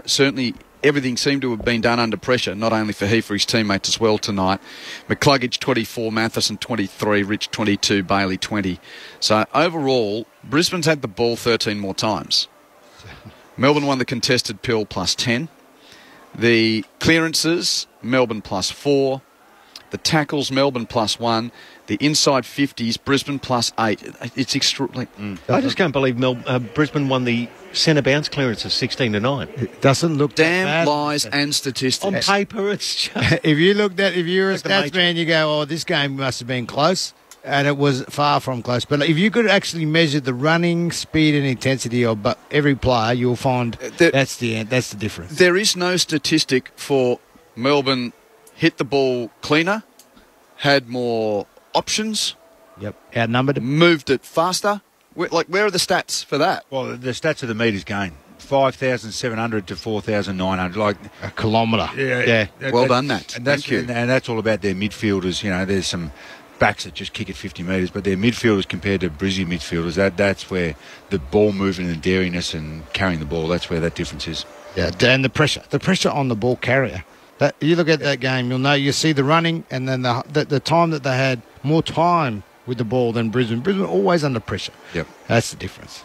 certainly everything seemed to have been done under pressure, not only for his teammates as well tonight. McCluggage 24, Matheson 23, Rich 22, Bailey 20. So overall, Brisbane's had the ball 13 more times. Melbourne won the contested pill plus 10. The clearances, Melbourne plus 4. The tackles, Melbourne plus 1. The inside 50s, Brisbane plus 8. It's extraordinary. I just can't believe Brisbane won the centre bounce clearances 16-9. It doesn't look damn that bad. Lies and statistics. On paper, it's just... if you're a stats man, you go, this game must have been close. And it was far from close. But if you could actually measure the running speed and intensity of every player, you'll find that's the difference. There is no statistic for Melbourne hit the ball cleaner, had more options. Outnumbered. Moved it faster. Where are the stats for that? Well, the stats of the metres gained. 5,700 to 4,900, a kilometre. Yeah. Well done, Nat. And that's all about their midfielders. There's some backs that just kick at 50 metres, but their midfielders compared to Brizzy midfielders, that's where the ball movement and dariness and carrying the ball, that's where that difference is. Yeah, and the pressure on the ball carrier. You look at that game, you see the running, and then the time that they had more time with the ball than Brisbane. Brisbane always under pressure. Yep, that's the difference.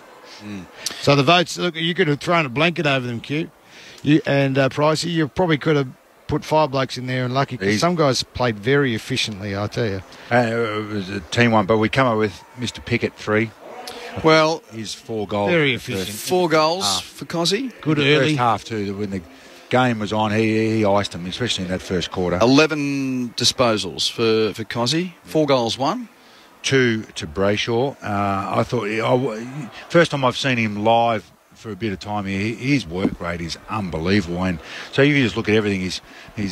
So the votes, look, you could have thrown a blanket over them, Q. Pricey, you probably could have put 5 blokes in there and lucky, because some guys played very efficiently, I tell you. It was a team one, but we come up with Mr. Pickett 3. Well, his 4 goals. Very efficient. 4 goals for Cozzy. Good the early. First half too, when the game was on, he iced them, especially in that first quarter. 11 disposals for Cozzy. 4 goals, 1. 2 to Brayshaw. I thought, first time I've seen him live for a bit of time here. His work rate is unbelievable. And so if you just look at everything, he's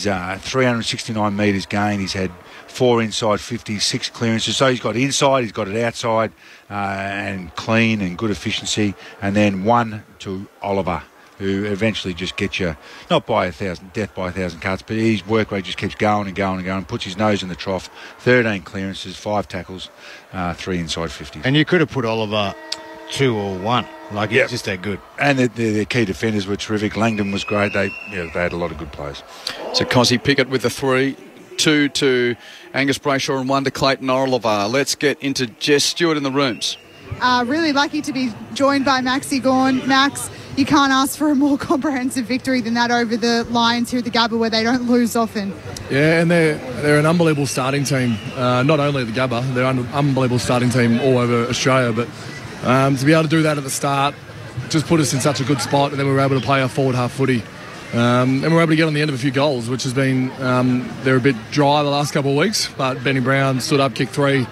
369 metres gained. He's had 4 inside 50, 6 clearances. So he's got inside, he's got it outside, and clean and good efficiency. And then 1 to Oliver, who eventually just gets you, not by death by a thousand cuts, but his work rate just keeps going and going and going, puts his nose in the trough. 13 clearances, 5 tackles, 3 inside 50. And you could have put Oliver 2 or 1. Like, he's just that good. And the key defenders were terrific. Langdon was great. They had a lot of good players. So Cozzy Pickett with the 3, 2 to Angus Brayshaw and 1 to Clayton Oliver. Let's get into Jess Stewart in the rooms. Really lucky to be joined by Maxie Gawn. Max, you can't ask for a more comprehensive victory than that over the Lions here at the Gabba, where they don't lose often. Yeah, and they're an unbelievable starting team. Not only at the Gabba, they're an unbelievable starting team all over Australia, but to be able to do that at the start just put us in such a good spot, and then we were able to play our forward half footy. And we were able to get on the end of a few goals, which has been, they're a bit dry the last couple of weeks, but Benny Brown stood up, kicked 3.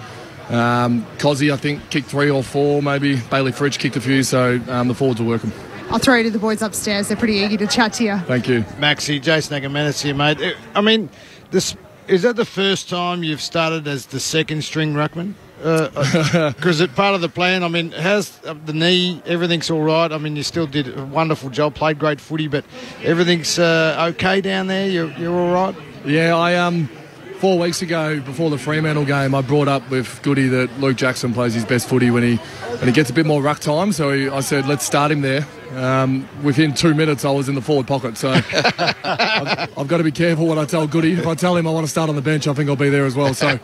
Cozzy, I think, kicked 3 or 4 maybe. Bailey Fritsch kicked a few, so the forwards are working. I'll throw you to the boys upstairs. They're pretty eager to chat to you. Thank you. Maxie, Jason Agamenis here, mate. I mean, is that the first time you've started as the second string ruckman? Because it's part of the plan. I mean, how's the knee? Everything's all right. I mean, you still did a wonderful job, played great footy, but everything's okay down there? You're all right? Yeah, I 4 weeks ago, before the Fremantle game, I brought up with Goody that Luke Jackson plays his best footy when he gets a bit more ruck time. So I said, let's start him there. Within 2 minutes, I was in the forward pocket. So I've got to be careful what I tell Goody. If I tell him I want to start on the bench, I think I'll be there as well. So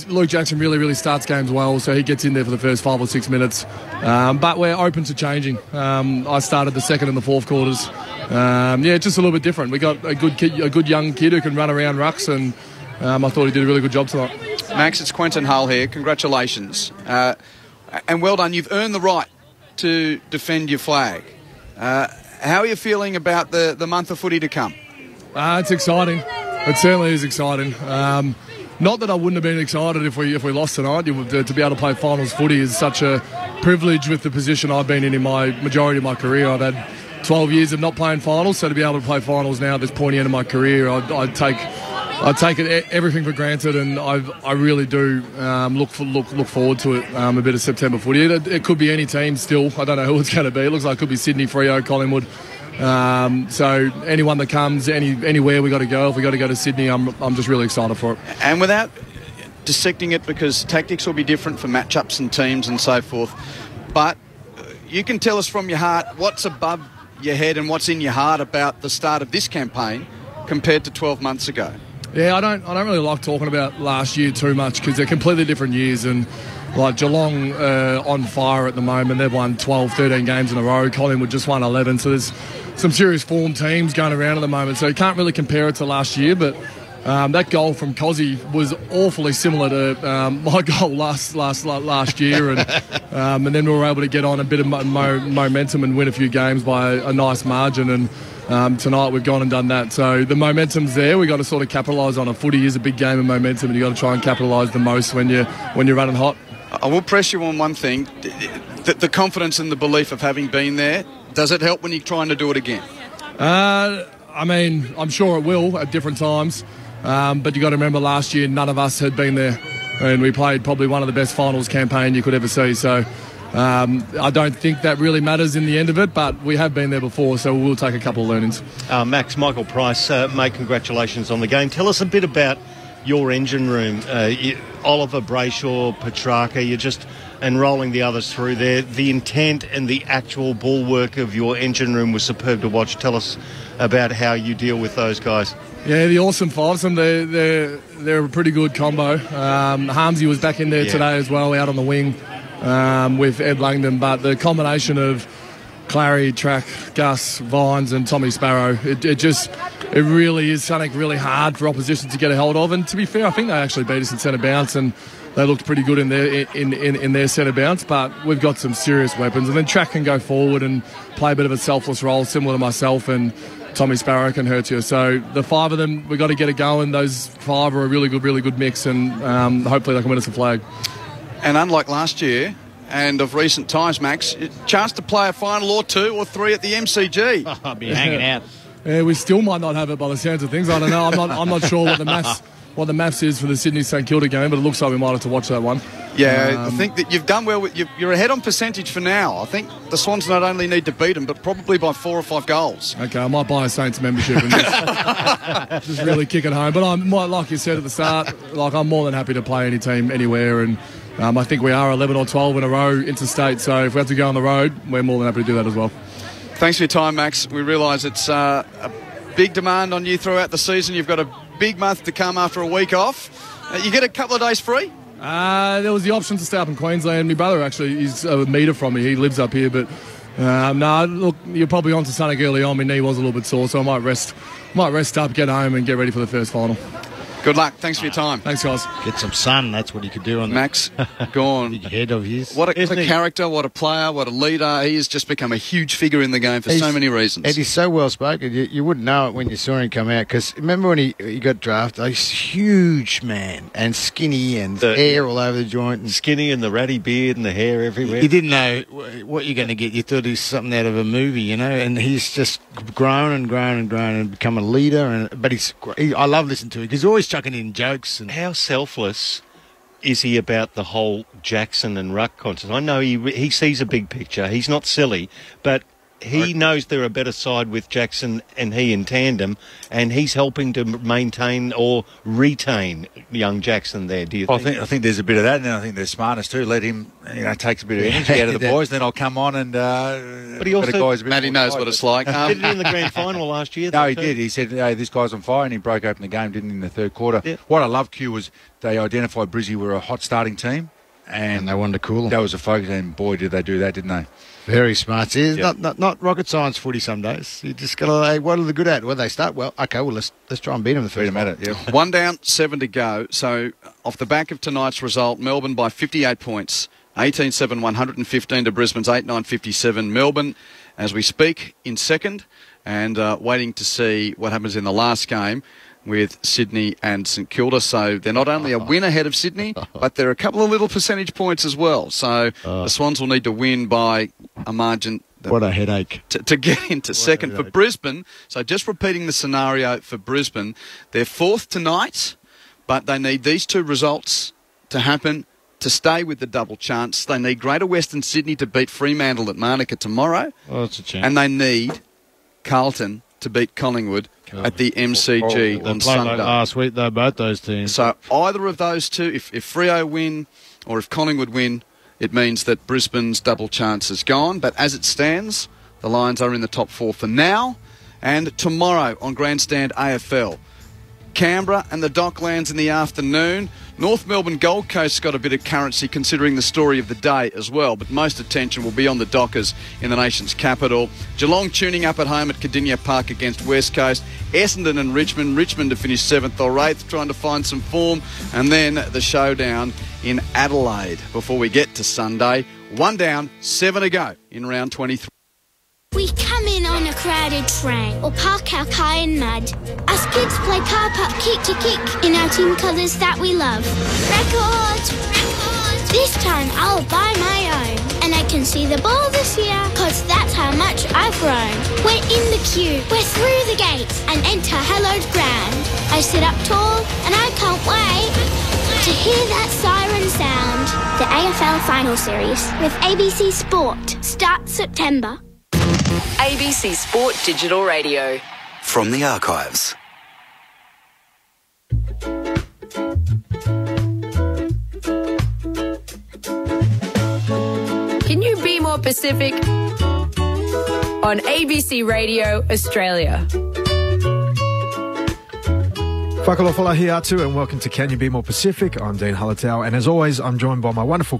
Luke Jackson really starts games well. So he gets in there for the first 5 or 6 minutes. But we're open to changing. I started the second and the fourth quarters. Just a little bit different. We got a good young kid who can run around rucks, and I thought he did a really good job tonight. Max, it's Quentin Hull here. Congratulations. And well done. You've earned the right to defend your flag. How are you feeling about the month of footy to come? It's exciting. It certainly is exciting. Not that I wouldn't have been excited if we lost tonight. To be able to play finals footy is such a privilege with the position I've been in my majority of my career. I've had 12 years of not playing finals, so to be able to play finals now at this pointy end of my career, I take everything for granted, and I really do look forward to it. A bit of September footy. It could be any team still. I don't know who it's going to be. It looks like it could be Sydney, Freo, Collingwood. So anyone that comes, anywhere we got to go. If we got to go to Sydney, I'm just really excited for it. And without dissecting it, because tactics will be different for matchups and teams and so forth, but you can tell us from your heart what's above your head and what's in your heart about the start of this campaign compared to 12 months ago. Yeah, I don't really like talking about last year too much because they're completely different years, and like Geelong on fire at the moment. They've won 12, 13 games in a row. Collingwood just won 11, so there's some serious form teams going around at the moment, so you can't really compare it to last year, but that goal from Cozzy was awfully similar to my goal last year, and then we were able to get on a bit of momentum and win a few games by a nice margin, and tonight we've gone and done that. So the momentum's there. We've got to sort of capitalise on it. Footy is a big game of momentum, and you've got to try and capitalise the most when you're running hot. I will press you on one thing. The confidence and the belief of having been there, does it help when you're trying to do it again? I mean, I'm sure it will at different times. But you got to remember last year none of us had been there, and we played probably one of the best finals campaign you could ever see. So I don't think that really matters in the end of it, but we have been there before, so we'll take a couple of learnings. Max, Michael Price, mate, congratulations on the game. Tell us a bit about your engine room. Oliver, Brayshaw, Petrarca, you're just enrolling the others through there. The intent and the actual ball work of your engine room was superb to watch. Tell us about how you deal with those guys. Yeah, the awesome fivesome, they're a pretty good combo. Harmsy was back in there today as well, out on the wing with Ed Langdon. But the combination of Clary, Track, Gus, Vines and Tommy Sparrow, it really is something really hard for opposition to get a hold of. And to be fair, I think they actually beat us in centre bounce, and they looked pretty good in their centre bounce. But we've got some serious weapons. And then Track can go forward and play a bit of a selfless role, similar to myself, and Tommy Sparrow can hurt you. So the 5 of them, we've got to get it going. Those 5 are a really good mix, and hopefully they can win us a flag. And unlike last year, and of recent times, Max, chance to play a final or 2 or 3 at the MCG. I'll be hanging out. Yeah, we still might not have it by the sounds of things. I don't know. I'm not sure what the maths is for the Sydney St Kilda game, but it looks like we might have to watch that one. Yeah, I think that you've done well. You're ahead on percentage for now. I think the Swans not only need to beat them, but probably by 4 or 5 goals. Okay, I might buy a Saints membership and just really kick it home. But like you said at the start, I'm more than happy to play any team anywhere, and I think we are 11 or 12 in a row interstate. So if we have to go on the road, we're more than happy to do that as well. Thanks for your time, Max. We realise it's a big demand on you throughout the season. You've got a big month to come after a week off. You get a couple of days free? There was the option to stay up in Queensland. My brother actually is a metre from me. He lives up here, but no, look, you're probably on to something early on. My knee was a little bit sore, so I might rest up, get home and get ready for the first final. Good luck. Thanks for your time. Thanks, guys. Get some sun. That's what he could do on Max. Gone. Big head of his. What a character, what a player, what a leader. He has just become a huge figure in the game for so many reasons. And he's so well spoken. You wouldn't know it when you saw him come out, because remember when he got drafted? He's a huge man and skinny and hair all over the joint. And skinny and the ratty beard and the hair everywhere. You didn't know what you're going to get. You thought he was something out of a movie, and he's just grown and grown and grown and become a leader. But I love listening to him because he's always chucking in jokes. And how selfless is he about the whole Jackson and ruck contest? I know he sees a big picture. He's not silly, but he knows they're a better side with Jackson and he in tandem, and he's helping to maintain or retain young Jackson there. Do you think? I think there's a bit of that, and then I think they're smartest too. Let him, takes a bit of energy out of the boys, then I'll come on and. But he also, Matty knows what it's like. Did it in the grand final last year? No, he did. He said, "Hey, this guy's on fire," and he broke open the game, didn't he, in the third quarter. Yeah. What I love, Q, was they identified Brizzy were a hot starting team, and they wanted to cool them. That was a focus, and boy, did they do that, didn't they? Very smart. It's not rocket science footy some days. You just got to, hey, what are they good at? Well, they start well. Okay, well, let's try and beat them the first time. Yeah. 1 down, 7 to go. So off the back of tonight's result, Melbourne by 58 points. 18-7, 115 to Brisbane's 8-9, 57. Melbourne, as we speak, in second, and waiting to see what happens in the last game with Sydney and St Kilda. So they're not only a win ahead of Sydney, but they're a couple of little percentage points as well. So the Swans will need to win by a margin. What a headache. To get into second. For Brisbane, so just repeating the scenario for Brisbane, they're fourth tonight, but they need these 2 results to happen to stay with the double chance. They need Greater Western Sydney to beat Fremantle at Manuka tomorrow. Oh, that's a chance. And they need Carlton to beat Collingwood at the MCG on Sunday. Like last week, though, both those teams. So either of those two, if Freo win or if Collingwood win, it means that Brisbane's double chance is gone. But as it stands, the Lions are in the top 4 for now. And tomorrow on Grandstand AFL, Canberra and the Docklands in the afternoon. North Melbourne Gold Coast's got a bit of currency considering the story of the day as well, but most attention will be on the Dockers in the nation's capital. Geelong tuning up at home at Cardinia Park against West Coast. Essendon and Richmond to finish 7th or 8th, trying to find some form. And then the showdown in Adelaide before we get to Sunday. 1 down, 7 to go in round 23. We come in on a crowded train or park our car in mud. Us kids play car park kick to kick in our team colours that we love. Records! This time I'll buy my own. And I can see the ball this year, cause that's how much I've grown. We're in the queue, we're through the gates and enter hallowed ground. I sit up tall and I can't wait to hear that siren sound. The AFL Final Series with ABC Sport starts September. ABC Sport Digital Radio. From the archives. Can you be more Pacific? On ABC Radio Australia. Whakalofa here too, and welcome to Can You Be More Pacific? I'm Dean Hallertau, and as always, I'm joined by my wonderful